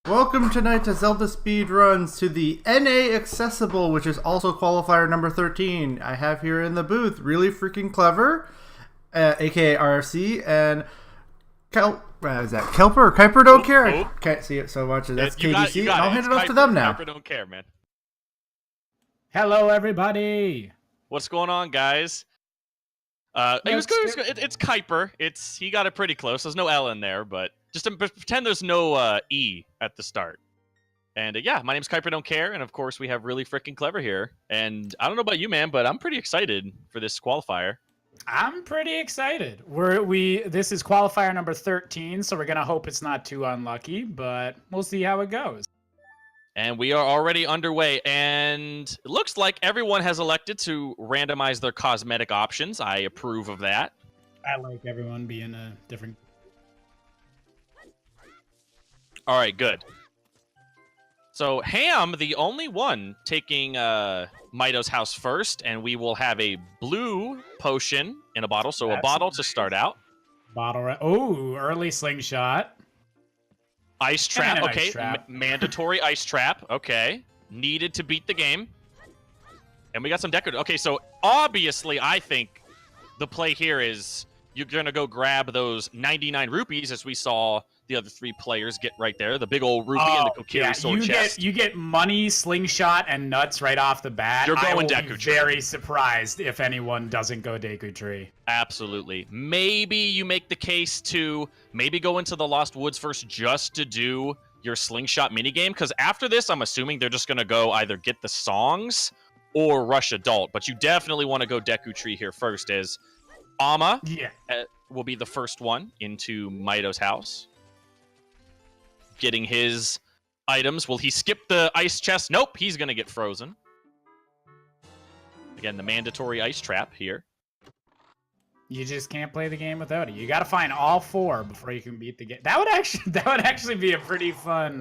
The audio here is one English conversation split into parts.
Welcome tonight to Zelda Speed Runs to the NA Accessible, which is also qualifier number 13. I have here in the booth Really Freaking Clever, aka RFC, and is that Kelper or Kuiper Don't Care? I can't see it so much. That's KDC. And I'll hand it off to them now. Kuiper Don't Care, man. Hello, everybody. What's going on, guys? It's Kuiper. He got it pretty close. There's no L in there, but just pretend there's no E at the start. And yeah, my name's Kuiper Don't Care, and of course we have Really Freaking Clever here. And I don't know about you, man, but I'm pretty excited for this qualifier. I'm pretty excited. This is qualifier number 13, so we're gonna hope it's not too unlucky, but we'll see how it goes. And we are already underway, and it looks like everyone has elected to randomize their cosmetic options. I approve of that. I like everyone being a different... All right, good. So Ham, the only one taking Mito's house first, and we will have a blue potion in a bottle, so a bottle to start out. Early slingshot. Ice trap, An okay. ice trap. Mandatory ice trap, okay. Needed to beat the game. And we got some decorative. Okay, so obviously I think the play here is you're going to go grab those 99 rupees as we saw the other three players get right there. The big old rupee and the Kokiri sword chest. You get money, slingshot, and nuts right off the bat. You're going I will Deku be Tree. very surprised if anyone doesn't go Deku Tree. Absolutely. Maybe you make the case to maybe go into the Lost Woods first just to do your slingshot minigame, because after this, I'm assuming they're just going to go either get the songs or rush adult, but you definitely want to go Deku Tree here first, as Ama will be the first one into Mito's house. Getting his items. Will he skip the ice chest? Nope, he's going to get frozen. Again, the mandatory ice trap here. You just can't play the game without it. You got to find all four before you can beat the game. That would actually be a pretty fun.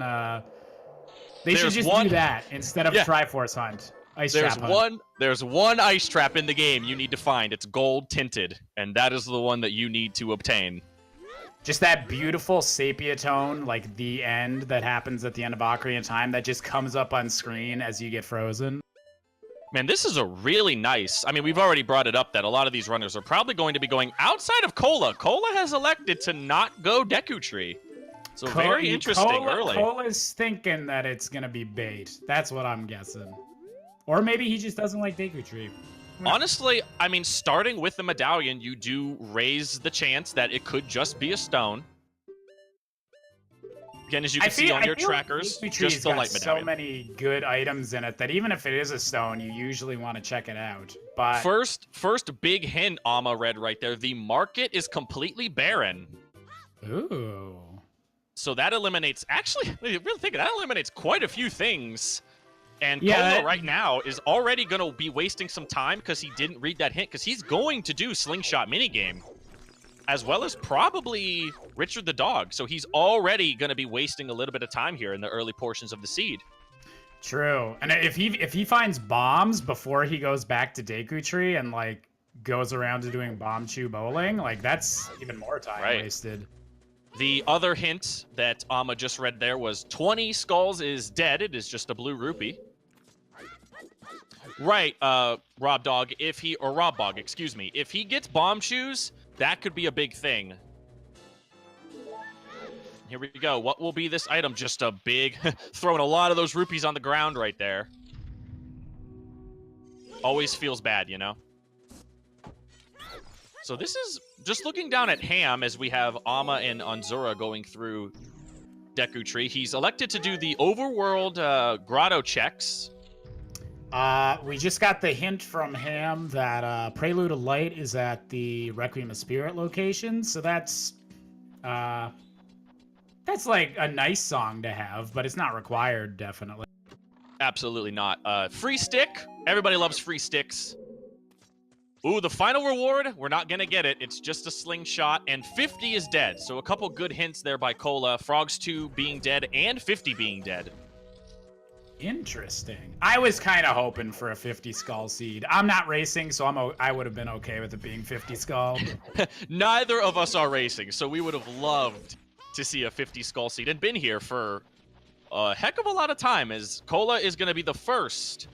They should just do that instead of Triforce Hunt. There's one ice trap in the game you need to find. It's gold tinted, and that is the one that you need to obtain. Just that beautiful sepia tone, like the end that happens at the end of Ocarina of Time, that just comes up on screen as you get frozen. Man, this is a really nice... I mean, we've already brought it up that a lot of these runners are probably going to be going outside of Cola. Cola has elected to not go Deku Tree. So very interesting early. Cola's thinking that it's going to be bait. That's what I'm guessing. Or maybe he just doesn't like Deku Tree. Honestly, I mean, starting with the medallion, you do raise the chance that it could just be a stone. Again, as you can see on your trackers, just the light medallion. So many good items in it that even if it is a stone, you usually want to check it out. But first big hint, Ama read right there. The market is completely barren. Ooh. So that eliminates, actually, really thinking, that eliminates quite a few things. And Cola right now is already going to be wasting some time because he didn't read that hint, because he's going to do Slingshot minigame, as well as probably Richard the Dog. So he's already going to be wasting a little bit of time here in the early portions of the seed. True. And if he finds bombs before he goes back to Deku Tree and like goes around to doing bomb chew bowling, like that's even more time wasted. The other hint that Ama just read there was 20 skulls is dead. It is just a blue rupee. Right, Rob Bog, excuse me. If he gets bomb shoes, that could be a big thing. Here we go. What will be this item? Just a big, throwing a lot of those rupees on the ground right there. Always feels bad, you know? So this is just looking down at Ham as we have Ama and Anzura going through Deku Tree. He's elected to do the overworld grotto checks. We just got the hint from Ham that Prelude of Light is at the Requiem of Spirit location, so that's like a nice song to have, but it's not required, definitely. Absolutely not. Free stick. Everybody loves free sticks. Ooh, the final reward, we're not going to get it. It's just a slingshot, and 50 is dead. So a couple good hints there by Cola. Frogs 2 being dead and 50 being dead. Interesting. I was kind of hoping for a 50 skull seed. I'm not racing, so I would have been okay with it being 50 skull. Neither of us are racing, so we would have loved to see a 50 skull seed and been here for a heck of a lot of time, as Cola is going to be the first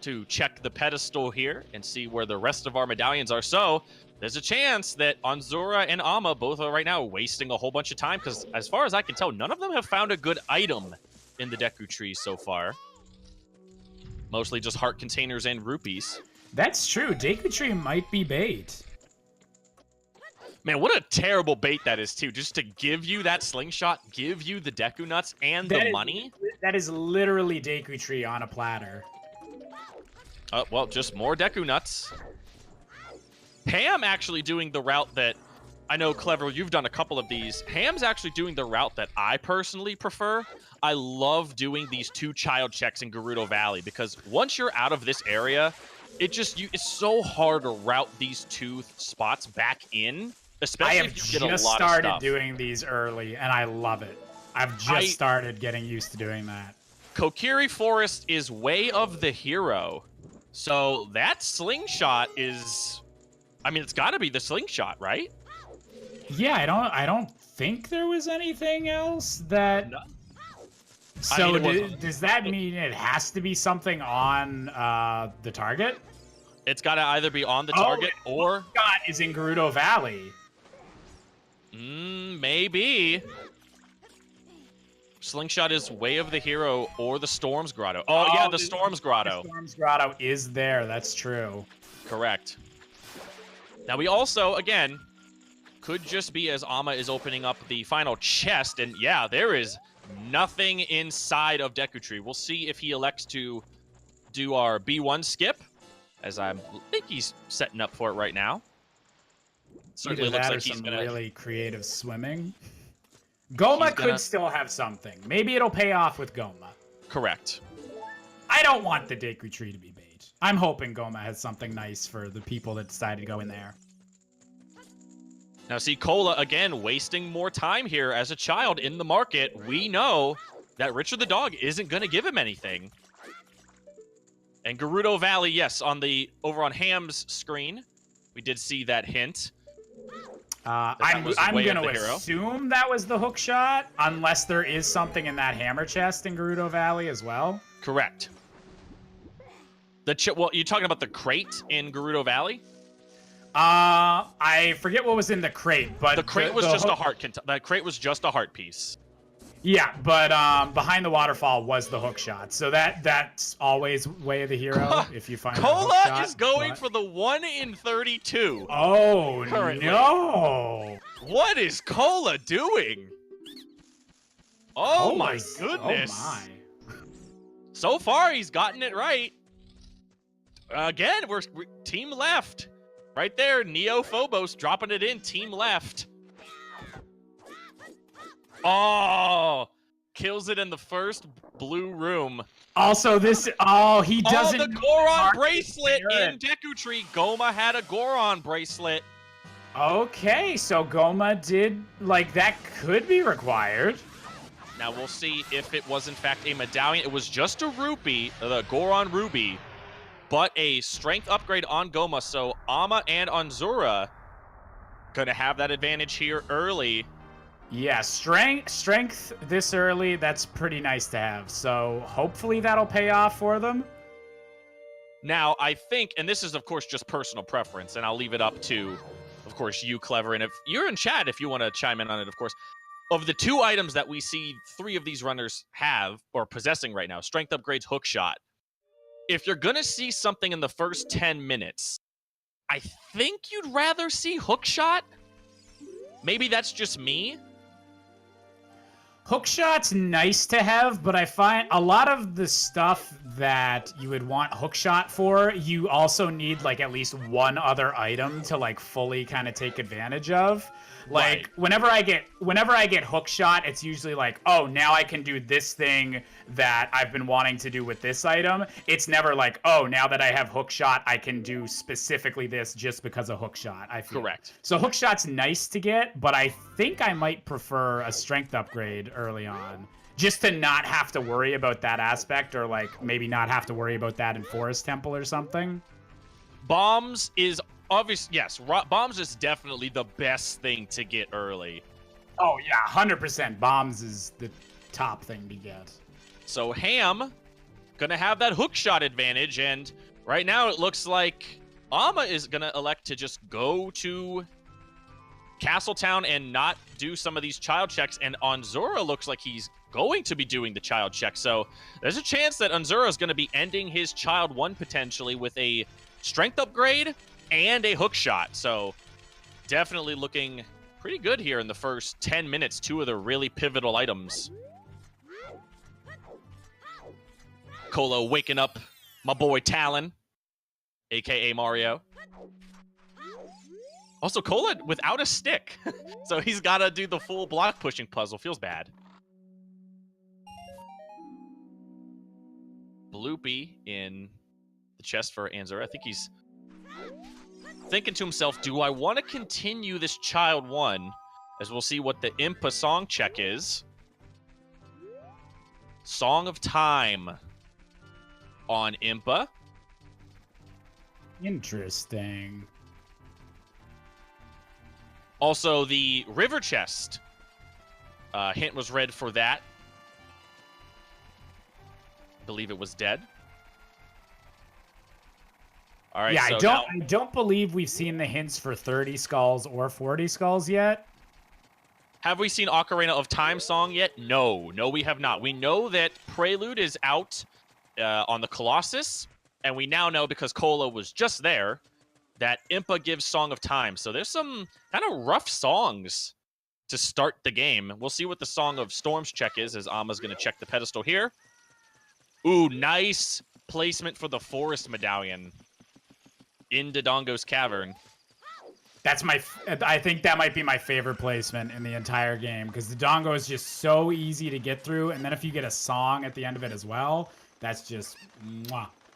to check the pedestal here and see where the rest of our medallions are. So there's a chance that Anzura and Ama both are right now wasting a whole bunch of time, because as far as I can tell, none of them have found a good item in the Deku trees so far. Mostly just heart containers and rupees. That's true. Deku tree might be bait. Man, what a terrible bait that is, too. Just to give you that slingshot, give you the Deku nuts and the money. That is literally Deku tree on a platter. Well, just more Deku nuts. Ham actually doing the route that... I know, Clever, you've done a couple of these. Ham's actually doing the route that I personally prefer. I love doing these 2 child checks in Gerudo Valley, because once you're out of this area, it's so hard to route these 2 spots back in, especially if you get a lot of stuff. I have just started doing these early, and I love it. I've just started getting used to doing that. Kokiri Forest is way of the hero, so that slingshot is... I mean, it's got to be the slingshot, right? Yeah, I don't think there was anything else that... No. So does that mean it has to be something on the target? It's got to either be on the target or... God is in Gerudo Valley. Maybe. Slingshot is Way of the Hero or the Storm's Grotto. Oh yeah, the Storm's Grotto. The Storm's Grotto is there. That's true. Correct. Now we also, again, could just be as Ama is opening up the final chest, and yeah, there is nothing inside of Deku Tree. We'll see if he elects to do our B1 skip, as I think he's setting up for it right now. Certainly looks like he's gonna really creative swimming. Goma could still have something. Maybe it'll pay off with Goma. Correct. I don't want the Deku Tree to be bait. I'm hoping Goma has something nice for the people that decided to go in there. Now see, Cola, again, wasting more time here as a child in the market. We know that Richard the Dog isn't going to give him anything. And Gerudo Valley, yes, over on Ham's screen, we did see that hint. I'm going to assume that was the hook shot, unless there is something in that hammer chest in Gerudo Valley as well. Correct. Well, you're talking about the crate in Gerudo Valley? I forget what was in the crate, but the crate was just a heart. That crate was just a heart piece. Yeah, but behind the waterfall was the hook shot, so that's always Way of the Hero. If you find Cola is going for the 1 in 32. Oh currently. No! What is Cola doing? Oh my goodness! Oh my! So far, he's gotten it right. Again, we're team left. Right there, Neo Phobos dropping it in, team left. Oh, kills it in the first blue room. Also, he doesn't... Oh, the Goron bracelet in Deku Tree. Goma had a Goron bracelet. Okay, so Goma did... Like, that could be required. Now, we'll see if it was, in fact, a medallion. It was just a rupee, the Goron Ruby, but a strength upgrade on Goma. So, Ama and Anzura gonna have that advantage here early. Yeah, strength this early, that's pretty nice to have. So hopefully that'll pay off for them. Now, I think, and this is, of course, just personal preference, and I'll leave it up to, of course, you, Clever, and if you're in chat, if you want to chime in on it, of course. Of the 2 items that we see 3 of these runners have, or possessing right now, strength upgrades, hook shot. If you're going to see something in the first 10 minutes, I think you'd rather see hook shot. Maybe that's just me. Hookshot's nice to have, but I find a lot of the stuff that you would want hookshot for, you also need like at least one other item to like fully kind of take advantage of. Like whenever I get hookshot, it's usually like, oh, now I can do this thing that I've been wanting to do with this item. It's never like, oh, now that I have hookshot, I can do specifically this just because of hookshot. I feel. Correct. So hookshot's nice to get, but I think I might prefer a strength upgrade early on, just to not have to worry about that aspect, or like maybe not have to worry about that in Forest Temple or something. Bombs is obvious. Yes, bombs is definitely the best thing to get early. Oh yeah, 100%. Bombs is the top thing to get. So Ham gonna have that hook shot advantage, and right now it looks like Amma is gonna elect to just go to Castletown and not do some of these child checks, and Anzura looks like he's going to be doing the child check. So there's a chance that Anzura is going to be ending his child 1 potentially with a strength upgrade and a hook shot. So definitely looking pretty good here in the first 10 minutes, 2 of the really pivotal items. Colo waking up my boy Talon, aka Mario. Also, Cola without a stick. So he's got to do the full block pushing puzzle. Feels bad. Bloopy in the chest for Anzura. I think he's thinking to himself, do I want to continue this child 1? As we'll see what the Impa song check is. Song of Time on Impa. Interesting. Also, the river chest hint was read for that. I believe it was dead. All right. Yeah, so I don't believe we've seen the hints for 30 skulls or 40 skulls yet. Have we seen Ocarina of Time song yet? No, we have not. We know that Prelude is out on the Colossus, and we now know because Cola was just there that Impa gives Song of Time. So there's some kind of rough songs to start the game. We'll see what the Song of Storms check is, as Amma's going to check the pedestal here. Ooh, nice placement for the Forest Medallion in Dodongo's cavern. I think that might be my favorite placement in the entire game, because the Dodongo is just so easy to get through, and then if you get a song at the end of it as well, that's just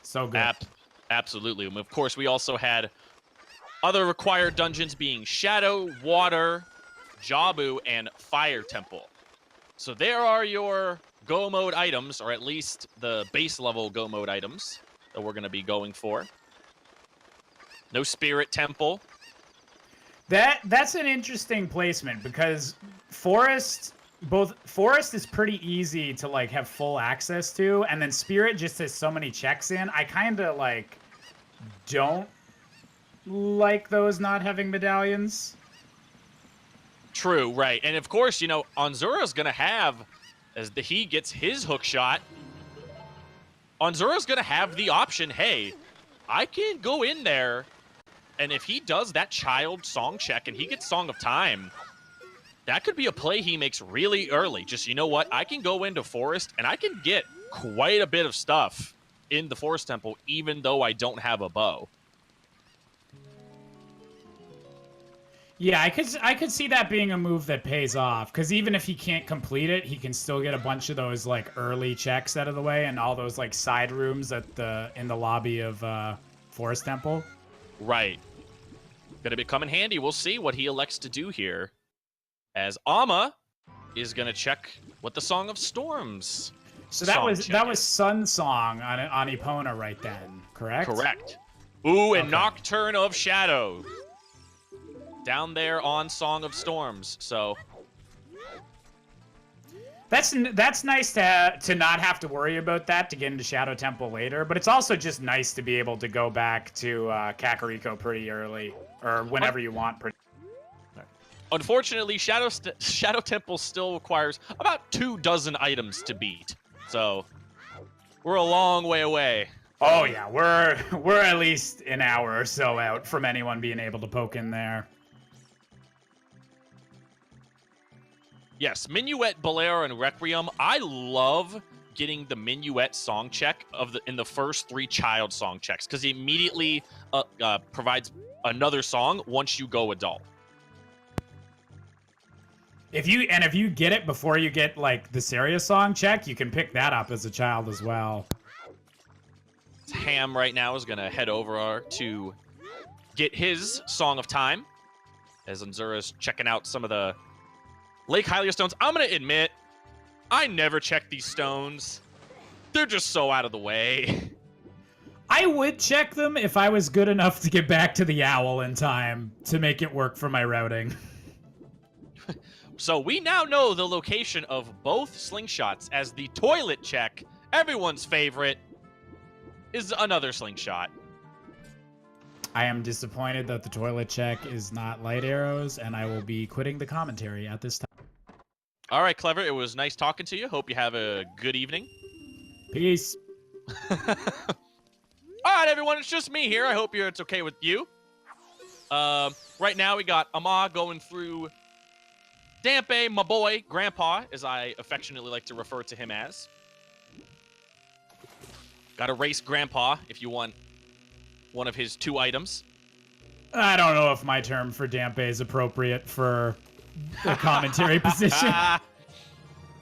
so good. Absolutely. And of course, we also had other required dungeons being Shadow, Water, Jabu, and Fire Temple. So there are your Go Mode items, or at least the base level Go Mode items that we're going to be going for. No Spirit Temple. That's an interesting placement, because Forest is pretty easy to like have full access to, and then Spirit just has so many checks in. I kind of like don't like those not having medallions. True, right. And of course, you know, Anzura's going to have, as he gets his hook shot, Anzura's going to have the option, hey, I can go in there, and if he does that child song check and he gets Song of Time, that could be a play he makes really early. Just, you know what, I can go into Forest, and I can get quite a bit of stuff in the Forest Temple, even though I don't have a bow. Yeah, I could see that being a move that pays off, because even if he can't complete it, he can still get a bunch of those like early checks out of the way and all those like side rooms in the lobby of Forest Temple. Right. Gonna become in handy. We'll see what he elects to do here, as Amma is gonna check what the Song of Storms. So that was Sun Song on Epona right then, correct? Correct. Ooh, and okay. Nocturne of Shadow down there on Song of Storms. So that's nice to not have to worry about that to get into Shadow Temple later, but it's also just nice to be able to go back to Kakariko pretty early, or whenever you want. Unfortunately, Shadow Temple still requires about 24 items to beat, so we're a long way away. Oh yeah, we're at least an hour or so out from anyone being able to poke in there. Yes, Minuet, Bolero, and Requiem. I love getting the Minuet song check in the first 3 child song checks, because it immediately provides another song once you go adult. If you get it before you get like the serious song check, you can pick that up as a child as well. Ham right now is gonna head over to get his Song of Time, as Anzura's checking out some of the Lake Hylia stones. I'm going to admit, I never check these stones. They're just so out of the way. I would check them if I was good enough to get back to the owl in time to make it work for my routing. So we now know the location of both slingshots, as the toilet check, everyone's favorite, is another slingshot. I am disappointed that the toilet check is not light arrows, and I will be quitting the commentary at this time. All right, Clever, it was nice talking to you. Hope you have a good evening. Peace. All right, everyone, it's just me here. I hope it's okay with you. Right now we got Ama going through Dampe, my boy, Grandpa, as I affectionately like to refer to him as. Got to race Grandpa if you want one of his 2 items. I don't know if my term for Dampe is appropriate for the commentary position.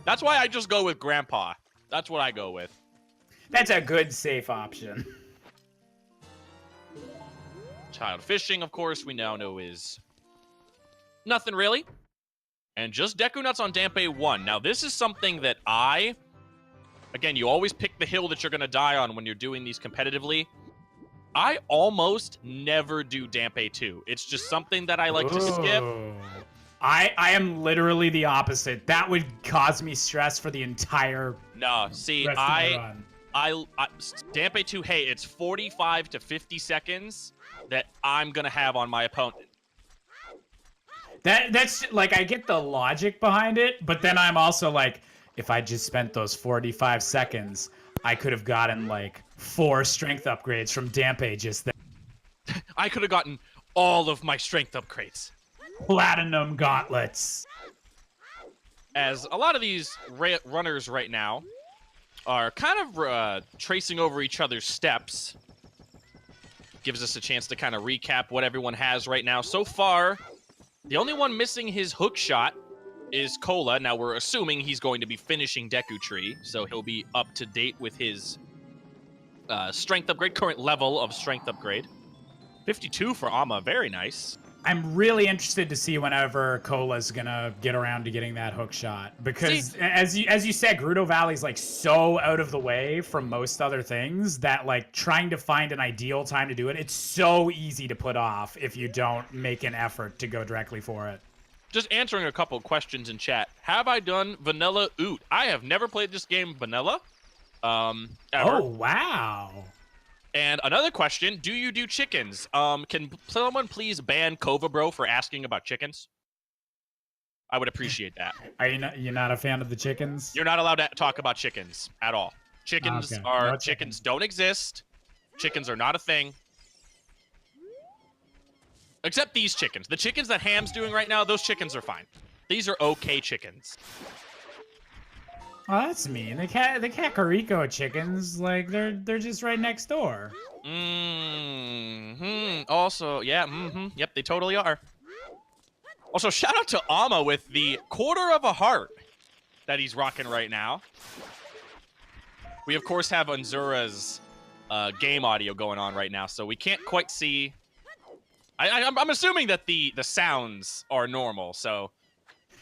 That's why I just go with Grandpa. That's what I go with. That's a good, safe option. Child fishing, of course, we now know is nothing really. And just Deku Nuts on Dampe 1. Now, this is something that again, you always pick the hill that you're going to die on when you're doing these competitively. I almost never do Dampe 2. It's just something that I like to skip. I am literally the opposite. That would cause me stress for the entire No, see, rest of my run. Dampe 2, hey, it's 45 to 50 seconds that I'm going to have on my opponent. That's like, I get the logic behind it, but then I'm also like, if I just spent those 45 seconds, I could have gotten like 4 strength upgrades from Dampe just then. I could have gotten all of my strength upgrades. Platinum gauntlets. As a lot of these runners right now are kind of tracing over each other's steps. Gives us a chance to kind of recap what everyone has right now. So far, the only one missing his hook shot is Cola. Now, we're assuming he's going to be finishing Deku Tree, so he'll be up to date with his strength upgrade, current level of strength upgrade. 52 for Ama, very nice. I'm really interested to see whenever Cola's gonna get around to getting that hook shot, because as you said, Gerudo Valley's like so out of the way from most other things that like trying to find an ideal time to do it, it's so easy to put off if you don't make an effort to go directly for it. Just answering a couple questions in chat. Have I done Vanilla Oot? I have never played this game vanilla. Ever. Oh wow. And another question, do you do chickens? Can someone please ban Kova Bro for asking about chickens? I would appreciate that. Are you're not a fan of the chickens? You're not allowed to talk about chickens at all. Chickens No chickens don't exist. Chickens are not a thing. Except these chickens. The chickens that Ham's doing right now, those chickens are fine. These are okay chickens. Oh, that's mean. The Kakariko chickens, like they're just right next door. Also, yeah, yep, they totally are. Also, shout out to Ama with the 1/4 of a heart that he's rocking right now. We of course have Unzura's game audio going on right now, so we can't quite see. I'm assuming that the sounds are normal, so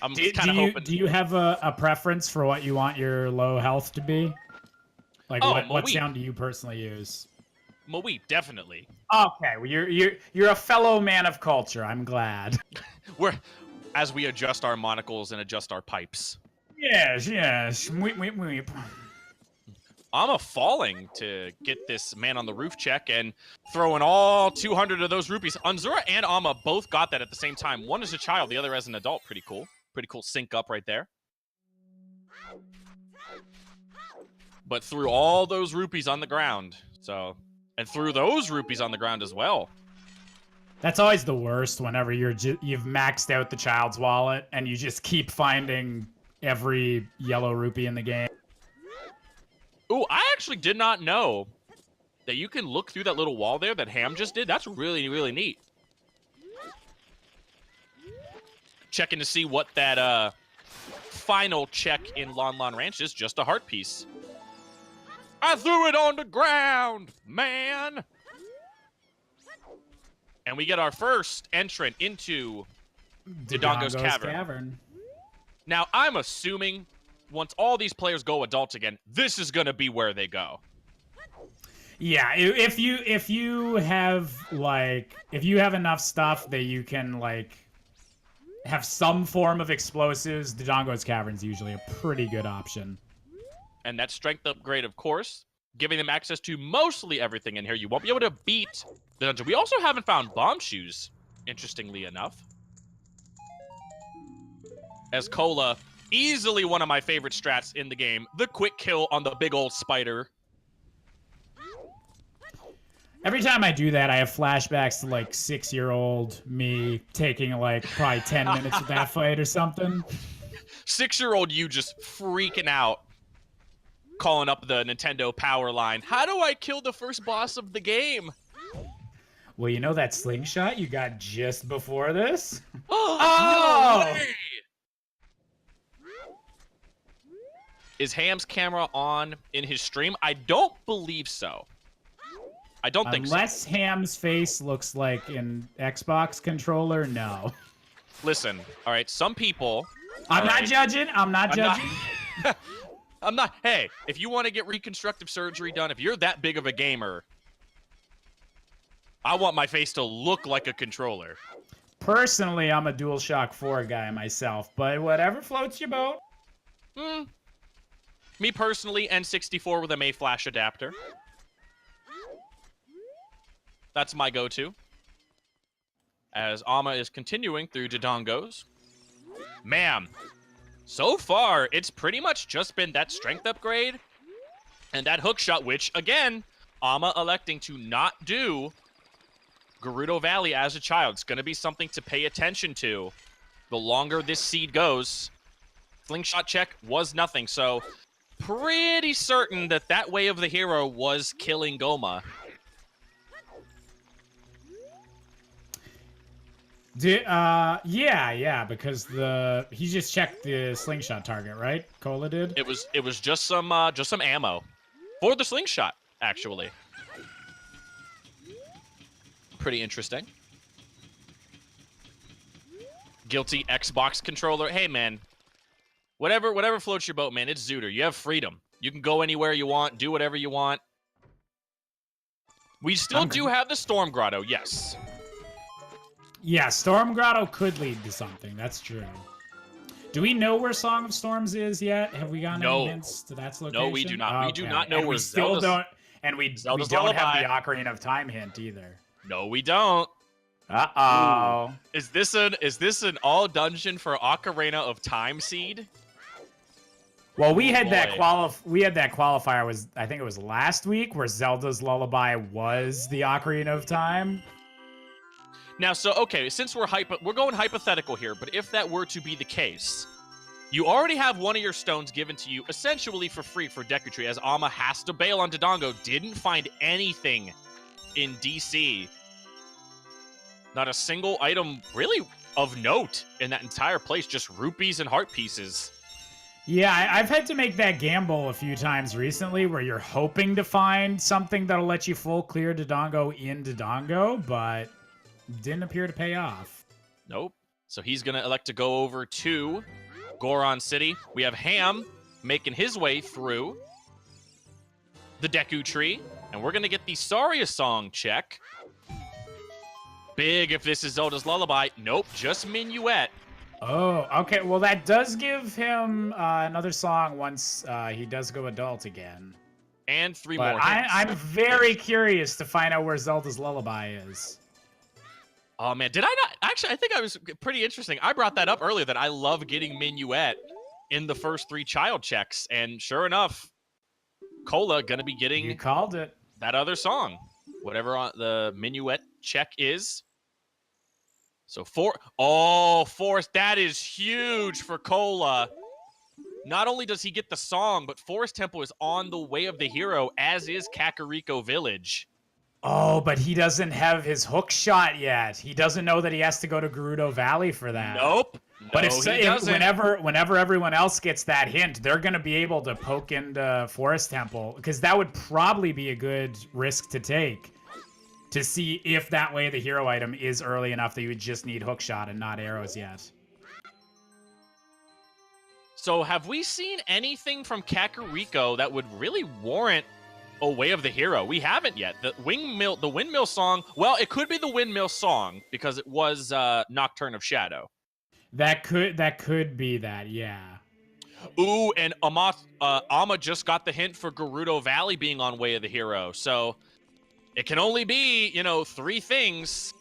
I'm kind of hoping. Do you have a preference for what you want your low health to be? Like what sound do you personally use? Maweep, definitely. Okay, well, you're a fellow man of culture. I'm glad. As we adjust our monocles and adjust our pipes. Yes. Weep. I'm falling to get this man on the roof check and throwing all 200 of those rupees. Unzura and Ama both got that at the same time. One is a child, the other as an adult. Pretty cool. Pretty cool sync up right there. But threw all those rupees on the ground. And threw those rupees on the ground as well. That's always the worst whenever you've maxed out the child's wallet and you just keep finding every yellow rupee in the game. Ooh, I actually did not know that you can look through that little wall there that Ham just did. That's really, really neat. Checking to see what that final check in Lon Lon Ranch is. Just a heart piece. I threw it on the ground, man! And we get our first entrant into Dodongo's cavern. Now, I'm assuming once all these players go adult again, this is going to be where they go. Yeah, if you have enough stuff that you can like have some form of explosives, Dodongo's Cavern is usually a pretty good option. And that strength upgrade, of course, giving them access to mostly everything in here. You won't be able to beat the dungeon. We also haven't found bomb shoes, interestingly enough. As Cola, easily one of my favorite strats in the game, the quick kill on the big old spider. Every time I do that, I have flashbacks to like 6-year-old me taking like probably 10 minutes with that fight or something. 6-year-old you just freaking out, calling up the Nintendo power line. How do I kill the first boss of the game? Well, you know that slingshot you got just before this? Oh! No way! Is Ham's camera on in his stream? I don't believe so. I don't think so. Unless Ham's face looks like an Xbox controller, no. Listen, all right, some people... I'm not judging. I'm not judging. I'm not. Hey, if you want to get reconstructive surgery done, if you're that big of a gamer, I want my face to look like a controller. Personally, I'm a DualShock 4 guy myself, but whatever floats your boat. Me personally, N64 with a May Flash adapter. That's my go-to. As Ama is continuing through Dodongos. Man, so far, it's pretty much just been that strength upgrade and that hook shot, which, again, Ama electing to not do Gerudo Valley as a child. It's going to be something to pay attention to the longer this seed goes. Slingshot check was nothing, so pretty certain that that way of the hero was killing Goma. Yeah, because he just checked the slingshot target, right? Cola did. It was just some ammo for the slingshot, actually. Pretty interesting. Guilty Xbox controller. Hey man, whatever floats your boat, man. It's Zooter. You have freedom. You can go anywhere you want, do whatever you want. We still do have the Storm Grotto, yes. Yeah, Storm Grotto could lead to something. That's true. Do we know where Song of Storms is yet? Have we gotten any hints to that location? No, we do not. Okay. We do not know where Zelda's... don't. And we don't have the Ocarina of Time hint either. No, we don't. Uh-oh. Ooh. Is this an all dungeon for Ocarina of Time seed? Well, we had that qualifier I think it was last week where Zelda's Lullaby was the Ocarina of Time. Now, so okay, since we're going hypothetical here, but if that were to be the case, you already have one of your stones given to you essentially for free for Deku Tree, as Ama has to bail on Dodongo. Didn't find anything in DC. Not a single item really of note in that entire place, just rupees and heart pieces. Yeah, I've had to make that gamble a few times recently where you're hoping to find something that'll let you full clear Dodongo in Dodongo, but didn't appear to pay off. Nope. So he's going to elect to go over to Goron City. We have Ham making his way through the Deku Tree, and we're going to get the Saria song check. Big if this is Zelda's Lullaby. Nope, just Minuet. Oh, okay. Well, that does give him another song once he does go adult again. And three more hits. I'm very curious to find out where Zelda's Lullaby is. Oh, man. Did I not? Actually, I think I was pretty interesting. I brought that up earlier that I love getting Minuet in the first 3 child checks. And sure enough, Cola going to be getting... You called it. That other song. Whatever the Minuet check is. So Forest, that is huge for Cola. Not only does he get the song, but Forest Temple is on the way of the hero, as is Kakariko Village. Oh, but he doesn't have his hook shot yet. He doesn't know that he has to go to Gerudo Valley for that. Nope. But if whenever everyone else gets that hint, they're going to be able to poke into Forest Temple, because that would probably be a good risk to take. To see if that way the hero item is early enough that you would just need hookshot and not arrows yet. So have we seen anything from Kakariko that would really warrant a way of the hero? We haven't yet. The windmill song, well, it could be the windmill song because it was Nocturne of Shadow. That could be that, yeah. Ooh, and Ama just got the hint for Gerudo Valley being on Way of the Hero, so it can only be, 3 things.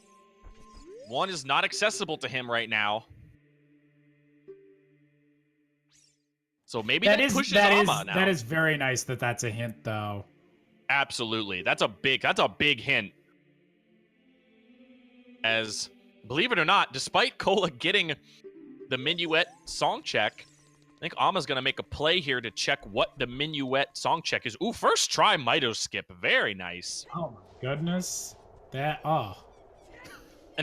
One is not accessible to him right now. So maybe that pushes Ama now. That is very nice that that's a hint, though. Absolutely. That's a big hint. As, believe it or not, despite Cola getting the Minuet song check, I think Ama's going to make a play here to check what the Minuet song check is. Ooh, first try Mito skip. Very nice. Oh, my goodness. And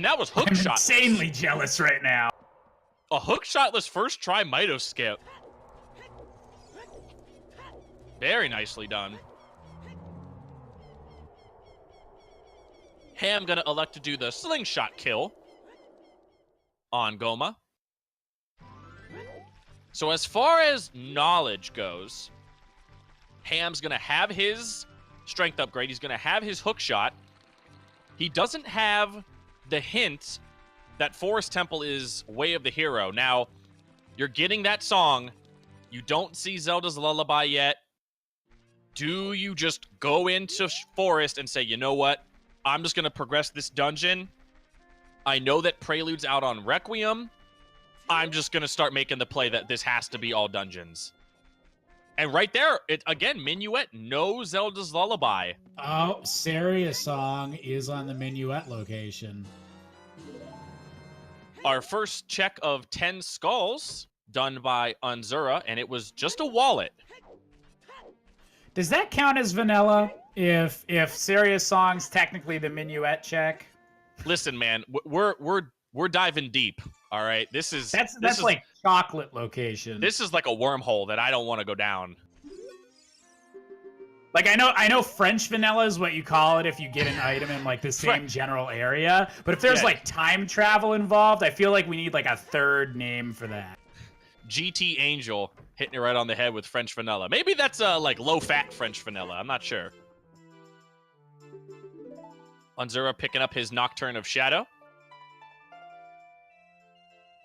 that was hook shot. I'm insanely jealous right now. A hook shotless first try Mito skip. Very nicely done. Ham going to elect to do the slingshot kill on Goma. So as far as knowledge goes, Ham's going to have his strength upgrade. He's going to have his hook shot. He doesn't have the hint that Forest Temple is Way of the Hero. Now, you're getting that song. You don't see Zelda's Lullaby yet. Do you just go into Forest and say, you know what? I'm just going to progress this dungeon. I know that Prelude's out on Requiem. I'm just going to start making the play that this has to be all dungeons. And right there, again, Minuet, no Zelda's Lullaby. Oh, Saria song is on the Minuet location. Our first check of 10 skulls done by Unzura, and it was just a wallet. Does that count as vanilla? If Saria song's technically the Minuet check? Listen, man, we're diving deep. All right, that's like chocolate location. This is like a wormhole that I don't want to go down. Like I know French vanilla is what you call it if you get an item in like the same general area. But if there's like time travel involved, I feel like we need like a third name for that. GT Angel hitting it right on the head with French vanilla. Maybe that's like low-fat French vanilla. I'm not sure. Unzura picking up his Nocturne of Shadow.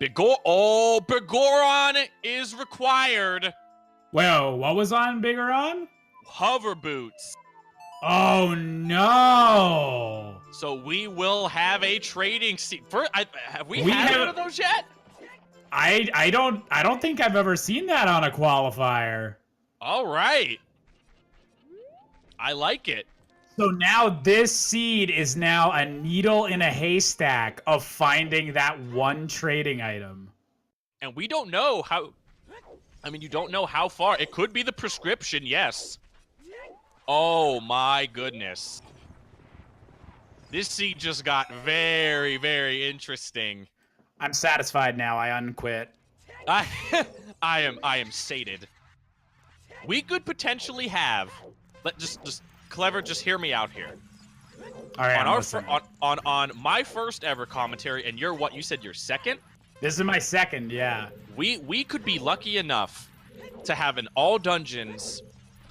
Bigoron is required. Whoa, what was on Bigoron? Hover boots. Oh no! So we will have a trading seat. Have we had one of those yet? I don't think I've ever seen that on a qualifier. All right. I like it. So now this seed is now a needle in a haystack of finding that one trading item. And we don't know how... I mean, you don't know how far. It could be the prescription, yes. Oh, my goodness. This seed just got very, very interesting. I'm satisfied now. I unquit. I am sated. We could potentially have... Just Clever, just hear me out here. All right, on my first ever commentary, and you're what? You said you're second? This is my second, yeah. We could be lucky enough to have an all dungeons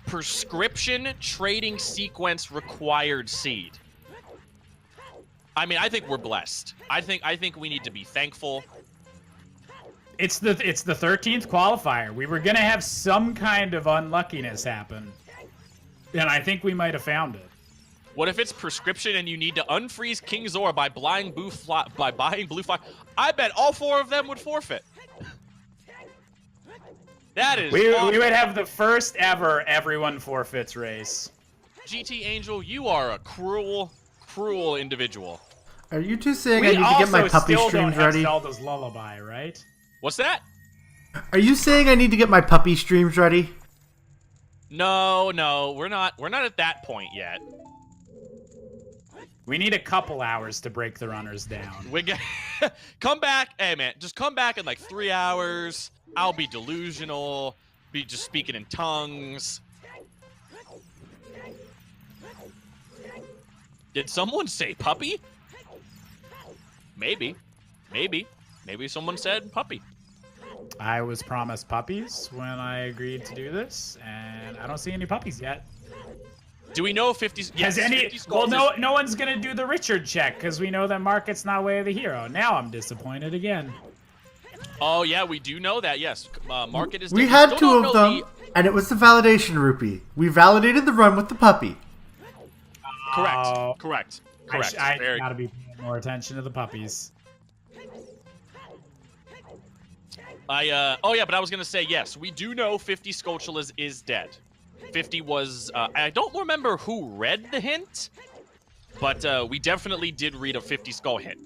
prescription trading sequence required seed. I mean, I think we're blessed. I think we need to be thankful. It's the 13th qualifier. We were gonna have some kind of unluckiness happen. And I think we might have found it. What if it's prescription and you need to unfreeze King Zora by buying blue fly? I bet all 4 of them would forfeit. That is we would have the first ever everyone forfeits race. GT Angel, you are a cruel, cruel individual. Are you two saying I need to get my puppy streams ready? Zelda's Lullaby, right? What's that? Are you saying I need to get my puppy streams ready? No, we're not at that point yet. We need a couple hours to break the runners down. Come back, hey man, just come back in like 3 hours. I'll be delusional, be just speaking in tongues. Did someone say puppy? Maybe someone said puppy. I was promised puppies when I agreed to do this, and I don't see any puppies yet. Do we know 50? Yes, 50 well, no one's gonna do the Richard check because we know that Market's not Way of the Hero. Now I'm disappointed again. Oh yeah, we do know that. Yes, market is. We dead. had Still two don't of know them, and it was the validation rupee. We validated the run with the puppy. Correct. Correct. Correct. I Very. gotta be paying more attention to the puppies. Oh yeah, but I was gonna say yes. We do know 50 Skulltulas is dead. 50 was. I don't remember who read the hint, but we definitely did read a 50 skull hint.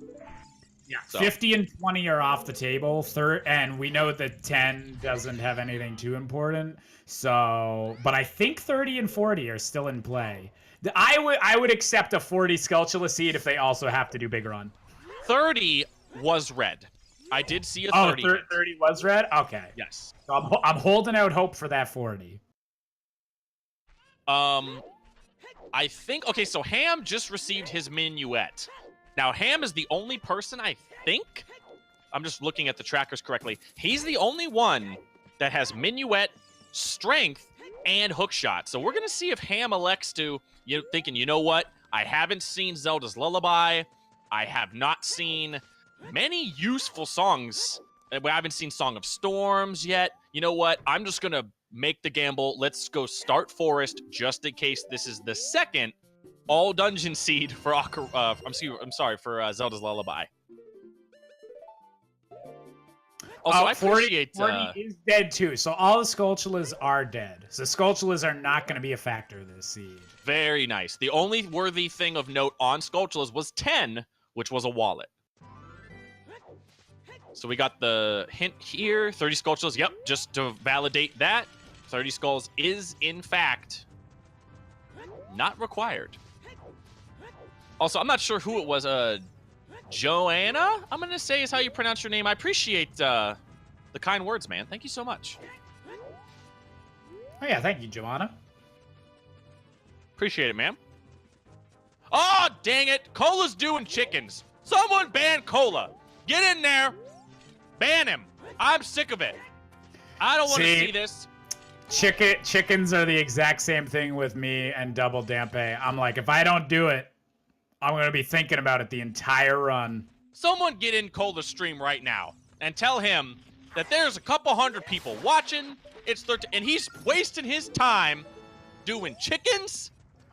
Yeah, So. 50 and 20 are off the table. And we know that 10 doesn't have anything too important. So, but I think 30 and 40 are still in play. I would accept a 40 Skulltula seed if they also have to do big run. 30 was red. I did see a 30. Oh, 30 was red? Okay. Yes. So I'm holding out hope for that 40. I think, okay, so Ham just received his minuet. Now, Ham is the only person, I think, I'm just looking at the trackers correctly, he's the only one that has minuet, strength, and hookshot. So we're going to see if Ham elects to, thinking, you know what, I haven't seen Zelda's Lullaby, I have not seen many useful songs. I haven't seen Song of Storms yet. You know what, I'm just going to make the gamble. Let's go start Forest just in case this is the second all dungeon seed for for Zelda's Lullaby. Also, I 40 appreciate 40 is dead too. So all the Skulltulas are dead. So Skulltulas are not going to be a factor this seed. Very nice. The only worthy thing of note on Skulltulas was 10, which was a wallet. So we got the hint here. 30 Skulltulas. Yep, just to validate that, 30 skulls is in fact not required. Also, I'm not sure who it was. Joanna, I'm going to say is how you pronounce your name. I appreciate the kind words, man. Thank you so much. Oh, yeah. Thank you, Joanna. Appreciate it, ma'am. Oh, dang it. Cola's doing chickens. Someone ban Cola. Get in there. Ban him. I'm sick of it. I don't want to see this. Chickens are the exact same thing with me and Double Dampe. I'm like, if I don't do it, I'm going to be thinking about it the entire run. Someone get in Cola's stream right now and tell him that there's a couple hundred people watching. It's 13, and he's wasting his time doing chickens.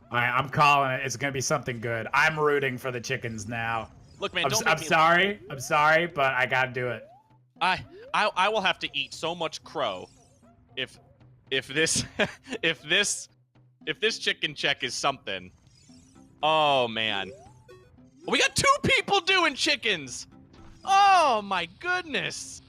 All right, I'm calling it. It's going to be something good. I'm rooting for the chickens now. Look, man, I'm sorry. I'm sorry, but I got to do it. I will have to eat so much crow if this if this chicken check is something. Oh man, we got 2 people doing chickens. Oh my goodness.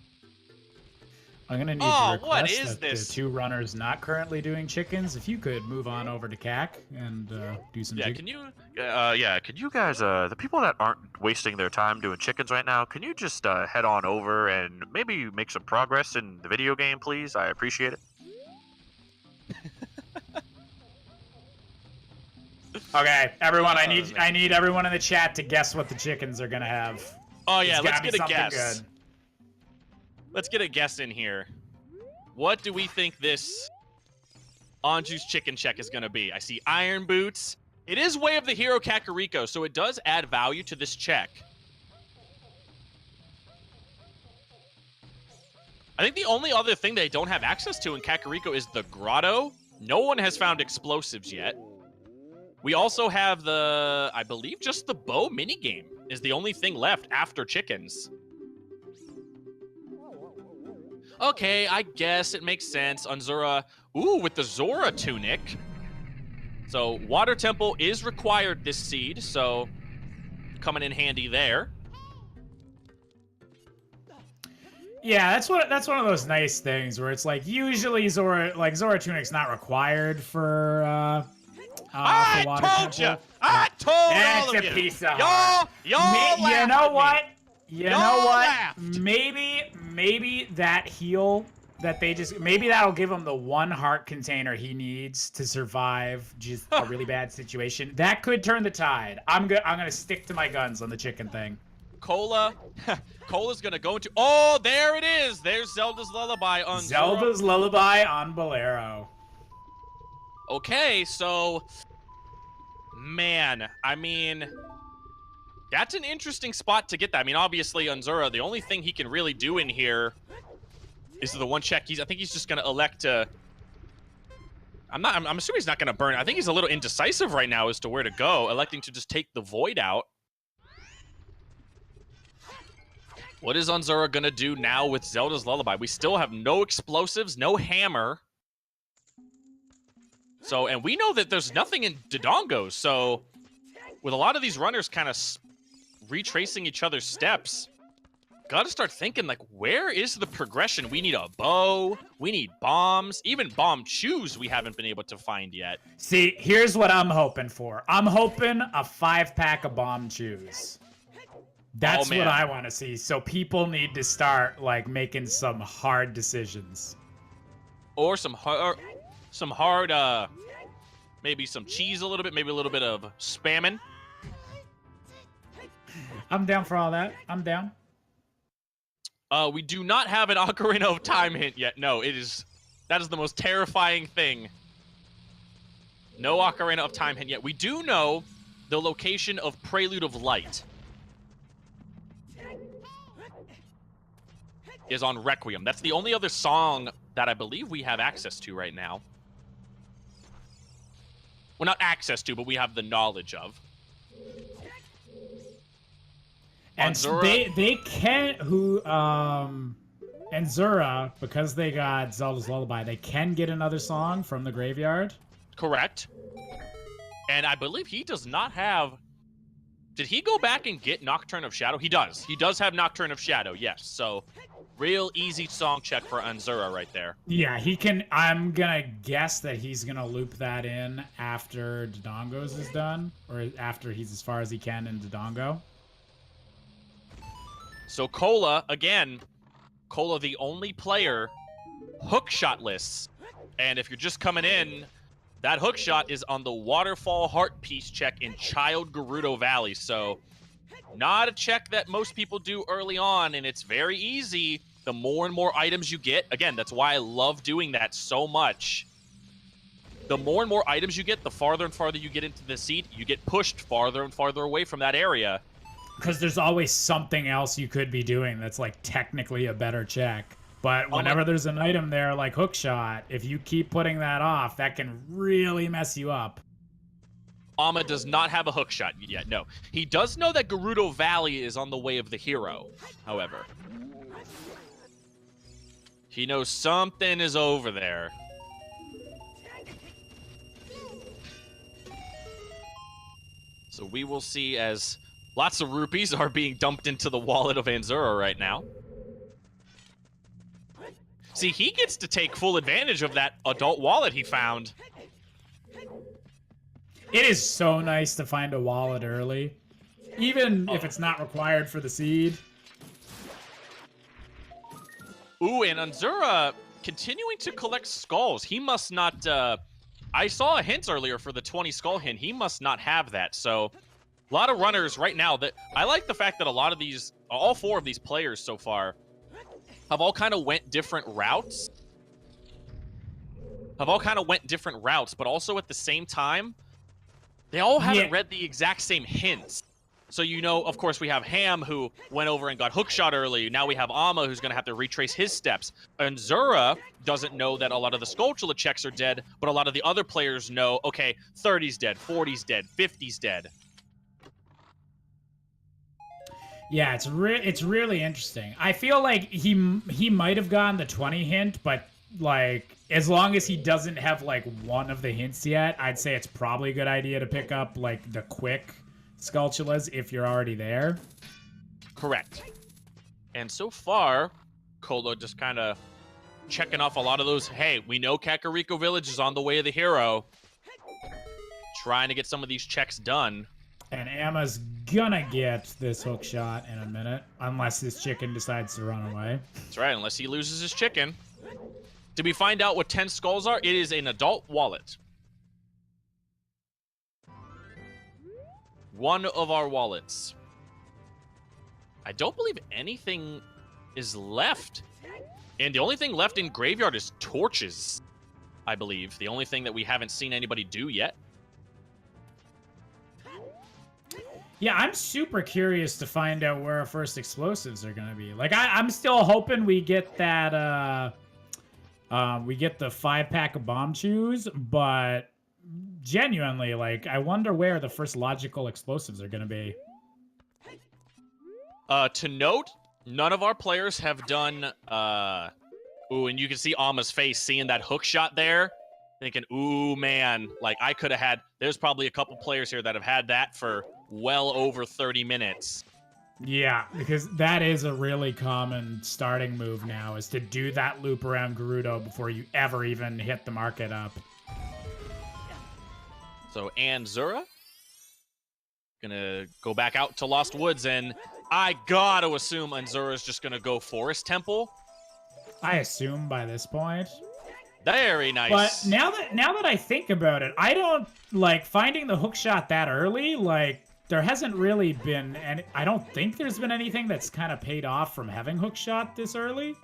I'm gonna need to request what is that this? the 2 runners not currently doing chickens, if you could move on over to CAC and do some. Yeah, can you? Can you guys? The people that aren't wasting their time doing chickens right now, can you just head on over and maybe make some progress in the video game, please? I appreciate it. Okay, everyone, I need everyone in the chat to guess what the chickens are gonna have. Oh yeah, let's get a something guess. Good. Let's get a guess in here. What do we think this Anju's chicken check is gonna be? I see iron boots. It is Way of the Hero Kakariko, so it does add value to this check. I think the only other thing they don't have access to in Kakariko is the grotto. No one has found explosives yet. We also have the, I believe just the bow minigame is the only thing left after chickens. Okay, I guess it makes sense. Unzura, ooh, with the Zora tunic. So Water Temple is required this seed, so coming in handy there. Yeah, that's one of those nice things where it's like usually Zora tunic's not required for I Water told Temple. you. I told all of It's you. a piece of heart. Y'all You know what? You know what? laughed. Maybe that heal that they just maybe that'll give him the 1 heart container he needs to survive just a really bad situation. That could turn the tide. I'm gonna stick to my guns on the chicken thing. Cola's gonna go into. Oh, there it is. There's Zelda's Lullaby on Zelda's Lullaby on Bolero. Okay, so man, I mean, That's an interesting spot to get that. I mean, obviously, Unzura, the only thing he can really do in here is the one check. I think he's just going to elect to... I'm assuming he's not going to burn. I think he's a little indecisive right now as to where to go, electing to just take the Void out. What is Unzura going to do now with Zelda's Lullaby? We still have no explosives, no hammer. So, and we know that there's nothing in Dodongo, so with a lot of these runners kind of retracing each other's steps, gotta start thinking, like, where is the progression? We need a bow, we need bombs, even bomb shoes we haven't been able to find yet. See, here's what I'm hoping for. I'm hoping a 5-pack of bomb shoes. That's what I want to see. So people need to start, like, making some hard decisions. Or some hard, maybe some cheese a little bit, maybe a little bit of spamming. I'm down for all that. I'm down. We do not have an Ocarina of Time hint yet. No, that is the most terrifying thing. No Ocarina of Time hint yet. We do know the location of Prelude of Light is on Requiem. That's the only other song that I believe we have access to right now. Well, not access to, but we have the knowledge of. And they can't and Zura, because they got Zelda's Lullaby, they can get another song from the graveyard. Correct. And I believe he does not have... Did he go back and get Nocturne of Shadow? He does. He does have Nocturne of Shadow, yes. So, real easy song check for Unzura right there. Yeah, he can... I'm gonna guess that he's gonna loop that in after Dodongo's is done, or after he's as far as he can in Dodongo. So Cola, again, Cola the only player, hook shot lists. And if you're just coming in, that hook shot is on the Waterfall Heart Piece check in Child Gerudo Valley. So not a check that most people do early on, and it's very easy. The more and more items you get, again, that's why I love doing that so much. The more and more items you get, the farther and farther you get into the seed, you get pushed farther and farther away from that area. Because there's always something else you could be doing that's, like, technically a better check. But whenever there's an item there like Hookshot, if you keep putting that off, that can really mess you up. Amma does not have a hookshot yet, no. He does know that Gerudo Valley is on the way of the hero, however. He knows something is over there. So we will see as lots of rupees are being dumped into the wallet of Anzura right now. See, he gets to take full advantage of that adult wallet he found. It is so nice to find a wallet early, even if it's not required for the seed. Ooh, and Anzura continuing to collect skulls. He must not... I saw a hint earlier for the 20 skull hint. He must not have that, so... A lot of runners right now that... I like the fact that a lot of these... All four of these players so far have all kind of went different routes. But also at the same time, they all haven't read the exact same hints. So, you know, of course, we have Ham, who went over and got hookshot early. Now we have Amma, who's going to have to retrace his steps. And Zura doesn't know that a lot of the Skulltula checks are dead, but a lot of the other players know, okay, 30's dead, 40's dead, 50's dead. Yeah, it's really interesting. I feel like he might have gotten the 20 hint, but like as long as he doesn't have like one of the hints yet, I'd say it's probably a good idea to pick up like the quick Skulltulas if you're already there. Correct. And so far, Kolo just kind of checking off a lot of those. Hey, we know Kakariko Village is on the way of the hero. Trying to get some of these checks done. And Emma's gonna get this hook shot in a minute, unless this chicken decides to run away. That's right, unless he loses his chicken. Did we find out what 10 skulls are? It is an adult wallet. One of our wallets. I don't believe anything is left. And the only thing left in Graveyard is torches, I believe. The only thing that we haven't seen anybody do yet. Yeah, I'm super curious to find out where our first explosives are gonna be. Like, I'm still hoping we get that. We get the 5-pack of bomb chews, but genuinely, like, I wonder where the first logical explosives are gonna be. To note, none of our players have done. Ooh, and you can see Alma's face seeing that hook shot there, thinking, "Ooh, man! Like I could have had." There's probably a couple players here that have had that for well over 30 minutes. Yeah, because that is a really common starting move now, is to do that loop around Gerudo before you ever even hit the market up. So Anzura gonna go back out to Lost Woods, and I gotta assume Anzura's just gonna go Forest Temple. I assume by this point. Very nice. But now that I think about it, I don't like finding the hook shot that early. Like, there hasn't really been any. I don't think there's been anything that's kind of paid off from having hook shot this early.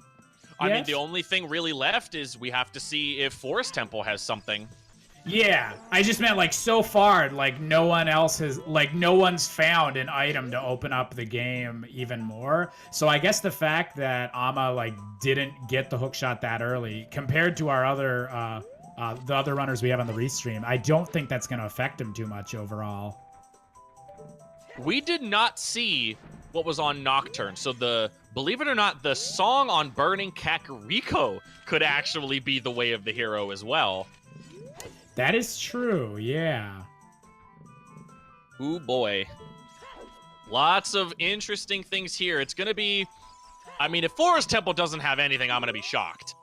I mean, the only thing really left is we have to see if Forest Temple has something. Yeah, I just meant, like, so far, like, no one else has, like, no one's found an item to open up the game even more. So I guess the fact that Ama, like, didn't get the hook shot that early, compared to our other, the other runners we have on the restream, I don't think that's going to affect him too much overall. We did not see what was on Nocturne, so believe it or not, the song on Burning Kakariko could actually be the way of the hero as well. That is true, yeah. Ooh, boy. Lots of interesting things here. It's going to be... I mean, if Forest Temple doesn't have anything, I'm going to be shocked.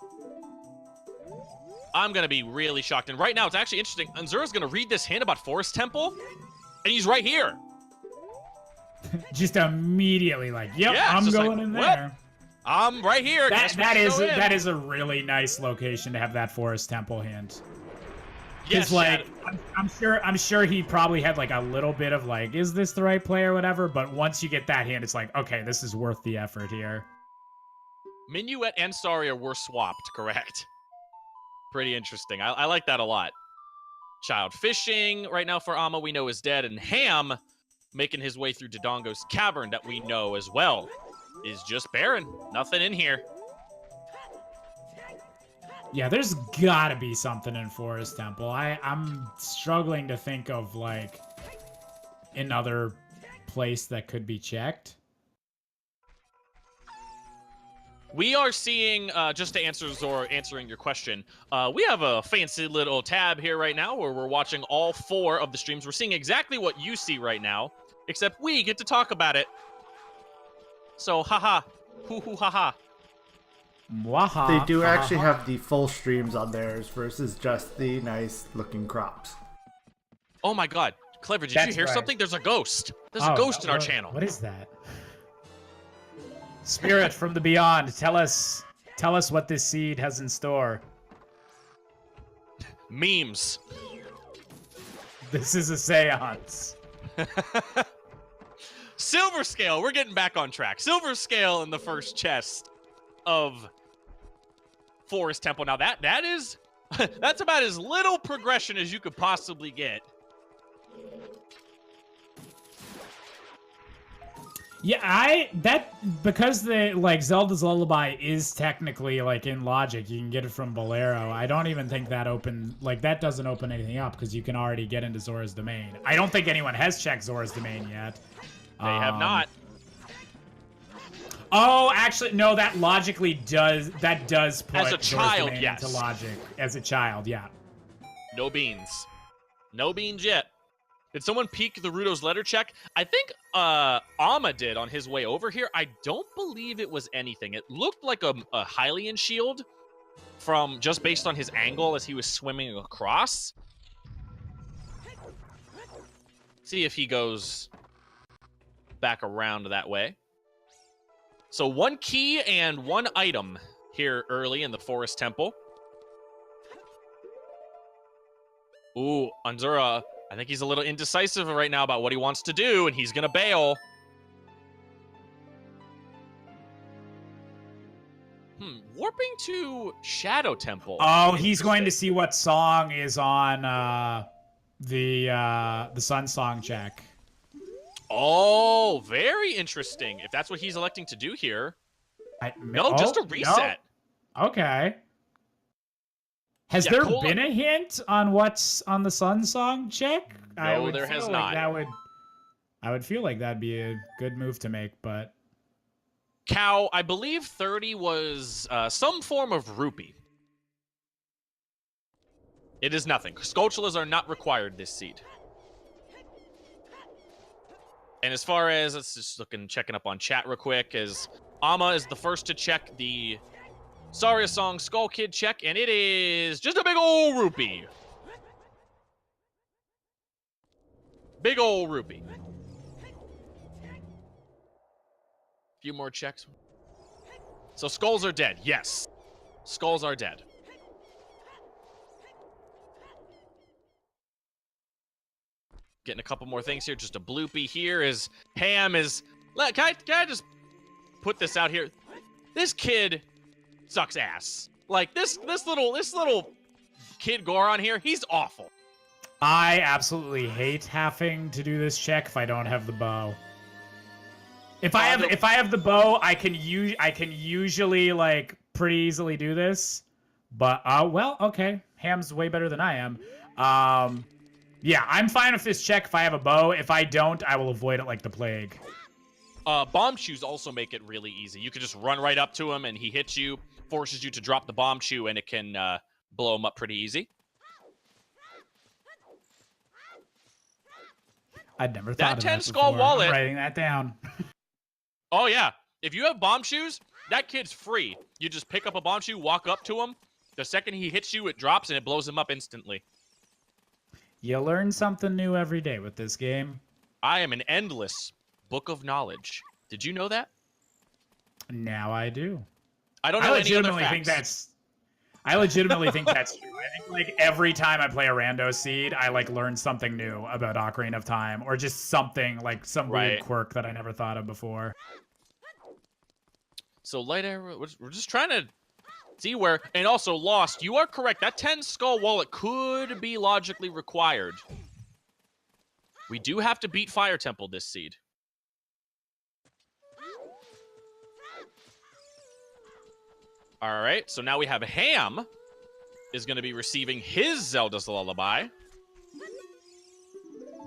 I'm going to be really shocked. And right now, it's actually interesting. Anzura's going to read this hint about Forest Temple, and he's right here. Just immediately like, yep, yeah, I'm going in there. I'm right here. That is a really nice location to have that Forest Temple hint. Yes, like, I'm sure he probably had like a little bit of like, is this the right play or whatever? But once you get that hint, it's like, okay, this is worth the effort here. Minuet and Saria were swapped, correct? Pretty interesting. I like that a lot. Child fishing right now for Ama we know is dead, and Ham making his way through Dodongo's cavern that we know as well is just barren. Nothing in here. Yeah, there's gotta be something in Forest Temple. I'm struggling to think of, like, another place that could be checked. We are seeing, just to answer Zora answering your question, we have a fancy little tab here right now where we're watching all 4 of the streams. We're seeing exactly what you see right now, except we get to talk about it. So, haha. Hoo-hoo, haha. Mwaha. They do actually have the full streams on theirs versus just the nice looking crops. Oh my god. Clever, did you hear something? There's a ghost. There's a ghost in our channel. What is that? Spirit from the beyond, tell us what this seed has in store. Memes. This is a seance. Silver Scale, we're getting back on track. Silver Scale in the first chest of Forest Temple. Now that is that's about as little progression as you could possibly get. Yeah, because the like Zelda's Lullaby is technically like in logic, you can get it from Bolero. I don't even think that that doesn't open anything up because you can already get into Zora's Domain. I don't think anyone has checked Zora's Domain yet. They have not. Oh, actually, no. That logically does put as a child, yes, into logic as a child, yeah. No beans, no beans yet. Did someone peek the Rudo's letter check? I think Ama did on his way over here. I don't believe it was anything. It looked like a Hylian shield from just based on his angle as he was swimming across. See if he goes back around that way. So 1 key and 1 item here early in the Forest Temple. Ooh, Anzura, I think he's a little indecisive right now about what he wants to do, and he's going to bail. Warping to Shadow Temple. Oh, he's going to see what song is on the Sun Song check. Oh, very interesting. If that's what he's electing to do here. No, just a reset. No. Okay. Has there been a hint on what's on the Sun song check? No, there has not. I would feel like that'd be a good move to make, but... Cow, I believe 30 was some form of rupee. It is nothing. Skulltulas are not required this seed. And as far as, let's just checking up on chat real quick, as Ama is the first to check the Saria Song Skull Kid check, and it is just a big ol' rupee. Big ol' rupee. Few more checks. So skulls are dead. Yes. Skulls are dead. Getting a couple more things here. Just a bloopy here is Ham is... Can I just put this out here? This kid sucks ass. Like, this little kid Goron here, he's awful. I absolutely hate having to do this check if I don't have the bow. If I have the bow, I can usually like pretty easily do this. But well, okay. Ham's way better than I am. Yeah, I'm fine with this check if I have a bow. If I don't, I will avoid it like the plague. Bomb shoes also make it really easy. You can just run right up to him and he hits you, forces you to drop the bomb shoe, and it can blow him up pretty easy. I'd never thought of that 10 skull before. wallet. I'm writing that down. Oh, yeah. If you have bomb shoes, that kid's free. You just pick up a bomb shoe, walk up to him. The second he hits you, it drops, and it blows him up instantly. You learn something new every day with this game. I am an endless book of knowledge. Did you know that? Now I do. I don't know any other facts. I legitimately think that's true. I think like every time I play a rando seed, I like learn something new about Ocarina of Time, or just something like some weird quirk that I never thought of before. So light arrow, we're just trying to see where, and also Lost, you are correct. That 10 skull wallet could be logically required. We do have to beat Fire Temple this seed. All right, so now we have Ham is going to be receiving his Zelda's Lullaby.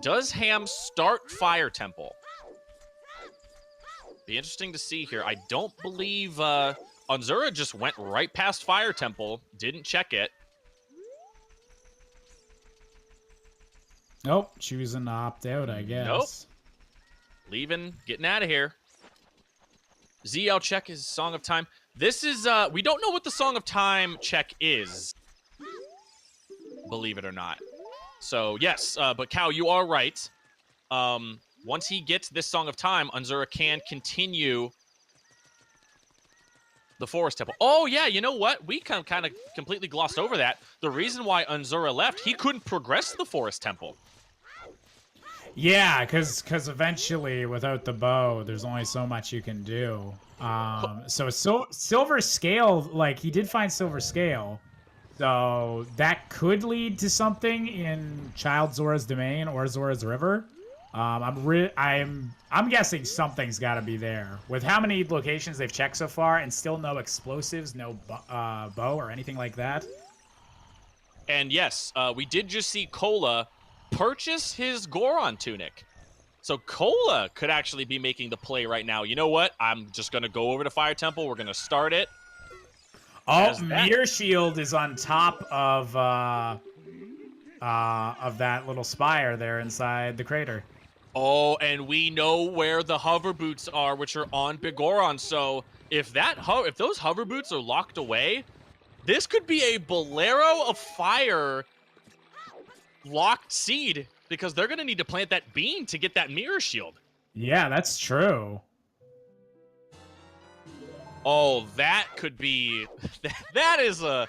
Does Ham start Fire Temple? Be interesting to see here. I don't believe Unzura just went right past Fire Temple, didn't check it. Nope, choosing to opt out, I guess. Nope. Leaving, getting out of here. ZL check his Song of Time. This is, we don't know what the Song of Time check is. Believe it or not. So, yes, but Cow, you are right. Once he gets this Song of Time, Unzura can continue the Forest Temple. Oh, yeah, you know what? We kind of completely glossed over that. The reason why Unzura left, he couldn't progress the Forest Temple. Yeah, because eventually, without the bow, there's only so much you can do. So Silver Scale, like, he did find Silver Scale. So that could lead to something in Child Zora's Domain or Zora's River. I'm guessing something's got to be there. With how many locations they've checked so far, and still no explosives, no bow or anything like that. And yes, we did just see Cola purchase his Goron tunic. So Cola could actually be making the play right now. You know what? I'm just going to go over to Fire Temple. We're going to start it. Oh, Meteor Shield is on top of that little spire there inside the crater. Oh, and we know where the hover boots are, which are on Big Goron. So if those hover boots are locked away, this could be a Bolero of Fire locked seed, because they're going to need to plant that bean to get that mirror shield. Yeah, that's true. Oh, that could be... that is a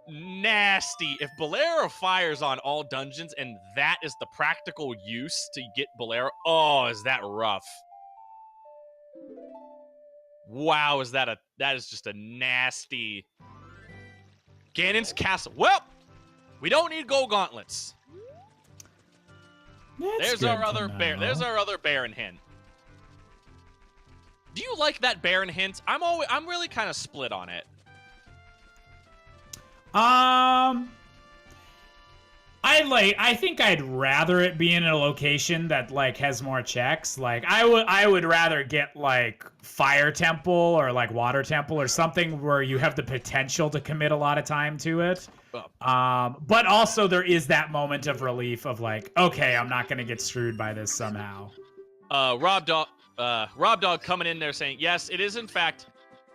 nasty... If Bolero of Fire's on all dungeons and that is the practical use to get Bolero... Oh, is that rough. Wow, that is just a nasty... Ganon's Castle. Well, we don't need gold gauntlets. There's our other bear. There's our other Baron hint. Do you like that Baron hint? I'm really kind of split on it. I think I'd rather it be in a location that like has more checks. Like I would rather get like Fire Temple or like Water Temple or something where you have the potential to commit a lot of time to it. But also there is that moment of relief of like, okay, I'm not gonna get screwed by this somehow. Rob Dog coming in there saying, yes, it is in fact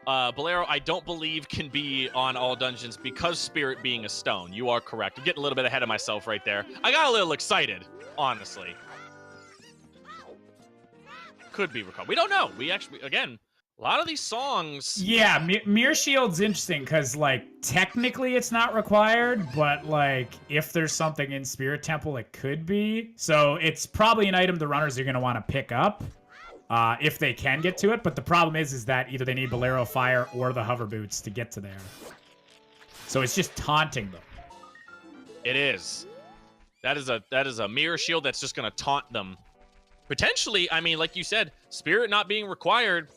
Bolero, I don't believe can be on all dungeons because Spirit being a stone. You are correct. I'm getting a little bit ahead of myself right there. I got a little excited, honestly. Could be recalled. We don't know. We actually, again, a lot of these songs... Yeah, Mirror Shield's interesting because, like, technically it's not required, but, like, if there's something in Spirit Temple, it could be. So it's probably an item the runners are going to want to pick up. If they can get to it, but the problem is that either they need Bolero Fire or the hover boots to get to there. So it's just taunting them. It is. That is a mirror shield that's just gonna taunt them. Potentially, I mean, like you said, Spirit not being required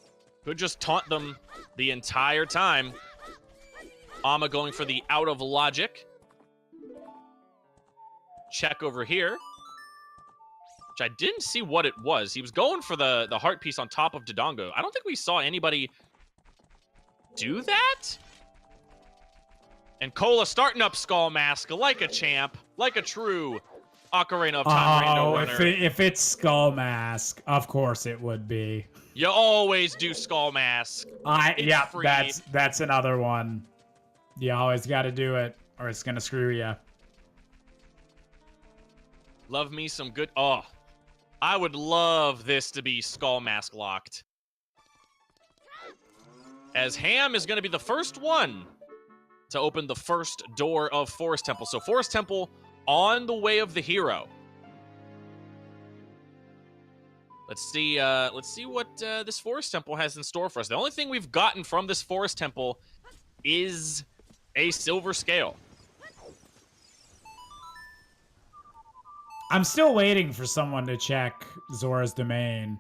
could just taunt them the entire time. Ama going for the out of logic. Check over here. Which I didn't see what it was. He was going for the heart piece on top of Dodongo. I don't think we saw anybody do that. And Cola starting up Skull Mask like a champ, like a true Ocarina of Time Rando runner. If it's Skull Mask, of course it would be. You always do Skull Mask. Yeah, free. That's another one. You always got to do it, or it's gonna screw you. Love me some good. Oh. I would love this to be Skull Mask locked. As Ham is going to be the first one to open the first door of Forest Temple. So Forest Temple on the way of the hero. Let's see what this Forest Temple has in store for us. The only thing we've gotten from this Forest Temple is a silver scale. I'm still waiting for someone to check Zora's Domain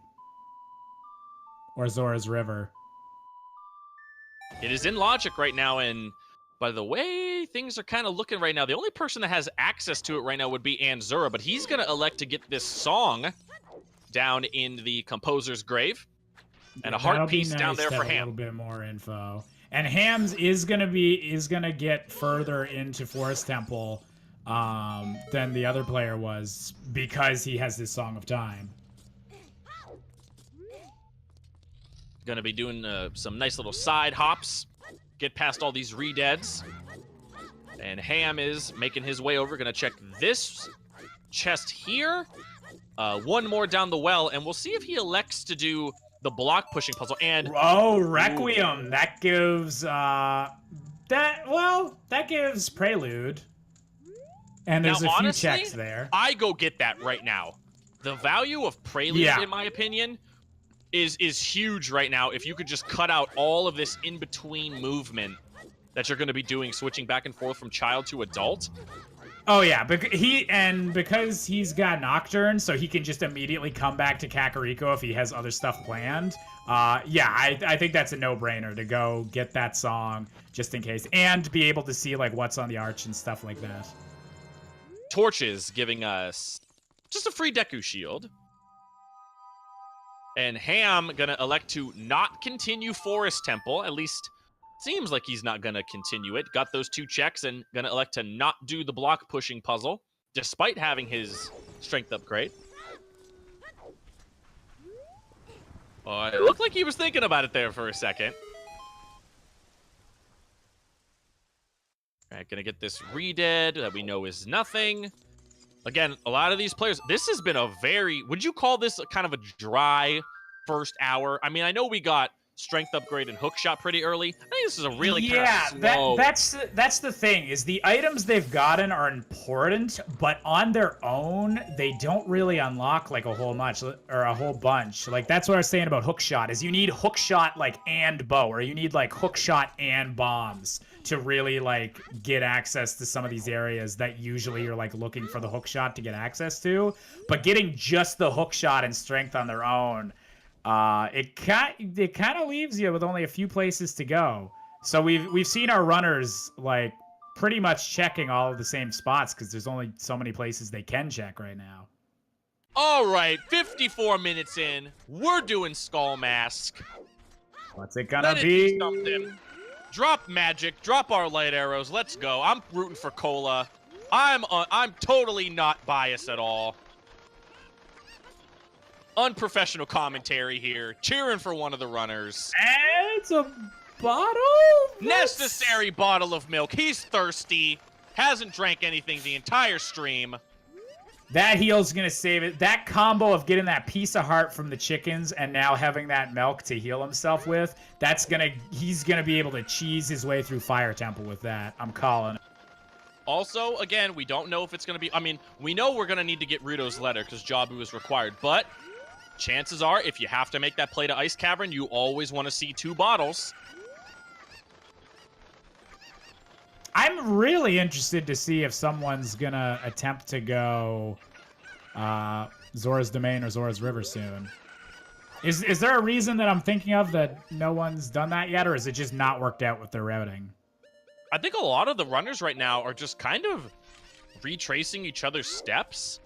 or Zora's River. It is in logic right now, and by the way things are kind of looking right now, the only person that has access to it right now would be Anzura, but he's going to elect to get this song down in the composer's grave, and a heart piece nice down there for Ham. A little bit more info. And Ham's is gonna get further into Forest Temple than the other player was because he has this Song of Time. Gonna be doing some nice little side hops, get past all these re-deads. And Ham is making his way over, gonna check this chest here. One more down the well, and we'll see if he elects to do the block pushing puzzle. And oh, Requiem, that gives that gives Prelude. And there's now, a honestly, few checks there. I go get that right now. The value of Prelude, in my opinion, is huge right now. If you could just cut out all of this in-between movement that you're going to be doing, switching back and forth from child to adult. Oh yeah, because he's got Nocturne, so he can just immediately come back to Kakariko if he has other stuff planned. I think that's a no-brainer to go get that song just in case, and be able to see like what's on the arch and stuff like that. Torches giving us just a free Deku shield. And Ham gonna elect to not continue Forest Temple. At least seems like he's not gonna continue it. Got those two checks and gonna elect to not do the block pushing puzzle, despite having his strength upgrade. Oh, it looked like he was thinking about it there for a second. All right, gonna get this re-dead that we know is nothing. Again, a lot of these players, this has been a very, would you call this a kind of a dry first hour? I mean, I know we got strength upgrade and hookshot pretty early. I think this is a really kind of slow... that's the thing, is the items they've gotten are important, but on their own, they don't really unlock like a whole bunch. Like, that's what I was saying about hookshot, is you need hookshot like and bow, or you need like hookshot and bombs to really like get access to some of these areas that usually you're like looking for the hook shot to get access to. But getting just the hook shot and strength on their own, it kind of leaves you with only a few places to go. So we've seen our runners like pretty much checking all of the same spots because there's only so many places they can check right now. All right, 54 minutes in, we're doing Skull Mask. What's it gonna Let it be something. Drop magic, drop our light arrows. Let's go. I'm rooting for Cola. I'm totally not biased at all. Unprofessional commentary here, cheering for one of the runners. And it's a bottle? Necessary bottle of milk. He's thirsty. Hasn't drank anything the entire stream. That heal's gonna save it. That combo of getting that piece of heart from the chickens and now having that milk to heal himself with, he's gonna be able to cheese his way through Fire Temple with that. I'm calling it. Also, again, we don't know if it's gonna be, I mean, we know we're gonna need to get Ruto's letter because Jabu is required, but chances are, if you have to make that play to Ice Cavern, you always want to see 2 bottles. I'm really interested to see if someone's gonna attempt to go Zora's Domain or Zora's River soon. Is there a reason that I'm thinking of that no one's done that yet, or is it just not worked out with their routing? I think a lot of the runners right now are just kind of retracing each other's steps.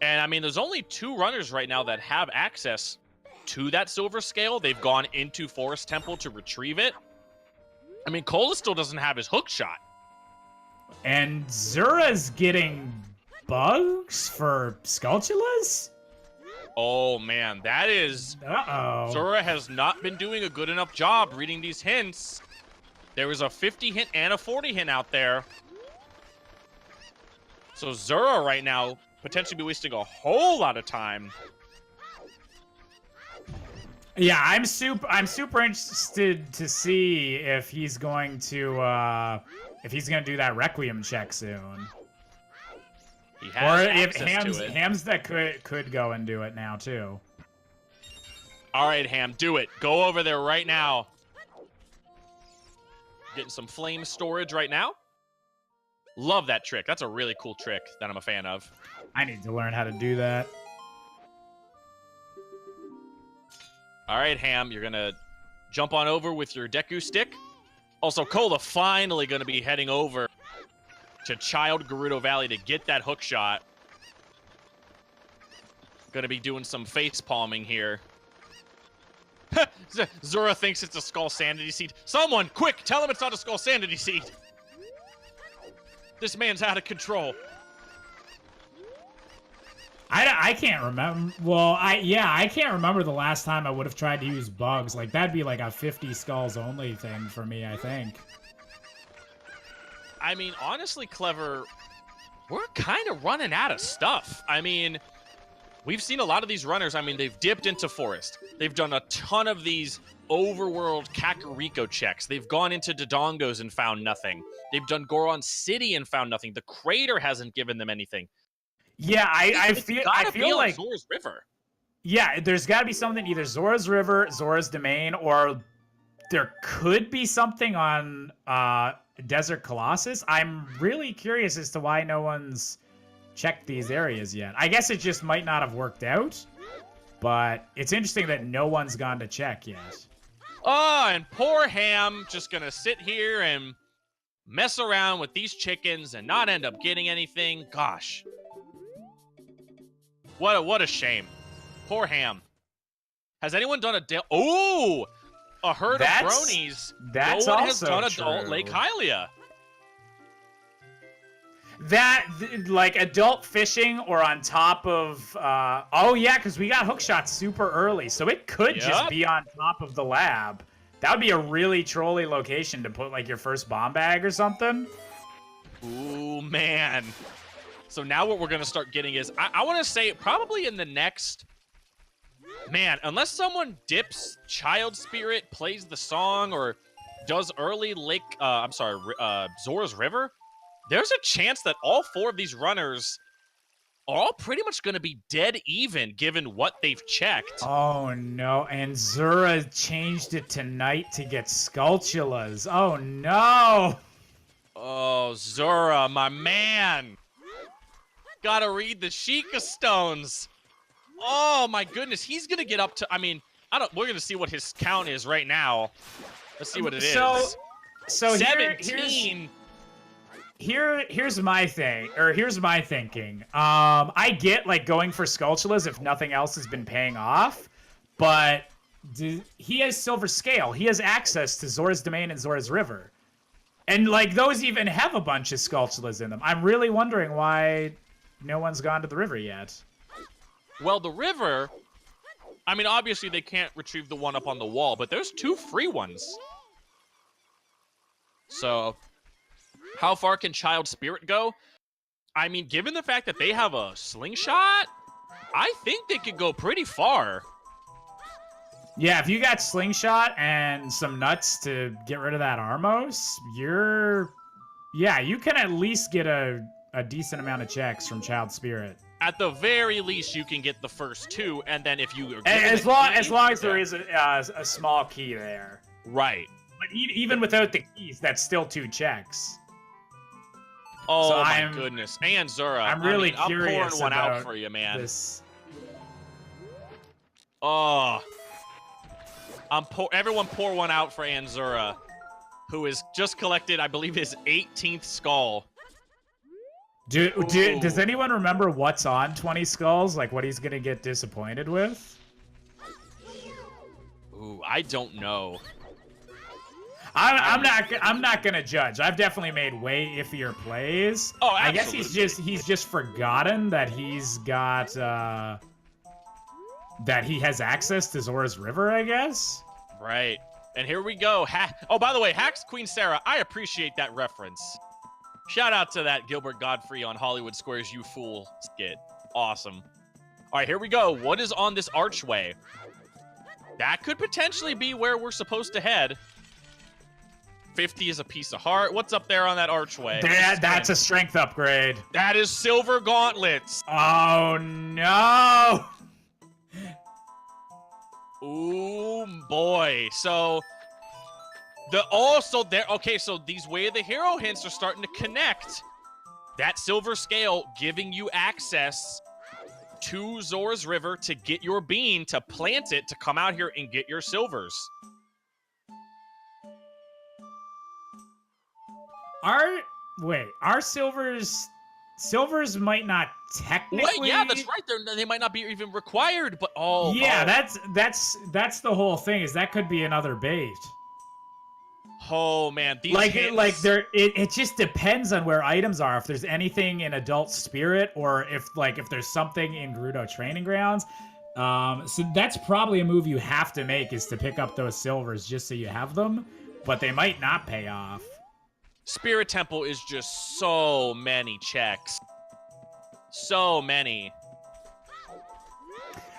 And I mean, there's only 2 runners right now that have access to that silver scale. They've gone into Forest Temple to retrieve it. I mean, Cola still doesn't have his hook shot. And Zura's getting bugs for Skulltulas? Oh, man, that is... Uh-oh. Zura has not been doing a good enough job reading these hints. There was a 50 hint and a 40 hint out there. So Zura right now potentially be wasting a whole lot of time. Yeah, I'm super interested to see if he's going to do that Requiem check soon. He has or if access to it. Hamza could go and do it now too. All right, Ham, do it. Go over there right now. Getting some flame storage right now. Love that trick. That's a really cool trick that I'm a fan of. I need to learn how to do that. All right, Ham, you're going to jump on over with your Deku stick. Also, Cola finally going to be heading over to Child Gerudo Valley to get that hook shot. Going to be doing some face palming here. Zora thinks it's a Skull Sanity Seed. Someone, quick, tell him it's not a Skull Sanity Seed. This man's out of control. I can't remember. Well, I can't remember the last time I would have tried to use bugs. Like, that'd be like a 50 skulls only thing for me, I think. I mean, honestly, Clever, we're kind of running out of stuff. I mean, we've seen a lot of these runners. I mean, they've dipped into Forest. They've done a ton of these overworld Kakariko checks. They've gone into Dodongos and found nothing. They've done Goron City and found nothing. The crater hasn't given them anything. Yeah, I feel like Zora's River. Yeah, there's got to be something, either Zora's River, Zora's Domain, or there could be something on Desert Colossus. I'm really curious as to why no one's checked these areas yet. I guess it just might not have worked out, but it's interesting that no one's gone to check yet. Oh, and poor Ham just gonna sit here and mess around with these chickens and not end up getting anything. Gosh. What a shame. Poor Ham. Has anyone done a herd of bronies. That's no one also has done true. adult Lake Hylia. That, like, adult fishing or on top of... oh, yeah, because we got hookshot super early, so it could just be on top of the lab. That would be a really trolly location to put, like, your first bomb bag or something. Ooh, man. So now what we're going to start getting is... I want to say probably in the next... Man, unless someone dips Child Spirit, plays the song, or does early Zora's River... There's a chance that all 4 of these runners are all pretty much going to be dead even given what they've checked. Oh no, and Zura changed it to night to get Skulltulas. Oh no! Oh, Zura, my man. Gotta read the Sheikah Stones. Oh my goodness, he's gonna get up to, I mean, we're gonna see what his count is right now. Let's see what it is. So 17. Here's my thing, or here's my thinking. I get like going for Skulltulas if nothing else has been paying off, but he has Silver Scale. He has access to Zora's Domain and Zora's River, and like those even have a bunch of Skulltulas in them. I'm really wondering why no one's gone to the river yet. Well, the river, I mean, obviously they can't retrieve the one up on the wall, but there's 2 free ones. So, how far can Child Spirit go? I mean, given the fact that they have a slingshot, I think they could go pretty far. Yeah, if you got slingshot and some nuts to get rid of that Armos, you can at least get a decent amount of checks from Child Spirit. At the very least, you can get the first 2, and then if you are as long as there is a small key there, right? But even without the keys, that's still 2 checks. Oh so my goodness! And Zura, I'm really curious. I'm pouring one out for you, man. Oh, everyone pour one out for Anzura, who has just collected, I believe, his 18th skull. Does anyone remember what's on 20 skulls? Like what he's gonna get disappointed with? Ooh, I don't know. I'm not gonna judge. I've definitely made way iffier plays. Oh, absolutely. I guess he's just forgotten that he's got that he has access to Zora's River, I guess. Right. And here we go. Oh, by the way, Hacks Queen Sarah, I appreciate that reference. Shout out to that Gilbert Godfrey on Hollywood Squares You Fool skit. Awesome. All right, here we go. What is on this archway? That could potentially be where we're supposed to head. 50 is a piece of heart. What's up there on that archway? That's a strength upgrade. That is silver gauntlets. Oh, no. Ooh, boy. So, okay, so these Way of the Hero hints are starting to connect. That silver scale giving you access to Zora's River to get your bean, to plant it, to come out here and get your silvers. Our silvers might not technically. Wait, yeah, that's right. They might not be even required, but that's the whole thing. Is that could be another bait. Oh man, these it just depends on where items are. If there's anything in Adult Spirit, or if there's something in Gerudo Training Grounds. So that's probably a move you have to make, is to pick up those silvers just so you have them, but they might not pay off. Spirit Temple is just so many checks. So many.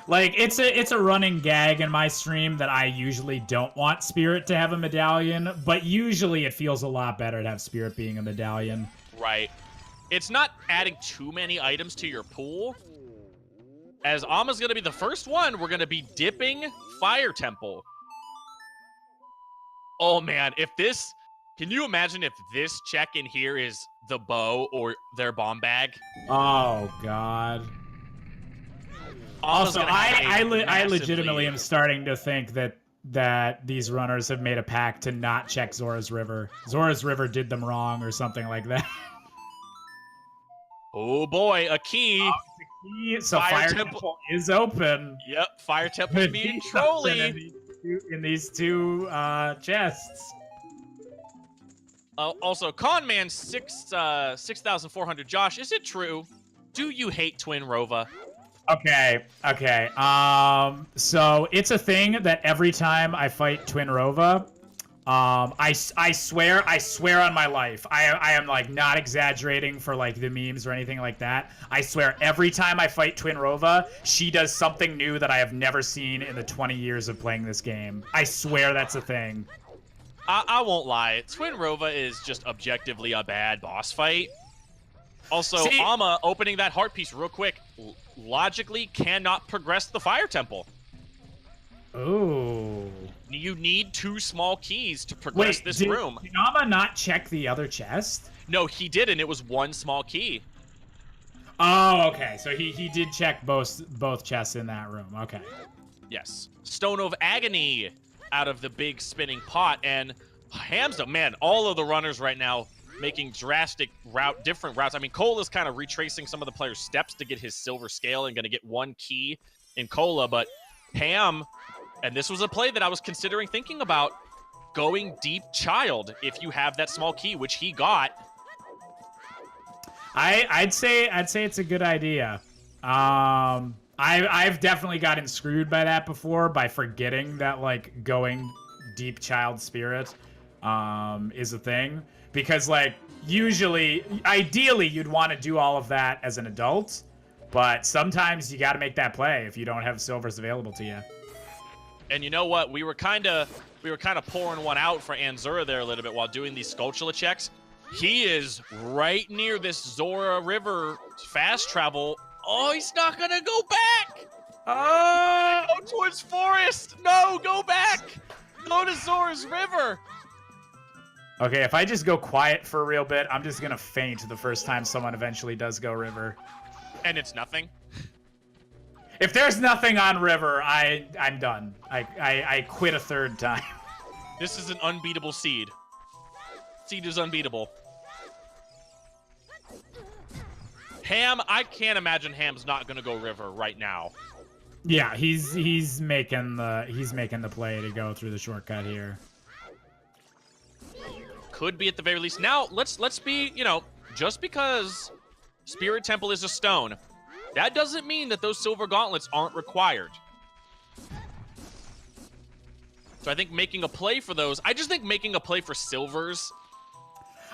Like, it's a running gag in my stream that I usually don't want Spirit to have a medallion, but usually it feels a lot better to have Spirit being a medallion. Right. It's not adding too many items to your pool. As Ama's going to be the first one, we're going to be dipping Fire Temple. Oh man, can you imagine if this check in here is the bow or their bomb bag? Oh, God. Also, I legitimately am starting to think that these runners have made a pact to not check Zora's River. Zora's River did them wrong or something like that. Oh, boy, a key. Oh, it's a key. So Fire Temple is open. Yep, Fire Temple is being trolly. In these two chests. Also, Conman 6,400. Josh, is it true? Do you hate Twin Rova? Okay. So it's a thing that every time I fight Twin Rova, I swear on my life, I am like not exaggerating for like the memes or anything like that. I swear every time I fight Twin Rova, she does something new that I have never seen in the 20 years of playing this game. I swear that's a thing. I won't lie. Twin Rova is just objectively a bad boss fight. Also, See, Ama opening that heart piece real quick logically cannot progress the fire temple. Oh. You need 2 small keys to progress this room. Did Ama not check the other chest? No, he didn't. It was 1 small key. Oh, okay. So he did check both chests in that room. Okay. Yes. Stone of Agony out of the big spinning pot. And Hamza, man, all of the runners right now making different routes. I mean, Cole is kind of retracing some of the players' steps to get his silver scale and going to get 1 key in Cola. But Ham, and this was a play that I was considering thinking about, going deep child if you have that small key, which he got. I'd say it's a good idea. I've definitely gotten screwed by that before by forgetting that like going deep child spirit is a thing, because like ideally you'd want to do all of that as an adult, but sometimes you got to make that play if you don't have silvers available to you. And you know what? We were kind of pouring one out for Anzura there a little bit while doing these Skulltula checks. He is right near this Zora River fast travel. Oh, he's not gonna go back! Go towards Forest! No, go back! Go to Zora's River! Okay, if I just go quiet for a real bit, I'm just gonna faint the first time someone eventually does go river. And it's nothing? If there's nothing on river, I'm done. I quit a 3rd time. This is an unbeatable seed. Seed is unbeatable. Ham, I can't imagine Ham's not gonna go river right now. Yeah, he's making the play to go through the shortcut here. Could be at the very least. Now, let's be, just because Spirit Temple is a stone, that doesn't mean that those silver gauntlets aren't required. So I think making a play for those, I just think making a play for silvers.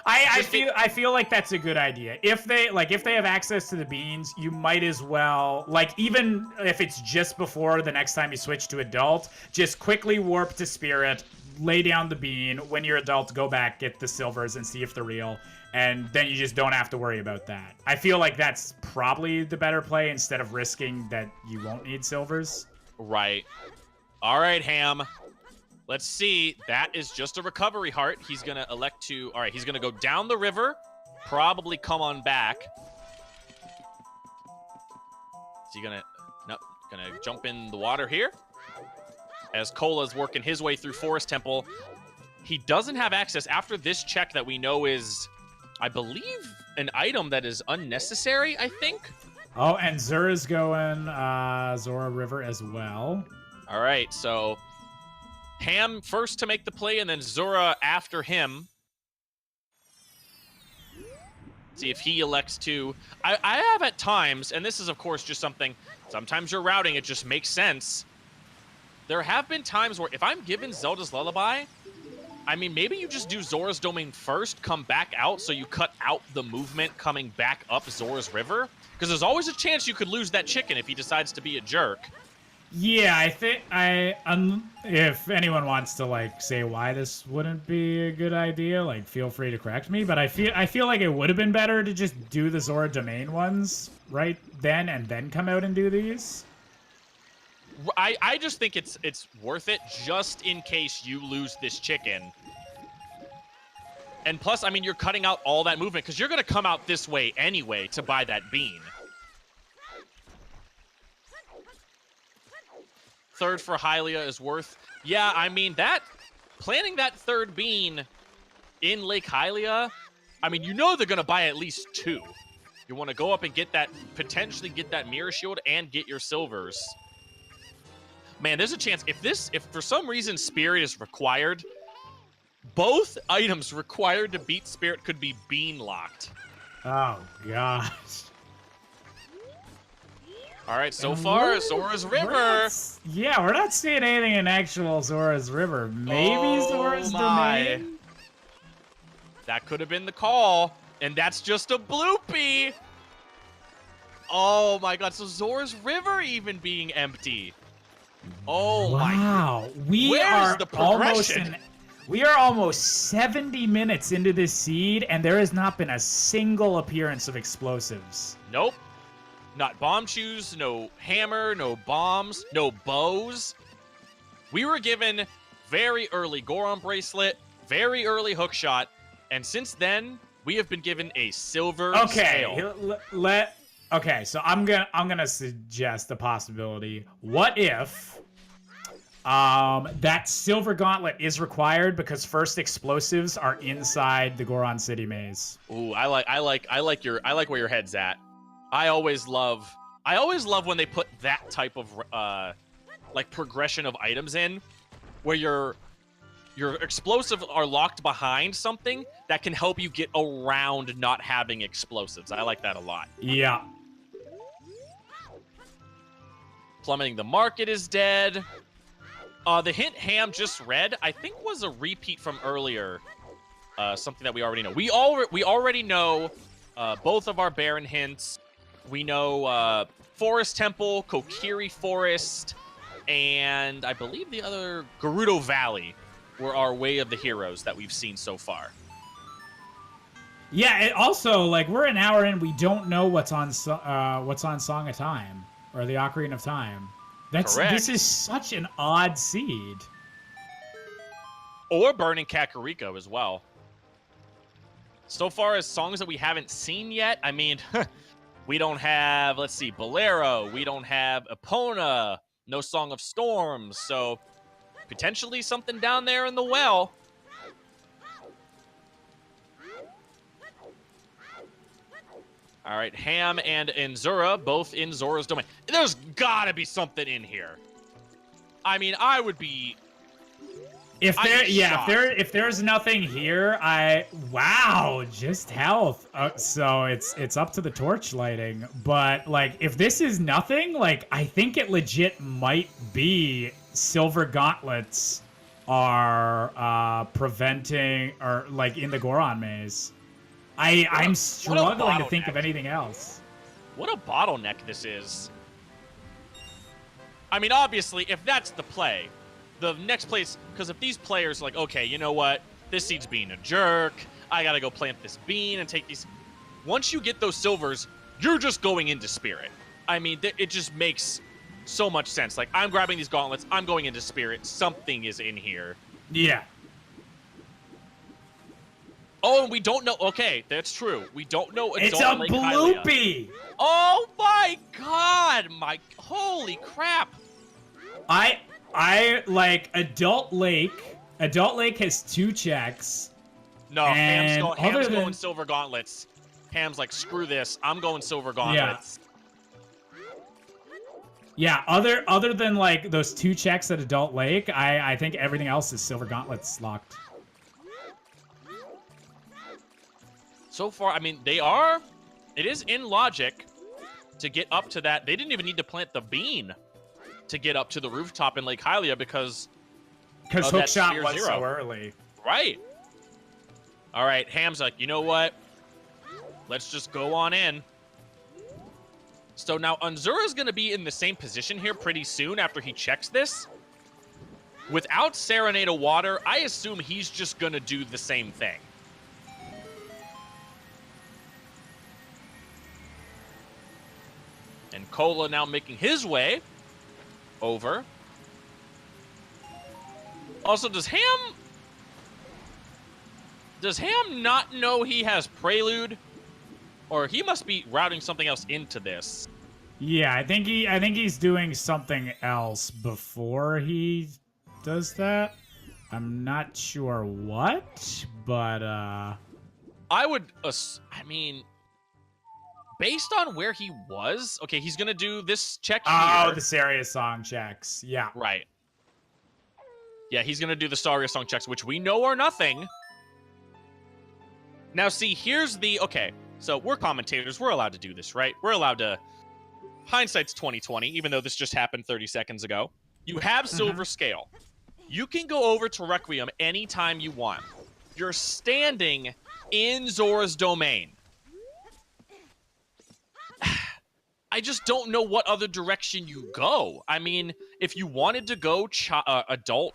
I feel like that's a good idea. If they have access to the beans, you might as well, like, even if it's just before the next time you switch to adult, just quickly warp to spirit, lay down the bean. When you're adult, go back, get the silvers, and see if they're real. And then you just don't have to worry about that. I feel like that's probably the better play instead of risking that you won't need silvers. Right. All right, Ham. Let's see. That is just a recovery heart. He's going to elect to... All right, he's going to go down the river, probably come on back. Is he going to... Nope. Going to jump in the water here. As Cola's working his way through Forest Temple. He doesn't have access after this check that we know is, I believe, an item that is unnecessary, I think. Oh, and Zura's going Zora River as well. All right, so... Ham first to make the play, and then Zora after him. See if he elects to... I have at times, and this is, of course, just something... Sometimes you're routing, it just makes sense. There have been times where if I'm given Zelda's Lullaby, I mean, maybe you just do Zora's Domain first, come back out, so you cut out the movement coming back up Zora's River. Because there's always a chance you could lose that chicken if he decides to be a jerk. Yeah, I think if anyone wants to like say why this wouldn't be a good idea, like feel free to correct me. But I feel like it would have been better to just do the Zora Domain ones right then and then come out and do these. I just think it's worth it just in case you lose this chicken. And plus, I mean, you're cutting out all that movement because you're going to come out this way anyway to buy that bean. Third for Hylia is worth... Yeah, I mean, planting that 3rd bean in Lake Hylia, I mean, you know they're going to buy at least 2. You want to go up and get that, potentially get that Mirror Shield and get your silvers. Man, there's a chance, if for some reason Spirit is required, both items required to beat Spirit could be bean locked. Oh, gosh. All right, so far, Zora's River. We're not seeing anything in actual Zora's River. Maybe Zora's Domain? That could have been the call, and that's just a bloopy. Oh my god, so Zora's River even being empty. Oh my god. Wow, we Where's are the progression? We are almost 70 minutes into this seed, and there has not been a single appearance of explosives. Nope. Not bomb shoes, no hammer, no bombs, no bows. We were given very early Goron bracelet, very early hookshot, and since then we have been given a silver scale. Okay, so I'm gonna suggest a possibility. What if that silver gauntlet is required because first explosives are inside the Goron City maze? Ooh, I like where your head's at. I always love when they put that type of like progression of items in, where your explosives are locked behind something that can help you get around not having explosives. I like that a lot. Yeah. Plummeting the market is dead. The hint Ham just read, I think, was a repeat from earlier. Something that we already know. We already know both of our Baron hints. We know Forest Temple, Kokiri Forest, and I believe the other Gerudo Valley were our Way of the Heroes that we've seen so far. Yeah. It also, like, we're an hour in, we don't know what's on Song of Time or the Ocarina of Time. Correct. This is such an odd seed. Or Burning Kakariko as well. So far as songs that we haven't seen yet, I mean, we don't have, let's see, Bolero. We don't have Epona. No Song of Storms. So potentially something down there in the well. All right, Ham and Inzura, both in Zora's domain. There's gotta be something in here. I mean, I would be... If there's nothing here, wow, just health. So it's up to the torch lighting. But like, if this is nothing, like, I think it legit might be silver gauntlets are preventing, or like in the Goron maze. I'm struggling to think of anything else. What a bottleneck this is. I mean, obviously, if that's the play, the next place, because if these players are like, okay, you know what? This seed's being a jerk. I gotta go plant this bean and take these. Once you get those silvers, you're just going into Spirit. I mean, it just makes so much sense. Like, I'm grabbing these gauntlets. I'm going into Spirit. Something is in here. Yeah. Oh, and we don't know. Okay, that's true. We don't know. It's a bloopy. Oh my god! Holy crap! I like Adult Lake. Adult Lake has 2 checks. No, Ham's going silver gauntlets. Ham's like, screw this. I'm going silver gauntlets. Yeah. Other than like those 2 checks at Adult Lake, I think everything else is silver gauntlets locked. So far, I mean, it is in logic to get up to that. They didn't even need to plant the bean to get up to the rooftop in Lake Hylia because Hookshot was so early. Right. All right, Ham's like, you know what? Let's just go on in. So now Unzura's going to be in the same position here pretty soon after he checks this. Without Serenade of Water, I assume he's just going to do the same thing. And Cola now making his way over. Also, does Ham not know he has Prelude? Or he must be routing something else into this. Yeah, I think he's doing something else before he does that. I'm not sure what, but I mean, based on where he was, okay, he's gonna do this check here. Oh, the Saria song checks. Yeah. Right. Yeah, he's gonna do the Saria song checks, which we know are nothing. Now, see, here's the okay. So we're commentators. We're allowed to do this, right? We're allowed to. Hindsight's 20/20, even though this just happened 30 seconds ago. You have Silver Scale. You can go over to Requiem anytime you want. You're standing in Zora's domain. I just don't know what other direction you go. I mean, if you wanted to go adult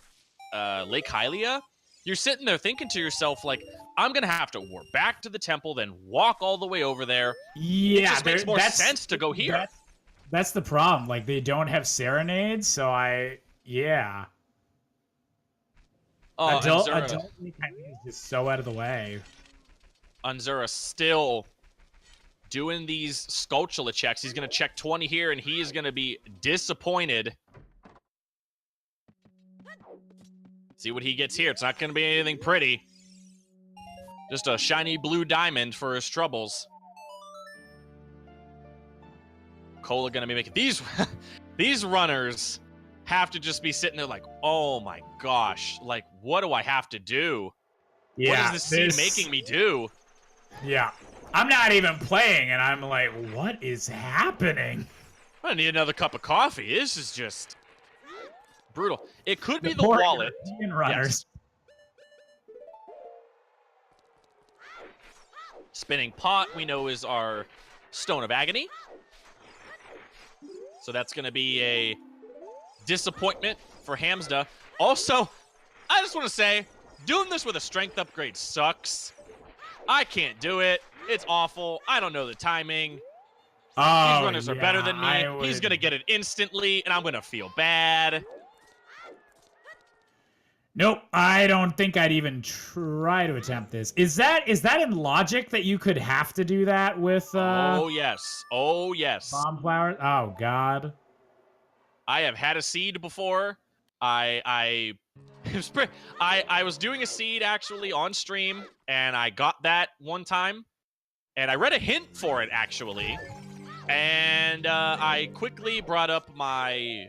Lake Hylia, you're sitting there thinking to yourself, like, I'm going to have to warp back to the temple, then walk all the way over there. Yeah, it just makes more sense to go here. That's the problem. Like, they don't have serenades, so yeah. Oh, Adult is just so out of the way. Anzura still doing these Skulltula checks. He's going to check 20 here, and he is going to be disappointed. See what he gets here. It's not going to be anything pretty. Just a shiny blue diamond for his troubles. Cola going to be making these. These runners have to just be sitting there like, oh my gosh, like, what do I have to do? Yeah, what is this seed making me do? Yeah. I'm not even playing, and I'm like, what is happening? I need another cup of coffee. This is just brutal. It could be the wallet. Runners. Yes. Spinning pot, we know, is our Stone of Agony. So that's going to be a disappointment for Hamsda. Also, I just want to say, doing this with a strength upgrade sucks. I can't do it. It's awful. I don't know the timing. Oh, these runners are better than me. He's going to get it instantly, and I'm going to feel bad. Nope, I don't think I'd even try to attempt this. Is that in logic that you could have to do that with Oh yes. Oh yes. Bomb flowers? Oh god. I have had a seed before. I was doing a seed actually on stream, and I got that one time, and I read a hint for it actually, and I quickly brought up my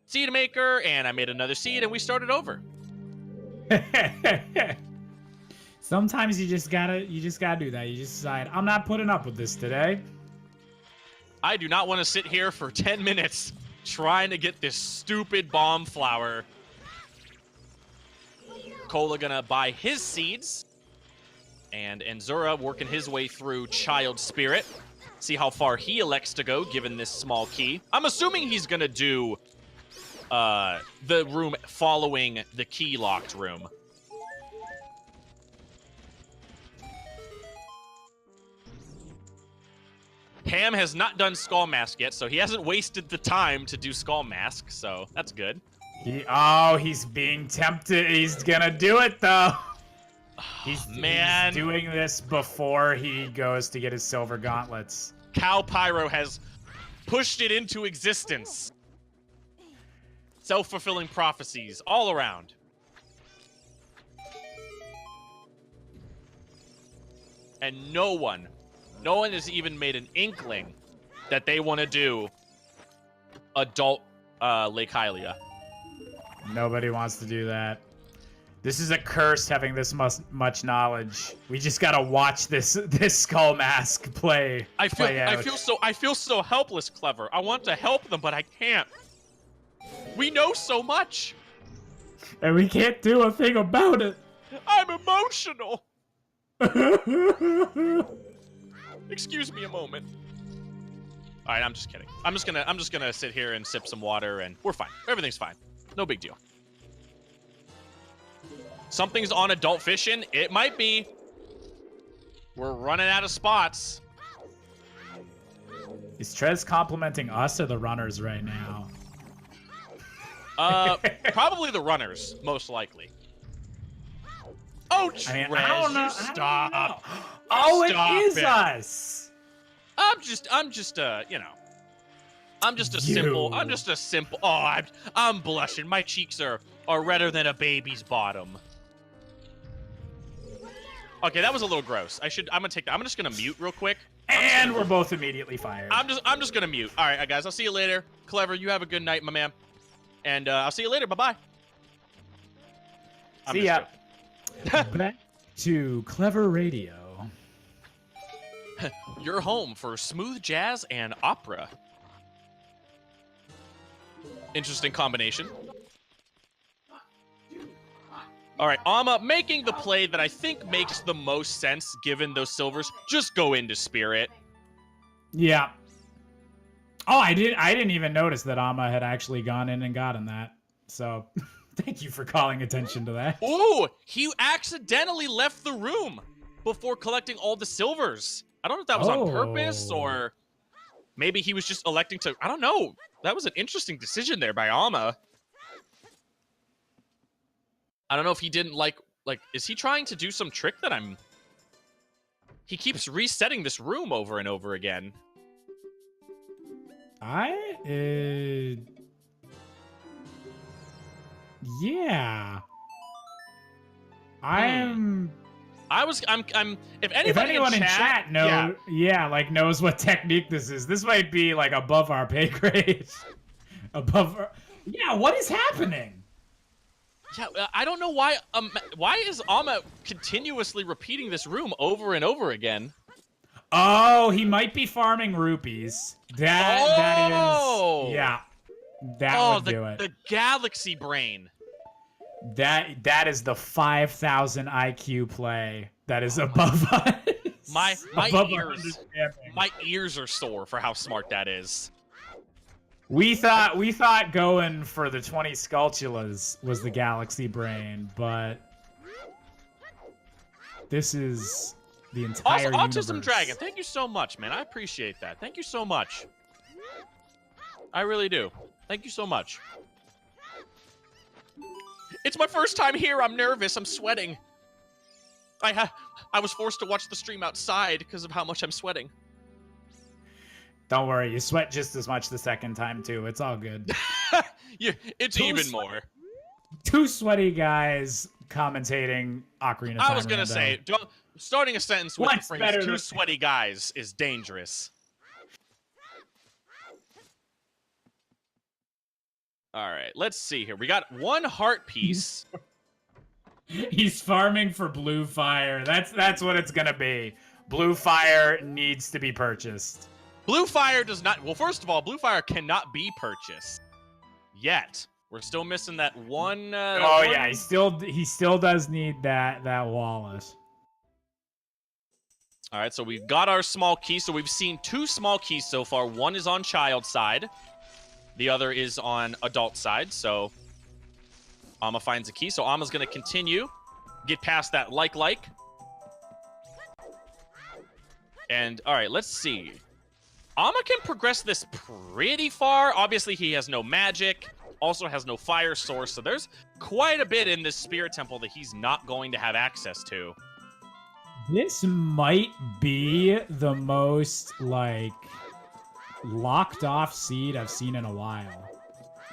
seed maker, and I made another seed, and we started over. Sometimes you just gotta do that. You just decide, I'm not putting up with this today. I do not want to sit here for 10 minutes trying to get this stupid bomb flower. Cola gonna buy his seeds, and Anzura working his way through Child Spirit. See how far he elects to go given this small key. I'm assuming he's gonna do the room following the key locked room. Ham has not done Skull Mask yet, so he hasn't wasted the time to do Skull Mask, so that's good. He's being tempted. He's gonna do it though. He's doing this before he goes to get his silver gauntlets. Cow Pyro has pushed it into existence. Self-fulfilling prophecies all around. And no one has even made an inkling that they want to do adult Lake Hylia. Nobody wants to do that. This is a curse having this much knowledge. We just gotta watch this Skull Mask play out. I feel so helpless, Clever. I want to help them, but I can't. We know so much. And we can't do a thing about it. I'm emotional. Excuse me a moment. All right, I'm just kidding. I'm just gonna sit here and sip some water, and we're fine. Everything's fine. No big deal. Something's on adult fishing. It might be. We're running out of spots. Is Trez complimenting us or the runners right now? Probably the runners, most likely. Oh, Trez, I don't know. Stop. Oh, Stop it is us. I'm just a simple. Oh, I'm blushing. My cheeks are redder than a baby's bottom. Okay, that was a little gross. I'm gonna take that. I'm just gonna mute real quick. And we're both immediately fired. I'm just gonna mute. All right, guys. I'll see you later. Clever, you have a good night, my man. And I'll see you later. Bye-bye. See ya. Back to Clever Radio. You're home for smooth jazz and opera. Interesting combination. All right, Amma making the play that I think makes the most sense given those silvers. Just go into Spirit. Yeah. Oh, I didn't even notice that Amma had actually gone in and gotten that. So Thank you for calling attention to that. Ooh, he accidentally left the room before collecting all the silvers. I don't know if that was on purpose or maybe he was just electing to. I don't know. That was an interesting decision there by Alma. I don't know if he didn't like, is he trying to do some trick that I'm... He keeps resetting this room over and over again. Yeah. I'm if anyone in chat knows what technique this is, this might be like above our pay grade. Yeah, what is happening? Yeah, I don't know why is Alma continuously repeating this room over and over again? Oh, he might be farming rupees. That is, yeah. That would do it. The galaxy brain. That is the 5,000 IQ play that is above us. My ears are sore for how smart that is. We thought going for the 20 Skulltulas was the galaxy brain, but this is the entire also, Autism universe. Dragon, thank you so much, man. I appreciate that. Thank you so much. I really do. Thank you so much. It's my first time here. I'm nervous. I'm sweating. I was forced to watch the stream outside because of how much I'm sweating. Don't worry, you sweat just as much the second time too. It's all good. Yeah, it's even more. Two sweaty guys commentating Ocarina of Time. I was gonna say, starting a sentence with What's the better phrase than- "two sweaty guys" is dangerous. All right, let's see here. We got one heart piece. He's farming for blue fire. That's what it's gonna be. Blue fire needs to be purchased. Blue fire does not. Well, first of all, blue fire cannot be purchased yet. We're still missing that one. Yeah, he still does need that wallet. All right, so we've got our small key. So we've seen two small keys so far. One is on child side. The other is on adult side. So Alma finds a key. So Alma's going to continue. Get past that like. And, all right, let's see. Alma can progress this pretty far. Obviously, he has no magic. Also has no fire source. So there's quite a bit in this spirit temple that he's not going to have access to. This might be the most, like, locked off seed I've seen in a while.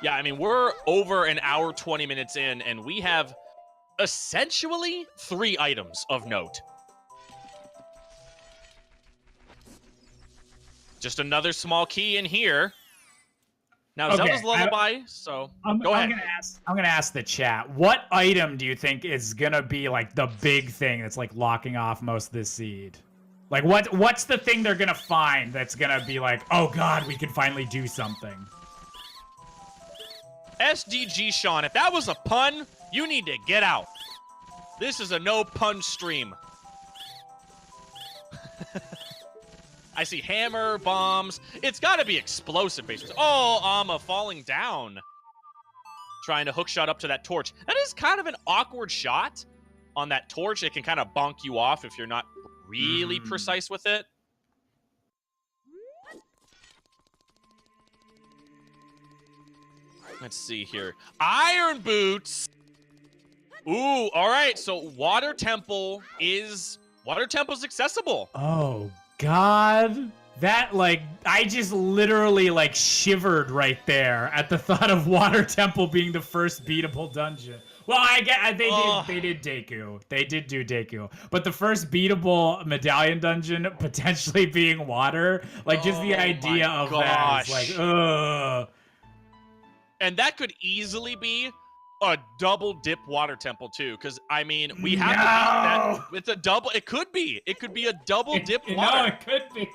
Yeah, I mean, we're over an hour, 20 minutes in, and we have essentially 3 items of note. Just another small key in here. Now, Okay, Zelda's lullaby, so go ahead. I'm gonna ask the chat. What item do you think is gonna be like the big thing that's like locking off most of this seed? Like what's the thing they're gonna find that's gonna be like, oh god, we can finally do something? SDG Sean, if that was a pun, you need to get out. This is a no pun stream. I see hammer, bombs. It's got to be explosive based. Oh, Alma falling down. Trying to hook shot up to that torch. That is kind of an awkward shot on that torch. It can kind of bonk you off if you're not really precise with it. Let's see here. Iron boots. Ooh, all right. So water temple's accessible. Oh god. That, like, I just literally, like, shivered right there at the thought of Water Temple being the first beatable dungeon. Well, they did Deku. They did do Deku. But the first beatable Medallion dungeon potentially being water, like, just the idea of that is like, ugh. And that could easily be a double dip water temple too, because I mean we have to beat that. It's a double. It could be a double dip water. No, it could be.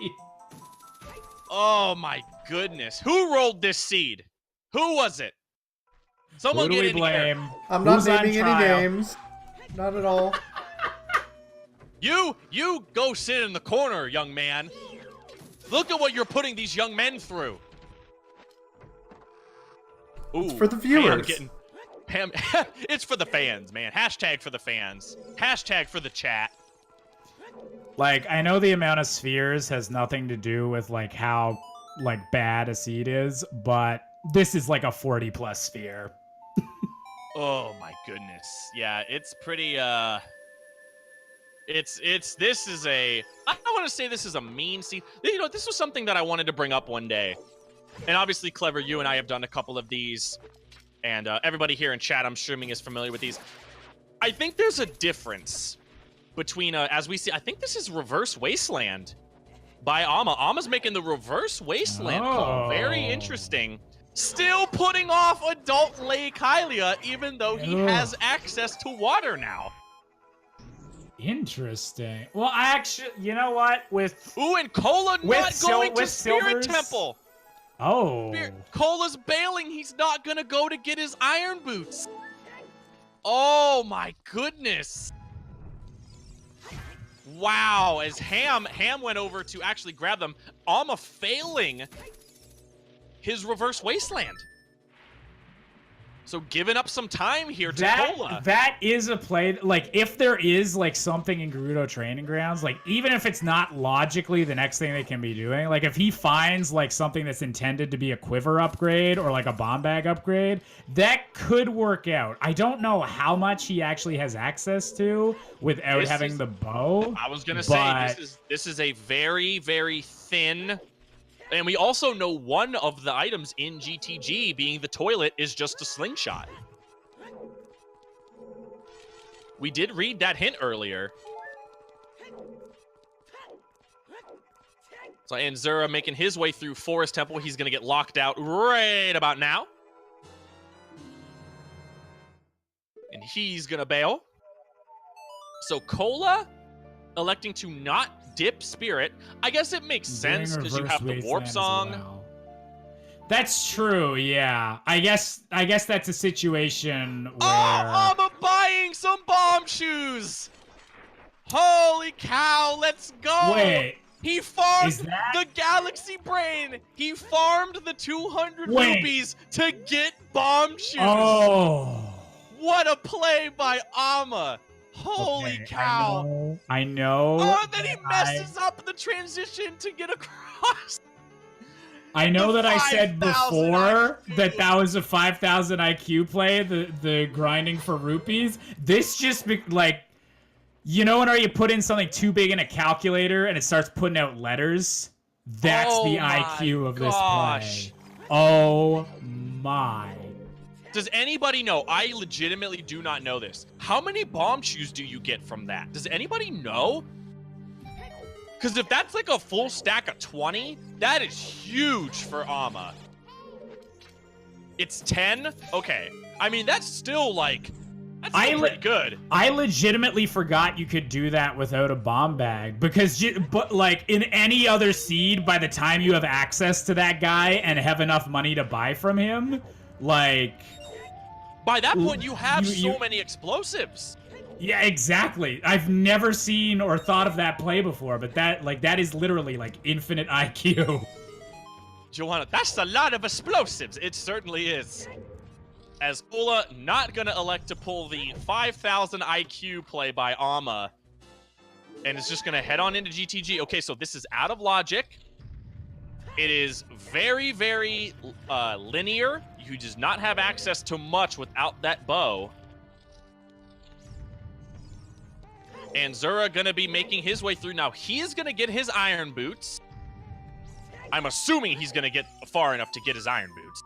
Oh my goodness! Who rolled this seed? Who was it? Someone get in here. I'm not naming any names. Not at all. You go sit in the corner, young man. Look at what you're putting these young men through. Ooh, It's for the viewers. Ham, it's for the fans, man. Hashtag for the fans. Hashtag for the chat. Like, I know the amount of spheres has nothing to do with, like, how, like, bad a seed is, but this is, like, a 40+ sphere. Oh, my goodness. Yeah, it's pretty, this is a, I don't want to say this is a mean seed. You know, this was something that I wanted to bring up one day. And obviously, Clever, you and I have done a couple of these. And everybody here in chat, I'm assuming, is familiar with these. I think there's a difference between, as we see, I think this is Reverse Wasteland by Amma. Amma's making the Reverse Wasteland call. Very interesting. Still putting off Adult Lake Hylia, even though he has access to water now. Interesting. Well, I actually, you know what? Ooh, and Cola not going to Spirit Silvers? Temple. Oh. Cola's bailing. He's not going to go to get his iron boots. Oh, my goodness. Wow, as Ham went over to actually grab them. Amma failing his Reverse Wasteland. So giving up some time here to Cola. That is a play. Like, if there is, like, something in Gerudo Training Grounds, like, even if it's not logically the next thing they can be doing, like, if he finds, like, something that's intended to be a quiver upgrade or, like, a bomb bag upgrade, that could work out. I don't know how much he actually has access to without having the bow. I was going to say, this is a very, very thin... And we also know one of the items in GTG, being the toilet, is just a slingshot. We did read that hint earlier. So, and Zura making his way through Forest Temple. He's going to get locked out right about now. And he's going to bail. So, Cola electing to not dip Spirit. I guess it makes sense because you have the Warp Song. Well. That's true, yeah. I guess that's a situation where... Oh, I'm buying some bomb shoes! Holy cow, let's go! Wait. He farmed the Galaxy Brain! He farmed the 200 rupees to get bomb shoes! Oh! What a play by Amma! Holy cow! I know. Oh, and then he messes up the transition to get across. I know that I said before that was a 5,000 IQ play, the grinding for rupees. This just, like, you know when you put in something too big in a calculator and it starts putting out letters? That's the IQ of this play. Oh my. Does anybody know? I legitimately do not know this. How many bomb shoes do you get from that? Does anybody know? Because if that's like a full stack of 20, that is huge for Amma. It's 10? Okay. I mean, that's still like... That's still pretty good. I legitimately forgot you could do that without a bomb bag. Because, but like, in any other seed, by the time you have access to that guy and have enough money to buy from him, like... By that point, you have so many explosives. Yeah, exactly. I've never seen or thought of that play before, but that is literally like infinite IQ. Joanna, that's a lot of explosives. It certainly is. As Ola not gonna elect to pull the 5,000 IQ play by Amma, and is just gonna head on into GTG. Okay, so this is out of logic. It is very, very linear. He does not have access to much without that bow. And Zura gonna be making his way through. Now, he is gonna get his iron boots. I'm assuming he's gonna get far enough to get his iron boots.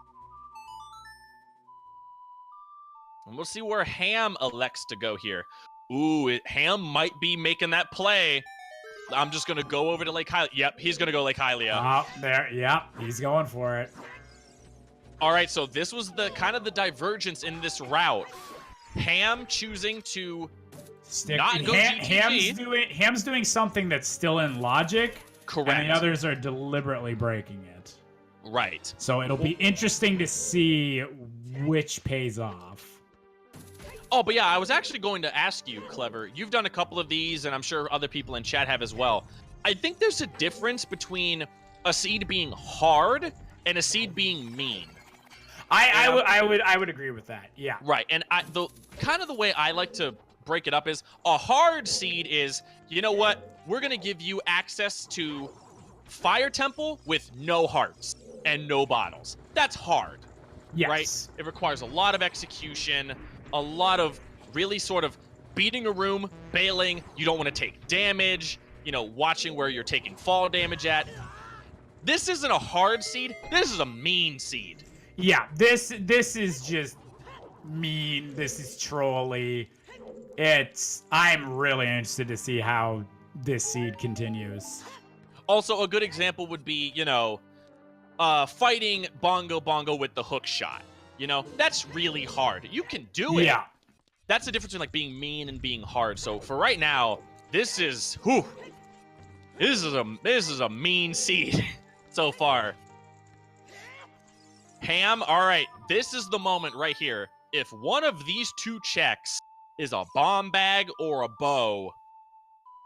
And we'll see where Ham elects to go here. Ooh, Ham might be making that play. I'm just gonna go over to Lake Hylia. Yep, he's gonna go Lake Hylia. Oh, there, yep, he's going for it. All right, so this was the kind of the divergence in this route. Ham choosing to not go GTG. Ham's doing something that's still in logic. Correct. And the others are deliberately breaking it. Right. So it'll be interesting to see which pays off. Oh, but yeah, I was actually going to ask you, Clever. You've done a couple of these, and I'm sure other people in chat have as well. I think there's a difference between a seed being hard and a seed being mean. I would agree with that. Yeah. Right, and the way I like to break it up is a hard seed is, you know what? We're gonna give you access to Fire Temple with no hearts and no bottles. That's hard. Yes. Right? It requires a lot of execution, a lot of really sort of beating a room, bailing. You don't want to take damage, watching where you're taking fall damage at. This isn't a hard seed. This is a mean seed. Yeah, this is just mean. This is trolly. I'm really interested to see how this seed continues. Also, a good example would be, fighting Bongo Bongo with the hook shot. That's really hard. You can do it. Yeah. That's the difference between being mean and being hard. So for right now, this is a mean seed so far. Ham, all right, this is the moment right here. If one of these two checks is a bomb bag or a bow,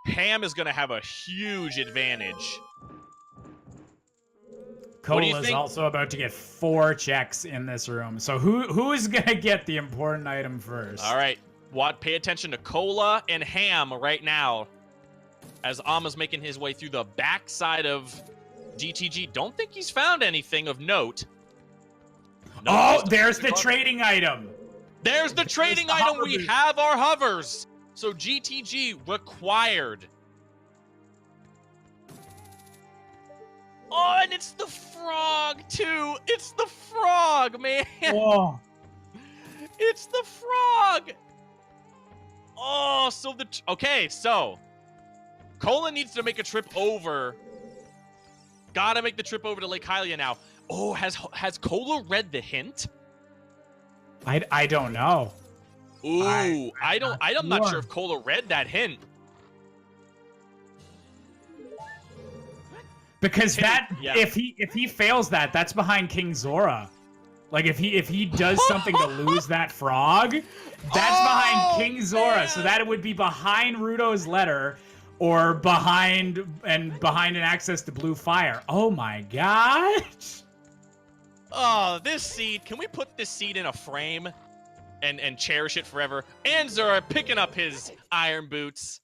Ham is going to have a huge advantage. Cole is also about to get 4 checks in this room. So who is going to get the important item first? All right, pay attention to Cola and Ham right now as Ama's making his way through the backside of GTG. Don't think he's found anything of note. No, there's the trading item. There's the trading item. We have our hovers. So GTG required. Oh, and it's the frog too. It's the frog, man. Whoa. It's the frog. Oh, so Cola needs to make a trip over. Gotta make the trip over to Lake Hylia now. Oh, has Cola read the hint? I don't know. Ooh, I'm not sure if Cola read that hint. Because if he fails that, that's behind King Zora. Like if he does something to lose that frog, that's behind King Zora. Man. So that would be behind Rudo's letter, or behind an access to blue fire. Oh my gosh. Oh, this seed. Can we put this seed in a frame and cherish it forever? And Zora picking up his iron boots.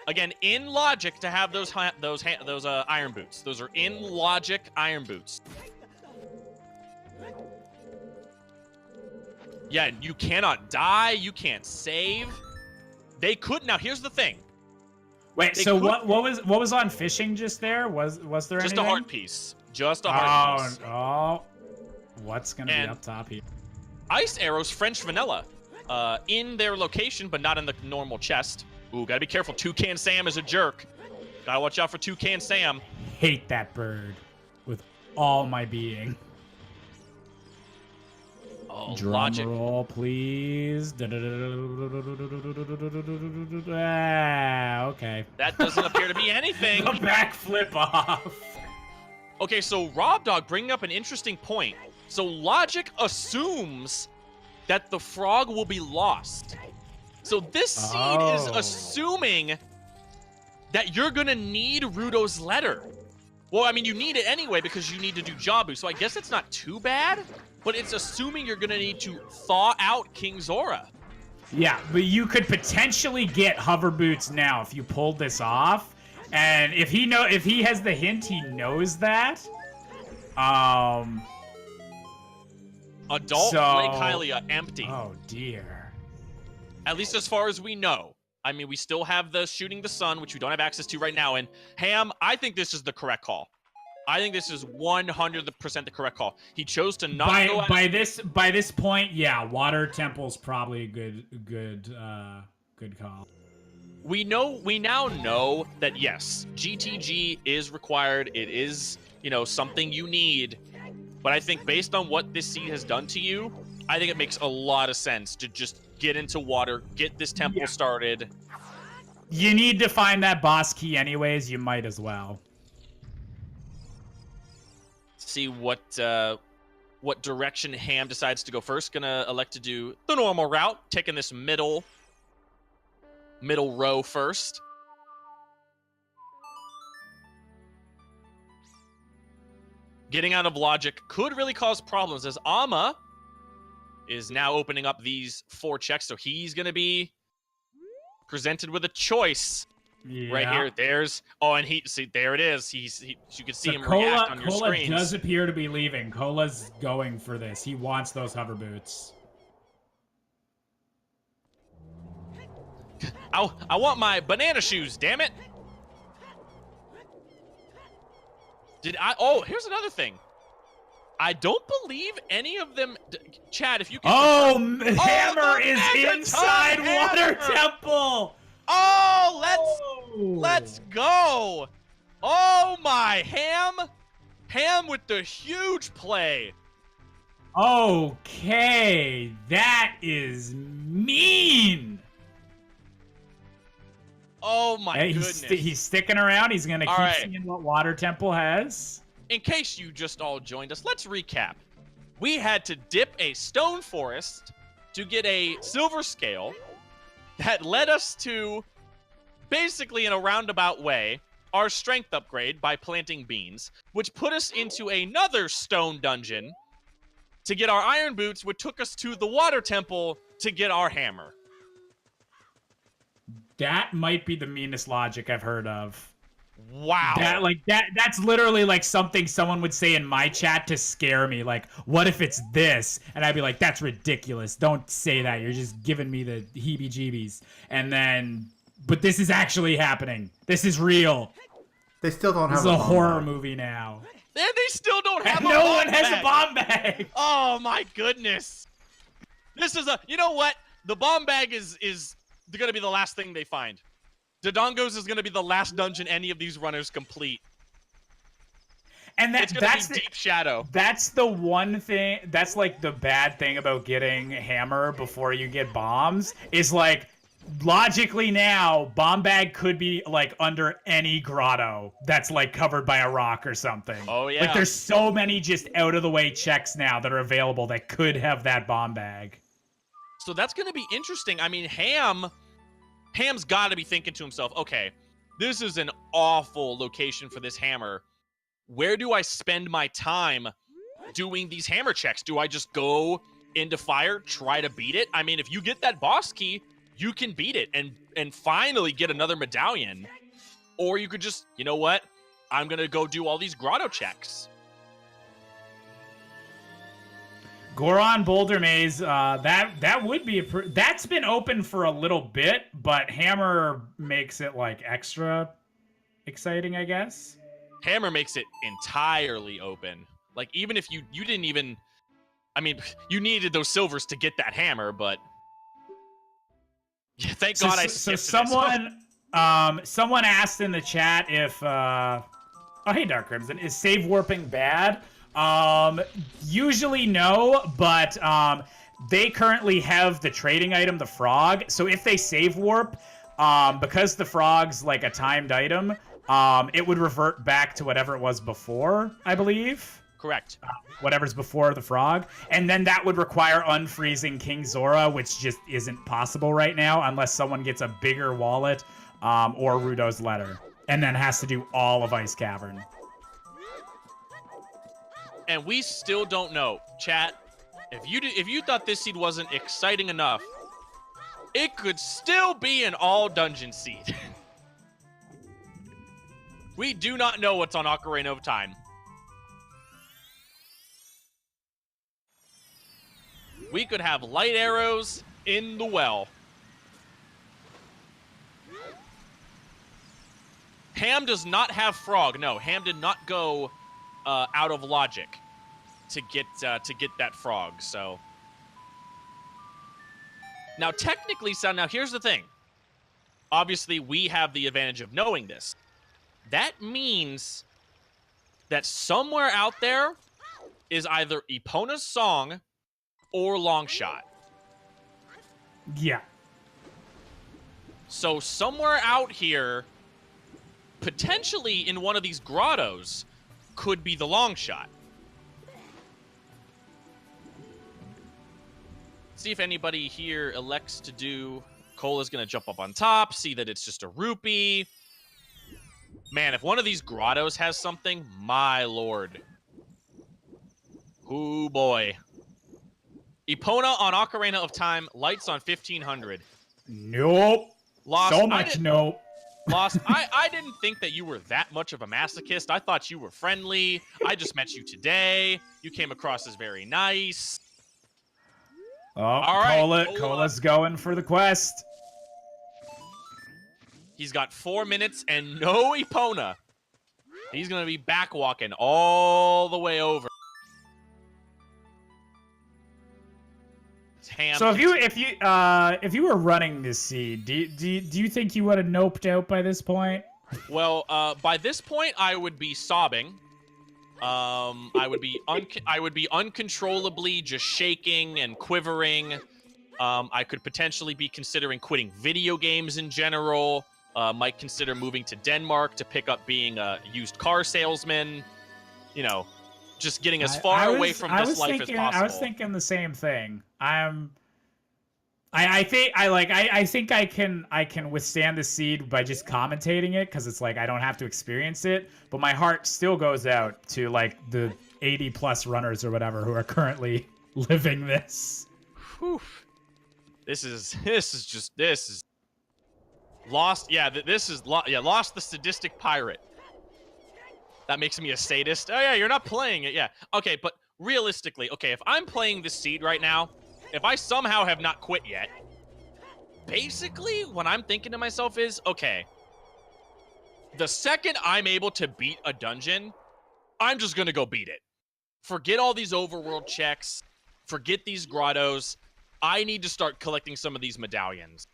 Again, in logic to have those iron boots. Those are in logic iron boots. Yeah, you cannot die. You can't save. They could. Now, here's the thing. Wait, so what was on fishing just there? Was there just anything? a heart piece? Just a heart piece. Oh, what's gonna be up top here? Ice arrows, French vanilla, in their location, but not in the normal chest. Ooh, gotta be careful. Toucan Sam is a jerk. Gotta watch out for Toucan Sam. Hate that bird with all my being. Oh, drum logic. roll, please. Okay. That doesn't appear to be anything. The backflip off. Okay, so Rob Dog bringing up an interesting point. So logic assumes that the frog will be lost. So this seed is assuming that you're gonna need Rudo's letter. Well, I mean, you need it anyway because you need to do Jabu, so I guess it's not too bad, but it's assuming you're gonna need to thaw out King Zora. Yeah, but you could potentially get hover boots now if you pulled this off. And if he has the hint, he knows that. Adult Lake Hylia empty. Oh dear. At least as far as we know. I mean, we still have the shooting the sun, which we don't have access to right now. And Ham, I think this is the correct call. I think this is 100% the correct call. He chose to not go out. By this point, yeah, Water Temple's probably a good call. We now know that yes, GTG is required. It is, something you need. But I think based on what this seed has done to you, I think it makes a lot of sense to just get into water, get this temple started. You need to find that boss key anyways. You might as well. See what direction Ham decides to go first. Gonna elect to do the normal route, taking this middle row first. getting out of logic could really cause problems, as Ama is now opening up these 4 checks, so he's going to be presented with a choice. Yeah. Right here, there's and there it is. You can see him Cola, react on your Cola screens. does appear to be leaving. Cola's going for this. He wants those hover boots. I want my banana shoes, damn it. Here's another thing. I don't believe any of them. Chad, if you can. Hammer is inside Water Temple. Let's go. Oh my, Ham with the huge play. Okay, that is mean. Oh my goodness. He's sticking around. He's gonna keep seeing what Water Temple has. In case you just all joined us, let's recap. We had to dip a stone forest to get a silver scale that led us to, basically in a roundabout way, our strength upgrade by planting beans, which put us into another stone dungeon to get our iron boots, which took us to the Water Temple to get our hammer. That might be the meanest logic I've heard of. Wow. That's literally like something someone would say in my chat to scare me. Like, what if it's this? And I'd be like, that's ridiculous. Don't say that. You're just giving me the heebie-jeebies. And then, but this is actually happening. This is real. They still don't have a horror movie now. And they still don't have no one has a bomb bag. Oh my goodness. This is you know what? The bomb bag is going to be the last thing they find. Dodongo's is going to be the last dungeon any of these runners complete. And that's the deep shadow. That's the one thing. That's like the bad thing about getting hammer before you get bombs is like logically now bomb bag could be like under any grotto that's like covered by a rock or something. Oh yeah. Like there's so many just out of the way checks now that are available that could have that bomb bag. So that's going to be interesting. I mean, Ham's got to be thinking to himself, okay, this is an awful location for this hammer. Where do I spend my time doing these hammer checks? Do I just go into fire, try to beat it? I mean, if you get that boss key, you can beat it and finally get another medallion. Or you could just, you know what? I'm going to go do all these grotto checks. Goron Boulder Maze, that would be that's been open for a little bit, but Hammer makes it like extra exciting, I guess. Hammer makes it entirely open. Like even if you didn't even, I mean, you needed those silvers to get that hammer, but yeah, thank God I skipped someone asked in the chat if hey Dark Crimson, is save warping bad? Usually no, but they currently have the trading item, the frog. So if they save warp, because the frog's like a timed item, it would revert back to whatever it was before, I believe. Correct. Whatever's before the frog. And then that would require unfreezing King Zora, which just isn't possible right now unless someone gets a bigger wallet or Rudo's letter. And then has to do all of Ice Cavern. And we still don't know, chat. If you thought this seed wasn't exciting enough, it could still be an all dungeon seed. We do not know what's on Ocarina of Time. We could have light arrows in the well. Ham does not have frog. No, Ham did not go out of logic to get that frog. So now technically, now here's the thing. Obviously, we have the advantage of knowing this. That means that somewhere out there is either Epona's song or Longshot. Yeah. So somewhere out here, potentially in one of these grottos, could be the Longshot. See if anybody here elects to do... Cola's going to jump up on top, see that it's just a rupee. Man, if one of these grottos has something, my lord. Ooh, boy. Epona on Ocarina of Time, lights on 1500. Nope. Lost, So much nope. Lost, I didn't think that you were that much of a masochist. I thought you were friendly. I just met you today. You came across as very nice. Oh, all right, Cola's going for the quest. He's got 4 minutes and no Epona. He's going to be back walking all the way over. So if you were running this seed, do you think you would have noped out by this point? Well, by this point, I would be sobbing. I would be uncontrollably just shaking and quivering. I could potentially be considering quitting video games in general. Might consider moving to Denmark to pick up being a used car salesman. You know, just getting as far away from this life as possible. I was thinking the same thing. I think I can withstand the seed by just commentating it because it's like I don't have to experience it, but my heart still goes out to like the 80+ runners or whatever who are currently living this. Whew. This is Lost. Yeah, Lost the sadistic pirate. That makes me a sadist. Oh yeah, you're not playing it. Yeah. Okay, but realistically, okay, if I'm playing this seed right now, if I somehow have not quit yet, basically what I'm thinking to myself is, okay, the second I'm able to beat a dungeon, I'm just going to go beat it. Forget all these overworld checks. Forget these grottos. I need to start collecting some of these medallions.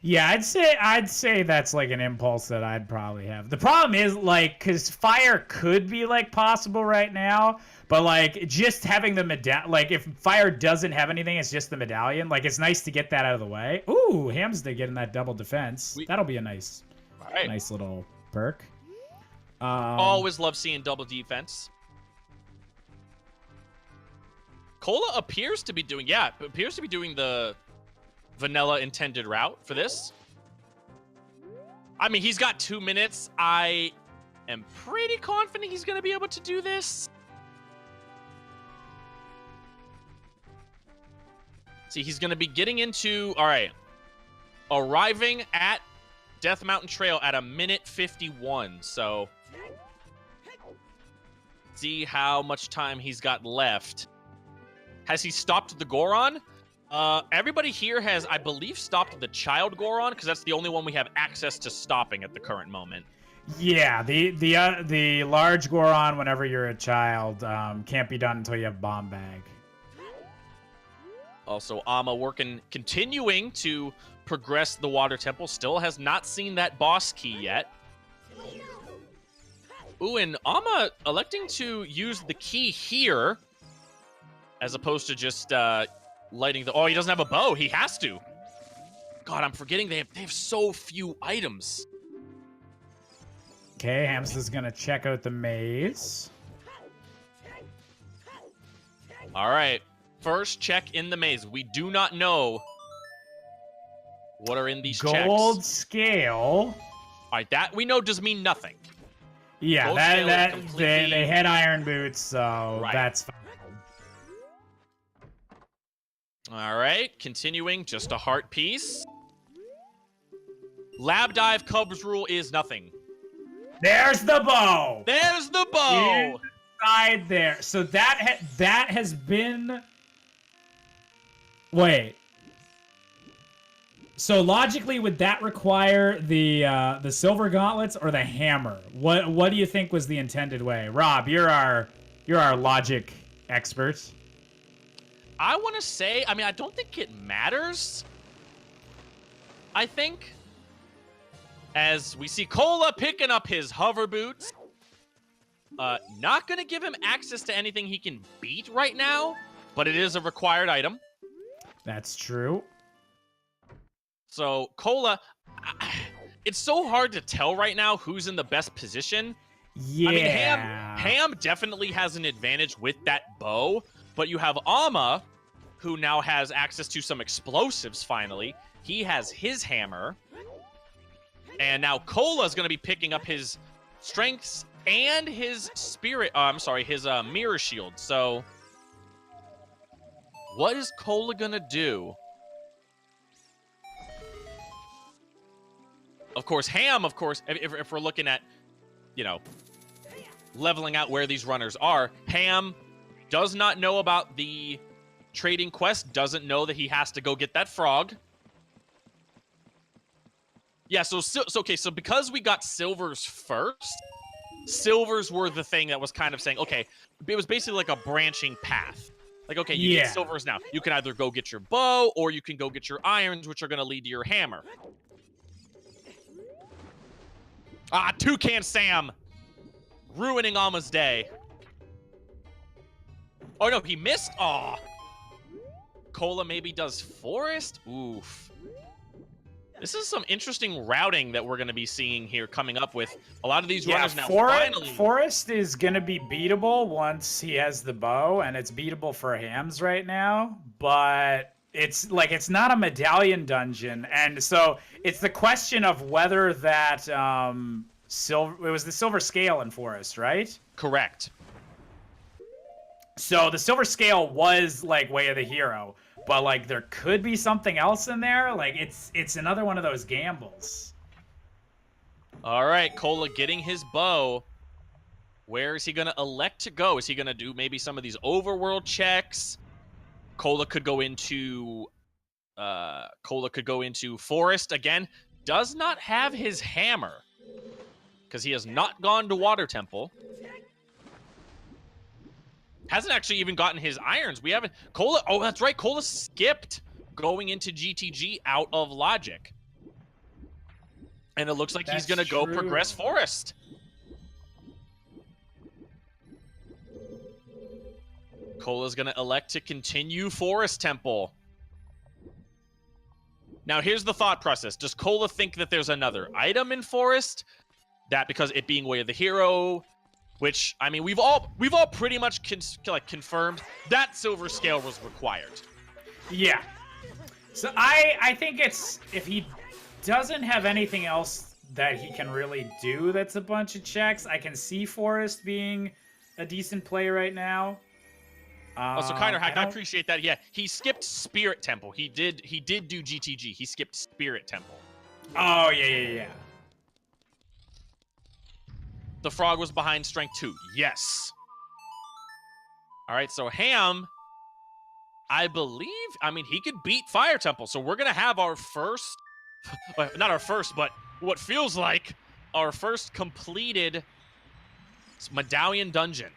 Yeah, I'd say that's like an impulse that I'd probably have. The problem is like, cause fire could be like possible right now, but like just having the medallion, like if fire doesn't have anything, it's just the medallion. Like it's nice to get that out of the way. Ooh, Hamsda getting that double defense. That'll be a nice little perk. Always love seeing double defense. Cola appears to be doing the vanilla intended route for this. I mean, he's got 2 minutes. I am pretty confident he's going to be able to do this. See, he's going to be getting into, all right, arriving at Death Mountain Trail at 1:51. So, see how much time he's got left. Has he stopped the Goron? Everybody here has, I believe, stopped the Child Goron, because that's the only one we have access to stopping at the current moment. Yeah, the large Goron, whenever you're a child, can't be done until you have Bomb Bag. Also, Amma continuing to progress the Water Temple. Still has not seen that boss key yet. Ooh, and Amma electing to use the key here, as opposed to just lighting the... Oh, he doesn't have a bow. He has to. God, I'm forgetting they have so few items. Okay, Hamster's gonna check out the maze. All right. First check in the maze. We do not know what are in these checks. Gold scale. All right, that we know does mean nothing. Yeah, they had iron boots, so that's fine. All right, continuing, just a heart piece. Lab dive Cubs rule is nothing. There's the bow. There's the bow. Inside there. So that has been. Wait. So logically, would that require the silver gauntlets or the hammer? What do you think was the intended way? Rob, you're our logic expert. I want to say, I mean, I don't think it matters. I think, as we see Cola picking up his hover boots, not going to give him access to anything he can beat right now, but it is a required item. That's true. So, Cola, it's so hard to tell right now who's in the best position. Yeah. I mean, Ham definitely has an advantage with that bow, but you have Amma, who now has access to some explosives, finally. He has his hammer. And now Cola's going to be picking up his strengths and his spirit. I'm sorry, his mirror shield. So, what is Cola gonna do? Of course, Ham. Of course, if we're looking at, you know, leveling out where these runners are, Ham does not know about the trading quest. Doesn't know that he has to go get that frog. Yeah, so okay, so because we got silvers first, silvers were the thing that was kind of saying, okay, it was basically like a branching path. Like, okay, you get silvers now. You can either go get your bow, or you can go get your irons, which are going to lead to your hammer. Ah, Toucan Sam! Ruining Alma's day. Oh, no, he missed? Aw. Cola maybe does forest? Oof. This is some interesting routing that we're going to be seeing here coming up with a lot of these runners now. Finally. Forest is going to be beatable once he has the bow, and it's beatable for Hams right now, but it's like it's not a medallion dungeon, and so it's the question of whether that it was the silver scale in Forest, right? Correct. So the silver scale was like Way of the Hero. But, like, there could be something else in there. Like, it's another one of those gambles. All right, Cola getting his bow. Where is he going to elect to go? Is he going to do maybe some of these overworld checks? Cola could go into Forest again. Does not have his hammer because he has not gone to Water Temple. Hasn't actually even gotten his irons. We haven't... Cola... Oh, that's right. Cola skipped going into GTG out of Logic. And it looks like he's going to go progress Forest. Cola's going to elect to continue Forest Temple. Now, here's the thought process. Does Cola think that there's another item in Forest? That because it being Way of the Hero... Which, I mean, we've all pretty much confirmed that silver scale was required. Yeah. So I think it's, if he doesn't have anything else that he can really do that's a bunch of checks, I can see Forest being a decent play right now. Also, Kiner Hack, I appreciate that. Yeah, he skipped Spirit Temple. He did do GTG. He skipped Spirit Temple. Oh, yeah. The frog was behind strength 2. Yes. All right, so Ham, I believe, I mean, he could beat Fire Temple. So we're going to have our first, not our first, but what feels like our first completed Medallion dungeon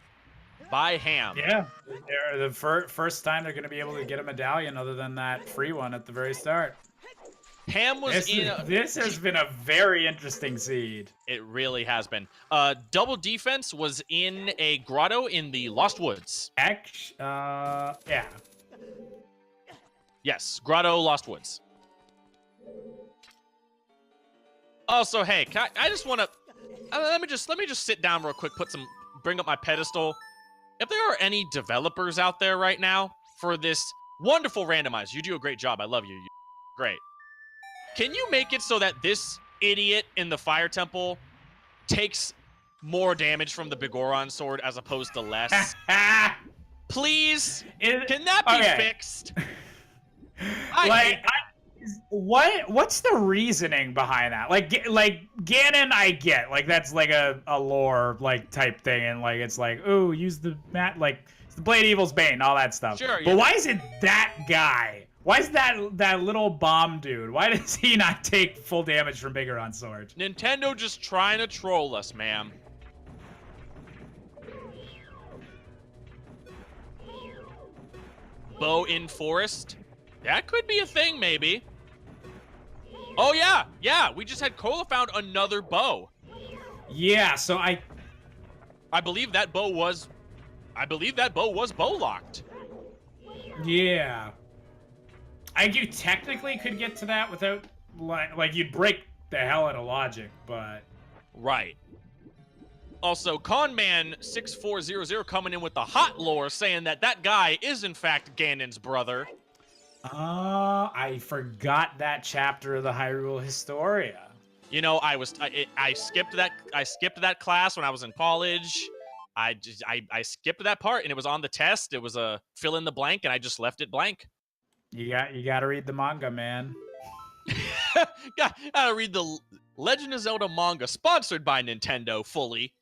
by Ham. Yeah, the first time they're going to be able to get a medallion other than that free one at the very start. Ham was This has been a very interesting seed. It really has been. Double Defense was in a grotto in the Lost Woods. Yeah. Yes, grotto, Lost Woods. Also, hey, I just want to let me just sit down real quick. Bring up my pedestal. If there are any developers out there right now for this wonderful randomizer, you do a great job. I love you. Great. Can you make it so that this idiot in the Fire Temple takes more damage from the Bigoron sword as opposed to less? Please? Can that be fixed? What's the reasoning behind that? Like Ganon, I get. Like, that's like a lore like type thing, and like it's like, ooh, use the the Blade Evil's Bane, all that stuff. Sure. But why is it that guy? Why is that little bomb dude? Why does he not take full damage from Bigoron sword? Nintendo just trying to troll us, ma'am. Bow in Forest? That could be a thing, maybe. Oh, yeah. We just had Cola found another bow. Yeah, so I believe that bow was bow locked. Yeah. You technically could get to that without, like you'd break the hell out of logic, but... Right. Also, Conman6400 coming in with the hot lore saying that guy is in fact Ganon's brother. I forgot that chapter of the Hyrule Historia. You know, I skipped that class when I was in college. I skipped that part, and it was on the test. It was a fill in the blank, and I just left it blank. You got to read the manga, man. Gotta read the Legend of Zelda manga, sponsored by Nintendo fully.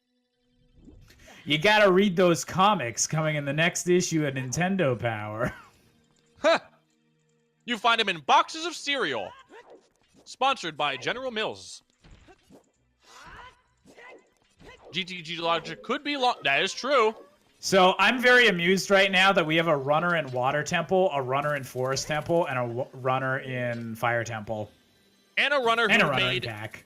You got to read those comics coming in the next issue of Nintendo Power. Huh. You find them in boxes of cereal. Sponsored by General Mills. GTG logic could be long. That is true. So I'm very amused right now that we have a runner in Water Temple, a runner in Forest Temple, and a runner in Fire Temple. And a runner and who a runner made in CAC.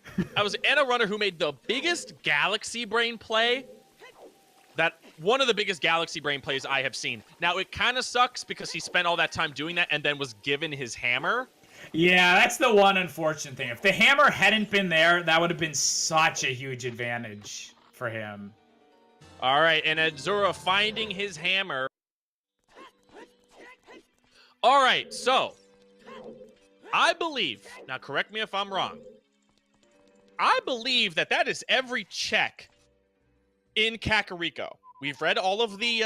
and a runner who made the biggest Galaxy Brain play. One of the biggest Galaxy Brain plays I have seen. Now it kind of sucks because he spent all that time doing that and then was given his hammer. Yeah, that's the one unfortunate thing. If the hammer hadn't been there, that would have been such a huge advantage for him. All right, and Azura finding his hammer. All right, so I believe, now correct me if I'm wrong, I believe that is every check in Kakariko. We've read all of the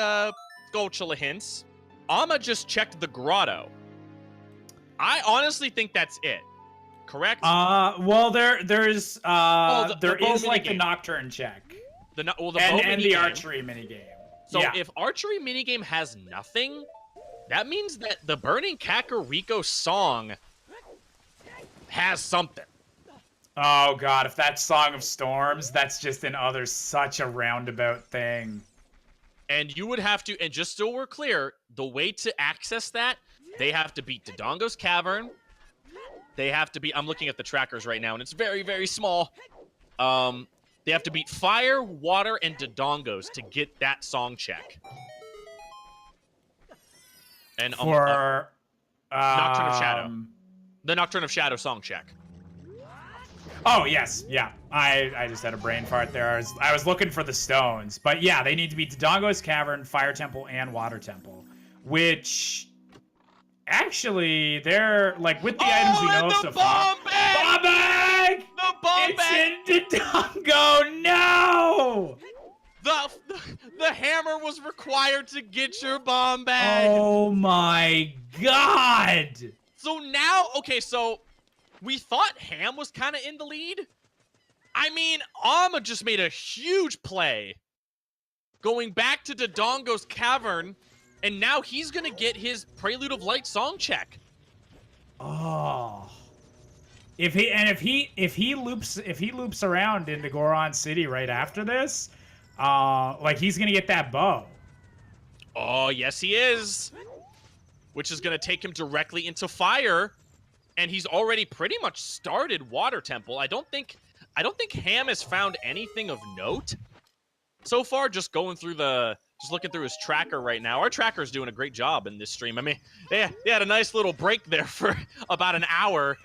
Skulltula hints. Amma just checked the grotto. I honestly think that's it. Correct? Well, there is like the Nocturne check. The and the archery minigame. So if archery minigame has nothing, that means that the Burning Kakariko song has something. Oh god, if that's Song of Storms, that's just such a roundabout thing. And you would have to, and just so we're clear, the way to access that, they have to beat Dodongo's Cavern. They have to beat, I'm looking at the trackers right now, and it's very, very small. They have to beat Fire, Water, and Dodongos to get that song check. And for Nocturne of Shadow. The Nocturne of Shadow song check. Oh, yes. Yeah. I just had a brain fart there. I was looking for the stones. But yeah, they need to beat Dodongo's Cavern, Fire Temple, and Water Temple. Which, actually, they're, like, with the items we know so far. Bomb bag! The bomb bag! It's in Dodongo! No! The hammer was required to get your bomb bag! Oh my god! So now, okay, so we thought Ham was kind of in the lead. I mean, Amma just made a huge play. Going back to Dodongo's Cavern, and now he's gonna get his Prelude of Light song check. Oh. If he loops around into Goron City right after this, like he's gonna get that bow. Oh, yes he is. Which is gonna take him directly into Fire. And he's already pretty much started Water Temple. I don't think Ham has found anything of note so far. Just looking through his tracker right now. Our tracker's doing a great job in this stream. I mean, they had a nice little break there for about an hour.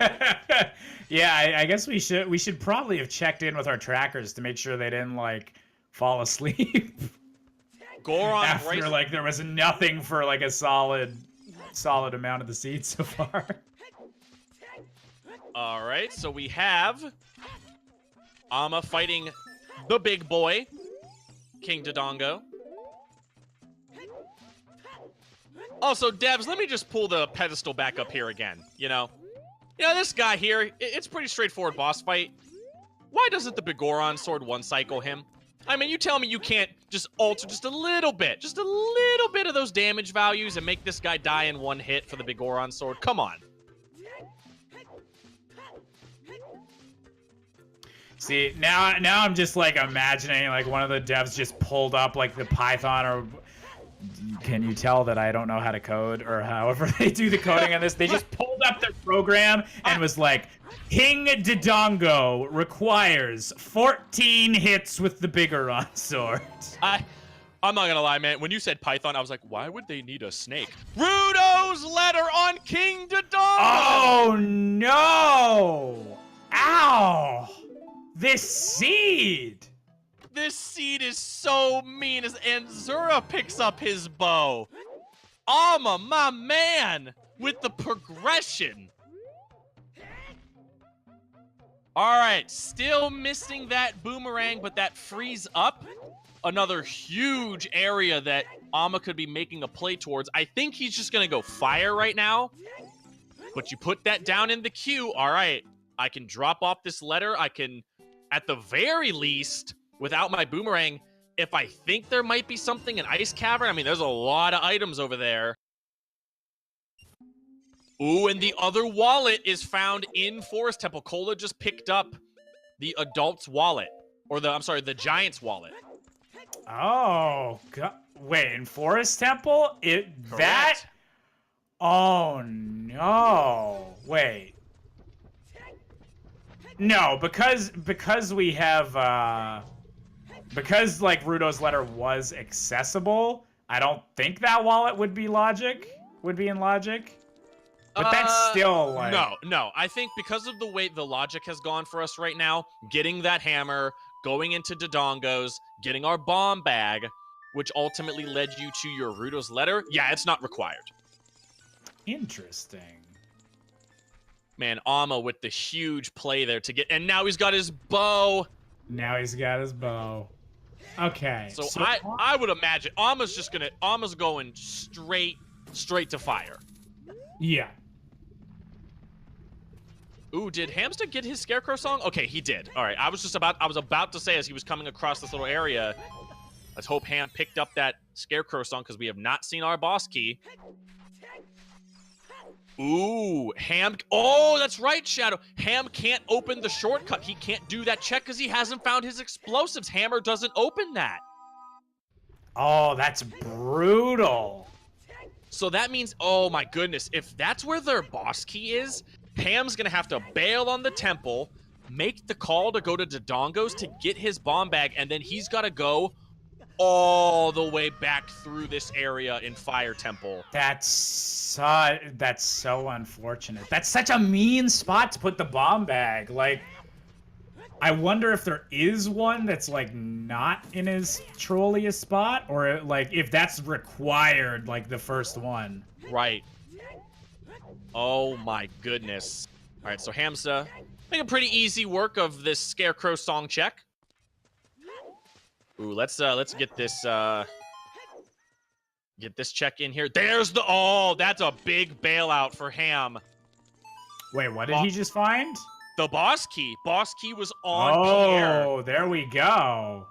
Yeah, I guess we should probably have checked in with our trackers to make sure they didn't like fall asleep. Goron after like there was nothing for like a solid amount of the seed so far. All right, so we have Amma fighting the big boy, King Dodongo. Also, devs, let me just pull the pedestal back up here again, you know? This guy here, it's pretty straightforward boss fight. Why doesn't the Bigoron sword one-cycle him? I mean, you tell me you can't just alter just a little bit of those damage values and make this guy die in one hit for the Bigoron sword? Come on. See, now I'm just like imagining like one of the devs just pulled up like the Python or can you tell that I don't know how to code or however they do the coding on this? They just pulled up their program and was like, King Dodongo requires 14 hits with the Bigoron sword. I'm not gonna lie, man. When you said Python, I was like, why would they need a snake? Rudo's letter on King Dodongo! Oh no! Ow! This seed! This seed is so mean. And Zura picks up his bow. Amma, my man, with the progression. All right, still missing that boomerang, but that frees up another huge area that Amma could be making a play towards. I think he's just going to go fire right now. But you put that down in the queue. All right, I can drop off this letter. I can, at the very least, without my boomerang, if I think there might be something in Ice Cavern, I mean, there's a lot of items over there. Ooh, and the other wallet is found in Forest Temple. Cola just picked up the adult's wallet. Or the giant's wallet. Oh, God. Wait, in Forest Temple? Correct. Oh, no. Wait. No, because we have, because, like, Rudo's letter was accessible, I don't think that wallet would be in logic. But that's still, like... No. I think because of the way the logic has gone for us right now, getting that hammer, going into Dodongo's, getting our bomb bag, which ultimately led you to your Rudo's letter, yeah, it's not required. Interesting. Man, Amma with the huge play there to get... And now he's got his bow. Okay. So I would imagine Amma's going straight to fire. Yeah. Ooh, did Hamster get his Scarecrow song? Okay, he did. All right, I was about to say as he was coming across this little area, let's hope Ham picked up that Scarecrow song because we have not seen our boss key. Ooh, Ham. Oh, that's right, Shadow. Ham can't open the shortcut. He can't do that check because he hasn't found his explosives. Hammer doesn't open that. Oh, that's brutal. So that means, oh my goodness, if that's where their boss key is, Ham's gonna have to bail on the temple, make the call to go to Dodongo's to get his bomb bag, and then he's gotta go all the way back through this area in Fire Temple. That's so unfortunate. That's such a mean spot to put the bomb bag. Like, I wonder if there is one that's, like, not in his trolliest spot, or, like, if that's required, like, the first one. Right. Oh my goodness. All right, so Hamza making pretty easy work of this Scarecrow song check. Ooh, let's get this check in here. There's the that's a big bailout for Ham. Wait, what did he just find? The boss key. Boss key was on Pierre. Oh, there we go.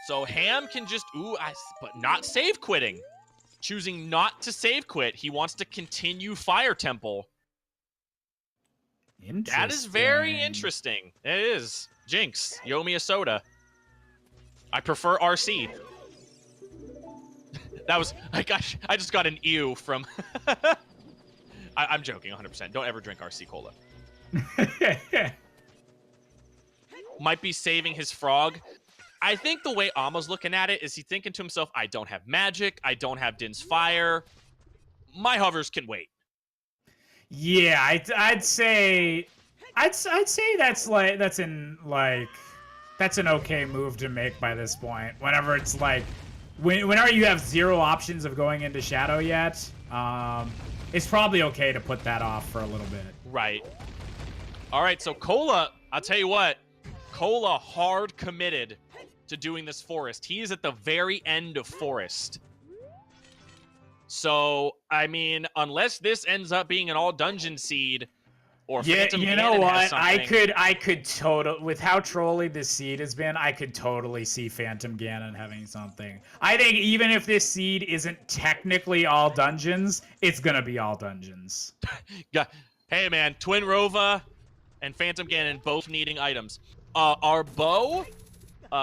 So Ham can just but not save quitting. Choosing not to save quit. He wants to continue Fire Temple. Interesting. That is very interesting. It is. Jinx, you owe me a soda. I prefer RC. That was, I just got an ew from... I'm joking, 100%. Don't ever drink RC Cola. Might be saving his frog. I think the way Amma's looking at it is he's thinking to himself, I don't have magic, I don't have Din's fire. My hovers can wait. Yeah, I'd say that's an okay move to make by this point. Whenever it's like, whenever you have zero options of going into Shadow yet, it's probably okay to put that off for a little bit. Right. All right, so Cola, I'll tell you what, Cola hard committed to doing this forest. He is at the very end of forest. So, I mean, unless this ends up being an all dungeon seed, or Phantom you Ganon know what? has I could totally, with how trolly this seed has been, I could totally see Phantom Ganon having something. I think even if this seed isn't technically all dungeons, it's gonna be all dungeons. Yeah. Hey man, Twin Rova and Phantom Ganon both needing items. Our bow,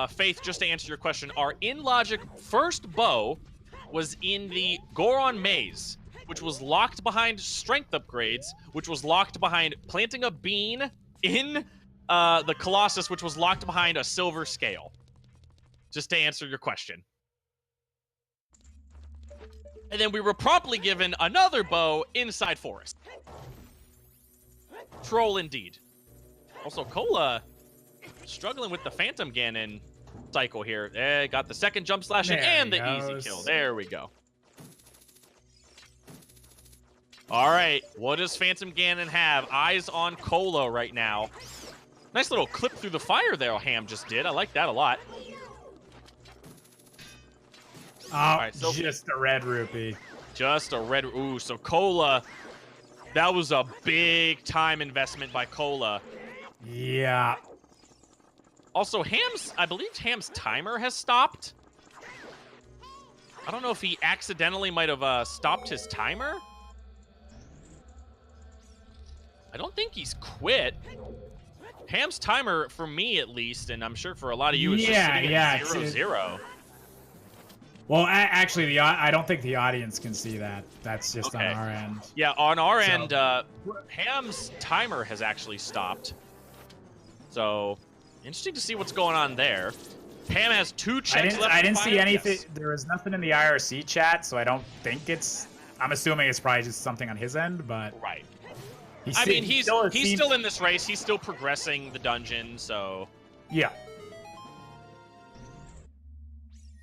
Faith, just to answer your question, our in-logic first bow was in the Goron Maze, which was locked behind strength upgrades, which was locked behind planting a bean in the Colossus, which was locked behind a silver scale. Just to answer your question. And then we were promptly given another bow inside Forest. Troll indeed. Also, Cola struggling with the Phantom Ganon cycle here. Got the second jump slash and the easy kill. There we go. All right, what does Phantom Ganon have? Eyes on Cola right now. Nice little clip through the fire there Ham just did. I like that a lot. Oh, right, so just a red rupee. Just a red... Ooh, so Cola... That was a big time investment by Cola. Yeah. Also, I believe Ham's timer has stopped. I don't know if he accidentally might have stopped his timer. I don't think he's quit. Ham's timer, for me at least, and I'm sure for a lot of you, is just sitting at 0-0. Well, actually, I don't think the audience can see that. That's just okay. on our end. Yeah, on our end, Ham's timer has actually stopped. So, interesting to see what's going on there. Ham has 2 checks left. I didn't see anything. Yes. There was nothing in the IRC chat, so I don't think it's... I'm assuming it's probably just something on his end, but... Right. I mean, he's still in this race. He's still progressing the dungeon, so... Yeah.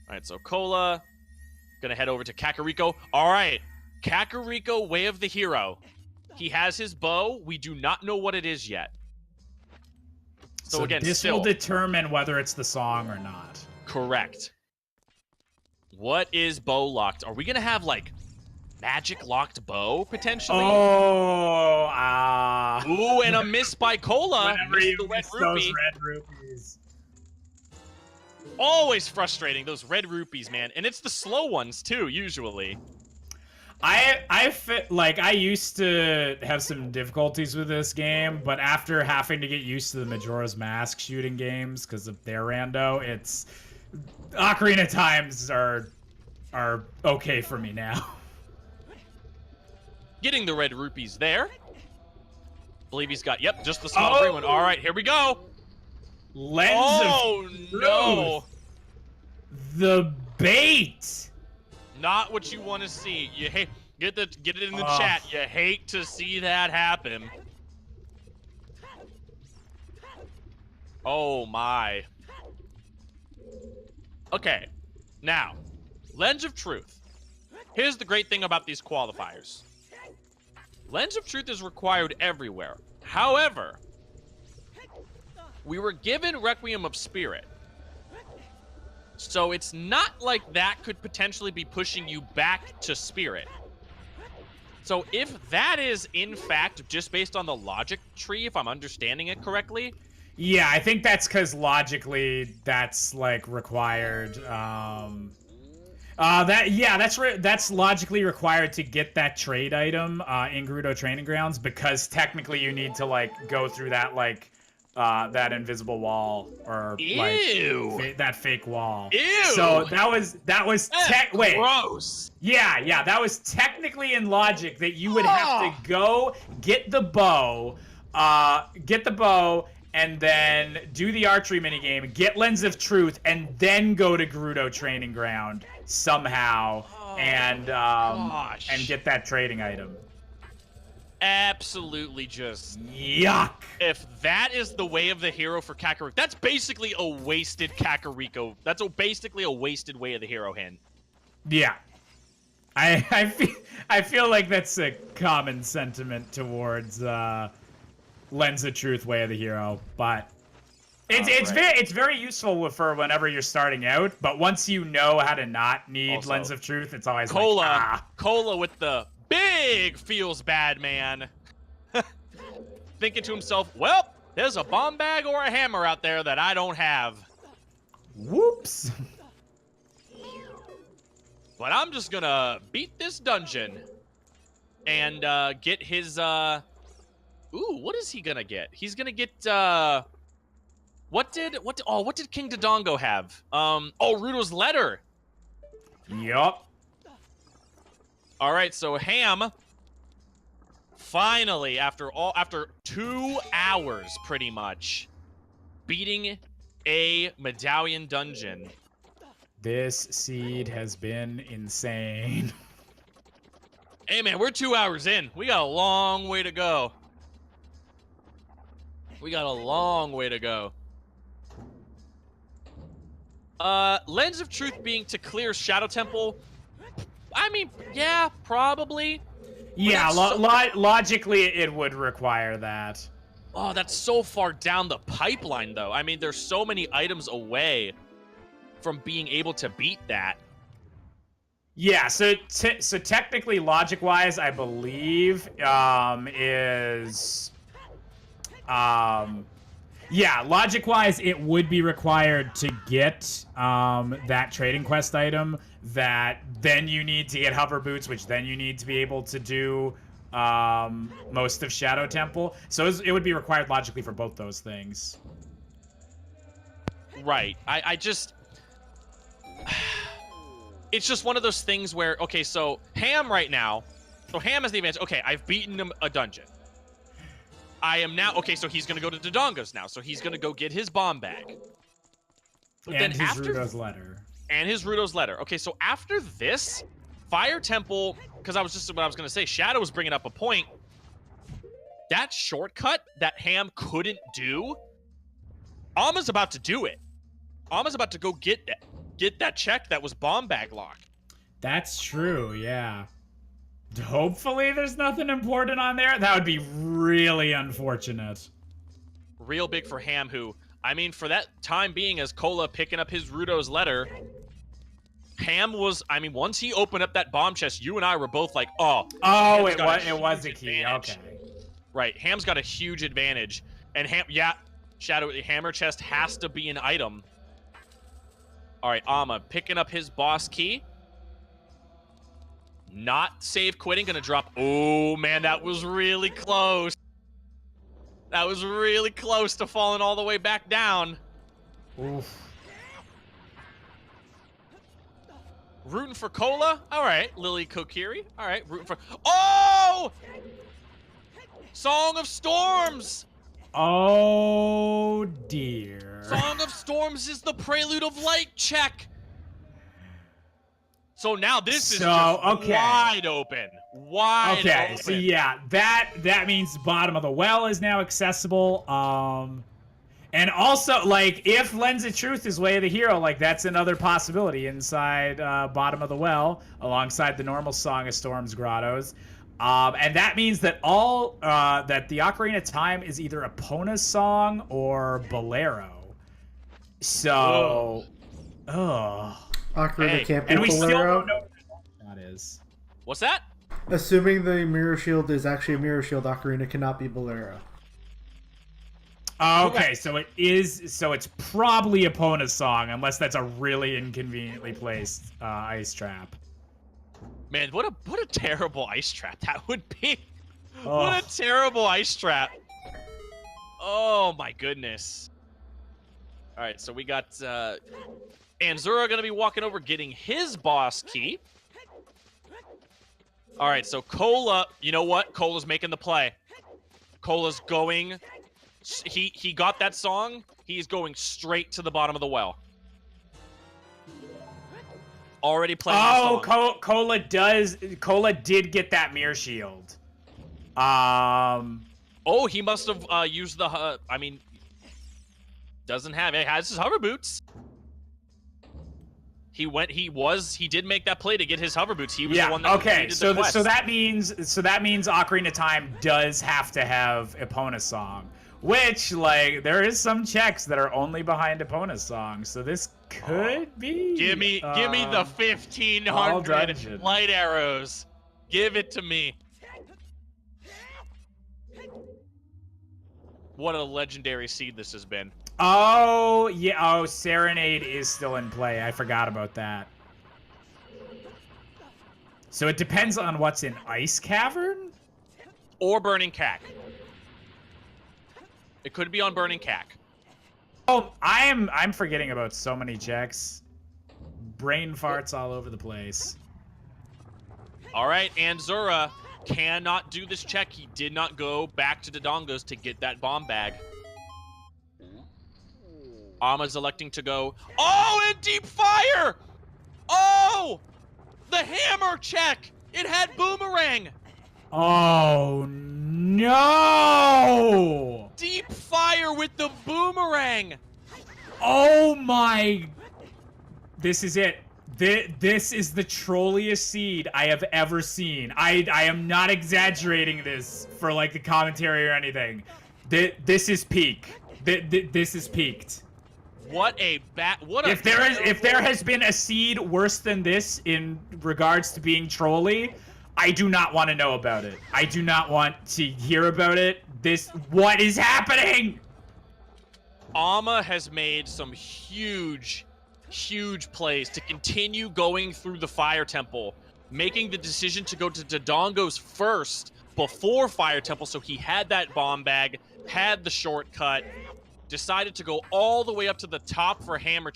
All right, so Cola, gonna head over to Kakariko. All right, Kakariko, Way of the Hero. He has his bow. We do not know what it is yet. So again, this will determine whether it's the song or not. Correct. What is bow locked? Are we gonna have like magic locked bow potentially? Oh, Ooh, and a miss by Cola. Whenever you miss those red rupees. Always frustrating, those red rupees, man. And it's the slow ones, too, usually. I used to have some difficulties with this game, but after having to get used to the Majora's Mask shooting games because of their rando, it's... Ocarina times are okay for me now. Getting the red rupees there. Believe he's got, yep, just the small green one. All right, here we go. Lens of no! The bait. Not what you want to see. You hate get it in the chat. You hate to see that happen. Oh my. Okay, now Lens of Truth. Here's the great thing about these qualifiers. Lens of Truth is required everywhere. However, we were given Requiem of Spirit. So it's not like that could potentially be pushing you back to Spirit. So if that is, in fact, just based on the logic tree, if I'm understanding it correctly... Yeah, I think that's because logically that's, like, required. That's logically required to get that trade item in Gerudo Training Grounds, because technically you need to, like, go through that, like... that invisible wall, or like that fake wall. Ew. So that was wait. Gross. Yeah, that was technically in logic that you would have to go get the bow, and then do the archery minigame, get Lens of Truth, and then go to Gerudo Training Ground somehow, and get that trading item. Absolutely just yuck. If that is the way of the hero for Kakariko, that's basically a wasted Kakariko. That's basically a wasted way of the hero hand. Yeah. I feel like that's a common sentiment towards Lens of Truth, Way of the Hero, but it's very useful for whenever you're starting out, but once you know how to not need also, Lens of Truth, it's always Cola with the big feels bad, man. Thinking to himself, well, there's a bomb bag or a hammer out there that I don't have. Whoops. But I'm just gonna beat this dungeon and get his ooh, what is he gonna get? He's gonna get what did King Dodongo have? Ruto's letter. Yup. All right, so Ham finally, after 2 hours pretty much, beating a Medallion dungeon. This seed has been insane. Hey man, we're 2 hours in. We got a long way to go. Lens of Truth being to clear Shadow Temple. I mean, yeah, probably. Yeah, logically, it would require that. Oh, that's so far down the pipeline, though. I mean, there's so many items away from being able to beat that. Yeah, so technically, logic-wise, I believe yeah, logic-wise, it would be required to get that trading quest item that then you need to get hover boots, which then you need to be able to do most of Shadow Temple. So it would be required logically for both those things. Right. I just... It's just one of those things where, okay, so Ham right now... So Ham has the advantage. Okay, I've beaten him a dungeon. I am now... Okay, so he's going to go to Dodongo's now. So he's going to go get his bomb bag. But and then his Rudo's letter. And his Rudo's letter. Okay, so after this, Fire Temple... Because I was just what I was going to say. Shadow was bringing up a point. That shortcut that Ham couldn't do, Alma's about to do it. Alma's about to go get that check that was bomb bag lock. That's true, yeah. Hopefully there's nothing important on there. That would be really unfortunate. Real big for Ham, who, I mean, for that time being as Cola picking up his Rudo's letter, Ham was, I mean, once he opened up that bomb chest, you and I were both like, oh. Oh, it was a key, advantage. Okay. Right, Ham's got a huge advantage. And Shadow, Hammer chest has to be an item. All right, Alma picking up his boss key. Not save quitting, gonna drop. Oh man, that was really close. That was really close to falling all the way back down. Oof. Rooting for Cola. All right, Lily Kokiri. All right, rooting for. Oh! Song of Storms. Oh dear. Song of Storms is the Prelude of Light check. So now this is just wide open. Wide open. Okay, so yeah, that means bottom of the well is now accessible. And also, like, if Lens of Truth is Way of the Hero, like, that's another possibility inside bottom of the well, alongside the normal Song of Storms grottos. And that means that that the Ocarina of Time is either Epona's song or Bolero. So, Ocarina can't be and we Bolero. still don't know what that is. What's that? Assuming the Mirror Shield is actually a Mirror Shield, Ocarina cannot be Bolero. Okay, so it is. So it's probably Epona's song, unless that's a really inconveniently placed ice trap. Man, what a terrible ice trap that would be. Oh. What a terrible ice trap. Oh my goodness. All right, so we got Anzura gonna be walking over, getting his boss key. All right, so Cola, you know what? Cola's making the play. Cola's going. He got that song. He's going straight to the bottom of the well. Already playing the song. Cola did get that mirror shield. Oh, he must have used the. I mean, doesn't have it. Has his hover boots. He did make that play to get his hover boots. He was the one that completed the quest. So that means Ocarina of Time does have to have Epona's song. Which, like, there is some checks that are only behind Epona's song, so this could be. Give me the 1,500 light arrows. Give it to me. What a legendary seed this has been. Oh yeah. Oh, Serenade is still in play. I forgot about that. So it depends on what's in Ice Cavern or Burning Cack. It could be on Burning Cack. Oh, I'm forgetting about so many checks. Brain farts all over the place. All right, Anzura cannot do this check. He did not go back to Dodongo's to get that bomb bag. Alma's electing to go. Oh, and Deep Fire! Oh! The hammer check! It had Boomerang! Oh, no! Deep Fire with the Boomerang! Oh my... This is it. This is the trolliest seed I have ever seen. I am not exaggerating this for like the commentary or anything. This is peak. This is peaked. What a if there has been a seed worse than this in regards to being trolly, I do not want to know about it. I do not want to hear about it. What is happening? Ama has made some huge plays to continue going through the Fire Temple, making the decision to go to Dodongo's first before Fire Temple, so he had that bomb bag, had the shortcut, decided to go all the way up to the top for Hammer.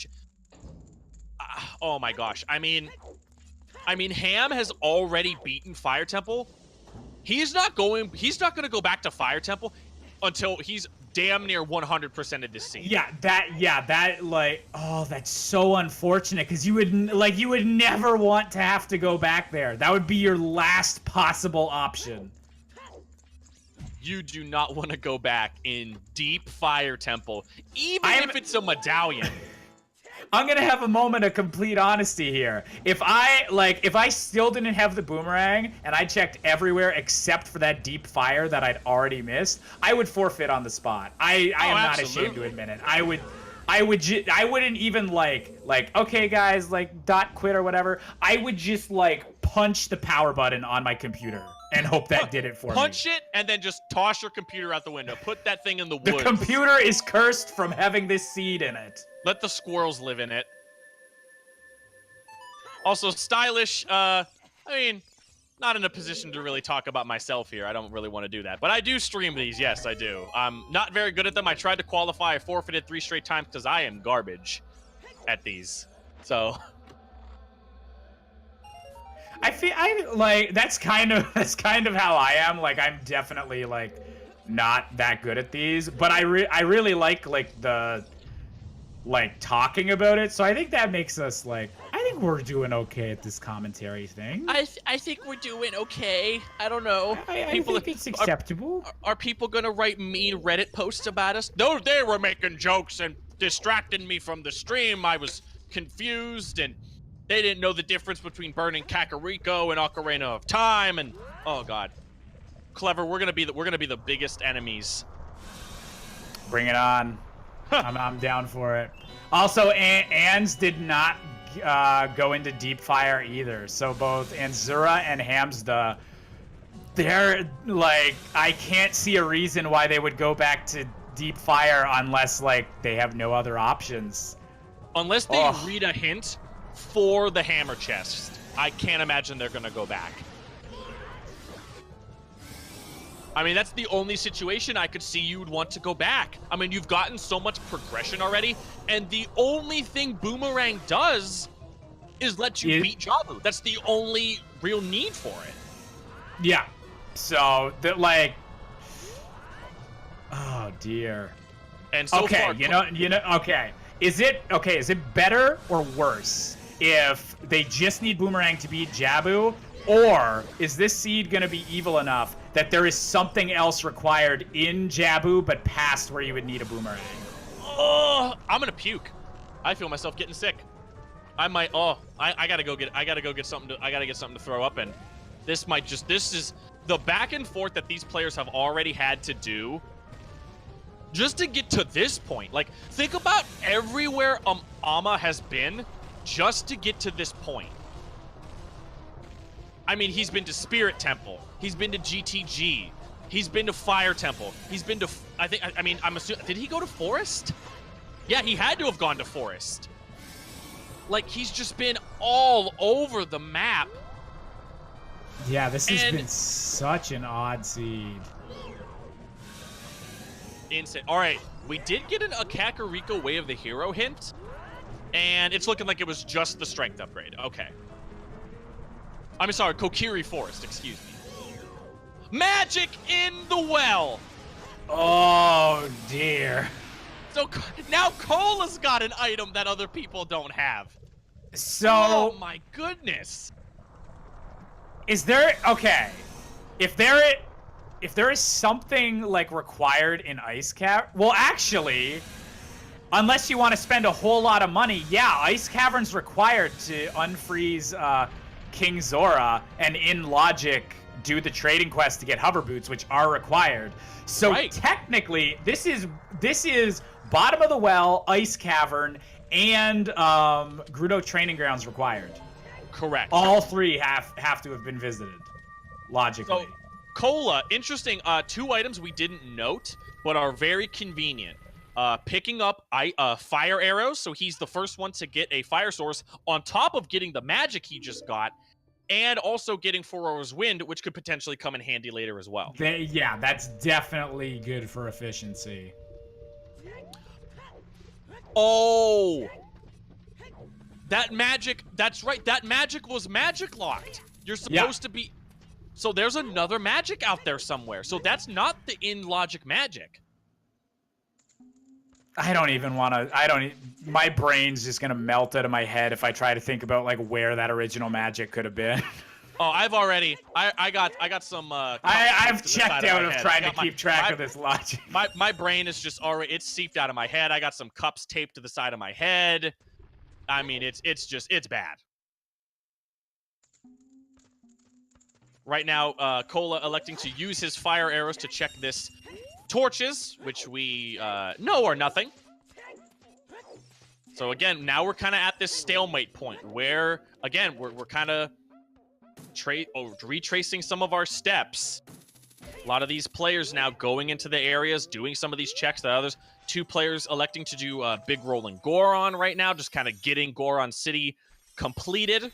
Oh my gosh. I mean, Ham has already beaten Fire Temple. He's not going to go back to Fire Temple until he's damn near 100% of this scene. That's so unfortunate because you would never want to have to go back there. That would be your last possible option. You do not want to go back in deep Fire Temple, even if it's a medallion. I'm gonna have a moment of complete honesty here. If I still didn't have the boomerang and I checked everywhere except for that deep fire that I'd already missed, I would forfeit on the spot. I am not ashamed to admit it. I wouldn't even like okay guys, like dot quit or whatever. I would just like punch the power button on my computer and hope that did it for me. Punch it and then just toss your computer out the window. Put that thing in the woods. The computer is cursed from having this seed in it. Let the squirrels live in it. Also, stylish, I mean, not in a position to really talk about myself here. I don't really want to do that. But I do stream these, yes, I do. I'm not very good at them. I tried to qualify. I forfeited 3 straight times because I am garbage at these. So... that's kind of how I am. Like, I'm definitely like not that good at these, but I really like the talking about it. So I think that makes us I think we're doing okay at this commentary thing. I think we're doing okay. I don't know. I think it's acceptable. Are people gonna write mean Reddit posts about us? No, they were making jokes and distracting me from the stream. I was confused and they didn't know the difference between burning Kakariko and Ocarina of Time, and oh god, Clever, we're gonna be the biggest enemies. Bring it on. I'm down for it. Also, Ans did not go into deep fire either. So both Anzura and Hamsda, they're I can't see a reason why they would go back to deep fire unless they have no other options. Unless they read a hint for the hammer chest. I can't imagine they're gonna go back. I mean, that's the only situation I could see you would want to go back. I mean, you've gotten so much progression already, and the only thing Boomerang does is let you beat Jabu. That's the only real need for it. Yeah. So, oh dear. And so far, okay. Is it better or worse if they just need Boomerang to beat Jabu, or is this seed going to be evil enough that there is something else required in Jabu but past where you would need a Boomerang? Oh, I'm going to puke. I feel myself getting sick. I might I got to go get something to throw up, and this is the back and forth that these players have already had to do just to get to this point. Think about everywhere Ama has been just to get to this point. I mean, he's been to Spirit Temple. He's been to GTG. He's been to Fire Temple. He's been to, I'm assuming, did he go to Forest? Yeah, he had to have gone to Forest. He's just been all over the map. Yeah, this has been such an odd seed. Insane. All right, we did get a Kakariko Way of the Hero hint, and it's looking like it was just the strength upgrade. Okay. I'm sorry, Kokiri Forest, excuse me. Magic in the well! Oh, dear. So now Cola's got an item that other people don't have. So... Oh my goodness. Is there... Okay. If there is something required in Ice Cap, well, actually, unless you want to spend a whole lot of money, yeah, Ice Cavern's required to unfreeze King Zora, and in logic, do the trading quest to get hover boots, which are required. So technically, this is bottom of the well, Ice Cavern, and Grudo Training Grounds required. Correct. All three have to have been visited, logically. So, Cola, interesting. 2 items we didn't note, but are very convenient. Picking up fire arrows, so he's the first one to get a fire source, on top of getting the magic he just got, and also getting 4 Hours Wind, which could potentially come in handy later as well. Yeah, that's definitely good for efficiency. Oh! That magic, that's right, that magic was magic locked. You're supposed to be... So there's another magic out there somewhere. So that's not the in-logic magic. I don't even want to, my brain's just going to melt out of my head if I try to think about, like, where that original magic could have been. Oh, I've already, I got some, I've checked out of trying to keep track of this logic. My brain is just already, it's seeped out of my head. I got some cups taped to the side of my head. I mean, it's bad. Right now, Cola electing to use his fire arrows to check this torches, which we know are nothing. So again, now we're kind of at this stalemate point where, again, we're kind of retracing some of our steps. A lot of these players now going into the areas, doing some of these checks. The others, 2 players electing to do Big Rolling Goron right now, just kind of getting Goron City completed.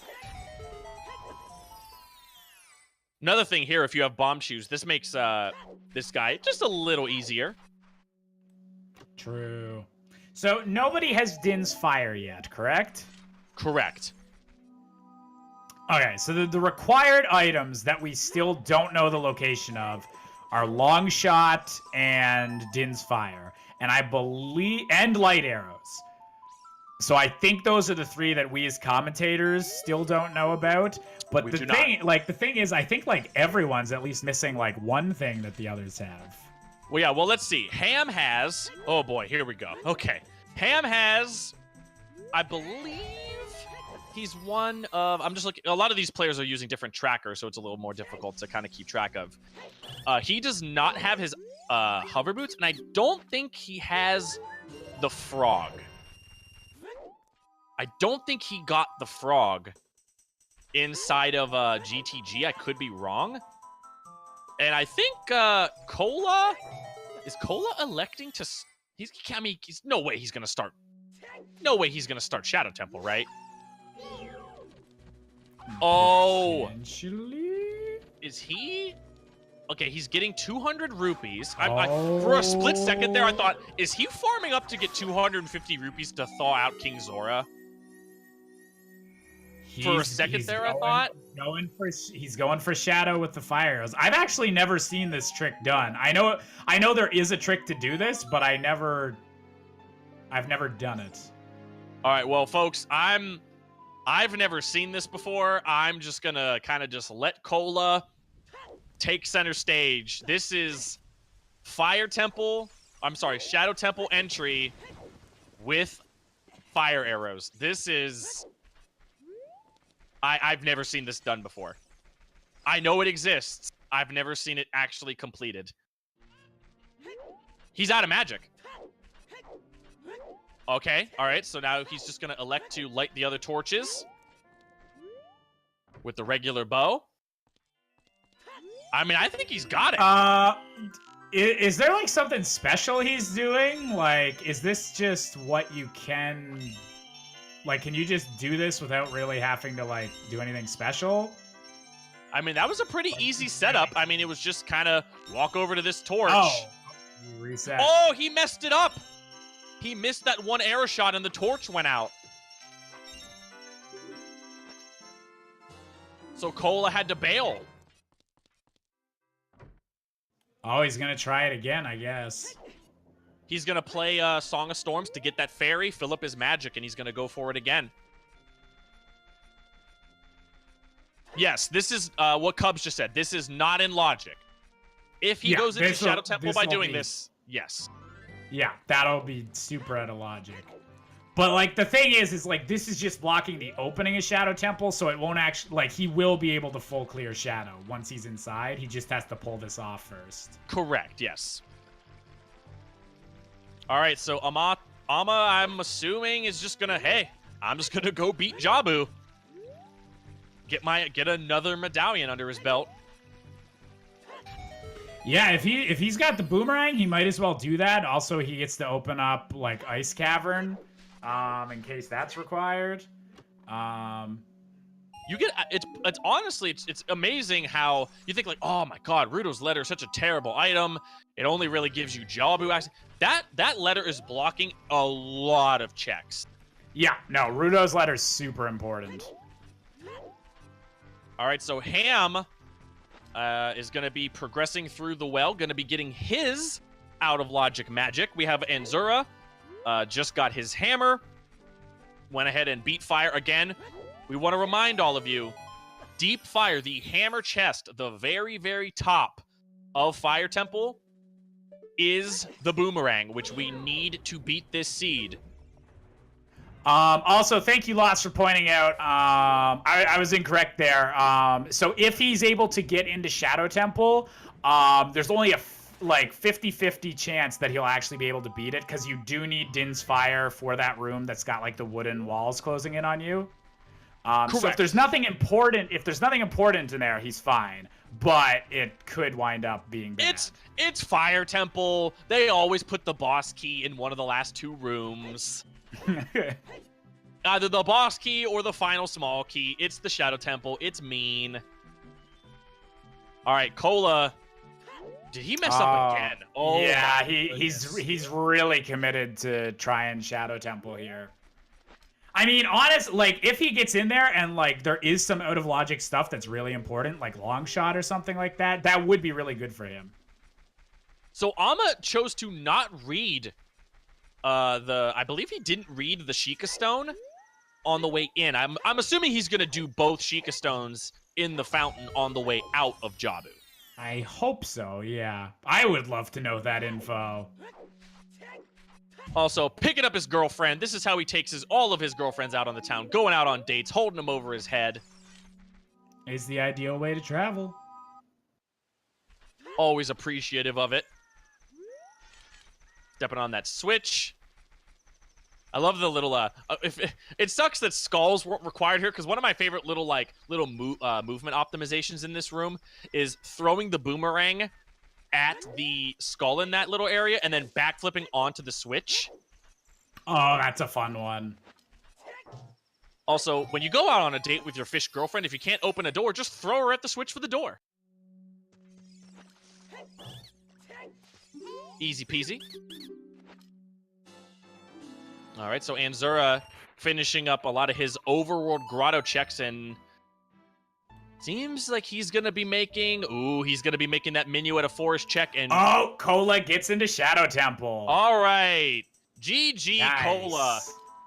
Another thing here, if you have bomb shoes, this makes this guy just a little easier. True. So nobody has Din's Fire yet, correct? Correct. Okay, so the required items that we still don't know the location of are Longshot and Din's Fire, and I believe, and Light Arrows. So I think those are the 3 that we as commentators still don't know about. But the thing is, I think, like, everyone's at least missing, like, one thing that the others have. Well, yeah, well, let's see. Ham has... Oh, boy, here we go. Okay. Ham has... I believe he's one of... I'm just looking... A lot of these players are using different trackers, so it's a little more difficult to kind of keep track of. He does not have his hover boots, and I don't think he has the frog. I don't think he got the frog inside of GTG. I could be wrong. And I think Cola... Is Cola electing to... I mean, no way he's going to start... No way he's going to start Shadow Temple, right? Oh! Is he... Okay, he's getting 200 rupees. For a split second there, I thought, is he farming up to get 250 rupees to thaw out King Zora? For a second there, I thought. He's going for Shadow with the fire arrows. I've actually never seen this trick done. I know there is a trick to do this, but I've never done it. All right, well, folks, I've never seen this before. I'm just gonna kind of just let Cola take center stage. This is Shadow Temple entry with fire arrows. This is... I've never seen this done before. I know it exists. I've never seen it actually completed. He's out of magic. Okay, alright, so now he's just gonna elect to light the other torches with the regular bow. I mean, I think he's got it. Is there, like, something special he's doing? Like, is this just what you can... Like, can you just do this without really having to, like, do anything special? I mean, that was a pretty easy setup. I mean, it was just kind of walk over to this torch. Oh, reset. Oh, he messed it up. He missed that one arrow shot and the torch went out. So Cola had to bail. Oh, he's going to try it again, I guess. He's going to play Song of Storms to get that fairy, fill up his magic, and he's going to go for it again. Yes, this is what Cubs just said. This is not in logic. If he goes into Shadow Temple by doing this, yes. Yeah, that'll be super out of logic. But, like, the thing is like, this is just blocking the opening of Shadow Temple, so it won't actually, like, he will be able to full clear Shadow once he's inside. He just has to pull this off first. Correct, yes. All right, so Ama, I'm assuming, is just gonna, hey, I'm just gonna go beat Jabu. Get another medallion under his belt. Yeah, if he's got the boomerang, he might as well do that. Also, he gets to open up like Ice Cavern, in case that's required. You get it's honestly it's amazing how you think like, oh my god, Ruto's letter is such a terrible item. It only really gives you Jabu access. That letter is blocking a lot of checks. Yeah, no, Ruto's letter is super important. All right, so Ham is going to be progressing through the well, going to be getting his out of logic magic. We have Anzura, just got his hammer, went ahead and beat fire again. We want to remind all of you, deep fire, the hammer chest, the very, very top of Fire Temple is the boomerang, which we need to beat this seed. Also, thank you, Lots, for pointing out. I was incorrect there. So if he's able to get into Shadow Temple, there's only a 50-50 chance that he'll actually be able to beat it, because you do need Din's Fire for that room that's got like the wooden walls closing in on you. So if there's nothing important, in there, he's fine. But it could wind up being bad. It's Fire Temple. They always put the boss key in one of the last two rooms. Either the boss key or the final small key. It's the Shadow Temple. It's mean. All right, Cola. Did he mess up again? Oh yeah, he's really committed to trying Shadow Temple here. I mean, honest, like if he gets in there and like there is some out of logic stuff that's really important, like long shot or something like that, that would be really good for him. So Ama chose to not read I believe he didn't read the Sheikah Stone on the way in. I'm assuming he's gonna do both Sheikah Stones in the fountain on the way out of Jabu. I hope so, yeah. I would love to know that info. Also, picking up his girlfriend. This is how he takes all of his girlfriends out on the town, going out on dates, holding them over his head. Is the ideal way to travel. Always appreciative of it. Stepping on that switch. I love the little it sucks that skulls weren't required here, because one of my favorite little movement optimizations in this room is throwing the boomerang at the skull in that little area and then backflipping onto the switch. Oh, that's a fun one. Also, when you go out on a date with your fish girlfriend, if you can't open a door, just throw her at the switch for the door. Easy peasy. All right, so Anzura finishing up a lot of his overworld grotto checks, and seems like he's gonna be making that minuet of forest check. And oh, Cola gets into Shadow Temple. All right, GG nice. Cola,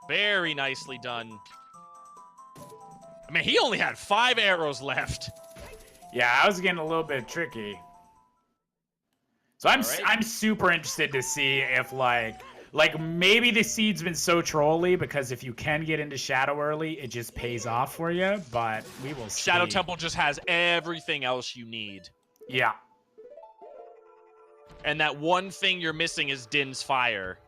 very nicely done. I mean, he only had 5 arrows left. Yeah, I was getting a little bit tricky. So I'm super interested to see if like maybe the seed's been so trolly, because if you can get into Shadow early, it just pays off for you, but we will see. Shadow Temple just has everything else you need. Yeah. And that one thing you're missing is Din's Fire.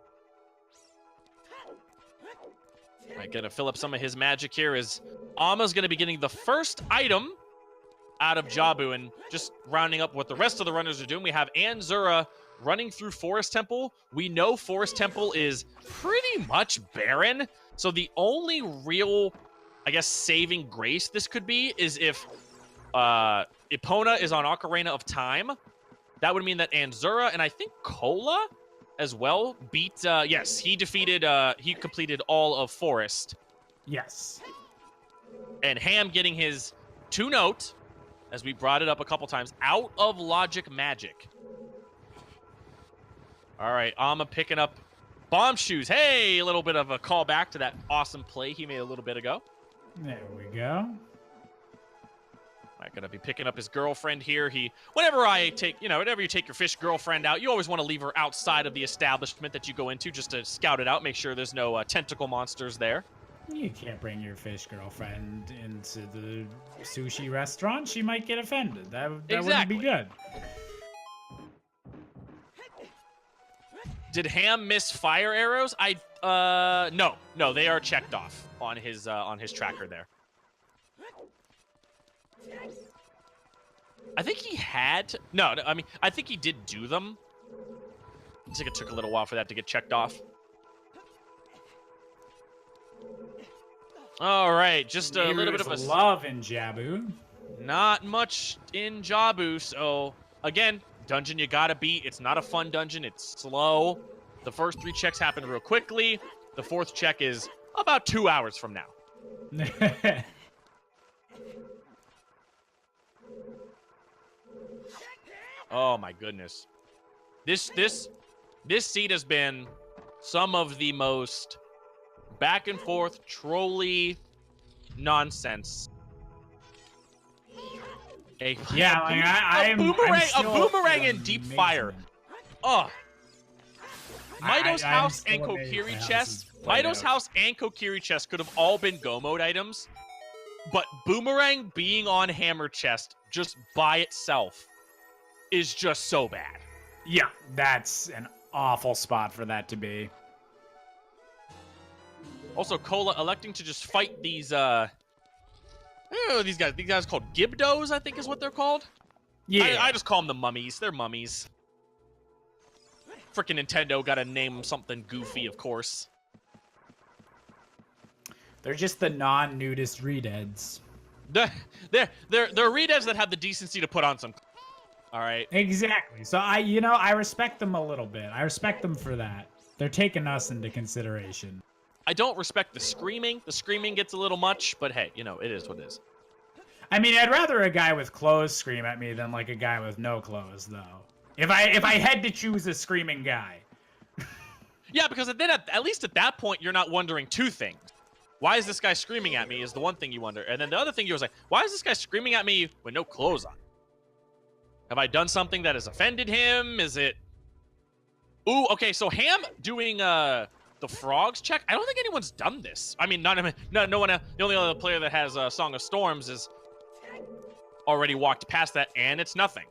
All right, gonna fill up some of his magic here as Ama's gonna be getting the first item out of Jabu, and just rounding up what the rest of the runners are doing. We have Anzura running through Forest Temple. We know Forest Temple is pretty much barren, so the only real, I guess, saving grace this could be is if Epona is on Ocarina of Time. That would mean that Anzura and I think Cola as well beat, yes, he completed all of Forest. Yes. And Ham getting his 2-note, as we brought it up a couple times, out of logic magic. All right, Ama picking up bomb shoes. Hey, a little bit of a callback to that awesome play he made a little bit ago. There we go. Alright, gonna be picking up his girlfriend here. Whenever you take your fish girlfriend out, you always want to leave her outside of the establishment that you go into just to scout it out, make sure there's no tentacle monsters there. You can't bring your fish girlfriend into the sushi restaurant. She might get offended. That wouldn't be good. Did Ham miss fire arrows? No, they are checked off on his tracker there. I think he had I think he did do them. I think it took a little while for that to get checked off. All right, just a little bit of a love in Jabu. Not much in Jabu, so again, dungeon you gotta beat. It's not a fun dungeon, it's slow. The first 3 checks happen real quickly. The 4th check is about 2 hours from now. Oh my goodness. This seed has been some of the most back and forth trolly nonsense. A boomerang in deep fire. Oh. Mido's house and Kokiri chest. Mido's house and Kokiri chest could have all been go mode items, but boomerang being on hammer chest just by itself is just so bad. Yeah, that's an awful spot for that to be. Also, Cola electing to just fight these these guys called Gibdos, I think is what they're called. Yeah. I just call them the mummies. They're mummies. Frickin' Nintendo gotta name something goofy, of course. They're just the non-nudist redeads. They're redeads that have the decency to put on some. All right. Exactly. So I respect them a little bit. I respect them for that. They're taking us into consideration. I don't respect the screaming. The screaming gets a little much, but hey, it is what it is. I mean, I'd rather a guy with clothes scream at me than like a guy with no clothes, though. If I had to choose a screaming guy. Yeah, because then at least at that point, you're not wondering 2 things. Why is this guy screaming at me is the one thing you wonder. And then the other thing you was like, why is this guy screaming at me with no clothes on? Have I done something that has offended him? Is it... Ooh, okay, so Ham doing the frogs check. I don't think anyone's done this. I mean, no one. The only other player that has Song of Storms is already walked past that, and it's nothing.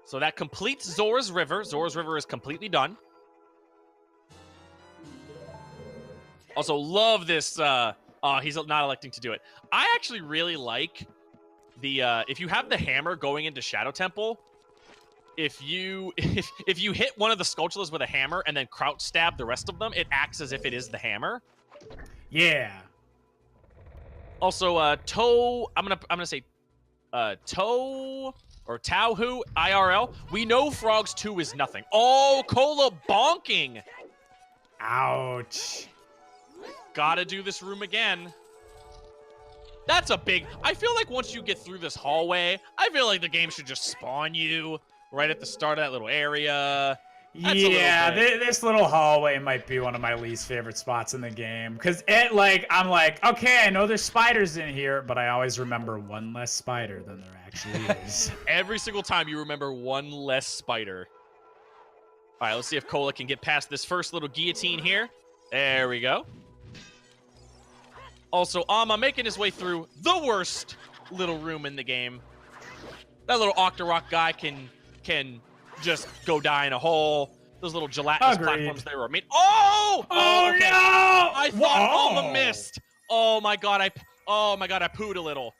So that completes Zora's River. Zora's River is completely done. Also, love this. He's not electing to do it. I actually really like the if you have the hammer going into Shadow Temple. If you hit one of the Skulltulas with a hammer and then crouch stab the rest of them, it acts as if it is the hammer. Yeah. Also, Toe. I'm gonna say, Toe or Tauhu IRL. We know Frogs 2 is nothing. Oh, Cola bonking. Ouch. Gotta do this room again. That's a big... I feel like once you get through this hallway, I feel like the game should just spawn you right at the start of that little area. Yeah, this little hallway might be one of my least favorite spots in the game. Because I'm like, okay, I know there's spiders in here, but I always remember one less spider than there actually is. Every single time you remember one less spider. All right, let's see if Cola can get past this first little guillotine here. There we go. Also, Amma making his way through the worst little room in the game. That little Octorok guy can just go die in a hole. Those little gelatinous platforms there were made. Oh! Oh okay. No! I thought Amma missed. Oh my god, I pooed a little.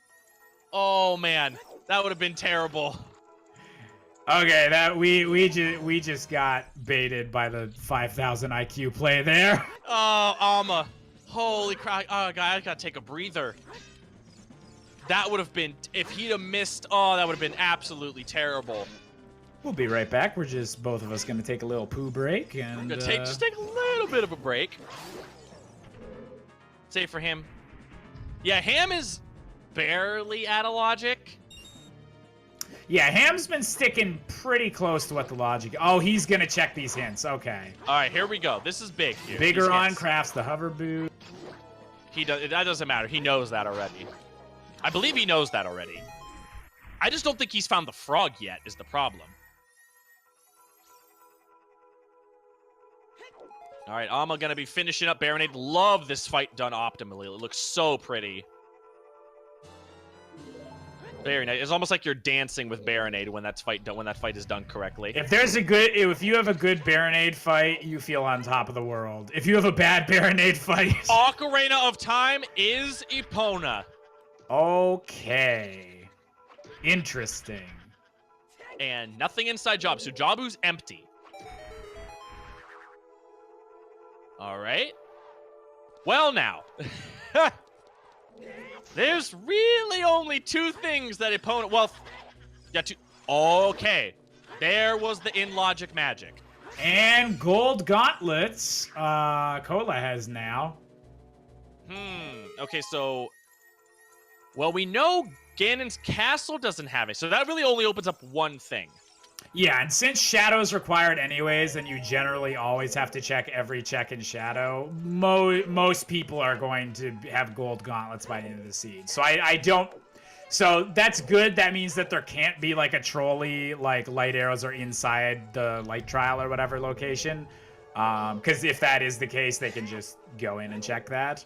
Oh man, that would have been terrible. Okay, that we just got baited by the 5,000 IQ play there. Oh, Amma. Holy crap. Oh, God, I gotta take a breather. That would have been... If he'd have missed... Oh, that would have been absolutely terrible. We'll be right back. We're just both of us going to take a little poo break. And We're gonna just take a little bit of a break. Save for him. Yeah, Ham is barely out of logic. Yeah, Ham's been sticking pretty close to what the logic... Oh, he's going to check these hints. Okay. All right, here we go. This is big here. Bigger on crafts the hover boot. That doesn't matter. He knows that already. I believe he knows that already. I just don't think he's found the frog yet, is the problem. All right, Amma going to be finishing up Baronade. Love this fight done optimally. It looks so pretty. Very nice. It's almost like you're dancing with Baronade when that fight is done correctly. If you have a good Baronade fight, you feel on top of the world. If you have a bad Baronade fight, Ocarina of Time is Epona. Okay. Interesting. And nothing inside Jabu. So Jabu's empty. All right. Well, now. There's really only two things that Epona... Well, yeah, two... Okay. There was the in-logic magic. And gold gauntlets, Cola has now. Okay, so... Well, we know Ganon's castle doesn't have it, so that really only opens up one thing. Yeah, and since Shadow is required anyways, and you generally always have to check every check in Shadow, most people are going to have gold gauntlets by the end of the seed. So I don't... So that's good. That means that there can't be like a trolley, like light arrows are inside the light trial or whatever location. Because if that is the case, they can just go in and check that.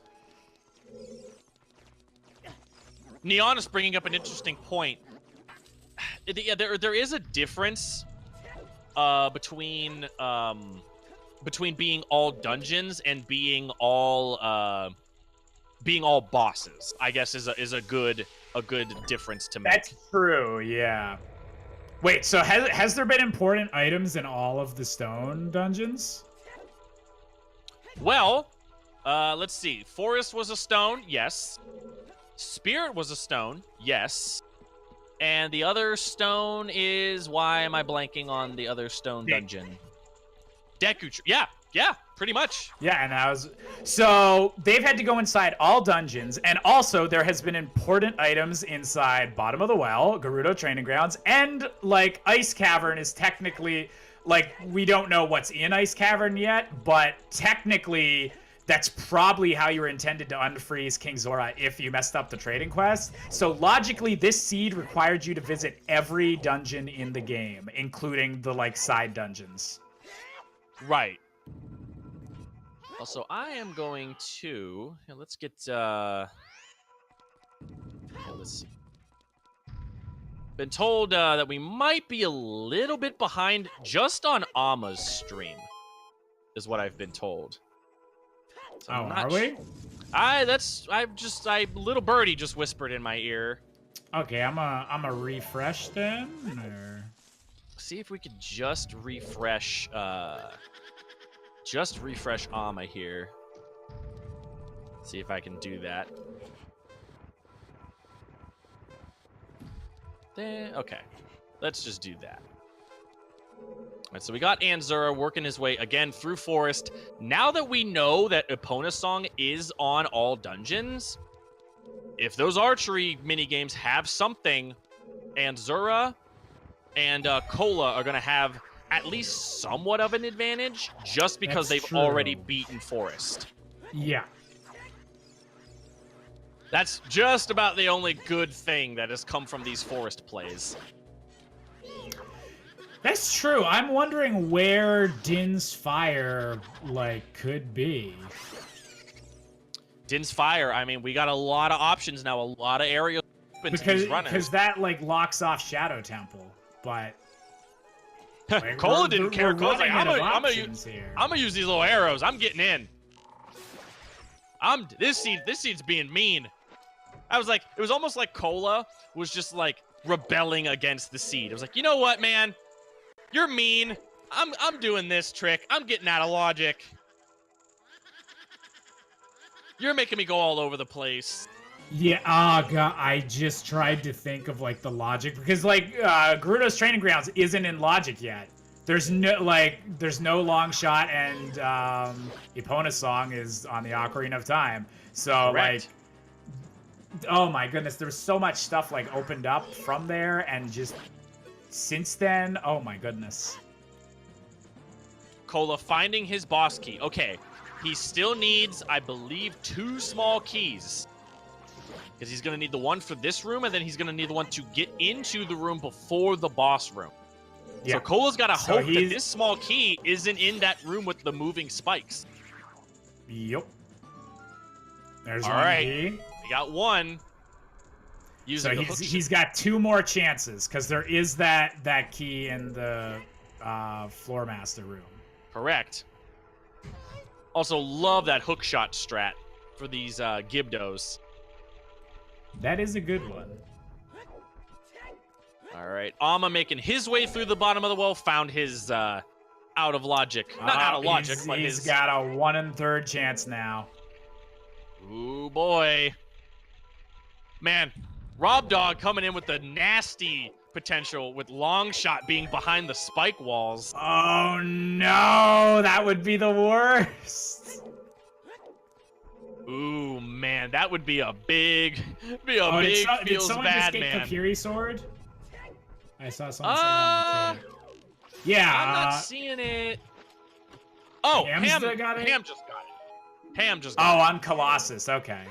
Neon is bringing up an interesting point. Yeah, there is a difference between being all dungeons and being all bosses. I guess is a good difference to make. That's true. Yeah. Wait. So has there been important items in all of the stone dungeons? Well, let's see. Forest was a stone. Yes. Spirit was a stone. Yes. And the other stone is... Why am I blanking on the other stone dungeon? Deku... Yeah, pretty much. Yeah, and that was... So, they've had to go inside all dungeons, and also there has been important items inside Bottom of the Well, Gerudo Training Grounds, and, like, Ice Cavern is technically... Like, we don't know what's in Ice Cavern yet, but technically... That's probably how you were intended to unfreeze King Zora if you messed up the trading quest. So logically, this seed required you to visit every dungeon in the game, including the like side dungeons. Right. Also, I am going to... let's get... let's see. Been told that we might be a little bit behind just on Amma's stream, is what I've been told. So are we? Little birdie just whispered in my ear. Okay, I'm a refresh then. Or... See if we could just refresh Amma here. See if I can do that. There, okay. Let's just do that. All right, so we got Anzura working his way again through Forest. Now that we know that Epona's Song is on all dungeons, if those archery minigames have something, Anzura and Cola are going to have at least somewhat of an advantage just because they've already beaten Forest. Yeah. That's just about the only good thing that has come from these Forest plays. That's true. I'm wondering where Din's Fire, like, could be. Din's Fire, I mean, we got a lot of options now, a lot of areas open to these runners. Because that, like, locks off Shadow Temple, but... Like, Cola didn't care. Cola's like, I'm gonna use these little arrows. I'm getting in. This seed's being mean. I was like, it was almost like Cola was just, like, rebelling against the seed. It was like, you know what, man? You're mean. I'm doing this trick. I'm getting out of logic. You're making me go all over the place. Yeah, God, I just tried to think of, like, the logic. Because, like, Gerudo's Training Grounds isn't in logic yet. There's no long shot, and Epona's Song is on the Ocarina of Time. So, Correct. like, oh my goodness, there's so much stuff, like, opened up from there, and just... Since then, oh my goodness. Cola finding his boss key. Okay, he still needs, I believe, 2 small keys. Because he's going to need the one for this room, and then he's going to need the one to get into the room before the boss room. Yeah. So Cola's got to hope that this small key isn't in that room with the moving spikes. Yep. There's All one right. key. We got one. So he's got 2 more chances, because there is that key in the floor master room. Correct. Also, love that hook shot strat for these Gibdos. That is a good one. All right, Amma making his way through the bottom of the well, found his out of logic. Not out of logic, but he's got a 1 1/3 chance now. Ooh, boy. Man, Rob Dog coming in with the nasty potential with long shot being behind the spike walls. Oh, no. That would be the worst. Ooh, man, that would be a big, did someone bad, just get man. Kokiri sword? I saw someone say that in the chat. Yeah. I'm not seeing it. Oh, Ham just got it. Ham just got it. On Colossus. Okay.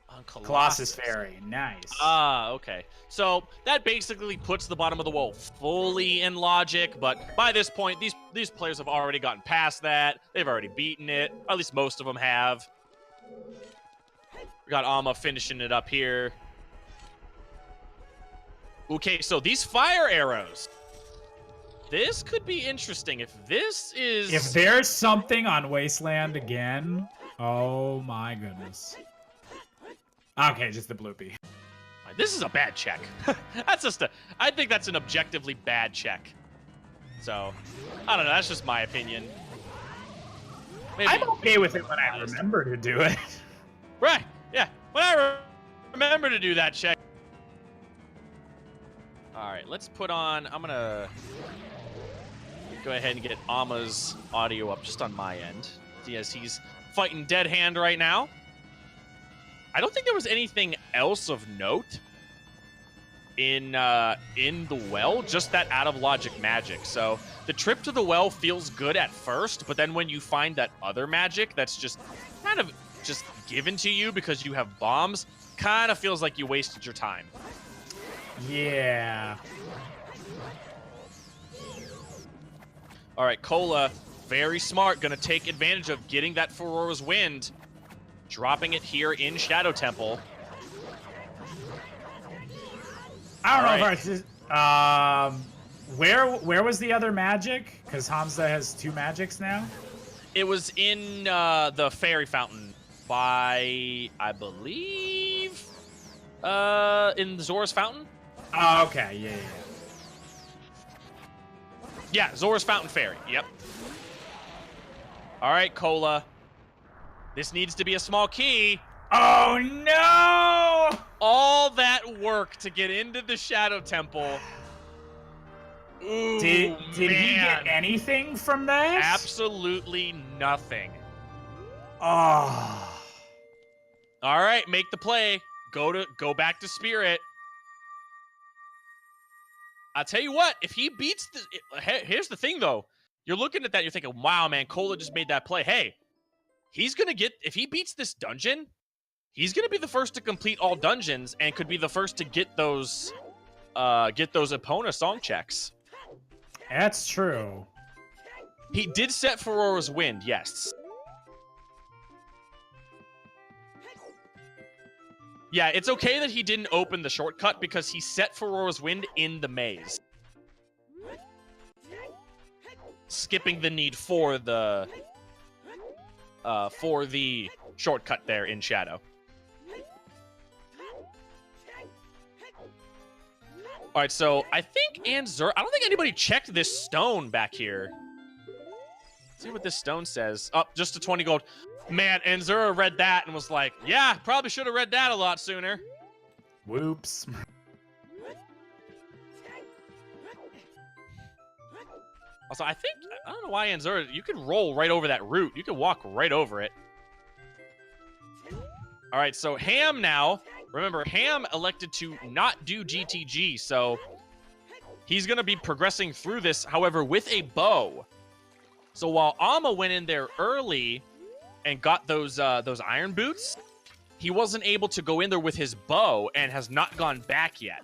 On Colossus Fairy. Nice. Okay. So that basically puts the bottom of the well fully in logic, but by this point, these players have already gotten past that. They've already beaten it. Or at least most of them have. We got Amma finishing it up here. Okay, so these fire arrows. This could be interesting. If there's something on Wasteland again, oh my goodness. Okay, just the bloopy. This is a bad check. I think that's an objectively bad check. So, I don't know. That's just my opinion. Maybe I'm okay with it when I remember to do it. Right. Yeah. When I remember to do that check. All right. Let's put on. I'm gonna go ahead and get Amma's audio up just on my end, as he's fighting Dead Hand right now. I don't think there was anything else of note in the well, just that out of logic magic. So the trip to the well feels good at first, but then when you find that other magic that's just kind of just given to you because you have bombs, kind of feels like you wasted your time. Yeah. All right, Cola, very smart, gonna take advantage of getting that Furor's Wind, dropping it here in Shadow Temple. I don't know if I where was the other magic? Because Hamza has 2 magics now. It was in the Fairy Fountain by, I believe, in Zora's Fountain. Oh, okay, yeah. Yeah, Zora's Fountain Fairy. Yep. All right, Cola. This needs to be a small key. Oh no! All that work to get into the Shadow Temple. Ooh, did he get anything from that? Absolutely nothing. Oh. All right, make the play. Go back to Spirit. I'll tell you what, if he beats here's the thing though. You're looking at that, you're thinking, wow, man, Cola just made that play. Hey, he's gonna if he beats this dungeon, he's gonna be the first to complete all dungeons and could be the first to get those Epona song checks. That's true. He did set Furor's Wind, yes. Yeah, it's okay that he didn't open the shortcut because he set Furor's Wind in the maze. Skipping the need for the shortcut there in Shadow. All right, so I think Anzur. I don't think anybody checked this stone back here. Let's see what this stone says. Oh, just a 20 gold. Man, Anzura read that and was like, yeah, probably should have read that a lot sooner. Whoops. Also, I don't know why Anzura, you could roll right over that root. You could walk right over it. All right, so Ham now. Remember, Ham elected to not do GTG, so he's going to be progressing through this, however, with a bow. So while Amma went in there early and got those iron boots, he wasn't able to go in there with his bow and has not gone back yet.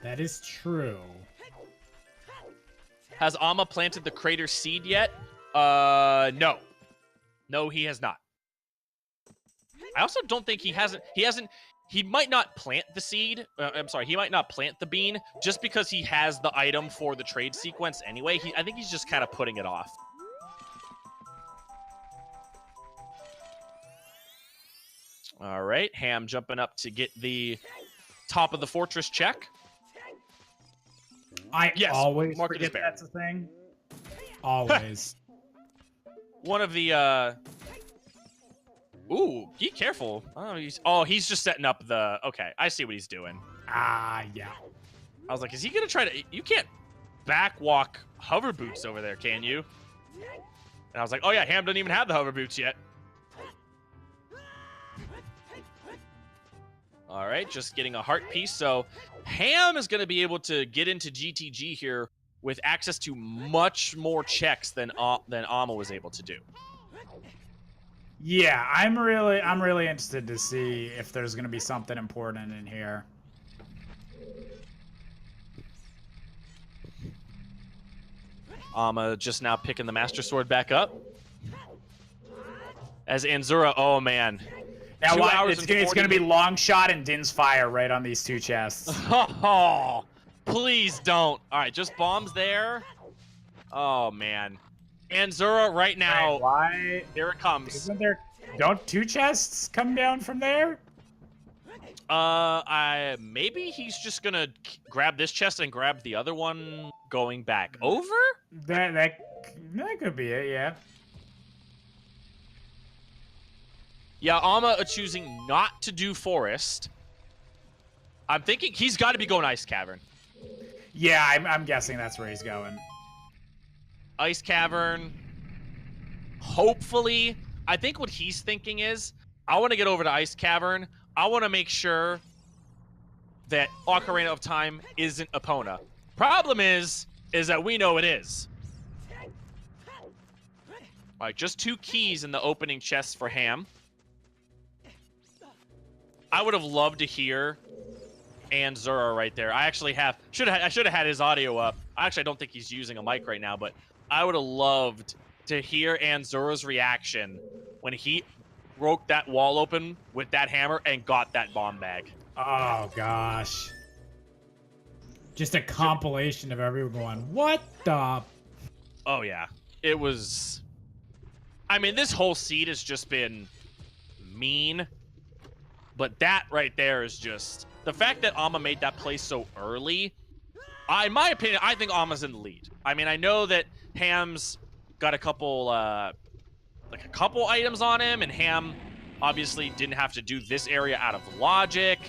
That is true. Has Amma planted the crater seed yet? No. No, he has not. I also don't think he hasn't. He might not plant the seed. I'm sorry, he might not plant the bean just because he has the item for the trade sequence anyway. I think he's just kind of putting it off. All right, Ham jumping up to get the top of the fortress check. I always mark it as forget bear. that's a thing. Always. One of the Ooh, be careful. He's just setting up the... Okay, I see what he's doing. Yeah. I was like, is he going to try to... You can't backwalk hover boots over there, can you? And I was like, oh yeah, Ham doesn't even have the hover boots yet. All right, just getting a heart piece. So Ham is going to be able to get into GTG here with access to much more checks than Amma was able to do. Yeah, I'm really interested to see if there's going to be something important in here. Amma just now picking the Master Sword back up. As Anzura, oh man. Now what? It's going to be long shot and Din's fire right on these two chests. Oh, please don't. All right, just bombs there. Oh man. Anzura right now. Wait, why? Here it comes. Isn't there? Don't two chests come down from there? Maybe he's just gonna grab this chest and grab the other one going back over? That could be it, yeah. Yeah, Amma choosing not to do forest. I'm thinking he's got to be going ice cavern. Yeah, I'm guessing that's where he's going. Ice cavern. Hopefully, I think what he's thinking is, I want to get over to ice cavern. I want to make sure that Ocarina of Time isn't Epona. Problem is that we know it is. All right, just 2 keys in the opening chest for Ham. I would have loved to hear Anzura right there. I actually I should have had his audio up. Actually, I don't think he's using a mic right now, but I would have loved to hear Anzura's reaction when he broke that wall open with that hammer and got that bomb bag. Oh gosh. Just a compilation of everyone going, what the? Oh yeah. It was... I mean, this whole seed has just been mean. But that right there is just... The fact that Amma made that play so early, in my opinion, I think Amma's in the lead. I mean, I know that Ham's got a couple items on him, and Ham obviously didn't have to do this area out of logic.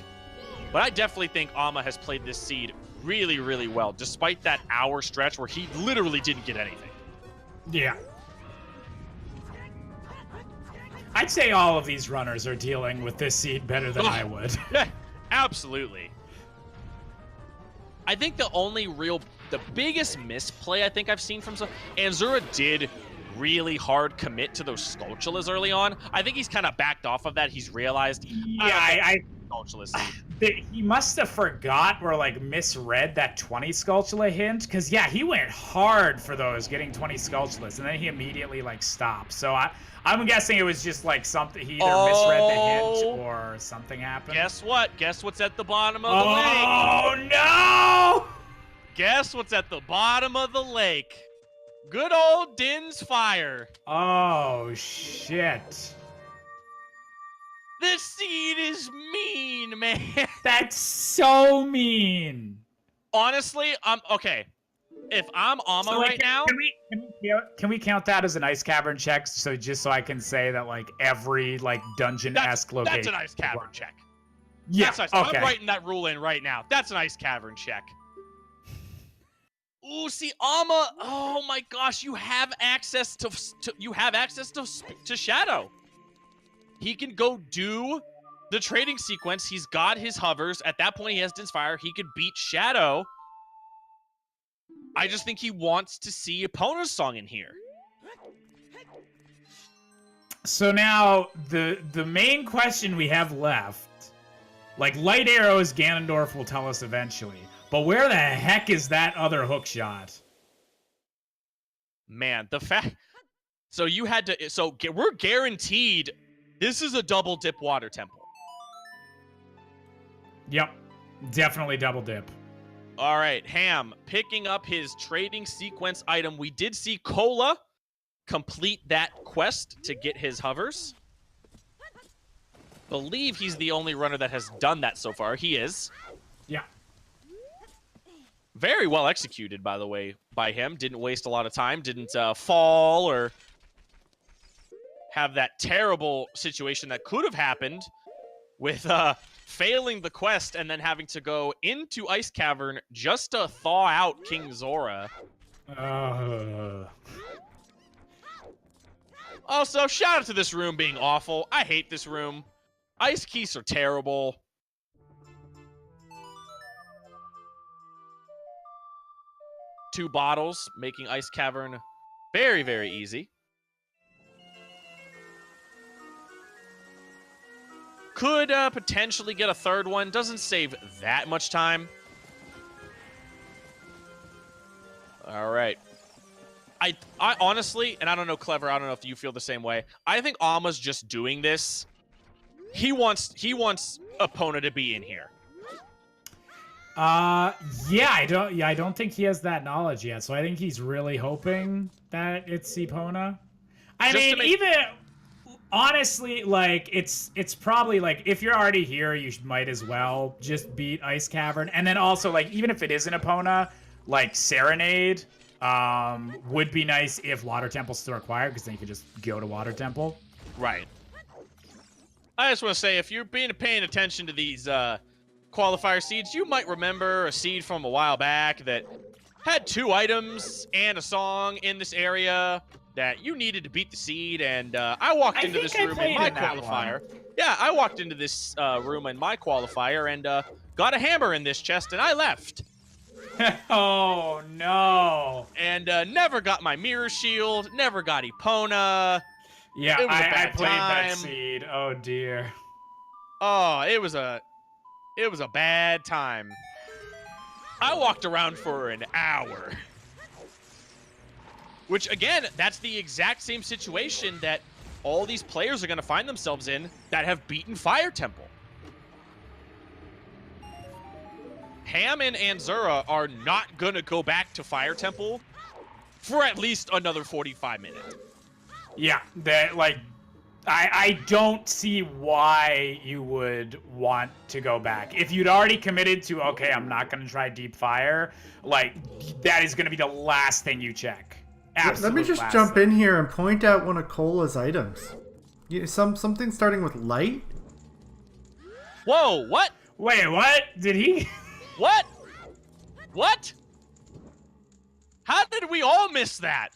But I definitely think Amma has played this seed really, really well, despite that hour stretch where he literally didn't get anything. Yeah. I'd say all of these runners are dealing with this seed better than I would. Yeah, absolutely. I think the biggest misplay I think I've seen from Anzura did really hard commit to those Skulltulas early on. I think he's kind of backed off of that. He's realized, I Skulltula seed. He must have forgot or like misread that 20 Skulltula hint, because yeah, he went hard for those, getting 20 Skulltulas, and then he immediately like stopped. So I'm guessing it was just like something, he either misread the hint or something happened. Guess what? Guess what's at the bottom of the lake? Oh no! Guess what's at the bottom of the lake? Good old Din's fire. Oh shit. This seed is mean, man. That's so mean. Honestly, okay. If I'm Amma right now, can we count that as an ice cavern check? So just so I can say that like every like dungeon-esque location. That's an ice cavern check. Yeah. That's nice. Okay. I'm writing that rule in right now. That's an ice cavern check. Ooh, see, Amma. Oh my gosh, you have access to Shadow. He can go do the trading sequence. He's got his hovers. At that point, he has Din's Fire. He could beat Shadow. I just think he wants to see Epona's song in here. So now the main question we have left, like light arrows, Ganondorf will tell us eventually, but where the heck is that other hook shot? Man, the fact. So you had to. So we're guaranteed. This is a double dip water temple. Yep, definitely double dip. All right, Ham picking up his trading sequence item. We did see Cola complete that quest to get his hovers. Believe he's the only runner that has done that so far. He is. Yeah. Very well executed, by the way, by him. Didn't waste a lot of time. Didn't fall or have that terrible situation that could have happened with failing the quest and then having to go into Ice Cavern just to thaw out King Zora. Also, shout out to this room being awful. I hate this room. Ice keys are terrible. Two bottles, making Ice Cavern very, very easy. Could potentially get a third one. Doesn't save that much time. All right. I honestly, and I don't know, Clever, I don't know if you feel the same way. I think Alma's just doing this. He wants Epona to be in here. Yeah, I don't think he has that knowledge yet. So I think he's really hoping that it's Epona. I mean, even honestly, like it's probably like if you're already here, you might as well just beat Ice Cavern. And then also like even if it isn't Epona, like Serenade would be nice if Water Temple's still required, because then you could just go to Water Temple. Right. I just want to say, if you're paying attention to these qualifier seeds, you might remember a seed from a while back that had 2 items and a song in this area that you needed to beat the seed, and I walked into this room in my qualifier. Yeah, I walked into this room in my qualifier and got a hammer in this chest, and I left. Oh, no. And never got my mirror shield, never got Epona. Yeah, I played time. that seed. Oh, dear. Oh, it was a bad time. I walked around for an hour. Which, again, that's the exact same situation that all these players are going to find themselves in that have beaten Fire Temple. Ham and Anzura are not going to go back to Fire Temple for at least another 45 minutes. Yeah, that like I don't see why you would want to go back. If you'd already committed to, okay, I'm not going to try Deep Fire, like that is going to be the last thing you check. Let me just jump in here and point out one of Cola's items. Something starting with light. Whoa, what? Wait, what? Did he? What? What? How did we all miss that?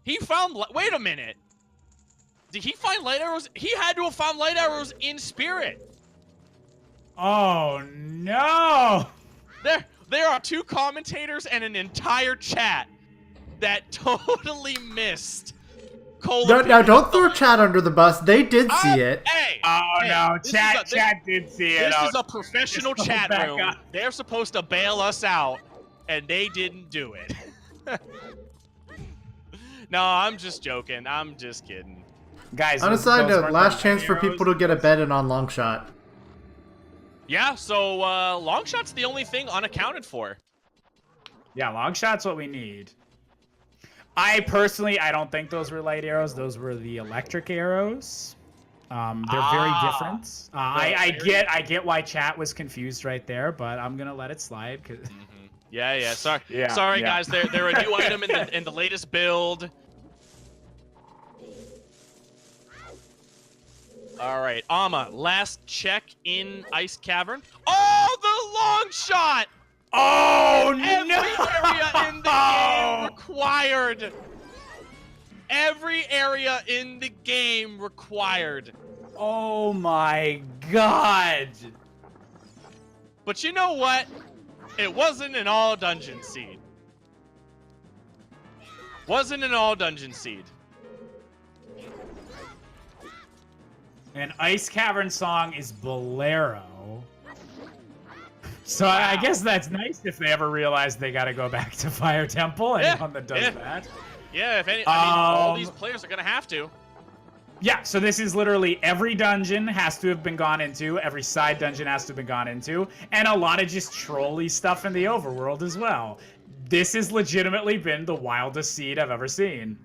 He found... Wait a minute. Did he find light arrows? He had to have found light arrows in spirit. Oh, no. There are 2 commentators and an entire chat that totally missed Cola. Now, don't throw chat under the bus. They did see it. Hey! Oh, no. Chat did see it. This is a professional chat room. They're supposed to bail us out, and they didn't do it. No, I'm just joking. I'm just kidding. Guys, on a side note, last chance for people to get a bet in on long shot. Yeah, so long shot's the only thing unaccounted for. Yeah, long shot's what we need. I don't think those were light arrows. Those were the electric arrows. They're very different. I get why chat was confused right there, but I'm gonna let it slide. Cause... Yeah. Sorry, guys. They're a new item in the latest build. All right, Ama, last check in Ice Cavern. Oh, the long shot! Oh, Every area in the game required. Every area in the game required. Oh my god. But you know what? It wasn't an all dungeon seed. Wasn't an all dungeon seed. And Ice Cavern song is Bolero. So I guess that's nice if they ever realize they got to go back to Fire Temple. Anyone that does that. Yeah, if any, I mean, all these players are gonna have to. Yeah, so this is literally every dungeon has to have been gone into, every side dungeon has to have been gone into, and a lot of just trolly stuff in the overworld as well. This has legitimately been the wildest seed I've ever seen.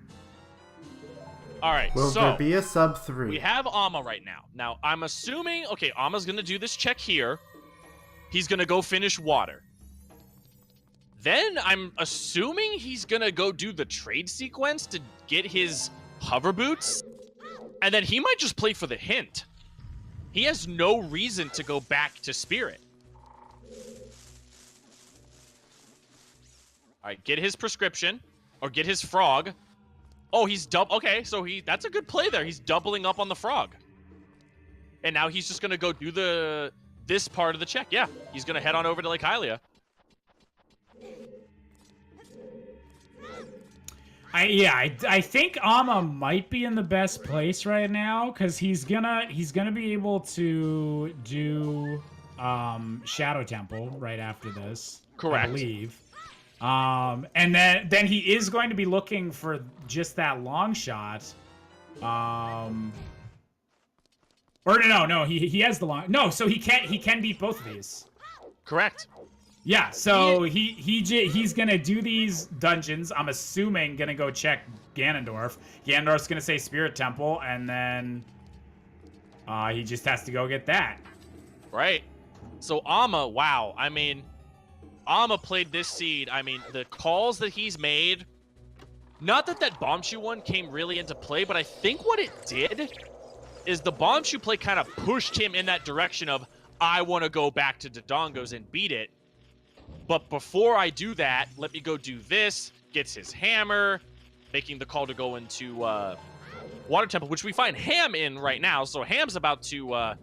All right, Will so there be a sub 3? we have Amma right now. Now, I'm assuming, okay, Amma's gonna do this check here. He's gonna go finish water. Then I'm assuming he's gonna go do the trade sequence to get his hover boots. And then he might just play for the hint. He has no reason to go back to Spirit. Alright, get his prescription. Or get his frog. Oh, he's okay, so that's a good play there. He's doubling up on the frog. And now he's just gonna go do this part of the check. Yeah, he's gonna head on over to Lake Hylia. I think Amma might be in the best place right now because he's gonna be able to do Shadow Temple right after this. Correct. I believe. And then he is going to be looking for just that long shot. Or no, he has the long. No, so he can beat both of these. Correct. Yeah, so he's gonna do these dungeons. I'm assuming gonna go check Ganondorf. Ganondorf's gonna say Spirit Temple, and then he just has to go get that. Right. So Amma, wow. I mean, Amma played this seed. I mean, the calls that he's made. Not that Bombshoe one came really into play, but I think what it did is the Bombshoe play kind of pushed him in that direction of I want to go back to Dodongo's and beat it. But before I do that, let me go do this. Gets his hammer, making the call to go into Water Temple, which we find Ham in right now. So Ham's about to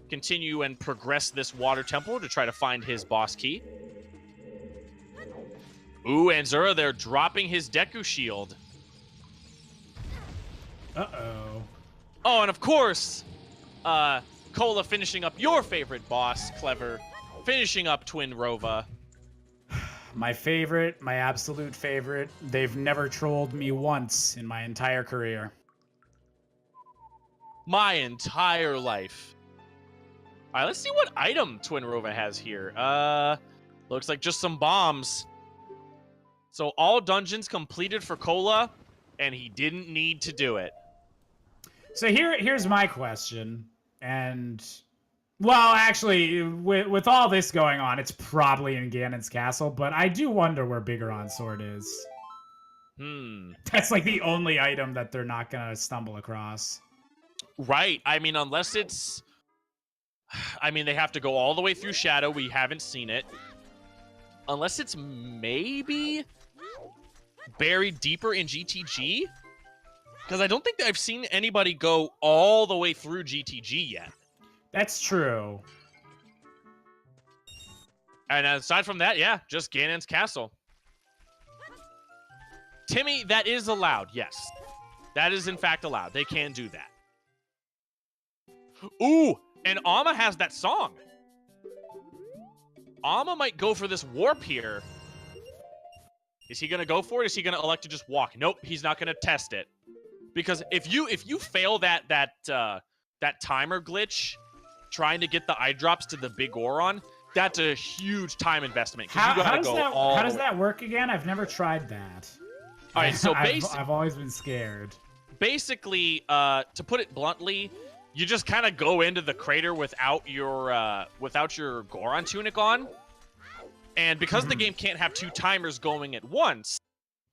continue and progress this Water Temple to try to find his boss key. Ooh, and Zura, they're dropping his Deku Shield. Uh-oh. Oh, and of course, Cola finishing up your favorite boss, Clever, finishing up Twin Rova. My favorite, my absolute favorite. They've never trolled me once in my entire career. My entire life. All right, let's see what item Twin Rova has here. Looks like just some bombs. So all dungeons completed for Cola, and he didn't need to do it. So here's my question, and well, actually, with all this going on, it's probably in Ganon's castle, but I do wonder where Bigoron Sword is. That's like the only item that they're not gonna stumble across. Right. I mean, unless it's... I mean, they have to go all the way through Shadow. We haven't seen it. Unless it's maybe buried deeper in GTG? Because I don't think that I've seen anybody go all the way through GTG yet. That's true. And aside from that, yeah, just Ganon's castle. Timmy, that is allowed, yes. That is in fact allowed. They can do that. Ooh, and Amma has that song. Amma might go for this warp here. Is he going to go for it? Is he going to elect to just walk? Nope, he's not going to test it. Because if you fail that timer glitch, trying to get the eye drops to the big Goron, that's a huge time investment. How does that work again? I've never tried that. All right, so I've always been scared. Basically, to put it bluntly, you just kind of go into the crater without your Goron tunic on, and because the game can't have two timers going at once,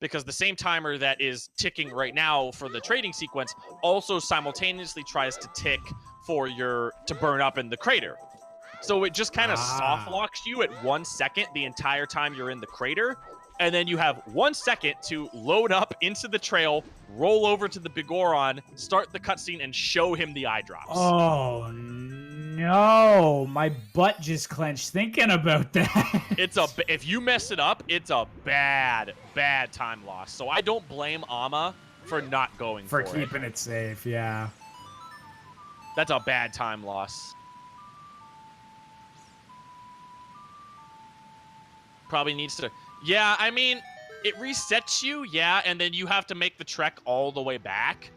because the same timer that is ticking right now for the trading sequence also simultaneously tries to tick for to burn up in the crater. So it just kind of soft locks you at 1 second the entire time you're in the crater. And then you have 1 second to load up into the trail, roll over to the Bigoron, start the cutscene, and show him the eye drops. Oh, no. My butt just clenched thinking about that. If you mess it up, it's a bad, bad time loss. So I don't blame Amma for not going for it. For keeping it safe, yeah. That's a bad time loss. Probably needs to... Yeah, I mean, it resets you, yeah, and then you have to make the trek all the way back.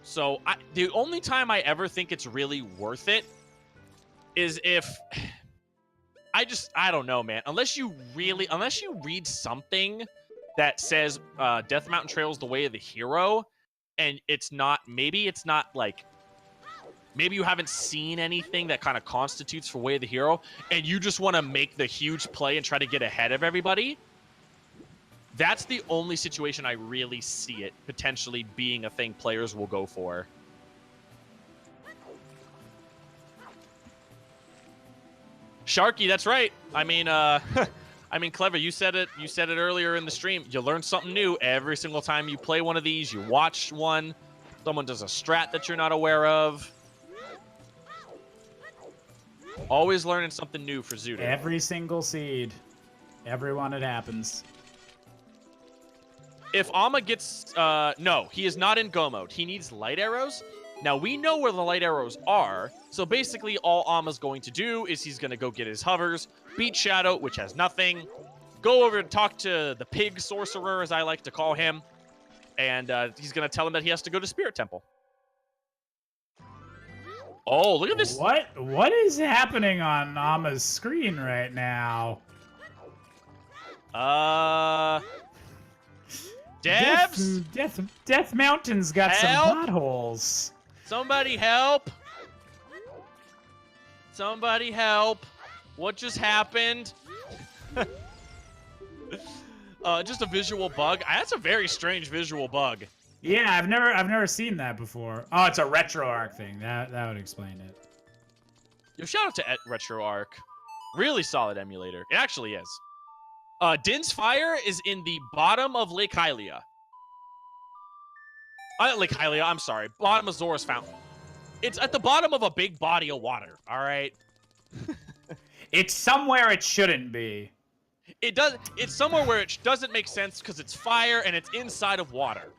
So the only time I ever think it's really worth it is if... I don't know, man. Unless you read something that says Death Mountain Trail is the way of the hero, and maybe you haven't seen anything that kind of constitutes for way of the hero, and you just want to make the huge play and try to get ahead of everybody. That's the only situation I really see it potentially being a thing players will go for. Sharky, that's right. I mean, Clever, you said it earlier in the stream. You learn something new every single time you play one of these. You watch one. Someone does a strat that you're not aware of. Always learning something new for Zuda. Every single seed. Everyone it happens. If Amma gets... no, he is not in go mode. He needs light arrows. Now, we know where the light arrows are, so basically all Amma's going to do is he's going to go get his hovers, beat Shadow, which has nothing, go over and talk to the pig sorcerer, as I like to call him, and he's going to tell him that he has to go to Spirit Temple. Oh, look at this. What is happening on Amma's screen right now? Devs? Death Mountain's got Help! some potholes. Somebody help! Somebody help! What just happened? Just a visual bug. That's a very strange visual bug. Yeah, I've never seen that before. Oh, it's a RetroArch thing. That would explain it. Yo, shout out to RetroArch. Really solid emulator. It actually is. Din's Fire is in the bottom of Lake Hylia. Lake Hylia, I'm sorry. Bottom of Zora's Fountain. It's at the bottom of a big body of water, all right? It's somewhere it shouldn't be. It's somewhere where it doesn't make sense because it's fire and it's inside of water.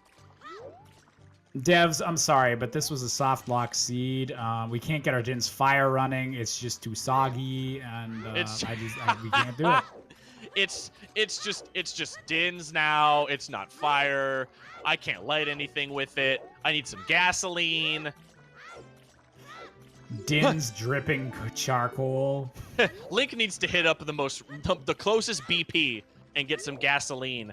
Devs, I'm sorry, but this was a soft lock seed. We can't get our Din's Fire running. It's just too soggy, and we can't do it. It's just Din's now. It's not fire. I can't light anything with it. I need some gasoline. Din's dripping charcoal. Link needs to hit up the closest BP and get some gasoline.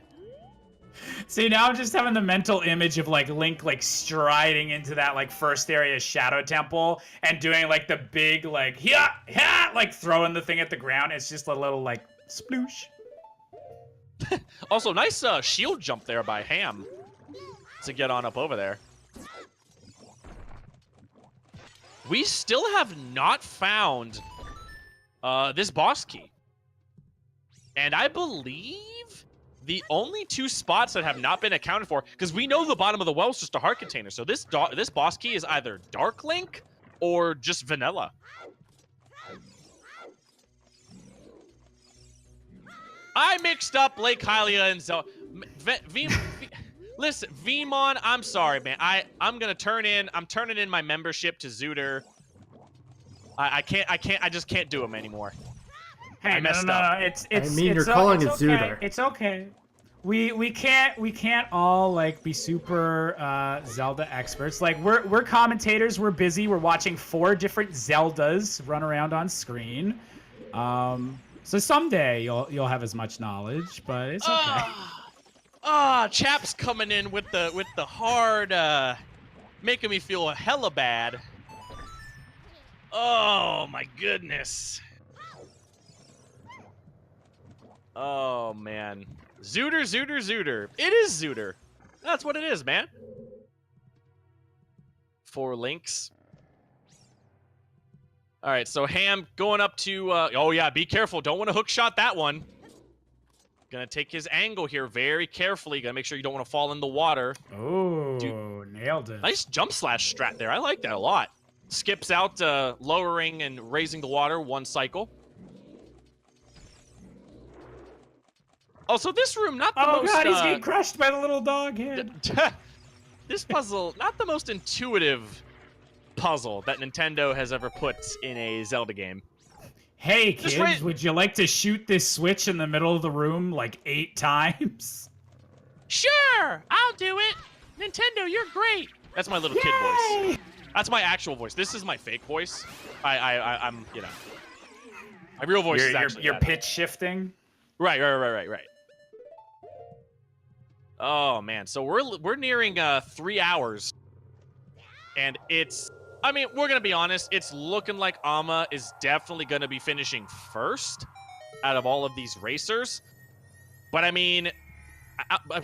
See, now I'm just having the mental image of Link striding into that first area Shadow Temple and doing the big throwing the thing at the ground. It's just a little sploosh. Also, nice shield jump there by Ham to get on up over there. We still have not found this boss key. And I believe the only two spots that have not been accounted for, because we know the bottom of the well is just a heart container, so this boss key is either Dark Link or just vanilla. I mixed up Lake Hylia and Zelda. Listen, Vmon, I'm sorry, man. I'm gonna I'm turning in my membership to Zooter. I just can't do them anymore. Hey, I messed no. up. You're calling it Zooter. It's okay. We can't all be super Zelda experts. We're commentators. We're busy. We're watching 4 different Zeldas run around on screen. So someday you'll have as much knowledge, but it's okay. Chap's coming in with the hard, making me feel hella bad. Oh my goodness. Oh man. Zooter. It is Zooter. That's what it is, man. 4 links. All right, so Ham going up to... oh, yeah, be careful. Don't want to hook shot that one. Gonna take his angle here very carefully. Gotta make sure you don't want to fall in the water. Oh, Dude, nailed it. nice jump slash strat there. I like that a lot. Skips out, lowering and raising the water 1 cycle. Also, this room, not the most... Oh, God, he's getting crushed by the little dog head. This puzzle, not the most intuitive puzzle that Nintendo has ever put in a Zelda game. Hey kids, would you like to shoot this switch in the middle of the room like 8 times? Sure, I'll do it. Nintendo, you're great. That's my little kid voice. That's my actual voice. This is my fake voice. I'm, you know, my real voice is actually you're pitch shifting. Right. Oh man, so we're nearing 3 hours, and it's. I mean, we're gonna be honest. It's looking like Ama is definitely gonna be finishing first out of all of these racers. But I mean,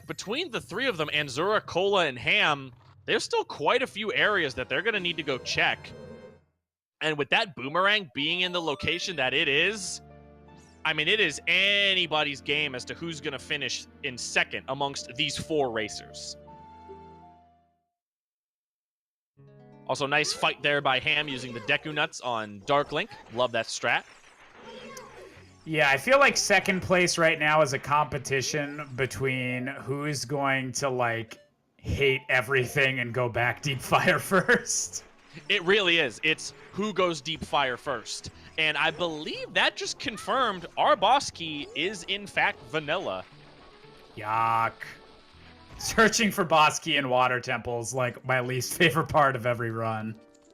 between the 3 of them, Anzura, Cola, and Ham, there's still quite a few areas that they're gonna need to go check. And with that boomerang being in the location that it is, I mean, it is anybody's game as to who's gonna finish in second amongst these 4 racers. Also, nice fight there by Ham using the Deku Nuts on Dark Link. Love that strat. Yeah, I feel like second place right now is a competition between who's going to, like, hate everything and go back deep fire first. It really is. It's who goes deep fire first. And I believe that just confirmed our boss key is, in fact, vanilla. Yuck. Searching for boss key in water temples, like my least favorite part of every run.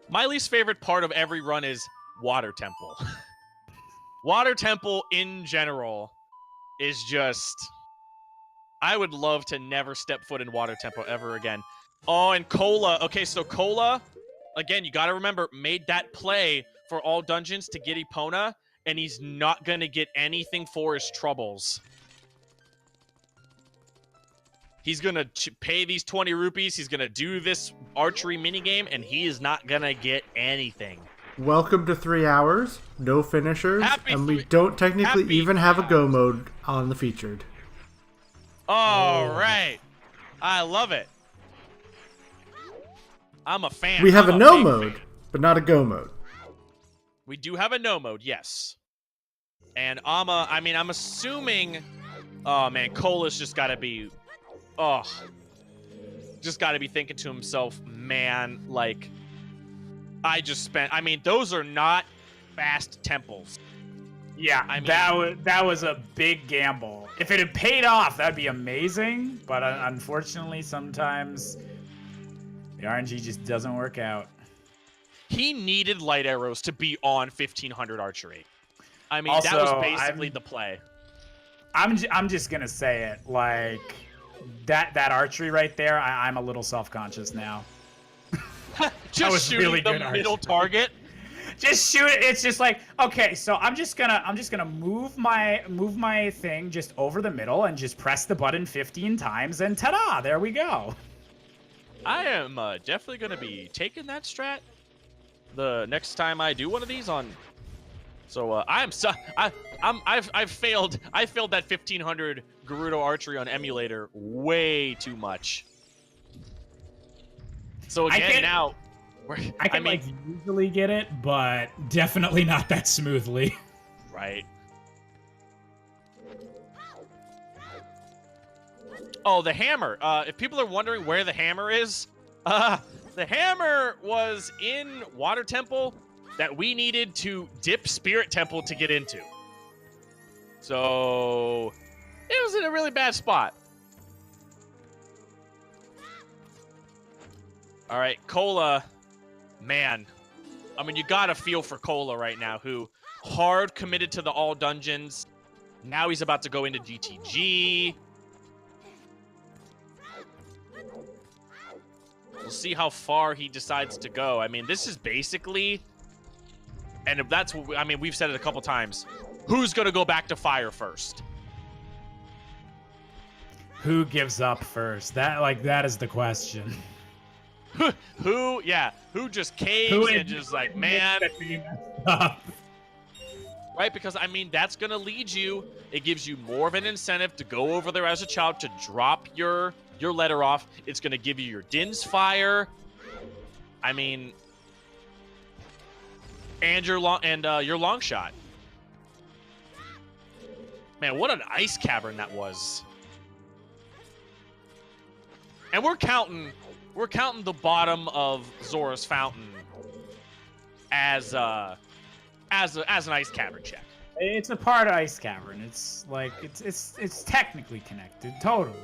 My least favorite part of every run is water temple. Water temple in general is just... I would love to never step foot in water temple ever again. Oh, and Cola. Okay, so Cola, again, you got to remember, made that play for all dungeons to get Epona, and he's not going to get anything for his troubles. He's going to pay these 20 rupees. He's going to do this archery minigame, and he is not going to get anything. Welcome to 3 hours, no finishers, and we don't technically even have a go mode on the featured. All right. I love it. I'm a fan. We have a no mode, but not a go mode. We do have a no mode, yes. And Ama, I mean, I'm assuming... Oh, man, Cola's just got to be... Oh. Just got to be thinking to himself, man, like... I just spent... I mean, those are not fast temples. Yeah, I mean, that was a big gamble. If it had paid off, that'd be amazing. But unfortunately, sometimes the RNG just doesn't work out. He needed light arrows to be on 1500 archery. I mean, also, that was basically the play. I'm just gonna say it, like that archery right there. I'm a little self-conscious now. Just shooting really the middle target. Just shoot it. It's just like, okay, so I'm just gonna move my thing just over the middle and just press the button 15 times and ta-da, there we go. I am definitely gonna be taking that strat the next time I do one of these on. So I've failed that 1500 Gerudo archery on emulator way too much. So again, now. I can like usually get it, but definitely not that smoothly. Right. Oh, the hammer. If people are wondering where the hammer is, the hammer was in Water Temple that we needed to dip Spirit Temple to get into. So it was in a really bad spot. All right, Cola. Man, I mean, you gotta feel for Cola right now, who hard committed to the all dungeons. Now he's about to go into GTG. We'll see how far he decides to go. I mean, this is basically, and if that's what I mean, we've said it a couple times. Who's gonna go back to fire first? Who gives up first? That is the question. Who just caves and just like, man. Right, because, I mean, that's going to lead you. It gives you more of an incentive to go over there as a child to drop your letter off. It's going to give you your Din's Fire. I mean, and your long shot. Man, what an ice cavern that was. And we're counting the bottom of Zora's Fountain as an ice cavern check. It's a part of Ice Cavern. It's like it's technically connected, totally.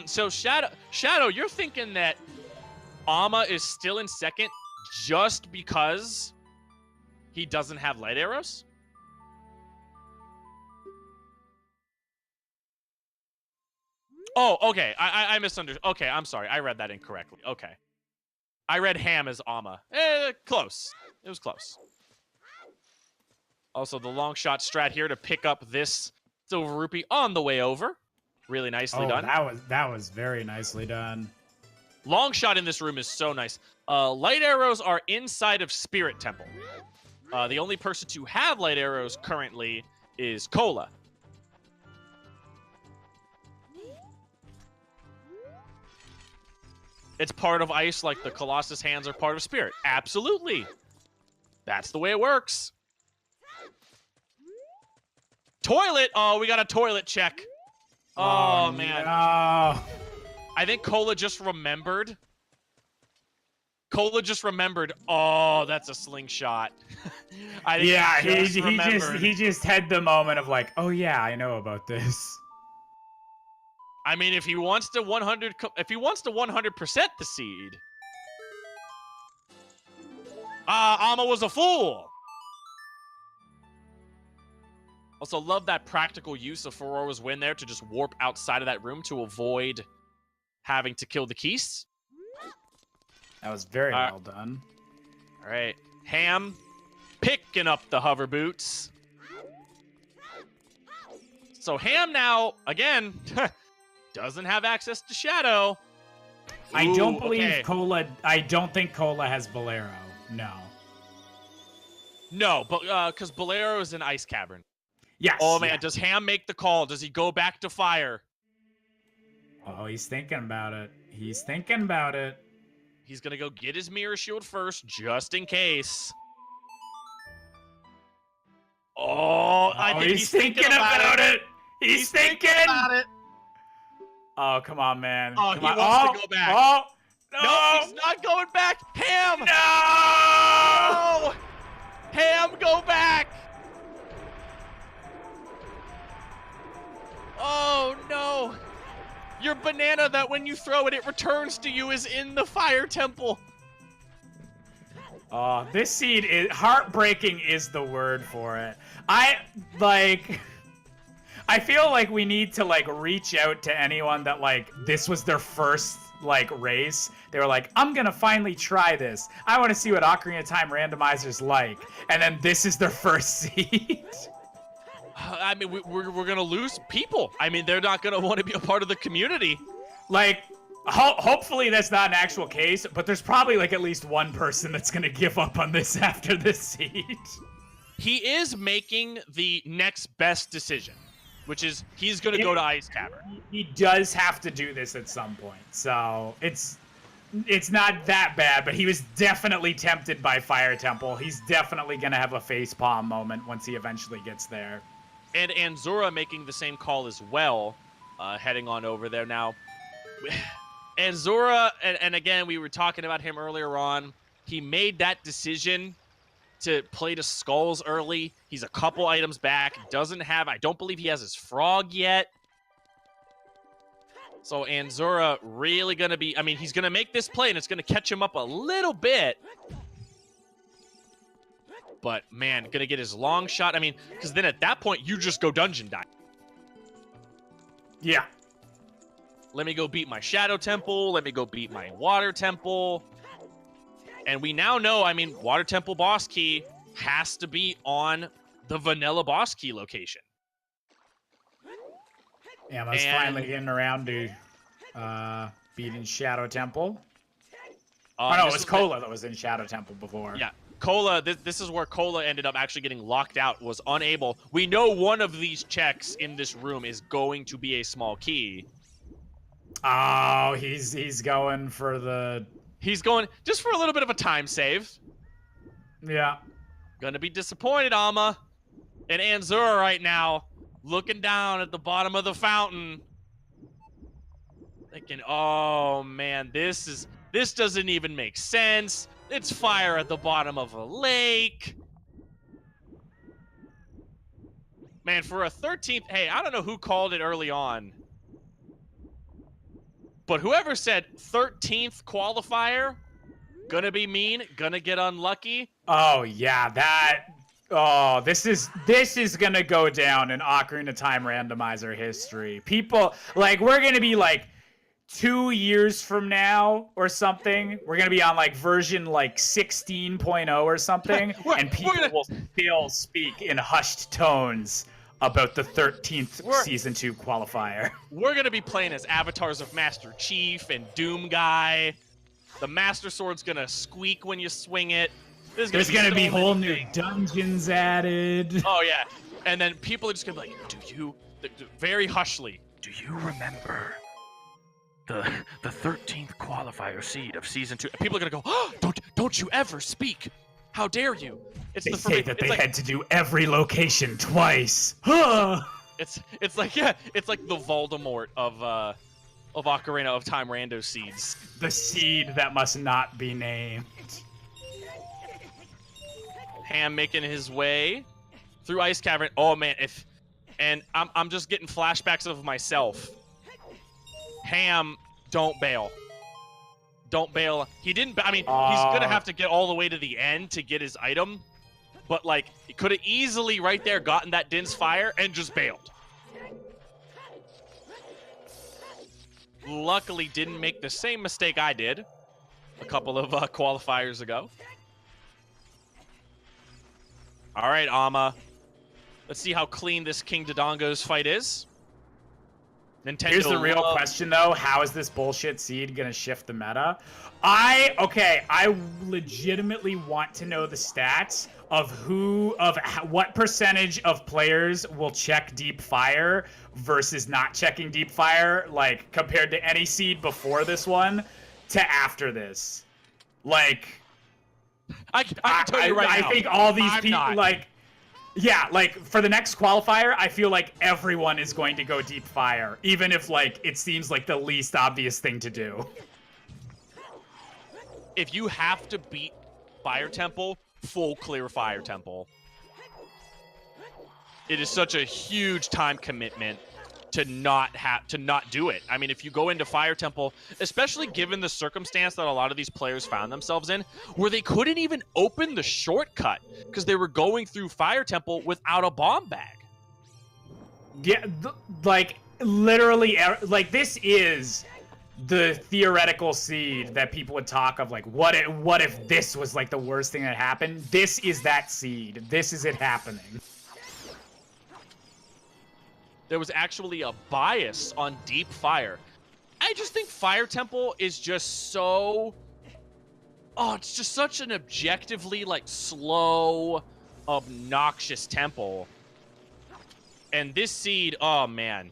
So Shadow, you're thinking that Ama is still in second just because he doesn't have light arrows? Oh, okay. I misunderstood. Okay, I'm sorry. I read that incorrectly. Okay. I read Ham as Ama. Close. It was close. Also, the long shot strat here to pick up this silver rupee on the way over. Really nicely done. That was very nicely done. Long shot in this room is so nice. Light arrows are inside of Spirit Temple. The only person to have light arrows currently is Cola. It's part of ice like the Colossus hands are part of Spirit. Absolutely. That's the way it works. Toilet! Oh, we got a toilet check. Oh, man. No. I think Cola just remembered. Oh, that's a slingshot. He just had the moment of like, oh yeah, I know about this. I mean, if he wants to 100% the seed. Ama was a fool. Also, love that practical use of Feroro's win there to just warp outside of that room to avoid having to kill the Keys. That was very well done. All right, Ham picking up the hover boots. So Ham now, again, doesn't have access to Shadow. I don't believe Cola. I don't think Cola has Bolero. No. No, but because Bolero is an ice cavern. Yes. Oh man, yeah. does Ham make the call? Does he go back to fire? Oh, he's thinking about it. He's thinking about it. He's gonna go get his mirror shield first, just in case. Oh, I think he's thinking about it. He's thinking about it. Oh, come on, man. Oh, come he on. wants to go back. Oh, no. No, he's not going back. Ham. No. Ham, go back. Oh, no. Your banana that when you throw it, it returns to you is in the fire temple. Oh, this seed is heartbreaking is the word for it. I feel like we need to like reach out to anyone that like this was their first like race. They were like, I'm gonna finally try this. I want to see what Ocarina of Time randomizer's like, and then this is their first seed. I mean, we're gonna lose people. I mean, they're not gonna want to be a part of the community. Like, hopefully that's not an actual case, but there's probably like at least one person that's gonna give up on this after this seed. He is making the next best decision, which is he's gonna go to Ice Cavern. He does have to do this at some point, so it's not that bad, but he was definitely tempted by Fire Temple. He's definitely gonna have a facepalm moment once he eventually gets there. And Anzura making the same call as well, heading on over there now. Anzura, and again, we were talking about him earlier on. He made that decision to play to skulls early. He's a couple items back. I don't believe he has his frog yet. So Anzura really going to be, I mean, he's going to make this play and it's going to catch him up a little bit. But man, going to get his long shot. I mean, because then at that point, you just go dungeon dive. Yeah. Let me go beat my Shadow Temple. Let me go beat my Water Temple. And we now know, I mean, Water Temple boss key has to be on the vanilla boss key location. Yeah, I was finally getting around to beating Shadow Temple. Oh, no, it was Cola that was in Shadow Temple before. Yeah, Cola, this is where Cola ended up actually getting locked out, was unable. We know one of these checks in this room is going to be a small key. Oh, he's going for the... He's going just for a little bit of a time save. Yeah. Gonna be disappointed, Ama. And Anzura right now, looking down at the bottom of the fountain. Thinking, oh man, this doesn't even make sense. It's fire at the bottom of a lake. Man, for a 13th, hey, I don't know who called it early on, but whoever said 13th qualifier, gonna be mean, gonna get unlucky. Oh yeah, this is gonna go down in Ocarina of Time randomizer history. People like we're gonna be like 2 years from now or something. We're gonna be on like version like 16.0 or something, and people will still speak in hushed tones about the 13th season 2 qualifier. We're gonna be playing as avatars of Master Chief and Doom Guy. The Master Sword's gonna squeak when you swing it. There's gonna be whole new dungeons added. Oh yeah, and then people are just gonna be like, very hushly, do you remember the 13th qualifier seed of season 2? And people are gonna go, oh, don't you ever speak! How dare you! They say that they had to do every location twice. It's like the Voldemort of Ocarina of Time rando seeds. The seed that must not be named. Ham making his way through Ice Cavern. Oh man, I'm just getting flashbacks of myself. Ham, don't bail. Don't bail. He didn't. I mean, he's gonna have to get all the way to the end to get his item, but like, he could have easily right there gotten that Din's Fire and just bailed. Luckily, didn't make the same mistake I did a couple of qualifiers ago. All right, Ama. Let's see how clean this King Dodongo's fight is. Nintendo. Here's the real question, though. How is this bullshit seed gonna shift the meta? I legitimately want to know the stats of what percentage of players will check Deep Fire versus not checking Deep Fire, like compared to any seed before this one to after this. Like, I can tell you right now. I think all these people, like, yeah, like for the next qualifier, I feel like everyone is going to go Deep Fire, even if like it seems like the least obvious thing to do. If you have to beat Fire Temple, full clear Fire Temple. It is such a huge time commitment to not do it. I mean, if you go into Fire Temple, especially given the circumstance that a lot of these players found themselves in, where they couldn't even open the shortcut because they were going through Fire Temple without a bomb bag. Yeah, like literally, like this is the theoretical seed that people would talk of. Like, what if this was like the worst thing that happened? This is that seed. This is it happening. There was actually a bias on Deep Fire. I just think Fire Temple is just so... Oh, it's just such an objectively, like, slow, obnoxious temple. And this seed, oh, man.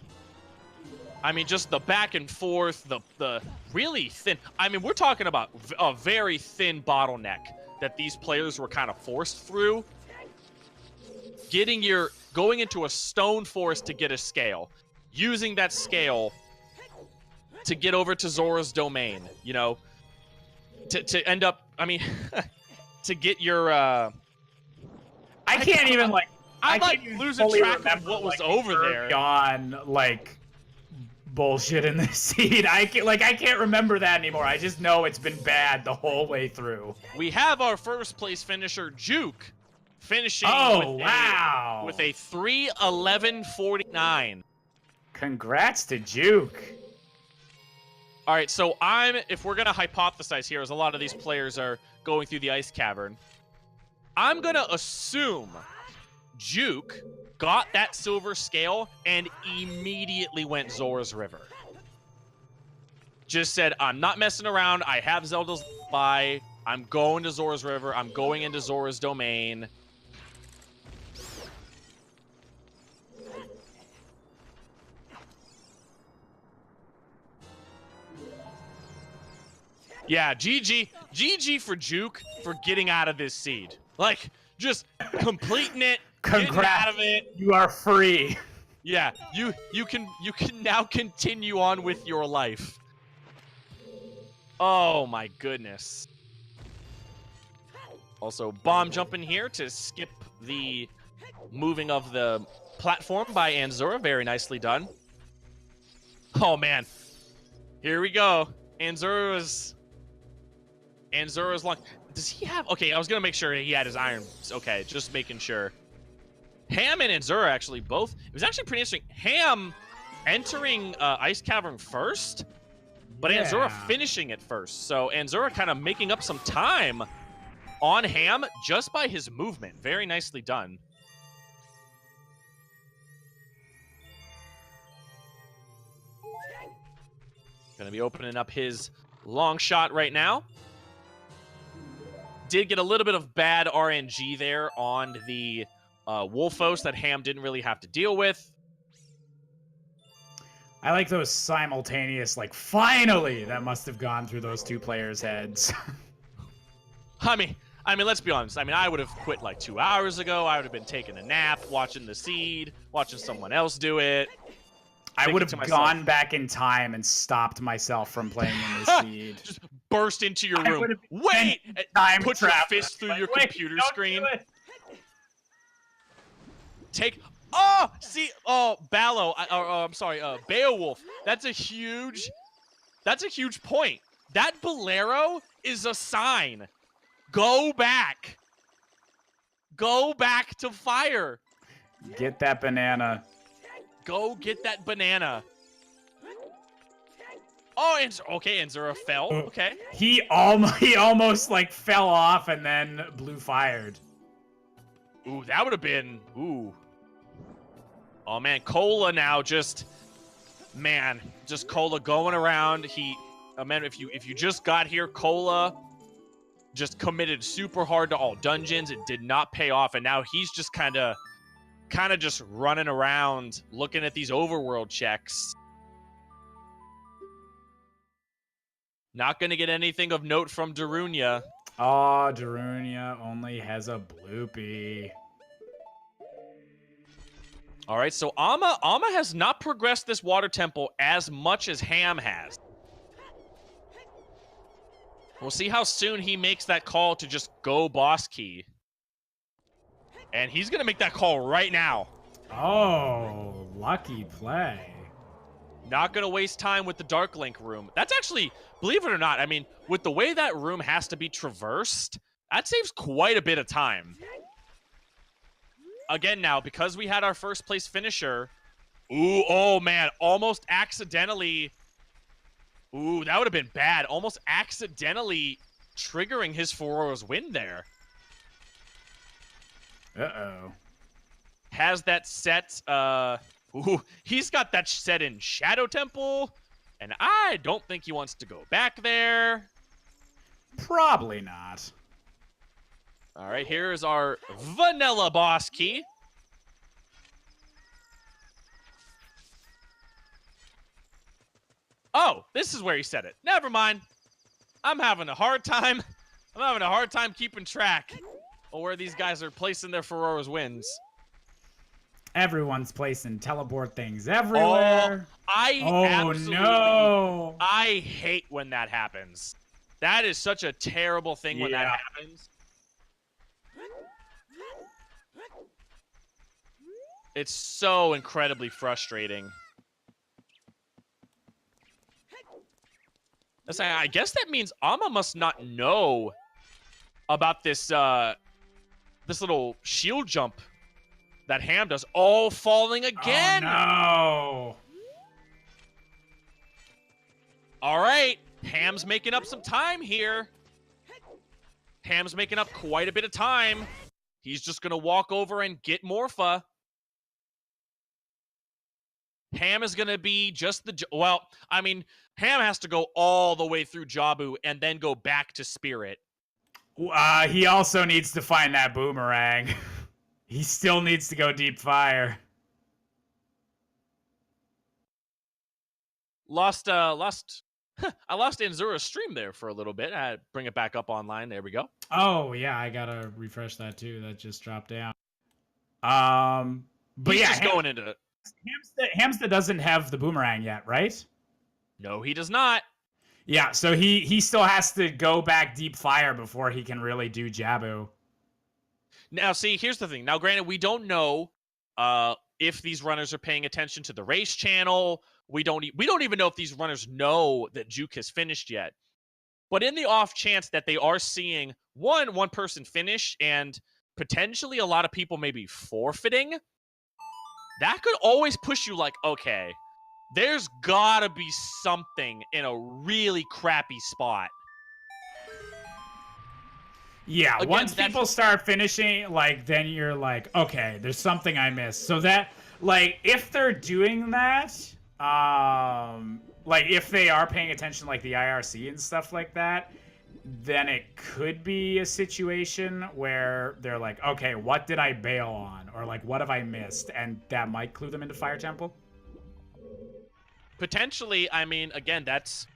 I mean, just the back and forth, the really thin... I mean, we're talking about a very thin bottleneck that these players were kind of forced through. Going into a stone forest to get a scale, using that scale to get over to Zora's domain, you know, to end up, I mean, to get your, I can't even losing track of what was over there. On like bullshit in this seed. I can't remember that anymore. I just know it's been bad the whole way through. We have our first place finisher, Juke, finishing with a 3:11:49. Congrats to Juke. All right, so if we're gonna hypothesize here, as a lot of these players are going through the ice cavern, I'm gonna assume Juke got that silver scale and immediately went Zora's River. Just said, I'm not messing around. I have Zelda's by. I'm going to Zora's River. I'm going into Zora's domain. Yeah, GG for Juke for getting out of this seed. Like, just completing it, Congrats. getting out of it. You are free. Yeah, you can now continue on with your life. Oh my goodness. Also, bomb jump in here to skip the moving of the platform by Anzura. Very nicely done. Oh man. Here we go. Anzura's long. Does he have... Okay, I was going to make sure he had his iron. Okay, just making sure. Ham and Anzura actually both... It was actually pretty interesting. Ham entering Ice Cavern first, but yeah. Anzura finishing it first. So Anzura kind of making up some time on Ham just by his movement. Very nicely done. Gonna be opening up his long shot right now. Did get a little bit of bad RNG there on the Wolfos that Ham didn't really have to deal with. I like those simultaneous, like, finally, that must have gone through those two players' heads. I mean, let's be honest. I mean, I would have quit like 2 hours ago. I would have been taking a nap, watching the seed, watching someone else do it. I would have gone back in time and stopped myself from playing in the seed. Just burst into your room. Wait! Put your fist through your computer screen. Take... Oh! See... Oh, Ballo. I'm sorry. Beowulf. That's a huge point. That Bolero is a sign. Go back. Go back to fire. Get that banana. Go get that banana. Oh, okay, Anzura fell. Okay. He almost like fell off and then blue fired. Ooh, that would have been... Ooh. Oh, man. Cola now just... Man, just Cola going around. Man, if you just got here, Cola just committed super hard to all dungeons. It did not pay off, and now he's just kind of just running around looking at these overworld checks. Not going to get anything of note from Darunia. Oh, Darunia only has a bloopy. All right, so Amma has not progressed this water temple as much as Ham has. We'll see how soon he makes that call to just go boss key. And he's going to make that call right now. Oh, lucky play. Not going to waste time with the Dark Link room. That's actually, believe it or not, I mean, with the way that room has to be traversed, that saves quite a bit of time. Again now, because we had our first place finisher. Ooh, oh man, almost accidentally. Ooh, that would have been bad. Almost accidentally triggering his Furoro's win there. Uh-oh. Has that set, ooh, he's got that set in Shadow Temple, and I don't think he wants to go back there. Probably not. All right, here's our vanilla boss key. Oh, this is where he said it. Never mind. I'm having a hard time. I'm having a hard time keeping track of where these guys are placing their Furoro's wins. Everyone's placing teleport things everywhere. Oh, no. I hate when that happens. That is such a terrible thing when that happens. It's so incredibly frustrating. I guess that means Amma must not know about this this little shield jump that Ham does. Oh, falling again! Oh, no! All right, Ham's making up some time here. Ham's making up quite a bit of time. He's just gonna walk over and get Morpha. Ham is going to be just the... Well, I mean, Ham has to go all the way through Jabu and then go back to Spirit. He also needs to find that boomerang. He still needs to go deep fire. I lost Anzura's stream there for a little bit. I bring it back up online. There we go. Oh, yeah, I got to refresh that too. That just dropped down. But He's yeah, just going into... Hamstead doesn't have the boomerang yet, right? No, he does not. Yeah, so he still has to go back deep fire before he can really do Jabu. Now, see, here's the thing. Now, granted, we don't know if these runners are paying attention to the race channel. We don't even know if these runners know that Juke has finished yet. But in the off chance that they are seeing one person finish and potentially a lot of people maybe forfeiting, that could always push you like, okay, there's gotta be something in a really crappy spot. Yeah, Again, once people start finishing, like, then you're like, okay, there's something I missed. So that, like, if they're doing that, like, if they are paying attention, like, the IRC and stuff like that, then it could be a situation where they're like, okay, what did I bail on? Or, like, what have I missed? And that might clue them into Fire Temple. Potentially, I mean, again, that's...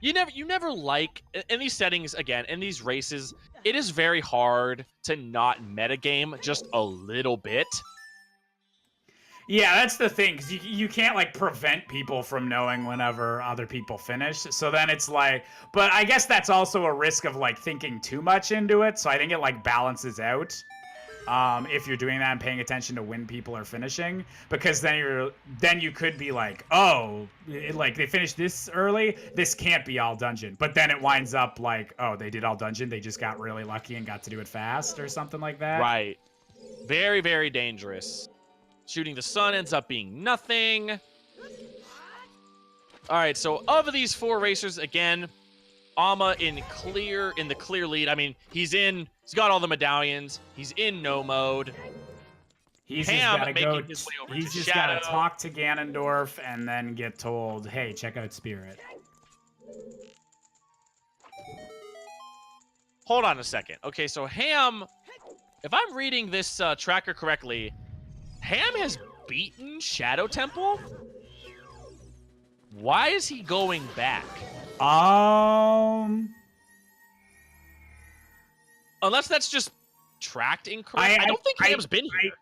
You never like, in these settings, again, in these races, it is very hard to not metagame just a little bit. Yeah, that's the thing, because you can't, like, prevent people from knowing whenever other people finish. So then it's like, but I guess that's also a risk of, like, thinking too much into it. So I think it, like, balances out if you're doing that and paying attention to when people are finishing, because then you could be like, oh, like, they finished this early, this can't be all dungeon. But then it winds up like, oh, they did all dungeon, they just got really lucky and got to do it fast or something like that. Right. Very, very dangerous. Shooting the sun ends up being nothing. All right, so of these 4 racers, again, Ama in the clear lead. I mean, he's got all the medallions. He's in no mode. He's Ham just gotta making his way over he's to just Shadow. gotta talk to Ganondorf and then get told, hey, check out Spirit. Hold on a second. Okay, so Ham, if I'm reading this tracker correctly, Ham has beaten Shadow Temple? Why is he going back? Unless that's just tracked incorrect. I don't think Ham's been here.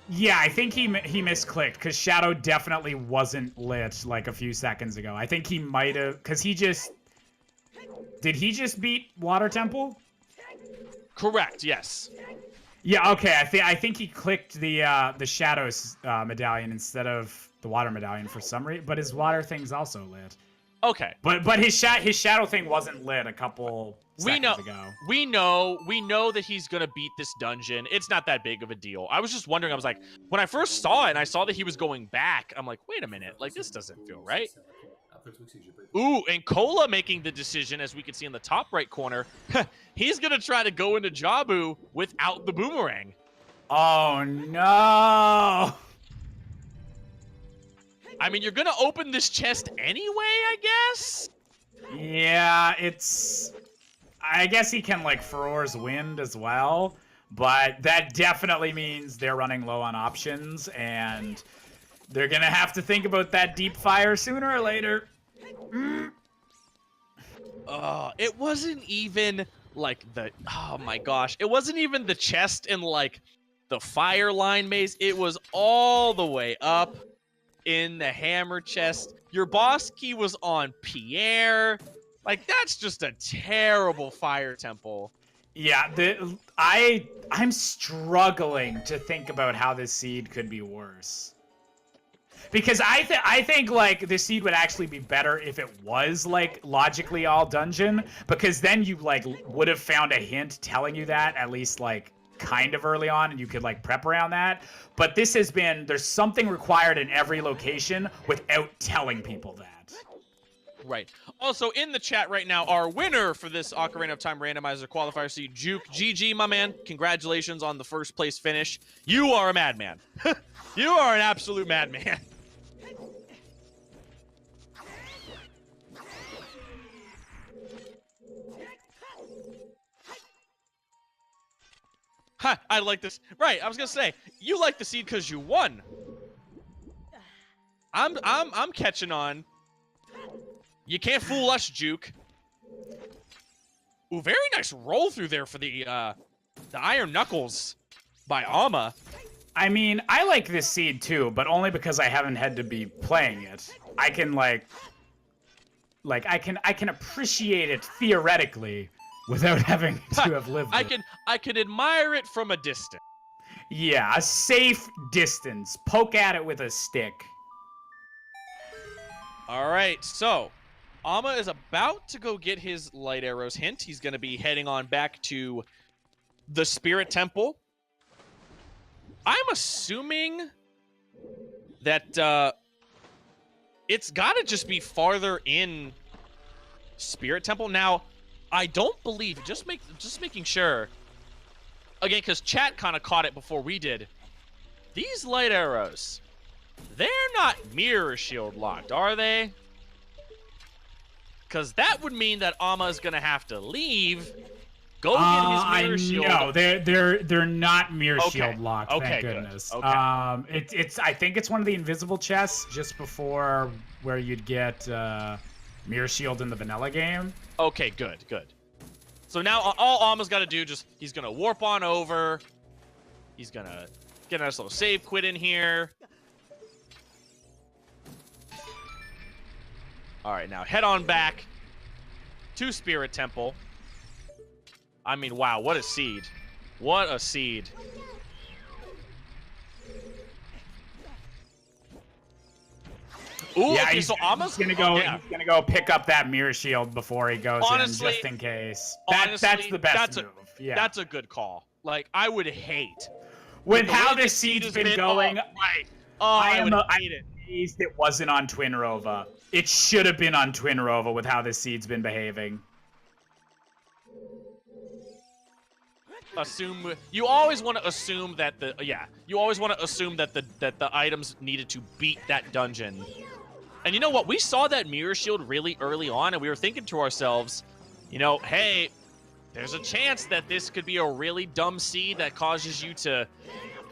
Yeah, I think he misclicked, because Shadow definitely wasn't lit like a few seconds ago. I think he might have, because did he just beat Water Temple? Correct, yes. Yeah, okay. I think he clicked the Shadows medallion instead of the Water medallion for some reason, but his Water thing's also lit. Okay. But his Shadow thing wasn't lit a couple seconds ago. We know that he's gonna beat this dungeon. It's not that big of a deal. I was just wondering, I was like, when I first saw it and I saw that he was going back, I'm like, wait a minute, like, this doesn't feel right. Ooh, and Cola making the decision, as we can see in the top right corner. He's gonna try to go into Jabu without the boomerang. Oh no! I mean, you're gonna open this chest anyway, I guess? Yeah, I guess he can, like, Furor's Wind as well, but that definitely means they're running low on options, and they're gonna have to think about that deep fire sooner or later. It wasn't even, like, oh my gosh. It wasn't even the chest in, like, the fire line maze. It was all the way up in the hammer chest. Your boss key was on Pierre. Like, that's just a terrible Fire Temple. Yeah, I'm struggling to think about how this seed could be worse. Because I think, like, this seed would actually be better if it was, like, logically all dungeon, because then you, like, would have found a hint telling you that, at least, like, kind of early on, and you could, like, prep around that. But this has been, there's something required in every location without telling people that. Right. Also, in the chat right now, our winner for this Ocarina of Time randomizer qualifier seed, Juke. GG, my man. Congratulations on the first place finish. You are a madman. You are an absolute madman. Ha! I like this. Right, I was gonna say, you like the seed because you won. I'm catching on. You can't fool us, Juke. Ooh, very nice roll through there for the Iron Knuckles by Ama. I mean, I like this seed too, but only because I haven't had to be playing it. I can, like, like I can appreciate it theoretically without having to have lived it. I can admire it from a distance. Yeah, a safe distance. Poke at it with a stick. All right, so Amma is about to go get his light arrows. Hint, he's going to be heading on back to the Spirit Temple. I'm assuming that it's got to just be farther in Spirit Temple. Now, I don't believe, just making sure, again, because chat kind of caught it before we did. These light arrows, they're not mirror shield locked, are they? Because that would mean that Amma is going to have to leave, go get his mirror shield. No, they're not mirror shield locked. Thank goodness. Good. Okay. It's I think it's one of the invisible chests just before where you'd get mirror shield in the vanilla game. Okay, good. So now all Amma's got to do he's gonna warp on over. He's gonna get a nice little save quit in here. All right, now head on back to Spirit Temple. I mean, wow, what a seed. What a seed. Ooh, yeah, okay, so Amma's gonna go. He's gonna go pick up that mirror shield before he goes in, just in case. That's the best move. Yeah, that's a good call. Like, I would hate with how this seed's been going. Right. I am amazed it wasn't on Twin Rova. It should have been on Twin Rova with how this seed's been behaving. You always want to assume that the items needed to beat that dungeon. And you know what? We saw that mirror shield really early on, and we were thinking to ourselves, you know, hey, there's a chance that this could be a really dumb seed that causes you to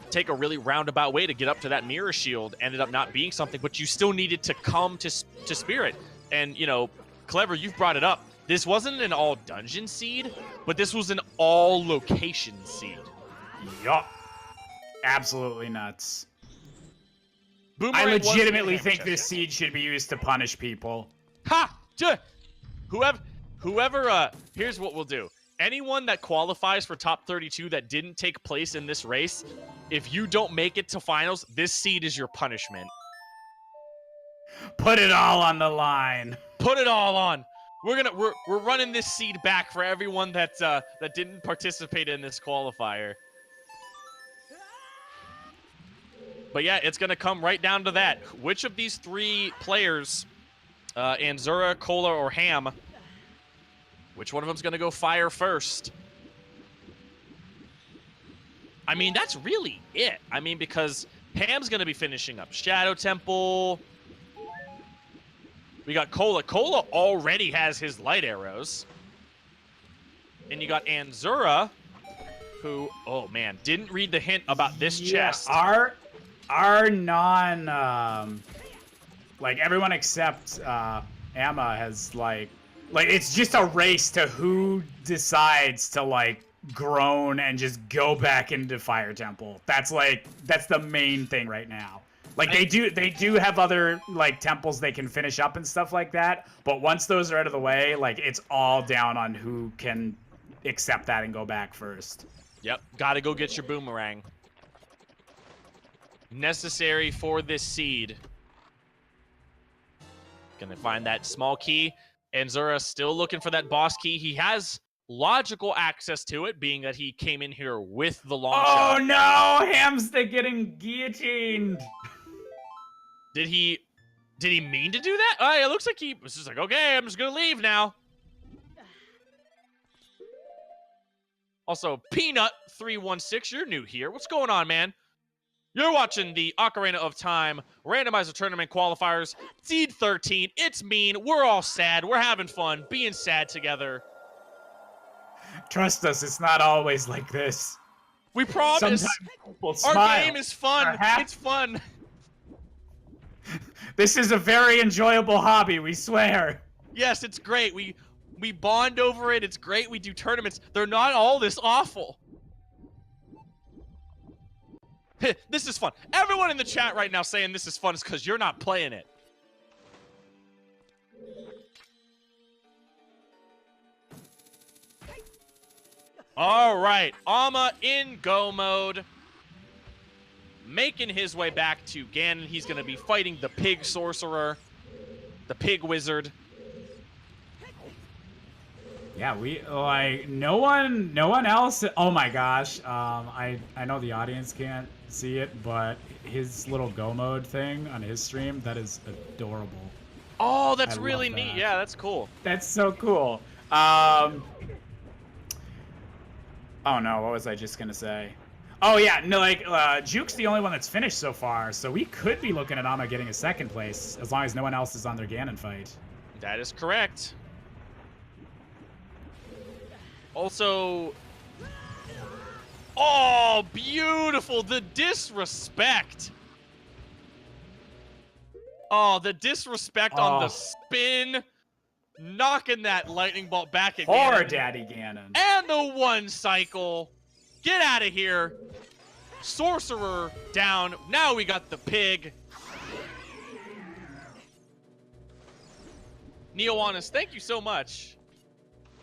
take a really roundabout way to get up to that mirror shield. Ended up not being something, but you still needed to come to Spirit. And, you know, Clever, you've brought it up. This wasn't an all dungeon seed, but this was an all location seed. Yup. Absolutely nuts. Boomerang I legitimately think this seed should be used to punish people. Ha! Whoever, here's what we'll do. Anyone that qualifies for top 32 that didn't take place in this race, if you don't make it to finals, this seed is your punishment. Put it all on the line. Put it all on. We're running this seed back for everyone that didn't participate in this qualifier. But yeah, it's gonna come right down to that. Which of these three players, Anzura, Cola, or Ham, which one of them's gonna go fire first? I mean, that's really it. I mean, because Ham's gonna be finishing up Shadow Temple. We got Cola. Cola already has his light arrows. And you got Anzura, who, oh man, didn't read the hint about this chest. Our non, like everyone except Amma has like it's just a race to who decides to like groan and just go back into Fire Temple. That's the main thing right now. Like they do have other like temples they can finish up and stuff like that, but once those are out of the way, like it's all down on who can accept that and go back first. Yep, gotta go get your boomerang. Necessary for this seed. Gonna find that small key. Anzura still looking for that boss key. He has logical access to it, being that he came in here with the long shot. Oh no! Hamster getting guillotined! Did he mean to do that? Oh, it looks like he was just like, okay, I'm just gonna leave now. Also, Peanut316, you're new here. What's going on, man? You're watching the Ocarina of Time Randomizer Tournament Qualifiers, Seed 13. It's mean. We're all sad. We're having fun, being sad together. Trust us, it's not always like this. We promise. Sometimes people smile. Our game is fun. It's fun. This is a very enjoyable hobby, we swear. Yes, it's great. We bond over it. It's great. We do tournaments. They're not all this awful. This is fun. Everyone in the chat right now saying this is fun is because you're not playing it. All right, Ama in go mode, making his way back to Ganon. He's going to be fighting the pig sorcerer, the pig wizard. Yeah, we like no one else. Oh my gosh, I know the audience can't see it, but his little go mode thing on his stream, that is adorable. Oh, that's I really love neat. that. Yeah, that's cool. That's so cool. Oh no, what was I just gonna say? Oh yeah, no, like Juke's the only one that's finished so far, so we could be looking at Ama getting a second place as long as no one else is on their Ganon fight. That is correct. Also, oh, beautiful, the disrespect. Oh, the disrespect on the spin, knocking that lightning bolt back at Poor Ganon. Daddy Ganon. And the one cycle. Get out of here. Sorcerer down. Now we got the pig. Neoanus, thank you so much.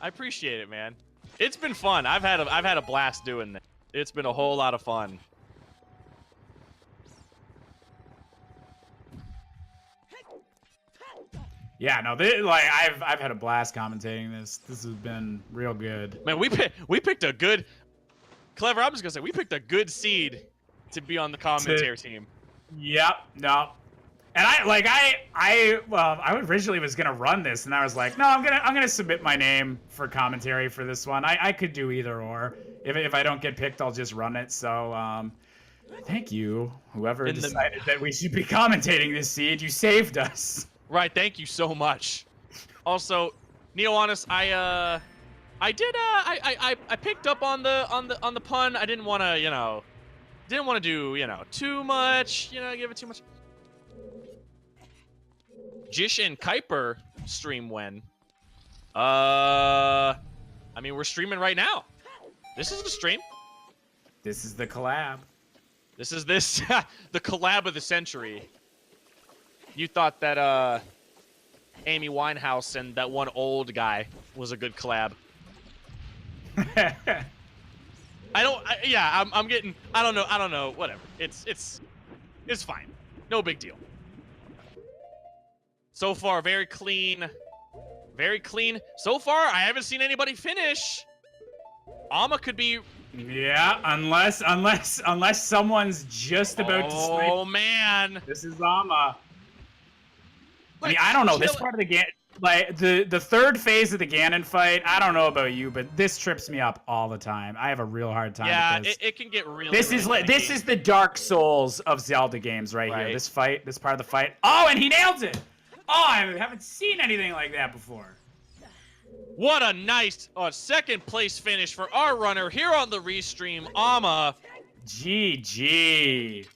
I appreciate it, man. It's been fun. I've had a blast doing this. It's been a whole lot of fun. Yeah, no, like I've had a blast commentating this. This has been real good. Man, we picked a good Clever. I'm just gonna say we picked a good seed to be on the commentary team. Yep. No. And I originally was gonna run this, and I was like, no, I'm gonna submit my name for commentary for this one. I could do either or. If I don't get picked, I'll just run it. So thank you, whoever decided that we should be commentating this seed. You saved us. Right, thank you so much. Also, Neoanus, I picked up on the pun. I didn't want to, do, too much, give it too much. Jish and Kuiper stream when? I mean, we're streaming right now. This is the stream. This is the collab. This is the collab of the century. You thought that Amy Winehouse and that one old guy was a good collab. I'm getting, I don't know, whatever. It's fine. No big deal. So far, very clean. Very clean. So far, I haven't seen anybody finish. Ama could be... Yeah, unless someone's just about to sleep. Oh, man. This is Ama. I mean, I don't know. This part of the game, like the third phase of the Ganon fight, I don't know about you, but this trips me up all the time. I have a real hard time. Yeah, it can get really. This is the Dark Souls of Zelda games right here. This part of the fight. Oh, and he nails it. Oh, I haven't seen anything like that before. What a nice second place finish for our runner here on the restream, Ama. GG.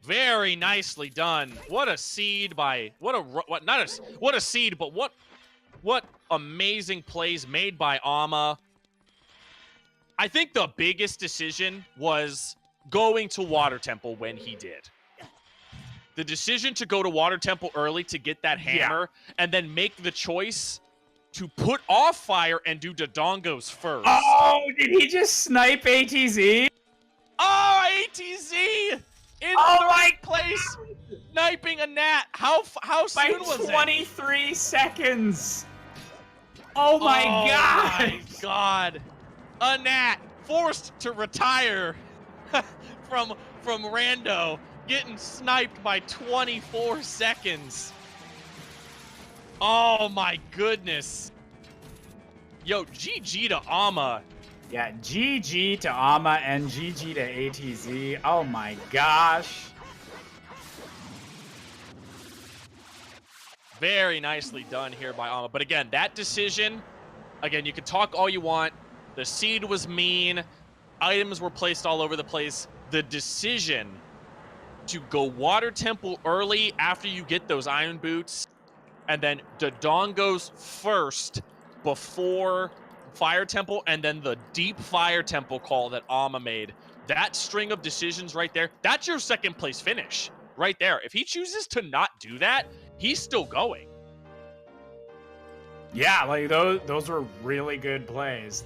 Very nicely done. What a seed by what a seed, but what amazing plays made by Ama. I think the biggest decision was going to Water Temple when he did. The decision to go to Water Temple early to get that hammer and then make the choice to put off fire and do Dodongos first. Oh, did he just snipe ATZ? Oh, ATZ! In third place, sniping a gnat. How soon was it? 23 seconds. Oh my god! Oh my god! A gnat forced to retire from Rando, getting sniped by 24 seconds. Oh my goodness! Yo, GG to Ama. Yeah, GG to Ama and GG to ATZ. Oh my gosh. Very nicely done here by Ama. But again, that decision, again, you can talk all you want. The seed was mean. Items were placed all over the place. The decision to go Water Temple early after you get those iron boots, and then Dodongo's first before Fire Temple, and then the deep Fire Temple call that Ama made. That string of decisions right there, that's your second place finish right there. If he chooses to not do that, he's still going. Yeah, like those were really good plays.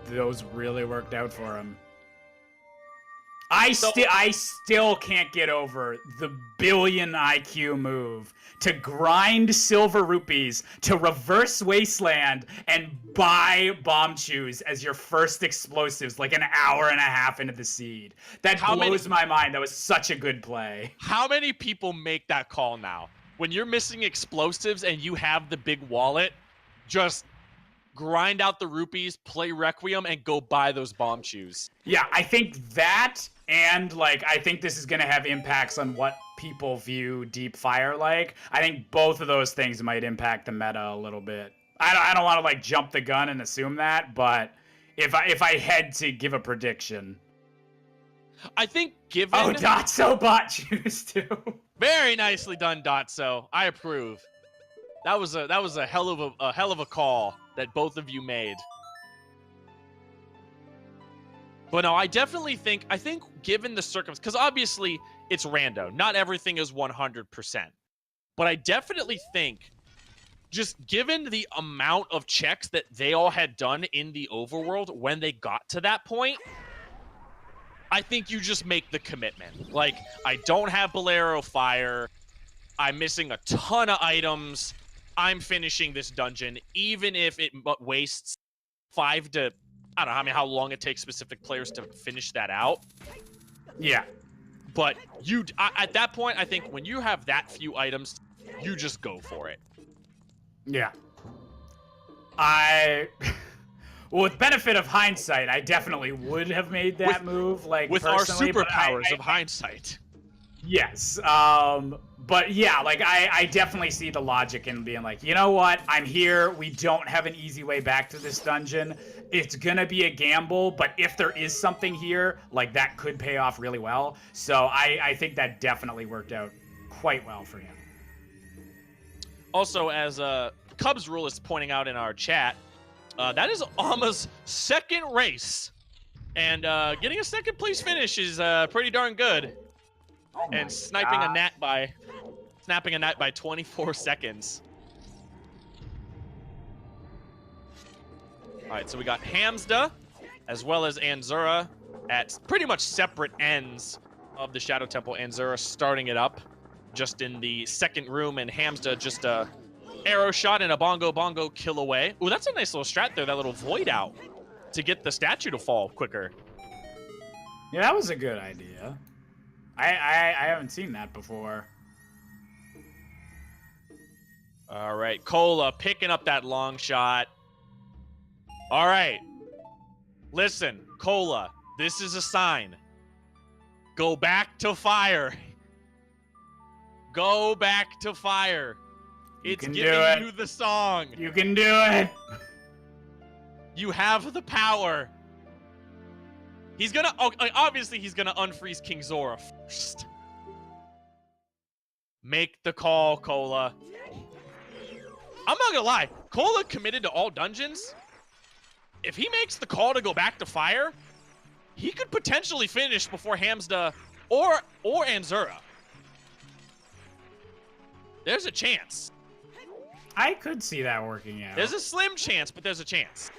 those really worked out for him. I still can't get over the billion IQ move to grind silver rupees to reverse wasteland and buy bomb chews as your first explosives like an hour and a half into the seed. That blows my mind. That was such a good play. How many people make that call now? When you're missing explosives and you have the big wallet, just grind out the rupees, play Requiem, and go buy those bomb chews. Yeah, I think that, and like I think this is gonna have impacts on what people view Deep Fire like. I think both of those things might impact the meta a little bit. I don't want to like jump the gun and assume that, but if I had to give a prediction, I think given Dotso bought chews too. Very nicely done, Dotso. I approve. That was a hell of a call that both of you made. But no, I definitely think given the circumstances, because obviously it's rando, not everything is 100%. But I definitely think, just given the amount of checks that they all had done in the overworld when they got to that point, I think you just make the commitment. Like, I don't have Bolero Fire. I'm missing a ton of items. I'm finishing this dungeon, even if it wastes 5 to, I don't know how long it takes specific players to finish that out. Yeah. But at that point, I think when you have that few items, you just go for it. Yeah. Well, with benefit of hindsight, I definitely would have made that move. Like with our superpowers of hindsight. Yes. But yeah, like I definitely see the logic in being like, you know what? I'm here. We don't have an easy way back to this dungeon. It's gonna be a gamble, but if there is something here, like that could pay off really well. So I think that definitely worked out quite well for him. Also, as Cubs Rule is pointing out in our chat, that is Alma's second race. And getting a second place finish is pretty darn good. Oh and snapping a gnat by 24 seconds. All right, so we got Hamsda as well as Anzura at pretty much separate ends of the Shadow Temple. Anzura starting it up just in the second room, and Hamsda just a arrow shot and a bongo kill away. Ooh, that's a nice little strat there, that little void out to get the statue to fall quicker. Yeah, that was a good idea. I haven't seen that before. All right, Cola picking up that long shot. All right. Listen, Cola, this is a sign. Go back to fire. Go back to fire. It's giving you the song. You can do it. You have the power. He's gonna, obviously he's gonna unfreeze King Zora first. Make the call, Cola. I'm not gonna lie, Cola committed to all dungeons. If he makes the call to go back to fire, he could potentially finish before Hamsda or Anzura. There's a chance. I could see that working out. There's a slim chance, but there's a chance.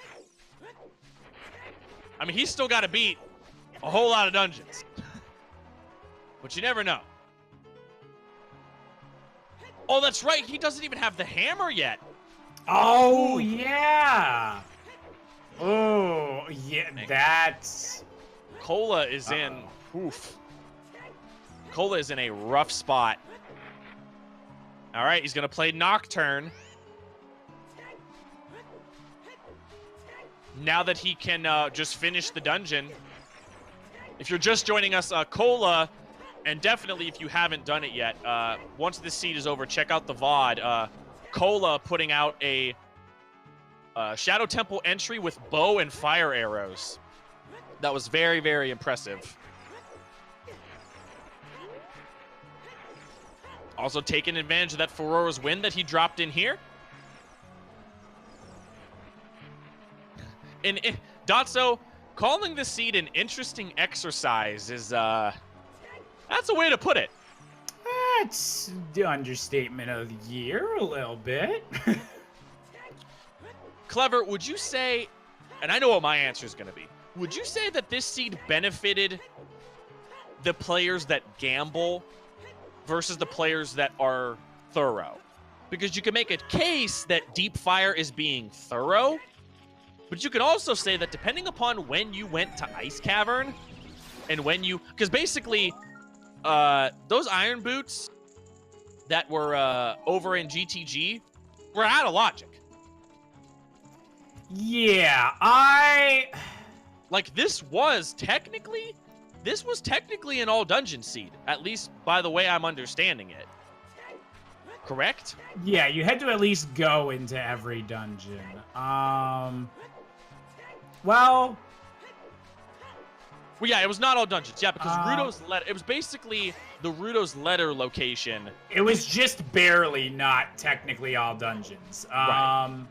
I mean, he's still got to beat a whole lot of dungeons. But you never know. Oh, that's right. He doesn't even have the hammer yet. Oh, yeah. Oh, yeah. That's... Cola is in... Oof. Cola is in a rough spot. All right, he's going to play Nocturne. Now that he can just finish the dungeon. If you're just joining us, Cola, and definitely if you haven't done it yet, once this seed is over, check out the VOD. Cola putting out a Shadow Temple entry with bow and fire arrows. That was very, very impressive. Also taking advantage of that Furoro's Wind that he dropped in here. And Dotso, calling the seed an interesting exercise is, that's a way to put it. That's the understatement of the year, a little bit. Clever, would you say and I know what my answer is going to be. Would you say that this seed benefited the players that gamble versus the players that are thorough? Because you can make a case that Deep Fire is being thorough, but you could also say that depending upon when you went to Ice Cavern and when you... Because basically, those Iron Boots that were over in GTG were out of logic. Yeah, Like, this was technically an all dungeon seed, at least by the way I'm understanding it. Correct? Yeah, you had to at least go into every dungeon. Well, yeah, it was not all dungeons. Yeah, because Rudo's letter. It was basically the Rudo's letter location. It was just barely not technically all dungeons. Right.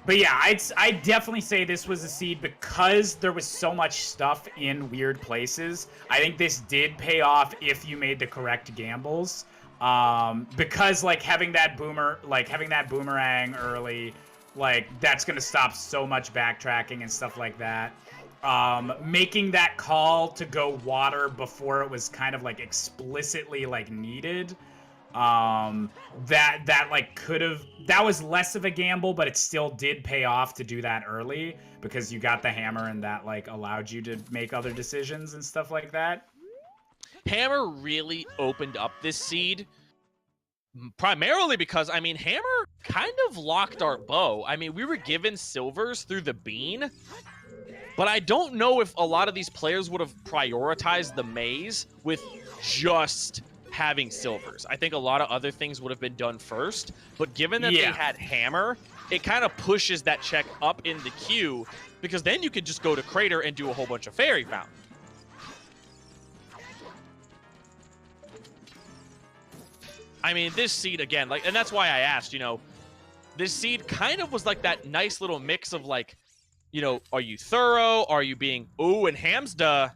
But yeah, I'd definitely say this was a seed because there was so much stuff in weird places. I think this did pay off if you made the correct gambles. Because like having that boomerang early, like that's gonna stop so much backtracking and stuff like that. Making that call to go water before it was kind of like explicitly like needed. That was less of a gamble, but it still did pay off to do that early because you got the hammer and that like allowed you to make other decisions and stuff like that. Hammer really opened up this seed primarily because, I mean, Hammer kind of locked our bow. I mean, we were given silvers through the bean, but I don't know if a lot of these players would have prioritized the maze with just having silvers. I think a lot of other things would have been done first, but given that they had Hammer, it kind of pushes that check up in the queue because then you could just go to Crater and do a whole bunch of Fairy Fountain. I mean, this seed, again, like, and that's why I asked, you know, this seed kind of was like that nice little mix of, like, you know, are you thorough? Are you being, ooh, and Hamsda,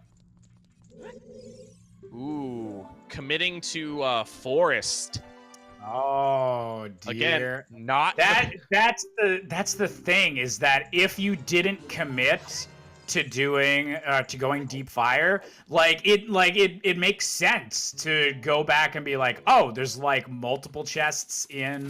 ooh, committing to Forest. Oh, dear. Again, not... That's the thing, is that if you didn't commit to going Deep Fire, it makes sense to go back and be like, oh, there's like multiple chests in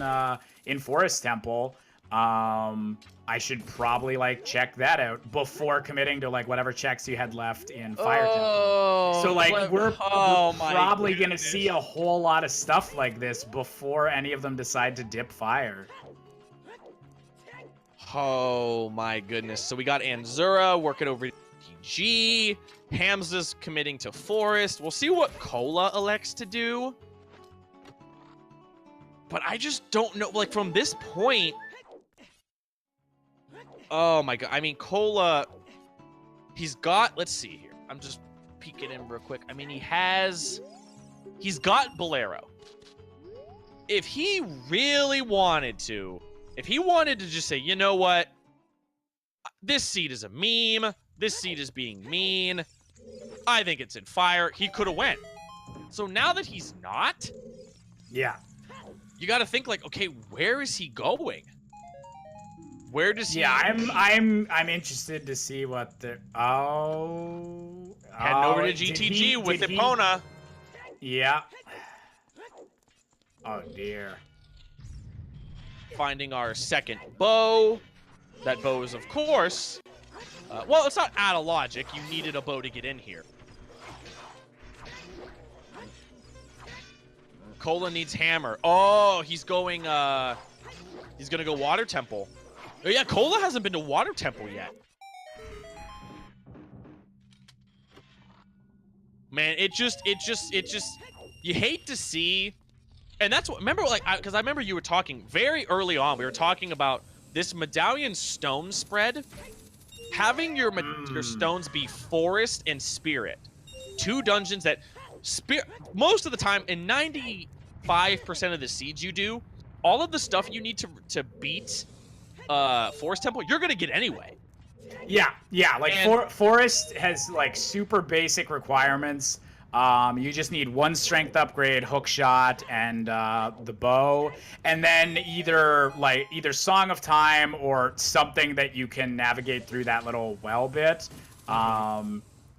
Forest Temple. I should probably like check that out before committing to like whatever checks you had left in Fire Temple. So like we're probably gonna see a whole lot of stuff like this before any of them decide to dip Fire. Oh my goodness. So we got Anzura working over PG. Hamza's committing to Forest. We'll see what Cola elects to do. But I just don't know. Like, from this point... Oh my god. I mean, Cola... He's got... Let's see here. I'm just peeking in real quick. I mean, he's got Bolero. If he really wanted to... If he wanted to just say, you know what? This seed is a meme. This seed is being mean. I think it's in Fire. He could have went. So now that he's not... Yeah. You got to think like, okay, where is he going? Where does he... Yeah, I'm interested to see what the... Heading over to GTG with Epona. Yeah. Oh, dear. Finding our second bow. That bow is, of course... well, it's not out of logic. You needed a bow to get in here. Cola needs Hammer. Oh, he's going, he's gonna go Water Temple. Oh, yeah, Cola hasn't been to Water Temple yet. Man, it just, you hate to see... And that's what, remember, like, because I remember you were talking very early on, we were talking about this Medallion stone spread. Having your stones be Forest and Spirit. Two dungeons that, most of the time, in 95% of the seeds you do, all of the stuff you need to beat Forest Temple, you're going to get anyway. Yeah, like Forest has, like, super basic requirements. You just need 1 strength upgrade, hook shot, and the bow, and then either Song of Time or something that you can navigate through that little well bit.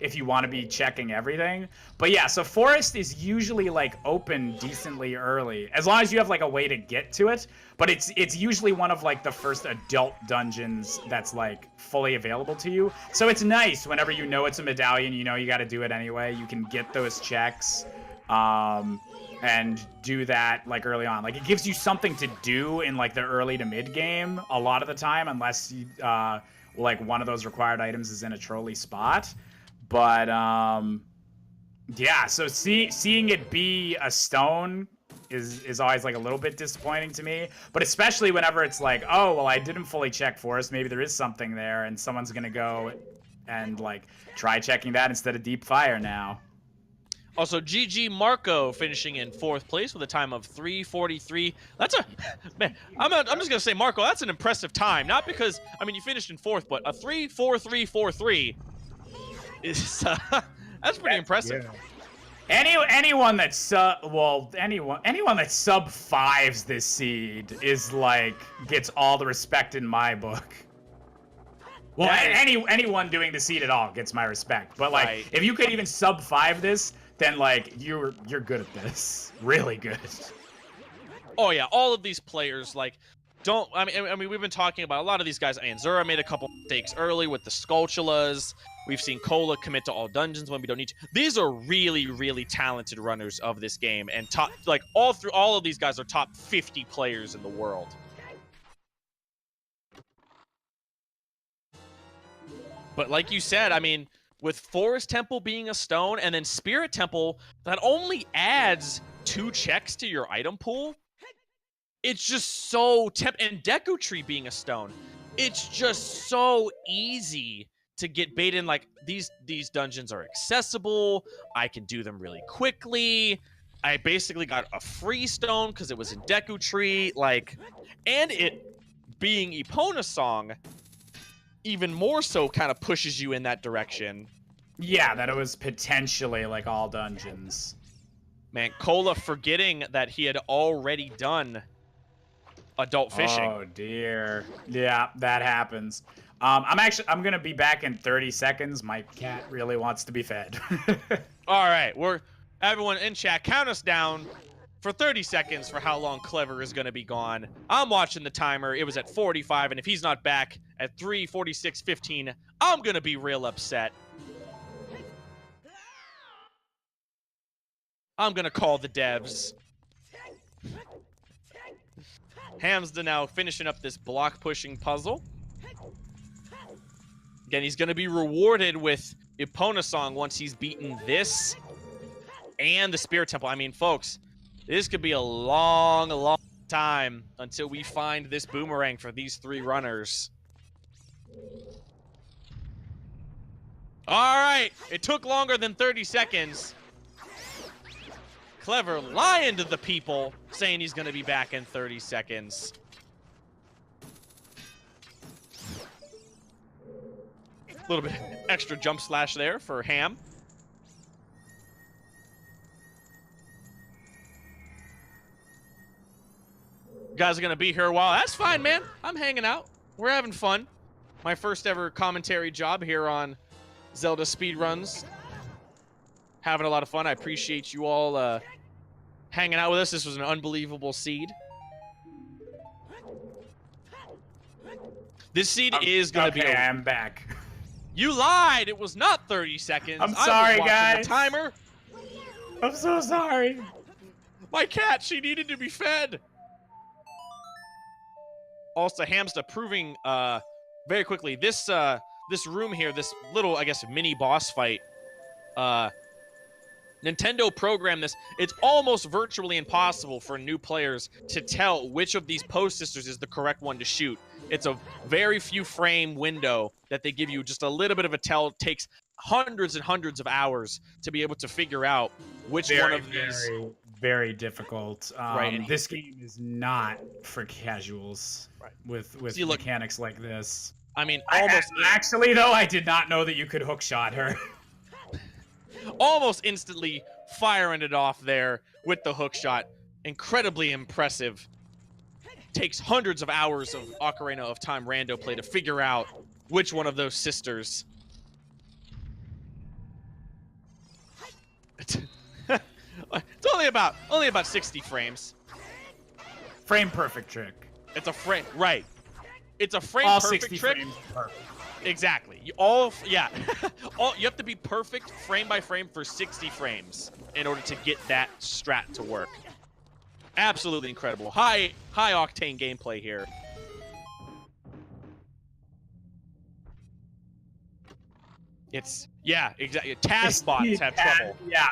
If you want to be checking everything. But yeah, so Forest is usually like open decently early, as long as you have like a way to get to it. But it's usually one of like the first adult dungeons that's like fully available to you. So it's nice whenever you know it's a medallion, you know you got to do it anyway. You can get those checks and do that like early on. Like it gives you something to do in like the early to mid game a lot of the time, unless you, like one of those required items is in a trolley spot. But yeah, so seeing it be a stone is always like a little bit disappointing to me. But especially whenever it's like, oh well, I didn't fully check Forest. Maybe there is something there, and someone's gonna go and like try checking that instead of Deep Fire now. Also, GG Marco finishing in 4th place with a time of 3:43. That's a man. I'm just gonna say, Marco, that's an impressive time. Not because I mean you finished in 4th, but a 3:43.43 is that's pretty impressive. Yeah. Anyone that's anyone that sub 5s this seed is like gets all the respect in my book. Well, anyone doing the seed at all gets my respect. But like, right. If you could even sub 5 this, then like you're good at this, really good. Oh yeah, all of these players like don't. I mean, we've been talking about a lot of these guys. Anzura made a couple mistakes early with the Skulltulas. We've seen Cola commit to all dungeons when we don't need to. These are really, really talented runners of this game, and top like all of these guys are top 50 players in the world. But like you said, I mean, with Forest Temple being a stone and then Spirit Temple that only adds 2 checks to your item pool, it's just so and Deku Tree being a stone, it's just so easy to get bait in. Like these dungeons are accessible. I can do them really quickly. I basically got a free stone because it was in Deku Tree. Like, and it being Epona Song, even more so kind of pushes you in that direction. Yeah, that it was potentially like all dungeons. Man, Cola forgetting that he had already done adult fishing. Oh dear. Yeah, that happens. I'm gonna be back in 30 seconds. My cat really wants to be fed. All right, everyone in chat, count us down for 30 seconds for how long Clever is gonna be gone. I'm watching the timer. It was at 45, and if he's not back at 3:46:15, I'm gonna be real upset. I'm gonna call the devs. Hamsda now finishing up this block pushing puzzle. Again, he's going to be rewarded with Epona Song once he's beaten this and the Spirit Temple. I mean, folks, this could be a long, long time until we find this boomerang for these 3 runners. All right, it took longer than 30 seconds. Clever lying to the people, saying he's going to be back in 30 seconds. A little bit extra jump slash there for Ham. You guys are going to be here a while. That's fine, man. I'm hanging out. We're having fun. My first ever commentary job here on Zelda Speedruns. Having a lot of fun. I appreciate you all hanging out with us. This was an unbelievable seed. This seed is going to be... Okay, I'm back. You lied! It was not 30 seconds. I'm sorry, I was guys. the timer. I'm so sorry. My cat, she needed to be fed. Also, Hamsda proving very quickly, this room here, this little, I guess, mini boss fight, Nintendo programmed this. It's almost virtually impossible for new players to tell which of these Post Sisters is the correct one to shoot. It's a very few frame window that they give you, just a little bit of a tell. It takes hundreds and hundreds of hours to be able to figure out which one of these. Very difficult. Right, and this game is not for casuals. Right. With mechanics like this. I mean, almost. Actually, though, I did not know that you could hook shot her. almost instantly firing it off there with the hook shot. Incredibly impressive. Takes hundreds of hours of Ocarina of Time rando play to figure out which one of those sisters. It's only about 60 frames. Frame perfect trick. It's a frame, right? It's a frame All perfect 60 trick. frames perfect. Exactly. You have to be perfect frame by frame for 60 frames in order to get that strat to work. Absolutely incredible. High octane gameplay here. It's exactly. Task bots have trouble. Yeah.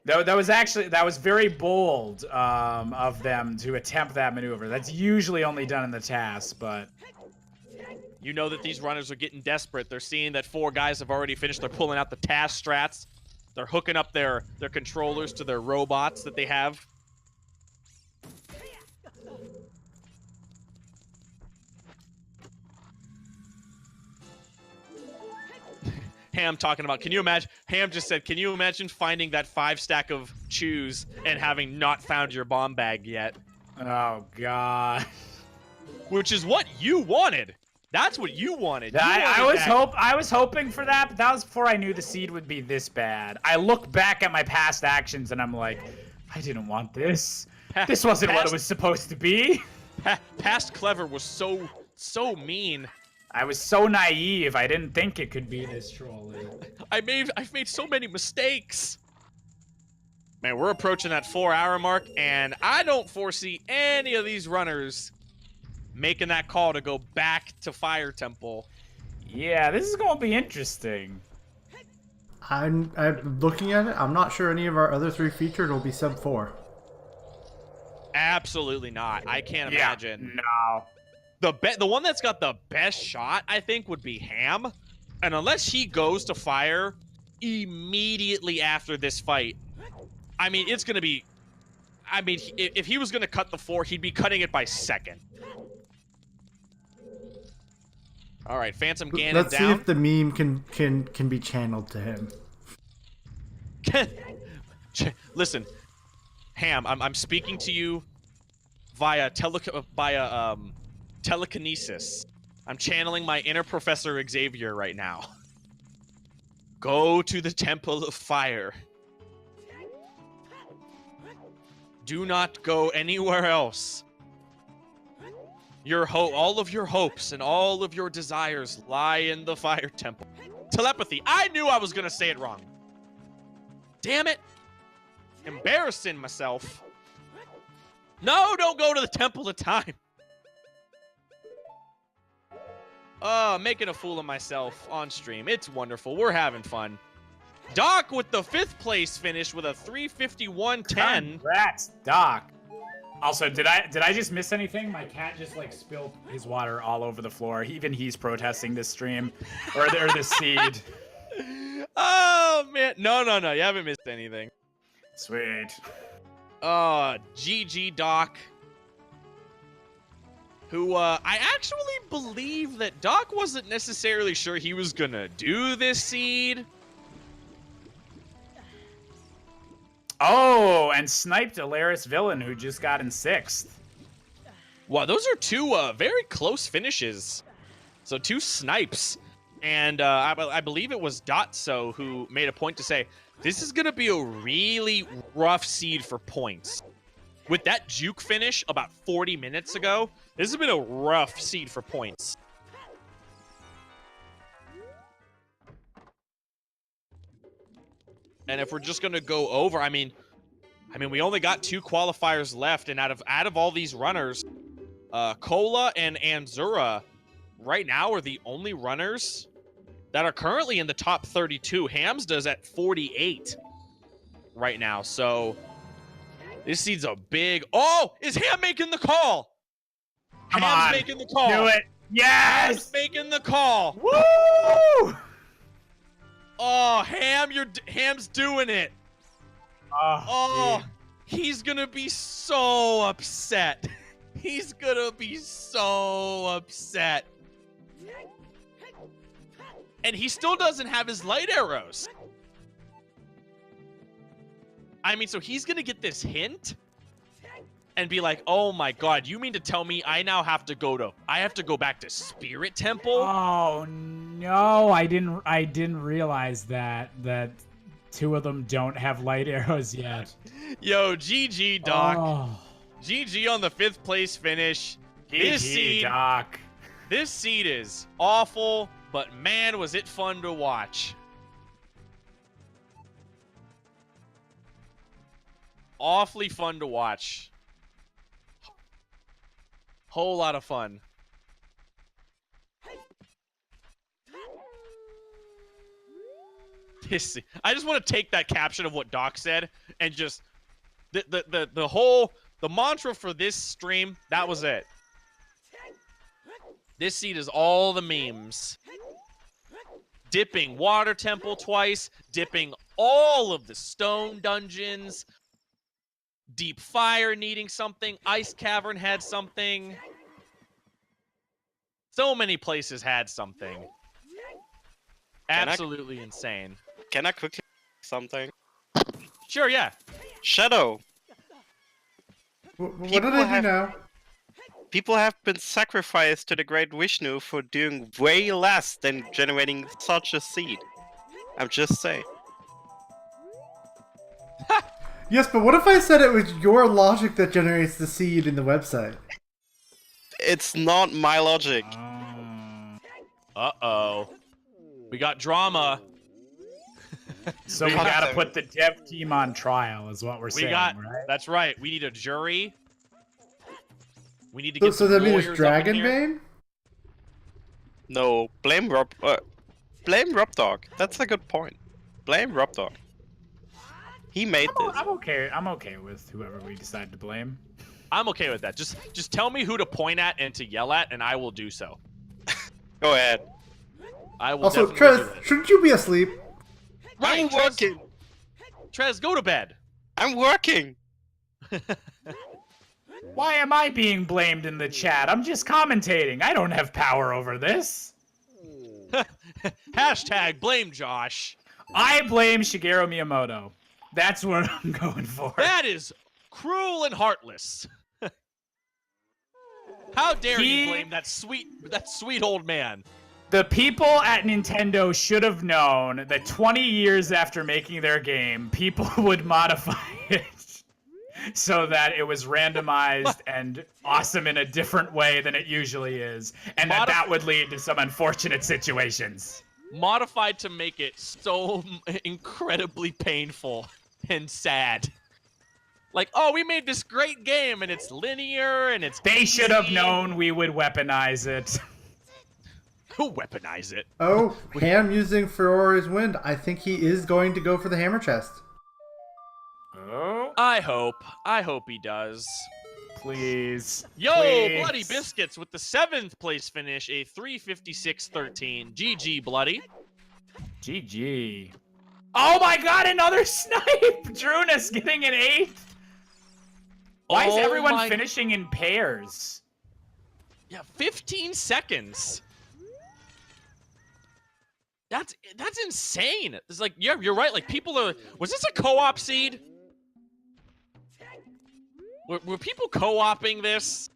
That was very bold of them to attempt that maneuver. That's usually only done in the task, but you know that these runners are getting desperate. They're seeing that 4 guys have already finished. They're pulling out the task strats. They're hooking up their controllers to their robots that they have. Ham talking about, can you imagine? Ham just said, can you imagine finding that 5 stack of chews and having not found your bomb bag yet? Oh god. Which is what you wanted. That's what you wanted. I was hoping for that, but that was before I knew the seed would be this bad. I look back at my past actions and I'm like, I didn't want this. This wasn't what it was supposed to be. Past Clever was so mean. I was so naive. I didn't think it could be this trolly. I've made so many mistakes. Man, we're approaching that 4-hour mark, and I don't foresee any of these runners making that call to go back to Fire Temple. Yeah, this is going to be interesting. I'm looking at it. I'm not sure any of our other 3 featured will be sub 4. Absolutely not. I can't imagine. No. The one that's got the best shot, I think, would be Ham. And unless he goes to fire immediately after this fight, I mean, it's going to be... I mean, if he was going to cut the 4, he'd be cutting it by second. All right, Phantom Ganon Let's down. see if the meme can be channeled to him. Listen, Ham, I'm speaking to you via telekinesis. I'm channeling my inner Professor Xavier right now. Go to the Temple of Fire. Do not go anywhere else. All of your hopes and all of your desires lie in the Fire Temple. Telepathy. I knew I was gonna say it wrong. Damn it. Embarrassing myself. No, don't go to the Temple of Time. Making a fool of myself on stream. It's wonderful. We're having fun. Doc with the 5th place finish with a 351.10. Congrats, Doc. Also, did I just miss anything? My cat just like spilled his water all over the floor. Even he's protesting this stream or this seed. Oh man, no, you haven't missed anything. Sweet. GG Doc. Who, I actually believe that Doc wasn't necessarily sure he was gonna do this seed. Oh, and sniped Alaris Villain, who just got in 6th. Wow, those are 2 very close finishes. So 2 snipes. And I believe it was Dotso who made a point to say, this is gonna be a really rough seed for points. With that juke finish about 40 minutes ago, this has been a rough seed for points. And if we're just going to go over, I mean, we only got 2 qualifiers left, and out of all these runners, Cola and Anzura right now are the only runners that are currently in the top 32. Hamsda's at 48 right now, so this seed's a big... Oh! Is Ham making the call? Ham's making the call. Do it. Yes! Ham's making the call. Woo! Oh, Ham's doing it. Oh, he's gonna be so upset. He's gonna be so upset. And he still doesn't have his light arrows. I mean, so he's gonna get this hint and be like, "Oh my god, you mean to tell me I now have to go back to Spirit Temple?" Oh no, I didn't realize that two of them don't have light arrows yet. Yo, GG, Doc. Oh. GG on the 5th place finish. GG, Doc. This seed is awful, but man, was it fun to watch. Awfully fun to watch. Whole lot of fun. I just want to take that caption of what Doc said and just the mantra for this stream, that was it. This seed is all the memes. Dipping Water Temple twice, dipping all of the stone dungeons, Deep Fire needing something, Ice Cavern had something. So many places had something. Absolutely insane. Can I quickly something? Sure, yeah. Shadow. What did I do now? People have been sacrificed to the great Vishnu for doing way less than generating such a seed. I'm just saying. Yes, but what if I said it was your logic that generates the seed in the website? It's not my logic. Uh-oh. We got drama. So we gotta put the dev team on trial, is what we're saying, right? That's right. We need a jury. We need to get So that means lawyers Dragonbane? No, blame Rob Dog. That's a good point. Blame Rob Dog. He made this. I'm okay with whoever we decide to blame. I'm okay with that. Just tell me who to point at and to yell at, and I will do so. Go ahead. I will. Also, definitely do Trez, that. shouldn't you be asleep? Right, I'm working. Trez, go to bed. I'm working. Why am I being blamed in the chat? I'm just commentating. I don't have power over this. Hashtag blame Josh. I blame Shigeru Miyamoto. That's what I'm going for. That is cruel and heartless. How dare you blame that sweet old man? The people at Nintendo should have known that 20 years after making their game, people would modify it so that it was randomized and awesome in a different way than it usually is, and that would lead to some unfortunate situations. Modified to make it so incredibly painful and sad. Like, oh, we made this great game, and it's linear, and it's They easy. should have known we would weaponize it. Who weaponize it? Oh, Ham using Ferore's Wind. I think he is going to go for the hammer chest. Oh, I hope he does. please. Yo, please. Bloody Biscuits with the 7th place finish, a 356-13. GG, Bloody. GG. Oh my god, another snipe! Drunas getting an 8th. Why is everyone finishing in pairs? Yeah, 15 seconds. That's insane. It's like, yeah, you're right. Like, people are... Was this a co-op seed? Were people co-oping this?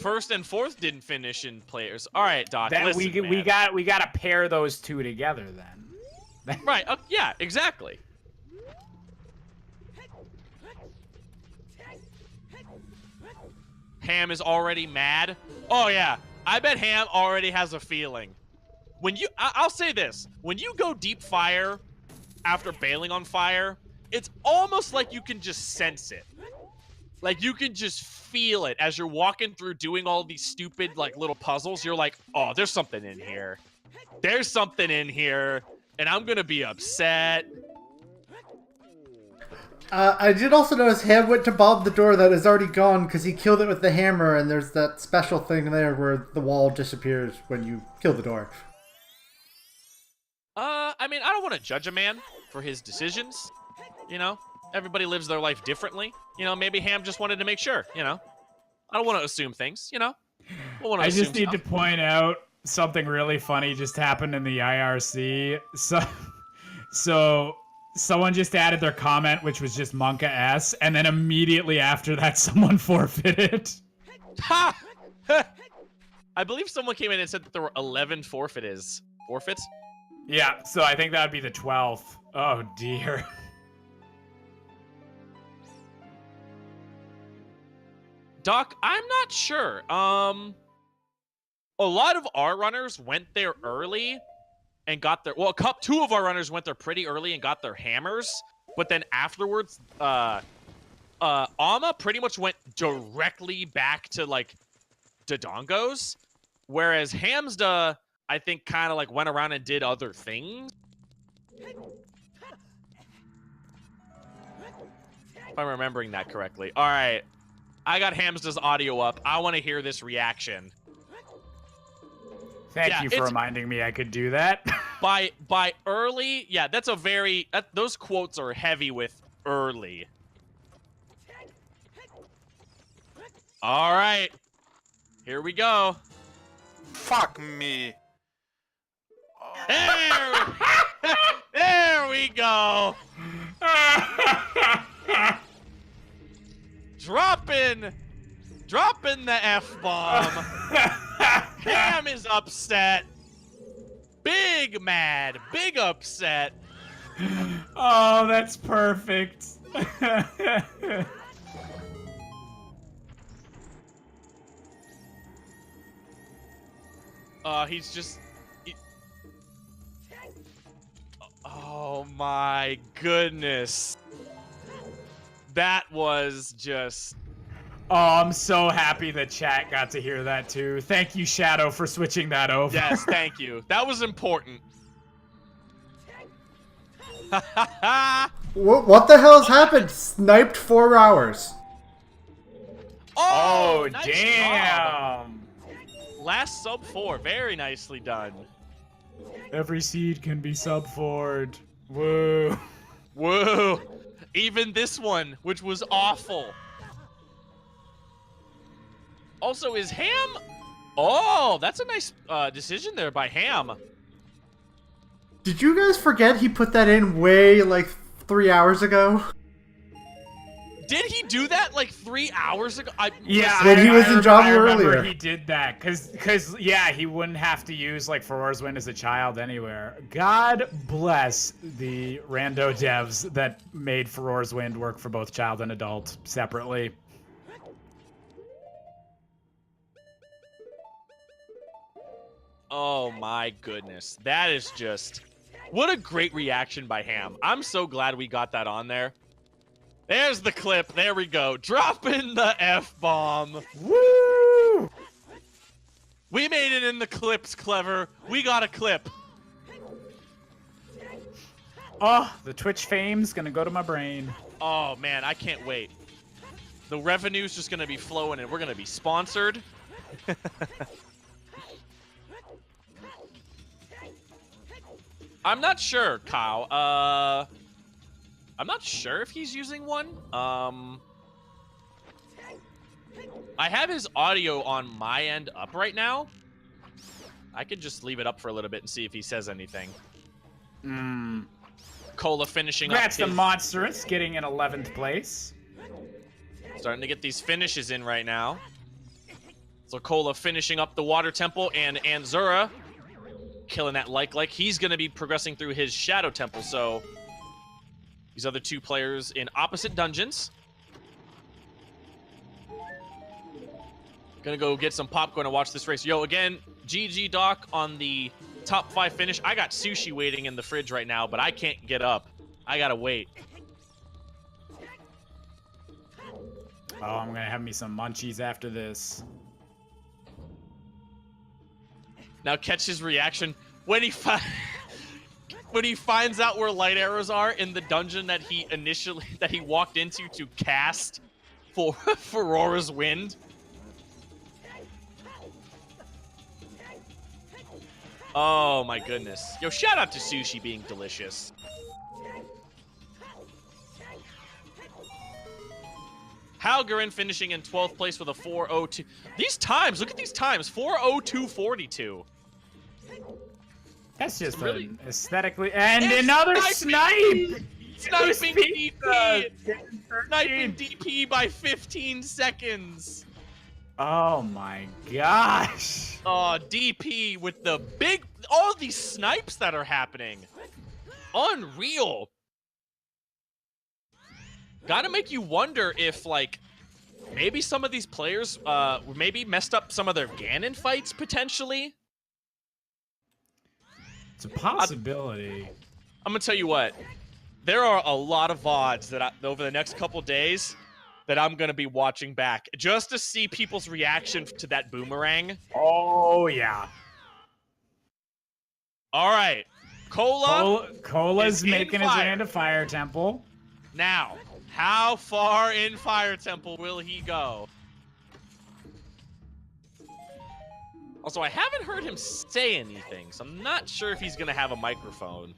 1st and 4th didn't finish in players. All right, Doc. Listen, we got to pair those two together then. Right. Yeah. Exactly. Ham is already mad. Oh yeah. I bet Ham already has a feeling. When you, I'll say this: when you go deep fire after bailing on fire, it's almost like you can just sense it. Like you can just feel it as you're walking through doing all these stupid like little puzzles. You're like, oh, there's something in here. There's something in here, and I'm gonna be upset. I did also notice Ham went to bob the door that is already gone because he killed it with the hammer, and there's that special thing there where the wall disappears when you kill the door. I mean, I don't want to judge a man for his decisions. You know, everybody lives their life differently. You know, maybe Ham just wanted to make sure. You know, I don't want to assume things. You know, I just need to point out something really funny just happened in the IRC. So someone just added their comment, which was just Monka S, and then immediately after that, someone forfeited. Ha! I believe someone came in and said that there were 11 forfeits. Yeah, so I think that would be the 12th. Oh, dear. Doc, I'm not sure. A lot of our runners went there early and got their... Well, two of our runners went there pretty early and got their hammers. But then afterwards, Alma pretty much went directly back to, like, Dodongos. Whereas Hamsda, I think, kind of, like, went around and did other things. If I'm remembering that correctly. All right. I got Hamsda's audio up. I want to hear this reaction. Thank you for reminding me I could do that. by early, yeah, that's a very... those quotes are heavy with early. All right. Here we go. Fuck me. There we go. Dropping the F-bomb. Ham is upset. Big mad. Big upset. Oh, that's perfect. He's just... Oh my goodness. That was just... Oh, I'm so happy that chat got to hear that too. Thank you, Shadow, for switching that over. Yes, thank you. That was important. What the hell's happened? Sniped 4 hours. Oh, nice damn. job. Last sub 4. Very nicely done. Every seed can be sub 4'd. Woo. Woo. Even this one, which was awful. Also, is Ham... Oh, that's a nice decision there by Ham. Did you guys forget he put that in way, like, 3 hours ago? Did he do that, like, 3 hours ago? Yeah, when he was in Java I remember earlier. He did that, because yeah, he wouldn't have to use, like, Ferora's Wind as a child anywhere. God bless the rando devs that made Ferora's Wind work for both child and adult separately. Oh my goodness. That is just... What a great reaction by Ham. I'm so glad we got that on there. There's the clip. There we go. Dropping the F-bomb. Woo! We made it in the clips, Clever. We got a clip. Oh, the Twitch fame's gonna go to my brain. Oh, man. I can't wait. The revenue's just going to be flowing and we're going to be sponsored. I'm not sure, Kyle. I'm not sure if he's using one. I have his audio on my end up right now. I could just leave it up for a little bit and see if he says anything. Cola finishing up. Congrats to Monstrous getting in 11th place. Starting to get these finishes in right now. So Cola finishing up the Water Temple, and Anzura killing that like. He's going to be progressing through his Shadow Temple, so these other two players in opposite dungeons. Gonna go get some popcorn and watch this race. Yo, again, GG Doc on the top 5 finish. I got sushi waiting in the fridge right now, but I can't get up. I gotta wait. Oh, I'm gonna have me some munchies after this. Now catch his reaction when he when he finds out where light arrows are in the dungeon that he walked into to cast for Ferora's Wind. Oh my goodness. Yo, shout out to sushi being delicious. Halgarin finishing in 12th place with a 4:02. These times, look at these times. 4:02.42. That's just Really? aesthetically. And It's another snipe! Sniping Pizza! DP! Sniping DP by 15 seconds! Oh my gosh! DP with the big... All these snipes that are happening. Unreal. Gotta make you wonder if, like, maybe some of these players maybe messed up some of their Ganon fights, potentially. It's a possibility. I'm gonna tell you what. There are a lot of VODs that over the next couple days that I'm gonna be watching back just to see people's reaction to that boomerang. Oh yeah. All right, Cola's is making in his way fire. into Fire Temple. Now, how far in Fire Temple will he go? Also, I haven't heard him say anything, so I'm not sure if he's gonna have a microphone.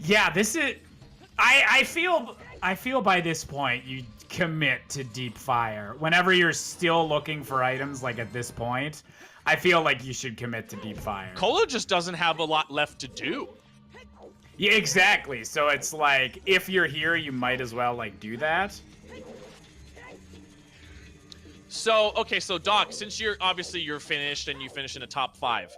Yeah, this is. I feel by this point you commit to deep fire. Whenever you're still looking for items, like at this point, I feel like you should commit to deep fire. Cola just doesn't have a lot left to do. Yeah, exactly. So it's like if you're here, you might as well like do that. So, okay, so Doc, since you're finished and you finished in the top 5,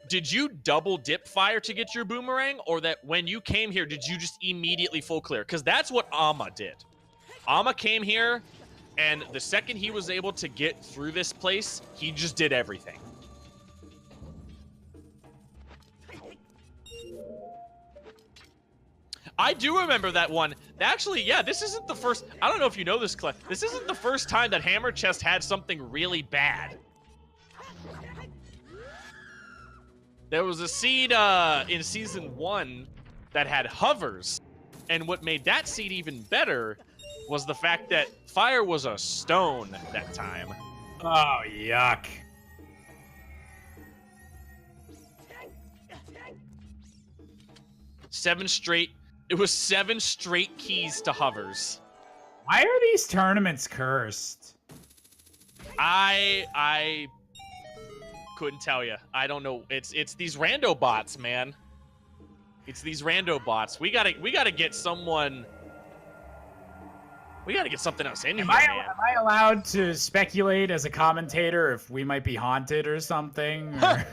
did you double dip fire to get your boomerang, or that when you came here, did you just immediately full clear? Because that's what Amma did. Amma came here, and the second he was able to get through this place, he just did everything. I do remember that one. Actually, yeah, this isn't the first... I don't know if you know this, Clef. This isn't the first time that Hammer Chest had something really bad. There was a seed in Season 1 that had hovers. And what made that seed even better was the fact that fire was a stone that time. Oh, yuck. It was 7 straight keys to hovers. Why are these tournaments cursed? I couldn't tell you. I don't know. It's these rando bots, man. It's these rando bots. We gotta get someone. We gotta get something else in here, man. Am I allowed to speculate as a commentator if we might be haunted or something? Or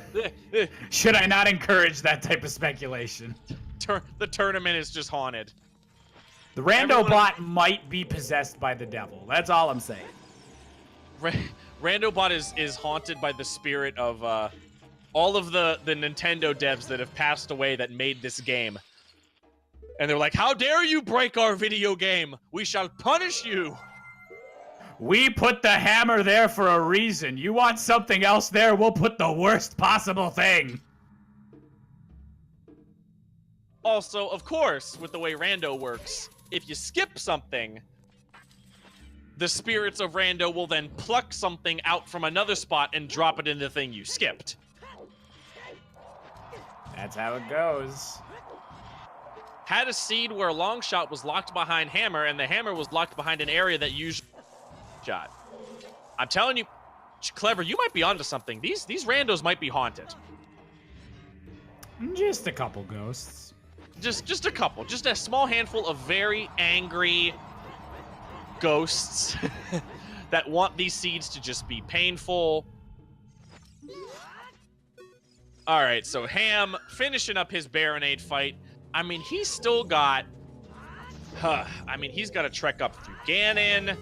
should I not encourage that type of speculation? The tournament is just haunted. The rando bot might be possessed by the devil. That's all I'm saying. Randobot is haunted by the spirit of all of the Nintendo devs that have passed away that made this game. And they're like, how dare you break our video game? We shall punish you. We put the hammer there for a reason. You want something else there, we'll put the worst possible thing. Also, of course, with the way Rando works, if you skip something, the spirits of Rando will then pluck something out from another spot and drop it in the thing you skipped. That's how it goes. Had a seed where Longshot was locked behind Hammer, and the Hammer was locked behind an area that usually shot. I'm telling you, Clever, you might be onto something. These randos might be haunted. Just a couple ghosts. Just a couple. Just a small handful of very angry ghosts that want these seeds to just be painful. Alright, so Ham finishing up his Baronade fight. I mean, he's still got... he's got to trek up through Ganon.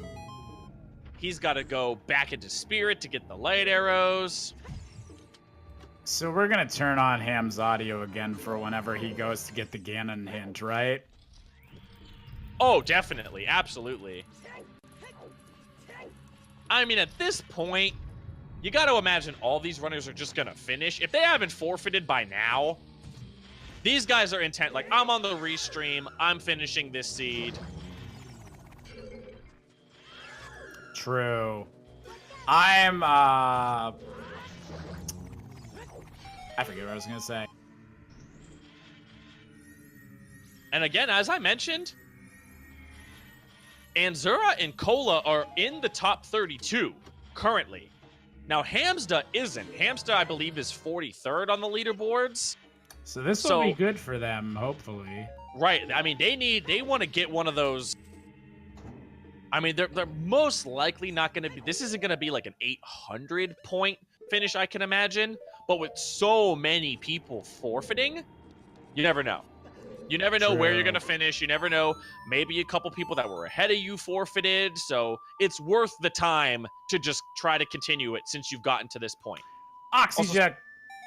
He's got to go back into Spirit to get the light arrows. So we're going to turn on Ham's audio again for whenever he goes to get the Ganon hint, right? Oh, definitely. Absolutely. I mean, at this point, you got to imagine all these runners are just going to finish. If they haven't forfeited by now, these guys are intent. Like, I'm on the restream. I'm finishing this seed. True. I forget what I was going to say. And again, as I mentioned, Anzura and Cola are in the top 32 currently. Now, Hamsta isn't. Hamsta, I believe, is 43rd on the leaderboards. So this will be good for them, hopefully. Right. I mean, they want to get one of those. I mean, they're most likely not going to be. This isn't going to be like an 800 point finish, I can imagine. But with so many people forfeiting, you never know. You never know where you're going to finish. You never know. Maybe a couple people that were ahead of you forfeited. So it's worth the time to just try to continue it since you've gotten to this point. Oxyjet,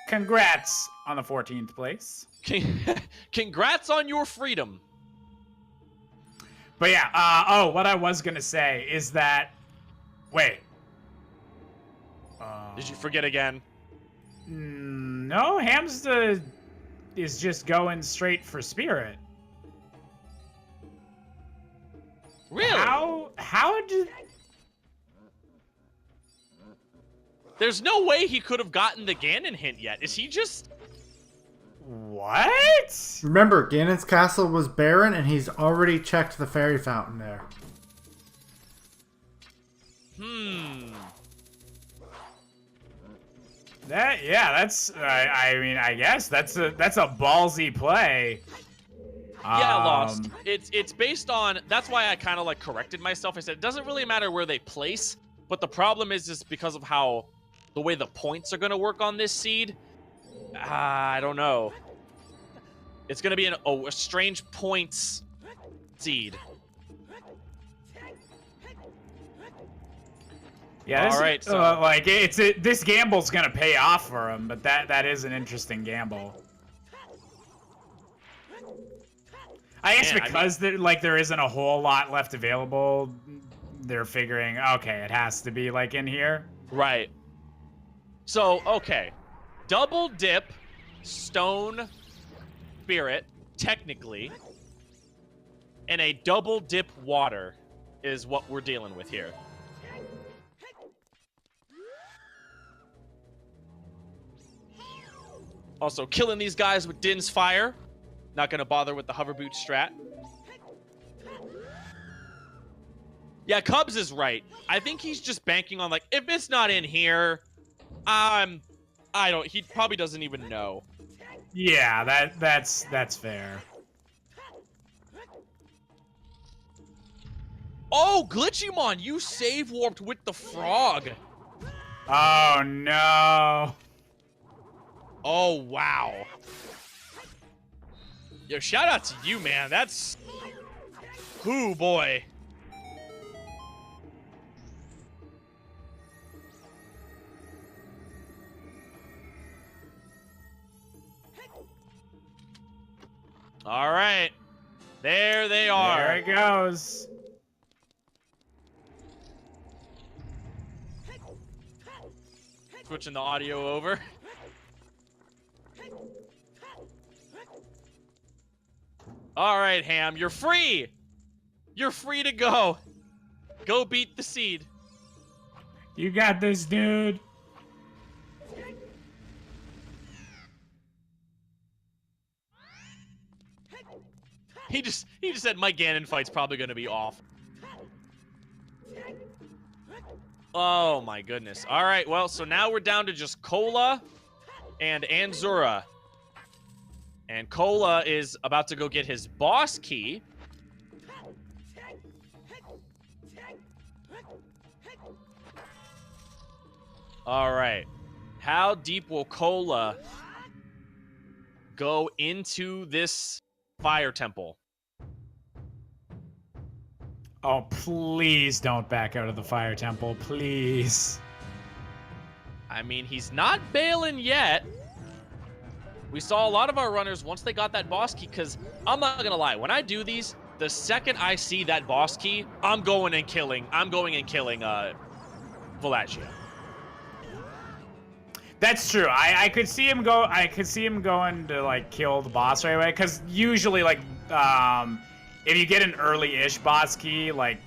congrats on the 14th place. Congrats on your freedom. But yeah, what I was going to say is that... Wait. Did you forget again? No, Hamsta is just going straight for Spirit. Really? How did... There's no way he could have gotten the Ganon hint yet. Is he just... What? Remember, Ganon's castle was barren, and he's already checked the fairy fountain there. That's. I mean, I guess that's a ballsy play. Yeah, Lost. It's based on. That's why I kind of like corrected myself. I said it doesn't really matter where they place, but the problem is because of how the way the points are going to work on this seed. I don't know. It's going to be a strange points seed. Yeah. All right. So like this gamble's gonna pay off for him, but that is an interesting gamble. I guess because there isn't a whole lot left available, they're figuring, okay, it has to be like in here. Right. So okay, double dip, stone, spirit, technically, and a double dip water is what we're dealing with here. Also, killing these guys with Din's Fire. Not going to bother with the hover boot strat. Yeah, Cubs is right. I think he's just banking on, like, if it's not in here, he probably doesn't even know. Yeah, that's fair. Oh, Glitchymon, you save warped with the frog. Oh, no. Oh, wow. Yo, shout out to you, man. That's... Ooh, boy. All right. There they are. There it goes. Switching the audio over. All right, Ham, you're free. You're free to go. Go beat the seed. You got this, dude. He just said my Ganon fight's probably gonna be off. Oh my goodness. All right, well, so now we're down to just Cola and Anzura. And Cola is about to go get his boss key. All right. How deep will Cola go into this fire temple? Oh, please don't back out of the fire temple, please. I mean, he's not bailing yet. We saw a lot of our runners once they got that boss key, because I'm not going to lie, when I do these, the second I see that boss key, I'm going and killing Valachia. That's true. I could see him go. I could see him going to like kill the boss right away. Because usually, like, if you get an early-ish boss key, like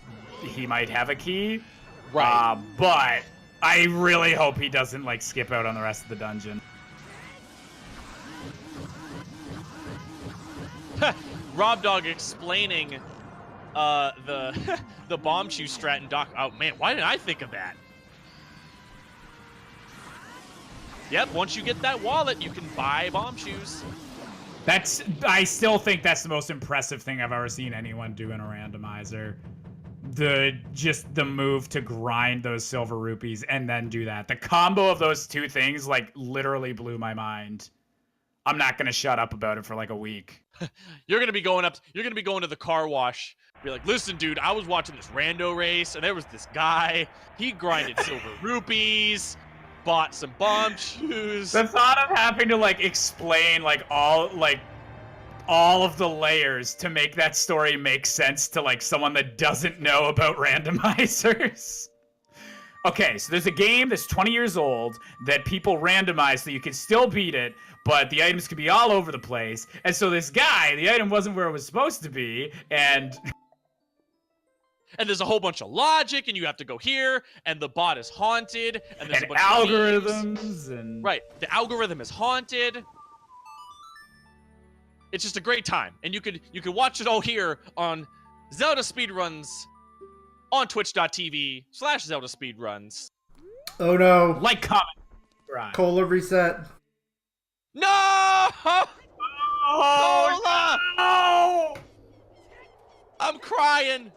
he might have a key. Right. But I really hope he doesn't like skip out on the rest of the dungeon. Rob Dog explaining the the bomb shoe strat and Doc. Oh man, why didn't I think of that? Yep, once you get that wallet, you can buy bomb shoes. I still think that's the most impressive thing I've ever seen anyone do in a randomizer. The move to grind those silver rupees and then do that. The combo of those two things like literally blew my mind. I'm not gonna shut up about it for like a week. You're gonna be going to the car wash. Be like, listen, dude, I was watching this rando race, and there was this guy. He grinded silver rupees, bought some bomb shoes. The thought of having to like explain all of the layers to make that story make sense to like someone that doesn't know about randomizers. Okay, so there's a game that's 20 years old that people randomize so you can still beat it, but the items could be all over the place. And so this guy, the item wasn't where it was supposed to be, and there's a whole bunch of logic, and you have to go here, and the bot is haunted, and there's a bunch algorithms, of memes. and right, the algorithm is haunted. It's just a great time, and you could watch it all here on Zelda Speedruns on twitch.tv/Zelda Speedruns. Oh no. like, comment, subscribe. Cola reset. No! Oh, no! I'm crying.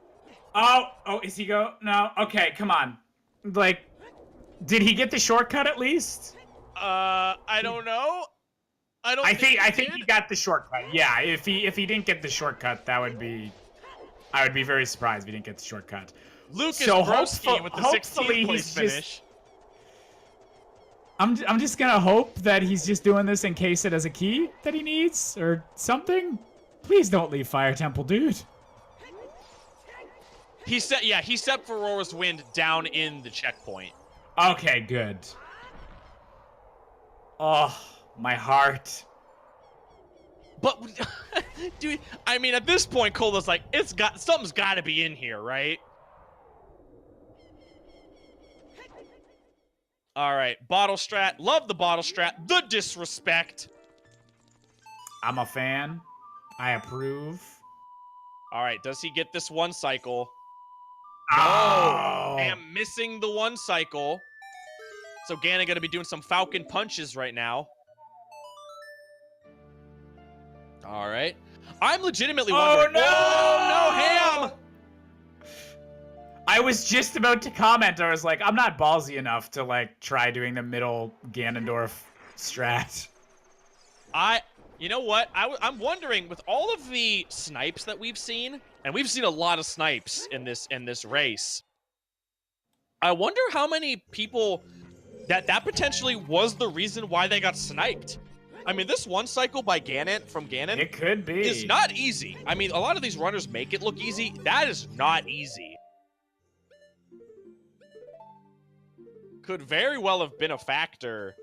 Oh, is he go? No. Okay, come on. Like, did he get the shortcut at least? I don't know. I think he got the shortcut. Yeah, if he didn't get the shortcut, I would be very surprised if he didn't get the shortcut. Lucas So Broski with the 16th place finish. I'm just gonna hope that he's just doing this in case it has a key that he needs or something. Please don't leave Fire Temple, dude. He set Aurora's Wind down in the checkpoint. Okay, good. Oh, my heart. But dude, I mean, at this point, Cola's like, something's got to be in here, right? All right, bottle strat. Love the bottle strat. The disrespect. I'm a fan. I approve. All right, does he get this one cycle? Oh. I am missing the one cycle. So Ganon gonna be doing some falcon punches right now. All right. I'm legitimately wondering. Oh, no! Ham! I was just about to comment. I was like, I'm not ballsy enough to like try doing the middle Ganondorf strat. You know what? I'm wondering, with all of the snipes that we've seen, and we've seen a lot of snipes in this race, I wonder how many people that potentially was the reason why they got sniped. I mean, this one cycle by from Ganon, It could be. is not easy. I mean, a lot of these runners make it look easy. That is not easy. Could very well have been a factor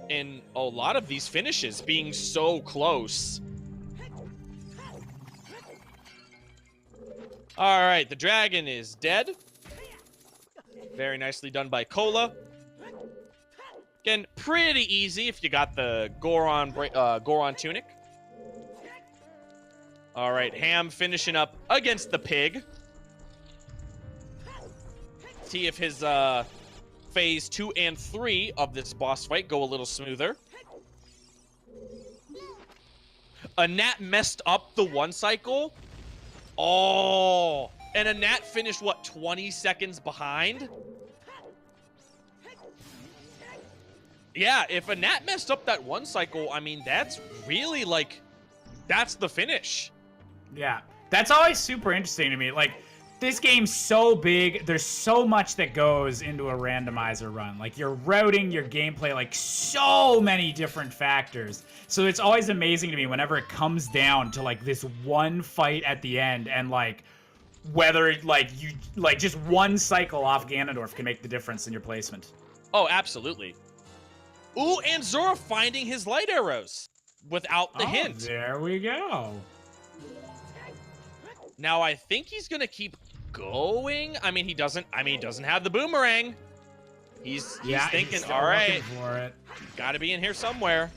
in a lot of these finishes being so close. All right, the dragon is dead. Very nicely done by Cola. Again, pretty easy if you got the Goron tunic. All right, Ham finishing up against the pig. See if his phase 2 and 3 of this boss fight go a little smoother. A gnat messed up the one cycle. Oh, and a gnat finished, what, 20 seconds behind? Yeah, if a gnat messed up that one cycle, I mean, that's really, like, that's the finish. Yeah, that's always super interesting to me. Like, this game's so big, there's so much that goes into a randomizer run. Like, your routing, your gameplay, like, so many different factors. So it's always amazing to me whenever it comes down to, like, this one fight at the end and, like, whether, like, you, like, just one cycle off Ganondorf can make the difference in your placement. Oh, absolutely. Ooh, and Zora finding his light arrows without the hint. There we go. Now, I think he's going to keep going. I mean, he doesn't have the boomerang. He's thinking, all right, got to be in here somewhere.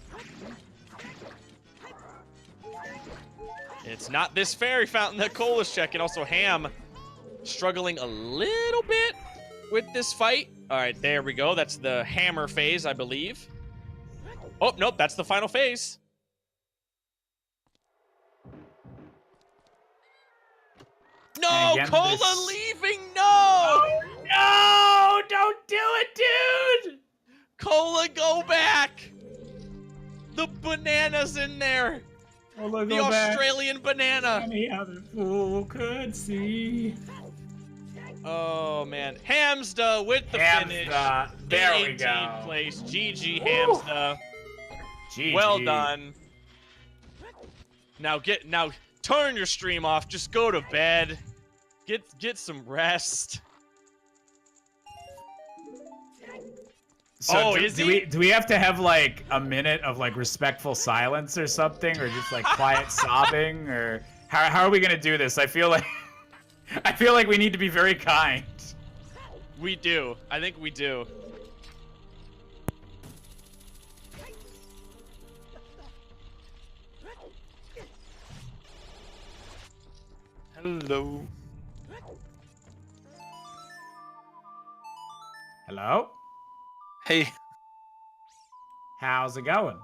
It's not this fairy fountain that Cola's checking. Also, Ham struggling a little bit with this fight. All right, there we go. That's the hammer phase, I believe. Oh, nope, that's the final phase. No, again, Cola this- leaving, no! No, don't do it, dude! Cola, go back! The banana's in there! Cola, The go back. Australian banana! Any other fool could see. Oh, man. Hamsta with the finish. There we 18th go. place. GG, Hamsta. GG. Well done. Now turn your stream off. Just go to bed. Get some rest. So Oh, do, is do he? we do we have to have like a minute of like respectful silence or something, or just like quiet sobbing, or how are we gonna do this? I feel like we need to be very kind. We do. I think we do. Hello. Hello? Hey. How's it going?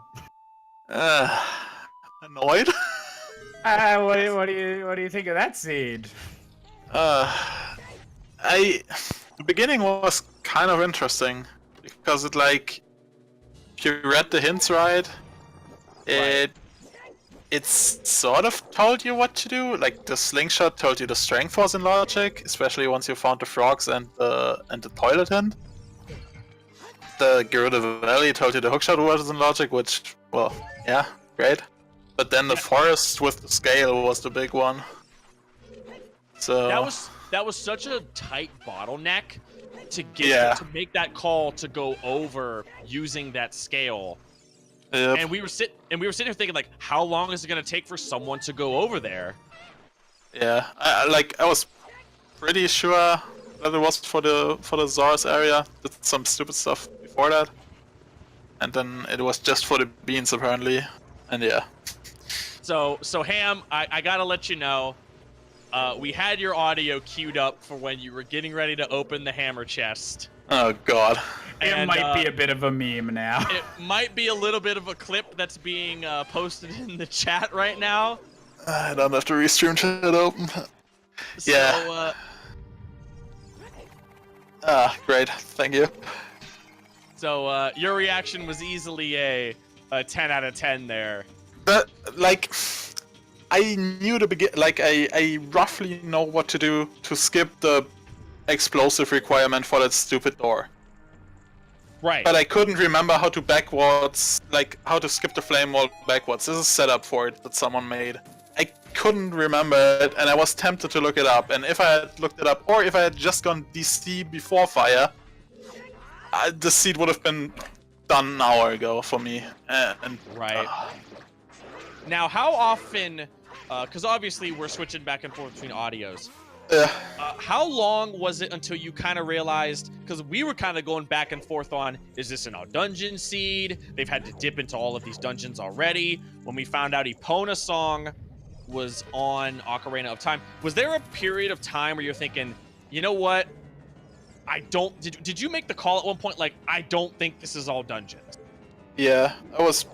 Annoyed? What do you think of that scene? The beginning was kind of interesting because it like, if you read the hints right, it sort of told you what to do. Like the slingshot told you the strength was in logic, especially once you found the frogs and the toilet hint. The Gerudo Valley told you the hookshot was in logic, which, well, yeah, great. But then the forest with the scale was the big one. So That was such a tight bottleneck to get to make that call to go over using that scale. Yep. And we were sitting here thinking like, how long is it gonna take for someone to go over there? Yeah, I was pretty sure that it was for the Zors area. Did some stupid stuff before that, and then it was just for the beans apparently. And yeah. So Ham, I gotta let you know, we had your audio queued up for when you were getting ready to open the hammer chest. Oh god. It might be a bit of a meme now. It might be a little bit of a clip that's being posted in the chat right now. I don't have to restream chat open. Yeah. So, great. Thank you. so your reaction was easily a 10 out of 10 there. But like, I knew I roughly know what to do to skip the explosive requirement for that stupid door. Right. But I couldn't remember how to backwards, like how to skip the flame wall backwards. This is a setup for it that someone made. I couldn't remember it, and I was tempted to look it up. And if I had looked it up, or if I had just gone DC before fire, the seed would have been done an hour ago for me. Right. Now, how often? Because obviously we're switching back and forth between audios. How long was it until you kind of realized, because we were kind of going back and forth on, is this an all-dungeon seed? They've had to dip into all of these dungeons already. When we found out Epona's song was on Ocarina of Time, was there a period of time where you're thinking, you know what? Did you make the call at one point, like, I don't think this is all dungeons? Yeah, I was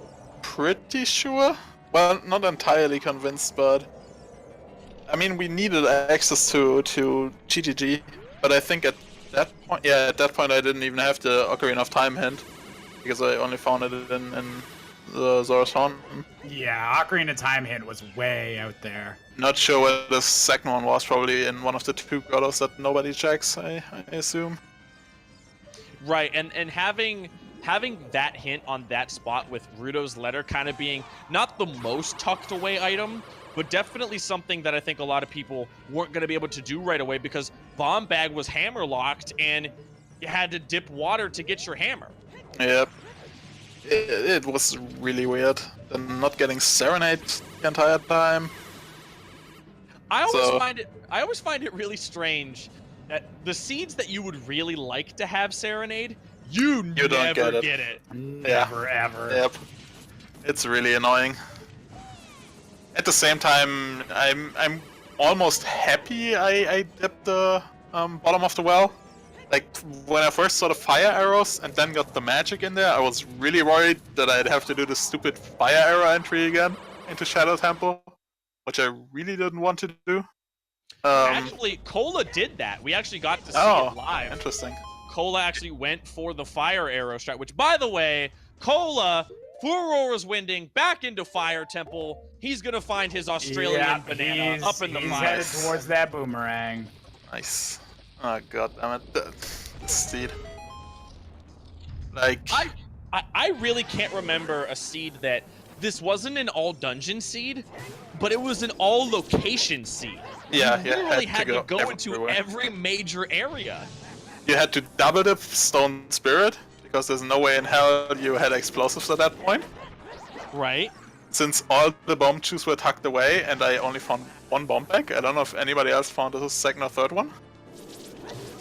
pretty sure. Well, not entirely convinced, but I mean, we needed access to GGG, but I think at that point, I didn't even have the Ocarina of Time hint, because I only found it in the Zora's Horn. Yeah, Ocarina of Time hint was way out there. Not sure where the second one was, probably in one of the two grottos that nobody checks, I assume. Right, and having that hint on that spot with Rudo's letter kind of being not the most tucked away item, but definitely something that I think a lot of people weren't going to be able to do right away because Bomb Bag was hammer locked and you had to dip water to get your hammer. Yep. It was really weird. And not getting Serenade the entire time. I always find it really strange that the seeds that you would really like to have Serenade, you never don't get it. Never, ever. Yep. It's really annoying. At the same time, I'm almost happy I dipped the bottom of the well. like when I first saw the fire arrows and then got the magic in there, I was really worried that I'd have to do the stupid fire arrow entry again into Shadow Temple, which I really didn't want to do. Actually, Cola did that. We actually got to see it live. Interesting. Cola actually went for the fire arrow strat, which, by the way, Cola, Aurora's winding back into Fire Temple. He's gonna find his Australian banana up in the fire. He's headed towards that boomerang. Nice. Oh god damn it. The seed. Like I really can't remember a seed that this wasn't an all dungeon seed, but it was an all location seed. Yeah, you literally had to go everywhere. into every major area. You had to double the stone spirit because there's no way in hell you had explosives at that point. Right. Since all the bomb chews were tucked away and I only found one bomb pack. I don't know if anybody else found a second or third one.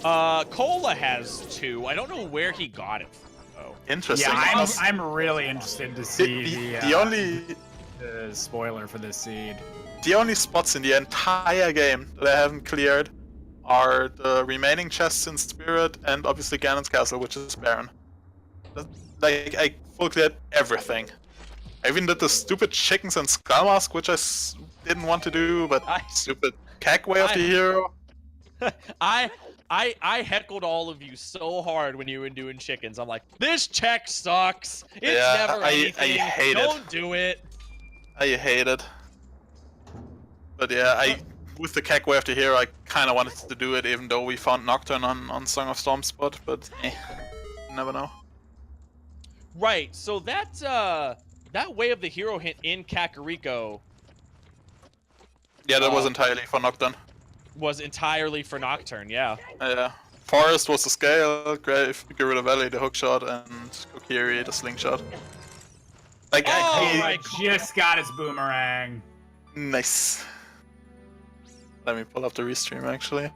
Cola has 2. I don't know where he got it from, though. Interesting. Yeah, I'm really interested to see the spoiler for this seed. The only spots in the entire game that I haven't cleared are the remaining chests in Spirit and obviously Ganon's castle, which is barren. Like, I full cleared everything. I even did the stupid chickens and skull mask, which I didn't want to do, but stupid cack way of the hero. I heckled all of you so hard when you were doing chickens. I'm like, this check sucks. It's never anything. I hate Don't do it. I hate it. But yeah, with the cack way of the hero, I kind of wanted to do it, even though we found Nocturne on Song of Storm spot, but never know. Right, so that way of the hero hint in Kakariko. Yeah, that was entirely for Nocturne. Was entirely for Nocturne, yeah. Yeah. Forest was the scale, Grave, Gerudo Valley the hookshot, and Kokiri the slingshot. Like, I just got his boomerang. Nice. Let me pull up the restream actually.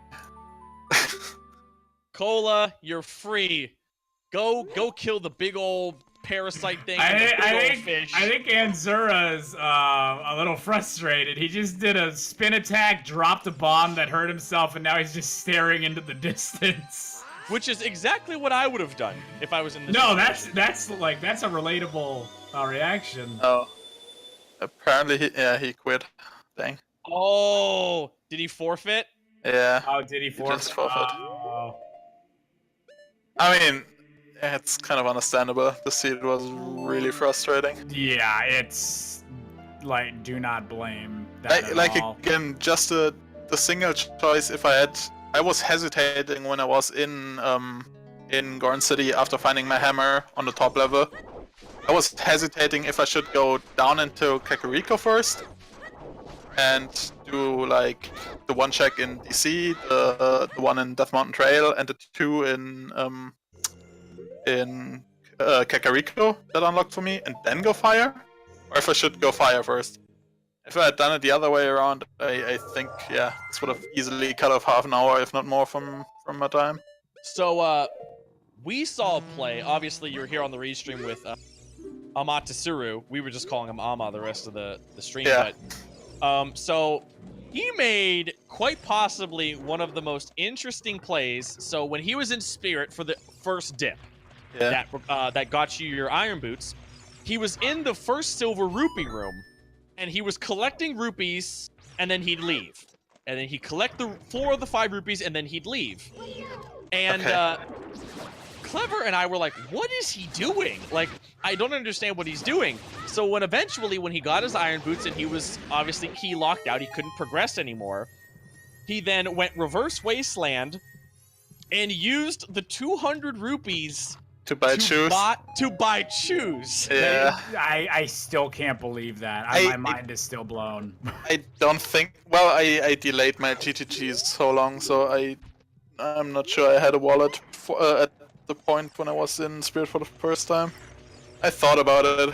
Cola, you're free. Go kill the big old parasite thing. I think Anzura's a little frustrated. He just did a spin attack, dropped a bomb that hurt himself, and now he's just staring into the distance. Which is exactly what I would have done if I was in this. No, that's a relatable reaction. Oh, apparently he quit. Dang. Oh, did he forfeit? Yeah. Oh, did he forfeit? Just forfeit. I mean, it's kind of understandable. The seed was really frustrating. Yeah, it's like, do not blame that at all. Again, just the single choice. I was hesitating when I was in Gorn City after finding my hammer on the top level. I was hesitating if I should go down into Kakariko first and do like the one check in DC, the one in Death Mountain Trail, and the 2 in Kakariko that unlocked for me, and then go fire, or if I should go fire first. If I had done it the other way around, I think this would have easily cut off half an hour, if not more, from my time. So we saw a play. Obviously, you were here on the restream with Amatsuru. We were just calling him Ama the rest of the stream. Yeah. But so he made quite possibly one of the most interesting plays. So when he was in Spirit for the first dip, that got you your iron boots, he was in the first silver rupee room, and he was collecting rupees, and then he'd leave. And then he'd collect the 4 of the 5 rupees, and then he'd leave. And Clever and I were like, what is he doing? Like, I don't understand what he's doing. So when he got his iron boots and he was obviously key locked out, he couldn't progress anymore, he then went reverse wasteland and used the 200 rupees to buy shoes. To buy shoes. Yeah. I still can't believe that. My mind is still blown. I don't think. Well, I delayed my TTGs so long, so I'm not sure I had a wallet at the point when I was in Spirit for the first time. I thought about it.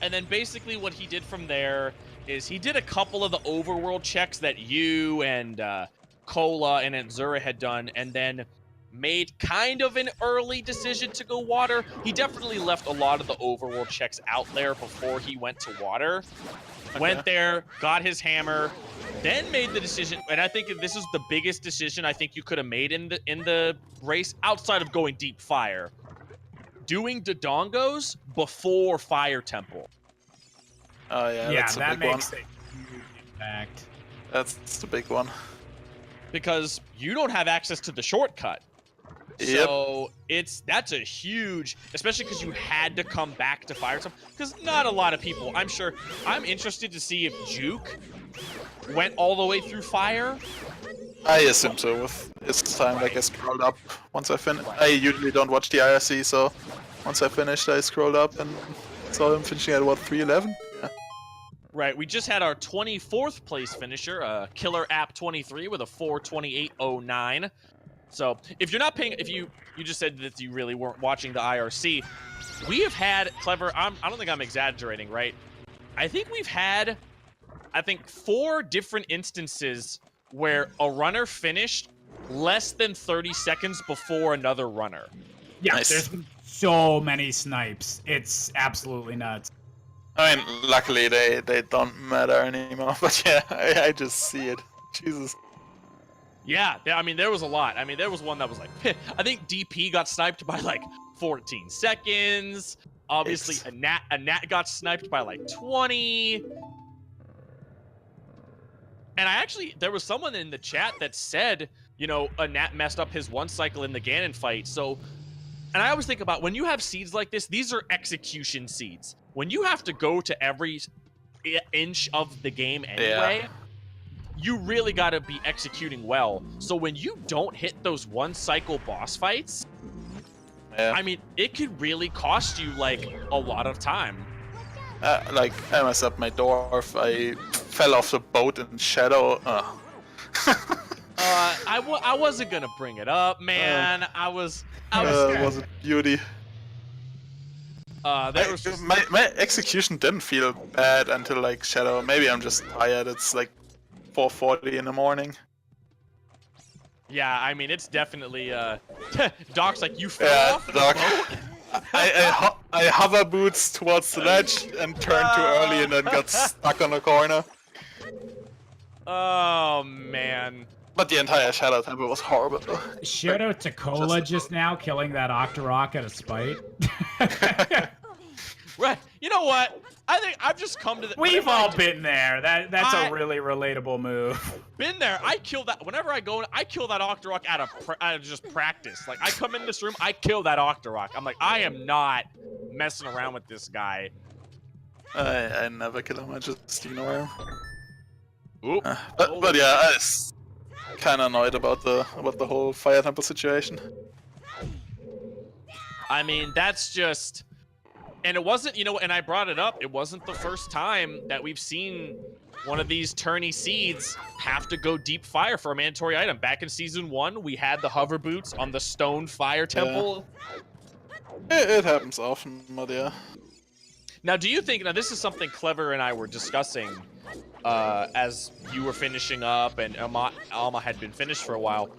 And then basically what he did from there is he did a couple of the overworld checks that you and Cola and Anzura had done, and then made kind of an early decision to go water. He definitely left a lot of the overworld checks out there before he went to water. Okay. Went there, got his hammer, then made the decision, and I think this is the biggest decision I think you could have made in the race outside of going deep fire. Doing Dodongos before Fire Temple. Oh yeah, Yeah, that's a that big one. makes a huge impact. That's the big one. Because you don't have access to the shortcut. Yep. So that's a huge, especially because you had to come back to Fire Temple. Because not a lot of people, I'm interested to see if Juke went all the way through Fire. I assume so. With his time, like I scrolled up once I finished. I usually don't watch the IRC, so once I finished, I scrolled up and saw him finishing at what, 3:11? Yeah. Right, we just had our 24th place finisher, Killer App 23 with a 4:28.09. So if you're not paying, if you just said that you really weren't watching the IRC, we have had Clever. I don't think I'm exaggerating, right? I think we've had, 4 different instances where a runner finished less than 30 seconds before another runner. Yeah, Nice. there's been so many snipes. It's absolutely nuts. I mean, luckily they don't matter anymore. But yeah, I just see it. Jesus. Yeah, I mean, there was a lot. I mean, there was one that was like, I think DP got sniped by like 14 seconds. Obviously, a Nat got sniped by like 20. And there was someone in the chat that said, a Nat messed up his 1 cycle in the Ganon fight. So, and I always think about when you have seeds like this, these are execution seeds. When you have to go to every inch of the game anyway, you really got to be executing well. So when you don't hit those 1 cycle boss fights, I mean, it could really cost you like a lot of time. Like I messed up my dwarf. I fell off the boat in Shadow. I wasn't gonna bring it up, man. It was a beauty. There My execution didn't feel bad until like Shadow. Maybe I'm just tired. It's like 4:40 in the morning. Yeah, I mean, it's definitely Doc's like, you fell off the Doc. boat? I hover boots towards the ledge and turned too early and then got stuck on a corner. Oh man. But the entire Shadow Temple was horrible. Shout out to Cola just now killing that Octorok out of spite. Right. You know what? I think I've just come to the. We've all been there. That's a really relatable move. Been there. I kill that. Whenever I go in, I kill that Octorok out of just practice. Like I come in this room, I kill that Octorok. I'm like, I am not messing around with this guy. I never kill him. I just ignore him. Oop. But yeah, I was kind of annoyed about the whole Fire Temple situation. I mean, that's just. And it wasn't, and I brought it up, it wasn't the first time that we've seen one of these tourney seeds have to go deep fire for a mandatory item. Back in Season 1, we had the hover boots on the stone fire temple. It happens often, but yeah. Now, do you think, this is something Clever and I were discussing as you were finishing up and Alma had been finished for a while.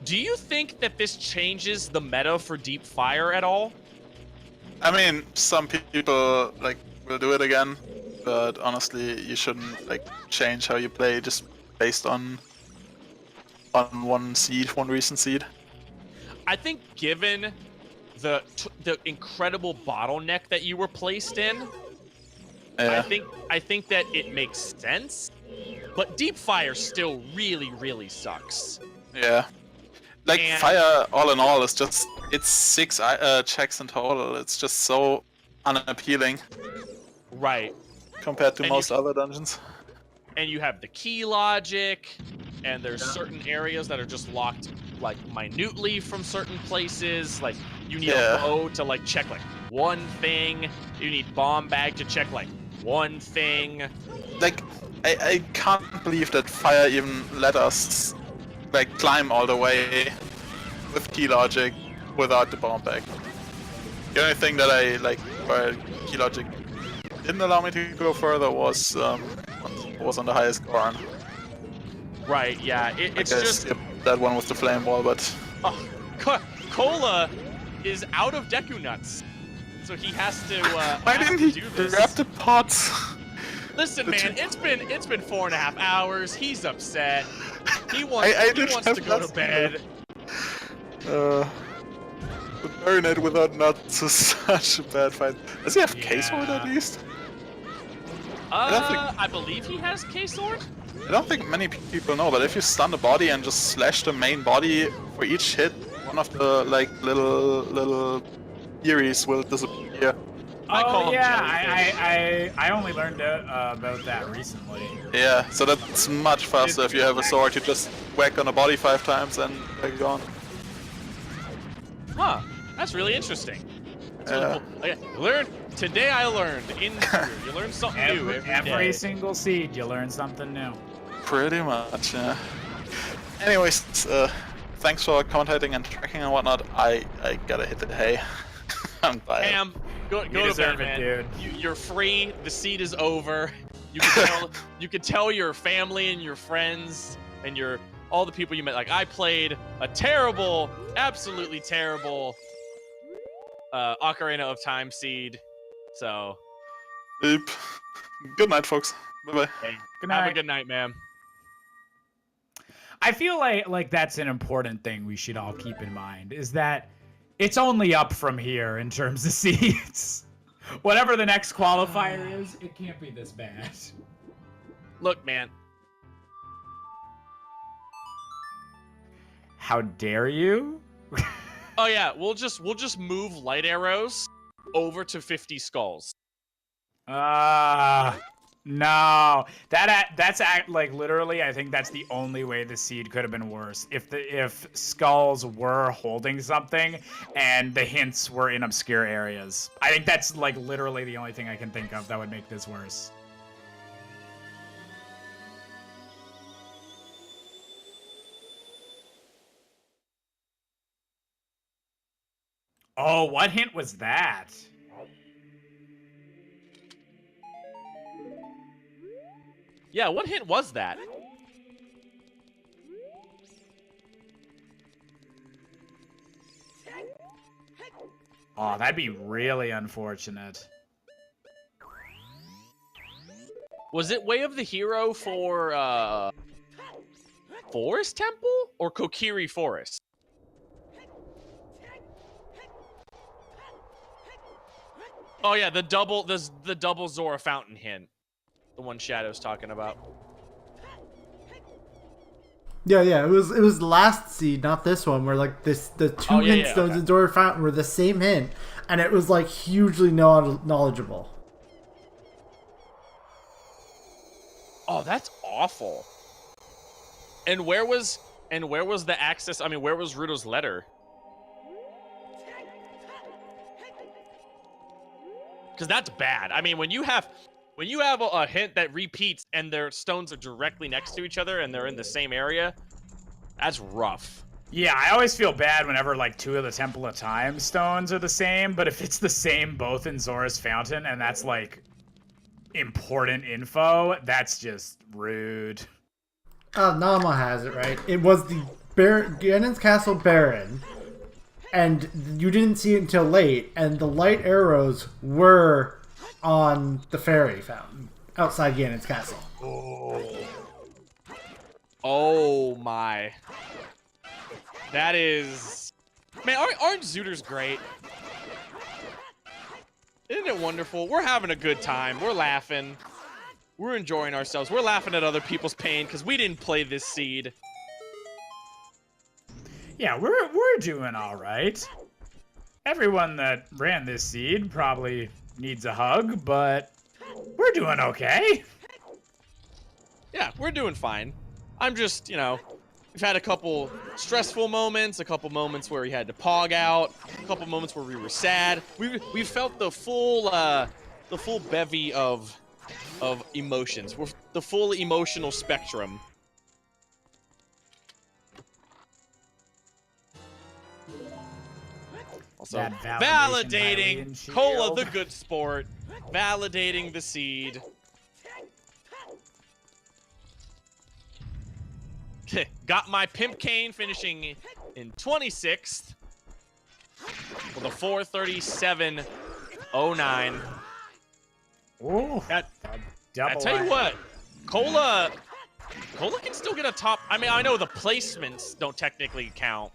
Do you think that this changes the meta for deep fire at all? I mean, some people like will do it again, but honestly, you shouldn't like change how you play just based on one recent seed. I think given the incredible bottleneck that you were placed in, I think that it makes sense. But deep fire still really sucks. Yeah. Like, fire, all in all, is just, it's 6 checks in total. It's just so unappealing. Right. Compared to most other dungeons. And you have the key logic, and there's certain areas that are just locked, like, minutely from certain places. Like, you need a bow to, like, check, like, one thing. You need bomb bag to check, like, one thing. Like, I can't believe that fire even let us like climb all the way with key logic without the bomb bag. The only thing that I like where key logic didn't allow me to go further was on the highest Goron. Right, yeah. It's just that one with the flame wall, but Cola is out of Deku nuts, so he has to. Why didn't he do this. grab the pots? Listen, man, it's been 4.5 hours. He's upset. He wants to go to bed. But Baronet without nuts is such a bad fight. Does he have K-Sword at least? I believe he has K-Sword. I don't think many people know, but if you stun the body and just slash the main body for each hit, one of the like little theories will disappear. I only learned about that recently. Yeah, so that's much faster if you have a sword. You just whack on the body 5 times and they're gone. Huh? That's really interesting. Really cool. Okay, today I learned in you learn something new every day. Single seed, you learn something new. Pretty much, yeah. Anyways, thanks for commentating and tracking and whatnot. I gotta hit the hay. I'm tired. Cam, go to bed, man. Dude. You're free. The seed is over. You can tell your family and your friends and all the people you met. Like, I played a terrible, absolutely terrible Ocarina of Time seed. So. Oop. Good night, folks. Bye bye. Hey, good night. Have a good night, man. I feel like that's an important thing we should all keep in mind, is that it's only up from here in terms of seeds. Whatever the next qualifier is, it can't be this bad. Look, man. How dare you? Oh yeah, we'll just move light arrows over to 50 skulls. No, that's like literally. I think that's the only way the seed could have been worse. If skulls were holding something, and the hints were in obscure areas. I think that's like literally the only thing I can think of that would make this worse. Oh, what hint was that? Yeah, what hint was that? Oh, that'd be really unfortunate. Was it Way of the Hero for Forest Temple or Kokiri Forest? Oh yeah, the double Zora Fountain hint. The one Shadow's talking about. Yeah, it was last seed, not this one, where like the two hint stones in Zora Fountain were the same hint, and it was like hugely knowledgeable. Oh, that's awful. And where was the access? I mean, where was Ruto's letter? Because that's bad. I mean, when you have a hint that repeats and their stones are directly next to each other and they're in the same area, that's rough. Yeah, I always feel bad whenever like 2 of the Temple of Time stones are the same, but if it's the same both in Zora's Fountain and that's like important info, that's just rude. Nama has it right. It was the Ganon's Castle Baron, and you didn't see it until late, and the light arrows were on the fairy fountain outside Ganon's castle. Oh my. That is... Man, aren't Zooters great? Isn't it wonderful? We're having a good time. We're laughing. We're enjoying ourselves. We're laughing at other people's pain because we didn't play this seed. Yeah, we're doing all right. Everyone that ran this seed probably needs a hug, but we're doing okay. Yeah, we're doing fine. I'm just, we've had a couple stressful moments, a couple moments where we had to pog out, a couple moments where we were sad. We felt the full bevy of emotions. We're the full emotional spectrum. Also, validating Cola the good sport, validating the seed. Got my Pimp Cane finishing in 26th with a 4:37.09. Ooh, Double I tell you A. what, Cola can still get a top. I mean, I know the placements don't technically count.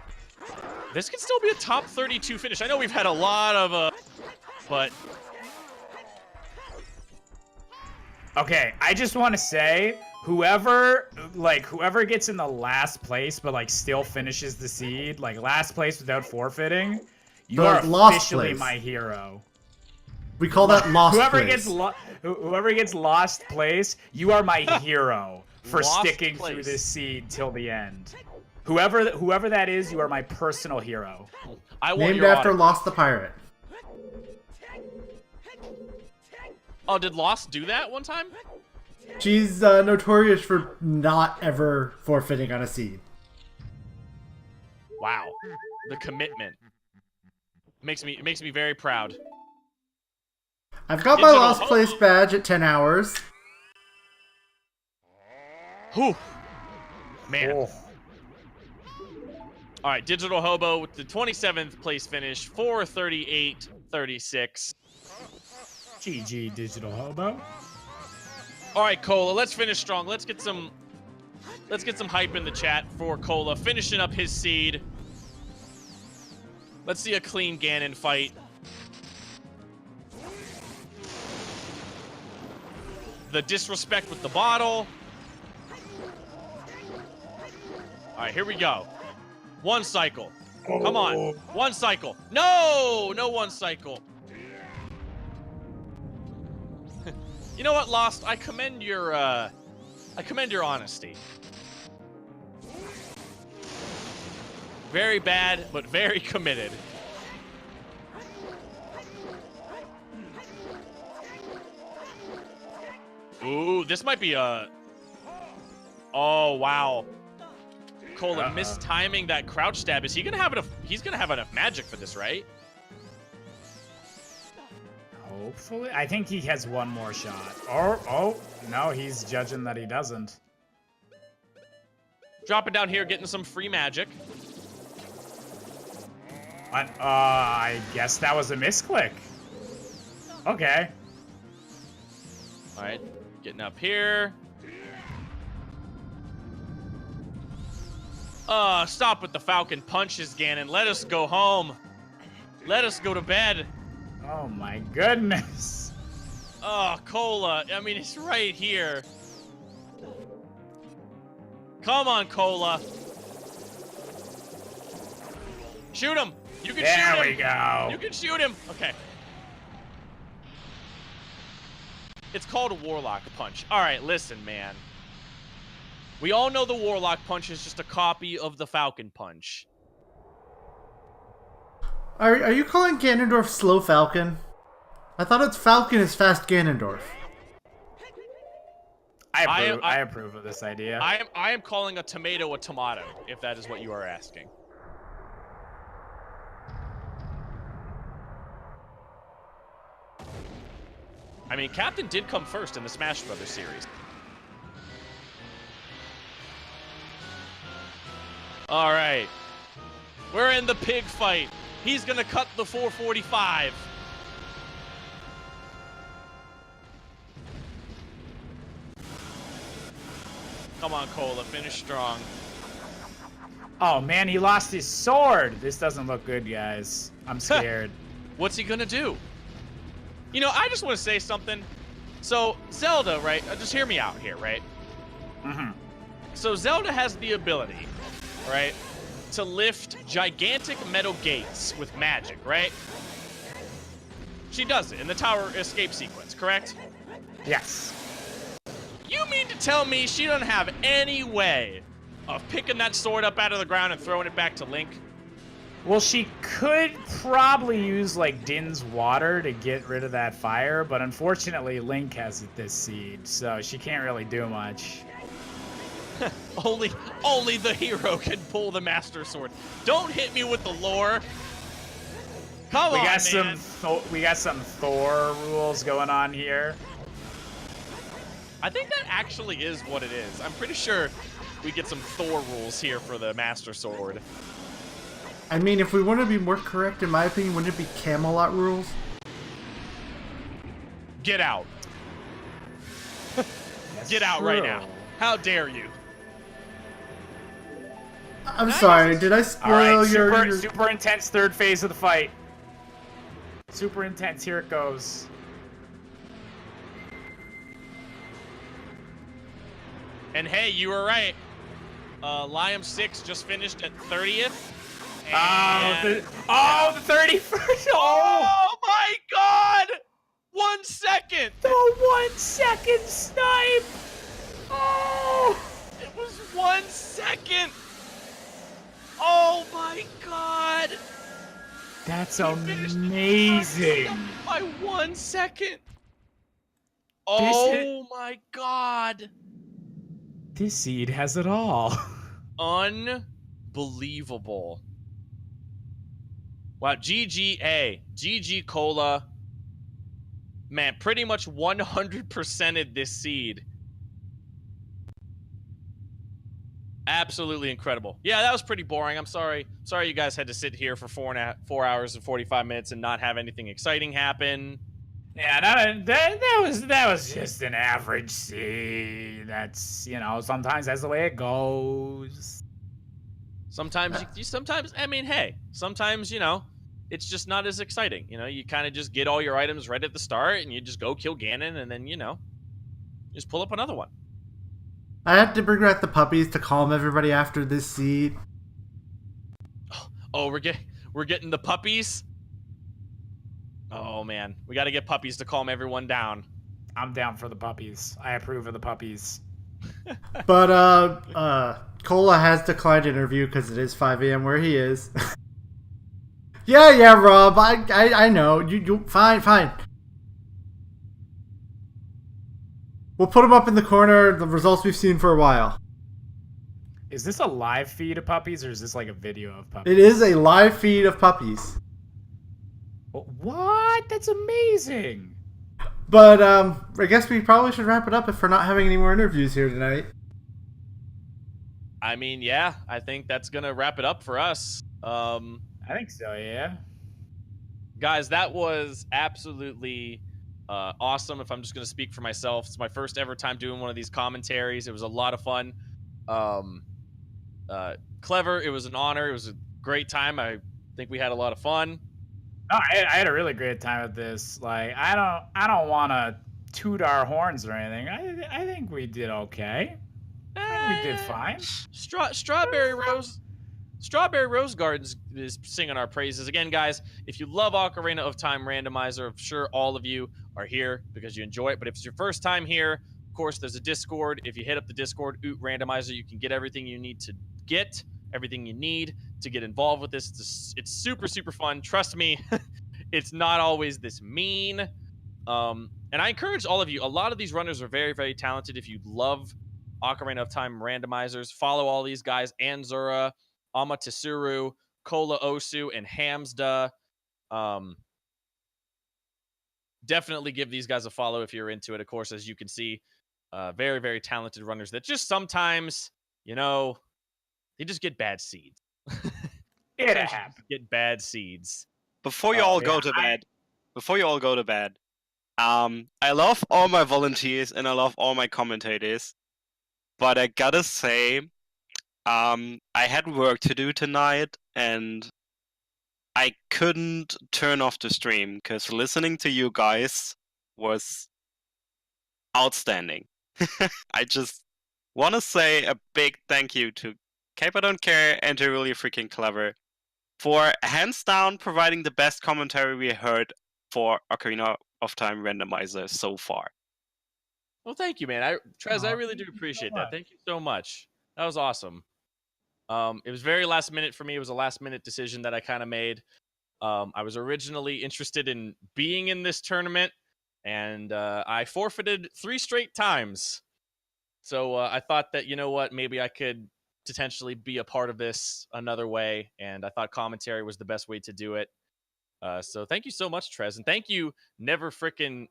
This can still be a top 32 finish. I know we've had a lot of, but. Okay, I just want to say, whoever gets in the last place but like still finishes the seed, like last place without forfeiting, you The are lost officially place. my hero. We call that lost Whoever place. whoever gets lost place, you are my hero for Lost sticking place. through this seed till the end. Whoever that is, you are my personal hero. I want Named your after autograph. Lost the Pirate. Oh, did Lost do that one time? She's notorious for not ever forfeiting on a seed. Wow, the commitment makes me very proud. I've got my Digital lost hope. place badge at 10 hours. Whew. Man. Oh. All right, Digital Hobo with the 27th place finish, 4:38.36. GG Digital Hobo. All right, Cola, let's finish strong. Let's get some hype in the chat for Cola finishing up his seed. Let's see a clean Ganon fight. The disrespect with the bottle. All right, here we go. One cycle. Come on. One cycle. No one cycle. You know what, Lost? I commend your honesty. Very bad, but very committed. Ooh, this might be a... Oh, wow. Cola mistiming that crouch stab. Is he gonna have enough? He's gonna have enough magic for this, right? Hopefully. I think he has one more shot. Oh, no, he's judging that he doesn't. Dropping down here, getting some free magic. I guess that was a misclick. Okay. All right, getting up here. Stop with the Falcon punches, Ganon. Let us go home. Let us go to bed. Oh my goodness. Oh, Cola. I mean, it's right here. Come on, Cola. Shoot him. You can shoot him. There we go. You can shoot him. Okay. It's called a Warlock Punch. All right, listen, man. We all know the Warlock Punch is just a copy of the Falcon Punch. Are you calling Ganondorf Slow Falcon? I thought it's Falcon is fast Ganondorf. I approve of this idea. I am calling a tomato, if that is what you are asking. I mean, Captain did come first in the Smash Brothers series. All right. We're in the pig fight. He's going to cut the 445. Come on, Cola. Finish strong. Oh, man, he lost his sword. This doesn't look good, guys. I'm scared. What's he going to do? You know, I just want to say something. So, Zelda, right? Just hear me out here, right? Mm-hmm. So, Zelda has the ability, right, to lift gigantic metal gates with magic, right? She does it in the tower escape sequence, correct? Yes. You mean to tell me she doesn't have any way of picking that sword up out of the ground and throwing it back to Link? Well, she could probably use, like, Din's water to get rid of that fire, but unfortunately, Link has this seed, so she can't really do much. Only the hero can pull the Master Sword. Don't hit me with the lore. Come on, man. We got some Thor rules going on here. I think that actually is what it is. I'm pretty sure we get some Thor rules here for the Master Sword. I mean, if we want to be more correct, in my opinion, wouldn't it be Camelot rules? Get out. Get out right now. How dare you? I'm sorry, did I spoil your... Super intense third phase of the fight. Super intense, here it goes. And hey, you were right. Liam 6 just finished at 30th. The 31st. Oh my god! 1 second! The 1 second snipe! Oh! It was 1 second! Oh my god! That's amazing! By 1 second! Oh my god! This seed has it all. Unbelievable. Wow, GGA. GG Cola. Man, pretty much 100%ed this seed. Absolutely incredible. Yeah, that was pretty boring. I'm sorry. Sorry you guys had to sit here for 4 hours and 45 minutes and not have anything exciting happen. Yeah, that was just an average seed. That's, you know, sometimes that's the way it goes. Sometimes, I mean, hey, sometimes, you know, it's just not as exciting. You know, you kind of just get all your items right at the start and you just go kill Ganon and then, you know, just pull up another one. I had to bring back the puppies to calm everybody after this seed. Oh, we're getting the puppies? Oh, man. We got to get puppies to calm everyone down. I'm down for the puppies. I approve of the puppies. But, Cola has declined interview because it is 5 a.m. where he is. Yeah, Rob. I know. You fine. We'll put him up in the corner, the results we've seen for a while. Is this a live feed of puppies, or is this like a video of puppies? It is a live feed of puppies. What? That's amazing. But, I guess we probably should wrap it up if we're not having any more interviews here tonight. I mean, yeah, I think that's going to wrap it up for us. I think so, yeah. Guys, that was absolutely awesome. If I'm just going to speak for myself, it's my first ever time doing one of these commentaries. It was a lot of fun. Clever. It was an honor. It was a great time. I think we had a lot of fun. No, I had a really great time with this. Like, I don't want to toot our horns or anything. I think we did okay. We did fine. Strawberry Rose Gardens is singing our praises. Again, guys, if you love Ocarina of Time Randomizer, I'm sure all of you are here because you enjoy it. But if it's your first time here, of course, there's a Discord. If you hit up the Discord, OOT Randomizer, you can get everything you need to get, everything you need to get involved with this. It's super, super fun. Trust me, it's not always this mean. And I encourage all of you. A lot of these runners are very, very talented. If you love Ocarina of Time Randomizers, follow all these guys: Anzura, Amatsuru, Kola Osu, and Hamsda. Definitely give these guys a follow if you're into it. Of course, as you can see, very, very talented runners that just sometimes, you know, they just get bad seeds. It happens. Get bad seeds. Before you all go to bed, I love all my volunteers and I love all my commentators, but I gotta say, I had work to do tonight and I couldn't turn off the stream because listening to you guys was outstanding. I just want to say a big thank you to Cape I Don't Care and to Really Freaking Clever for hands down providing the best commentary we heard for Ocarina of Time Randomizer so far. Well, thank you, man. Trez, I really do appreciate that. Thank you so much. That was awesome. It was very last minute for me. It was a last minute decision that I kind of made. I was originally interested in being in this tournament, and I forfeited 3 straight times. So I thought that, you know what, maybe I could potentially be a part of this another way, and I thought commentary was the best way to do it. So thank you so much, Trez, and thank you, Never Frickin'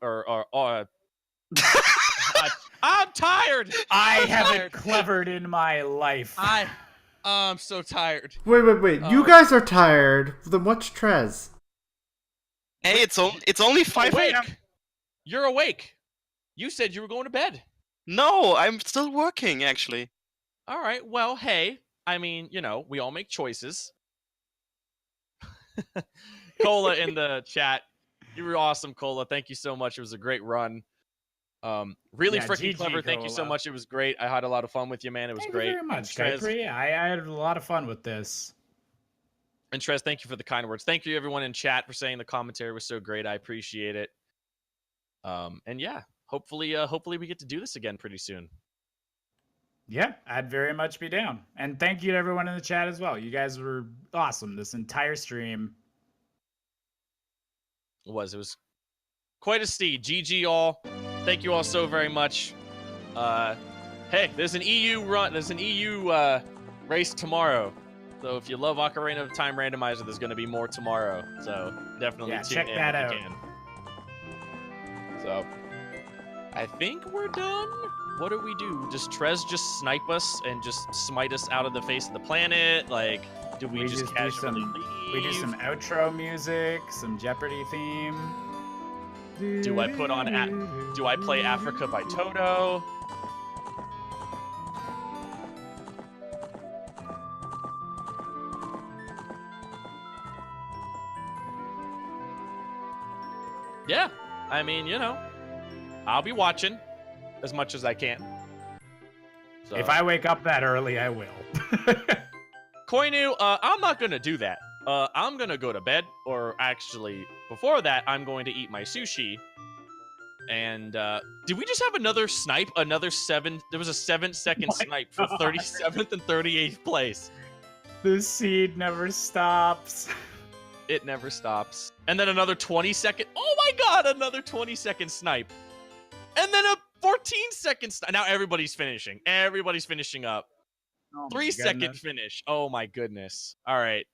I'm tired. I haven't clevered in my life. I'm so tired. Wait. You guys are tired. Then what's Trez? Hey, it's only 5 a.m. You're awake. You said you were going to bed. No, I'm still working, actually. All right. Well, hey, I mean, we all make choices. Cola in the chat. You were awesome, Cola. Thank you so much. It was a great run. Really freaking GG, clever. Thank you so Cola. much. It was great. I had a lot of fun with you, man. It was Thank great. you very much, Trez, Kuiper. Yeah, I had a lot of fun with this. And Trez, thank you for the kind words. Thank you, everyone in chat, for saying the commentary was so great. I appreciate it. And yeah, hopefully we get to do this again pretty soon. Yeah, I'd very much be down. And thank you to everyone in the chat as well. You guys were awesome this entire stream. It was quite a steed. GG all. Thank you all so very much. Hey, there's an EU run. There's an EU race tomorrow. So if you love Ocarina of Time Randomizer, there's going to be more tomorrow. So definitely tune check in that if out. you can. So I think we're done. What do we do? Does Trez just snipe us and just smite us out of the face of the planet? Like, do we just casually leave? We do some outro music, some Jeopardy theme. Do I put on? Do I play Africa by Toto? Yeah, I mean, I'll be watching as much as I can. So. If I wake up that early, I will. Koinu, I'm not gonna do that. I'm gonna go to bed, or actually, before that, I'm going to eat my sushi. And did we just have another snipe? Another 7? There was a 7-second snipe for 37th and 38th place. The seed never stops. It never stops. And then another 20-second. Oh my god, another 20-second snipe. And then a 14-second snipe. Now everybody's finishing. Everybody's finishing up. 3-second finish. Oh my goodness. All right.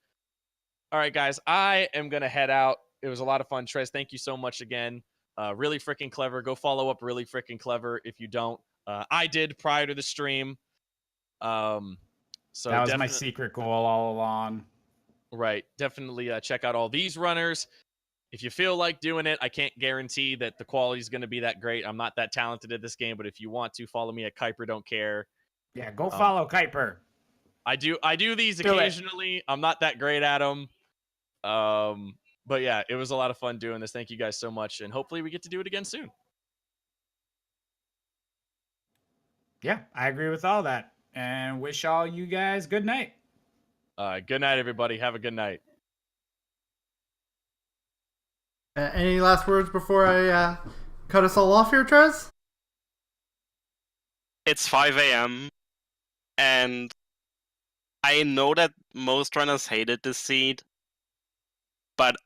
All right, guys. I am going to head out. It was a lot of fun. Trez, thank you so much again. Really freaking clever. Go follow up Really Freaking Clever if you don't. I did prior to the stream. So that was my secret goal all along. Right. Definitely check out all these runners. If you feel like doing it, I can't guarantee that the quality is going to be that great. I'm not that talented at this game, but if you want to, follow me at Kuiper Don't Care. Yeah, go follow Kuiper. I do these occasionally. I'm not that great at them. But yeah, it was a lot of fun doing this. Thank you guys so much, and hopefully we get to do it again soon. Yeah, I agree with all that, and wish all you guys good night. Good night, everybody. Have a good night. Any last words before I cut us all off here, Trez? It's 5 a.m. and I know that most runners hated this seed, but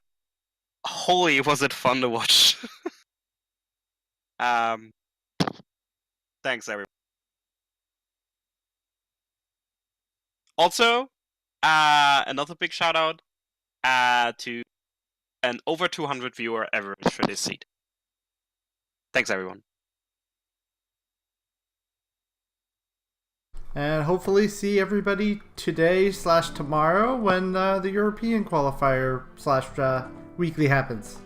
holy was it fun to watch. Thanks, everyone. Also, another big shout out to an over 200 viewer average for this seed. Thanks, everyone. And hopefully see everybody today/tomorrow when the European qualifier / weekly happens.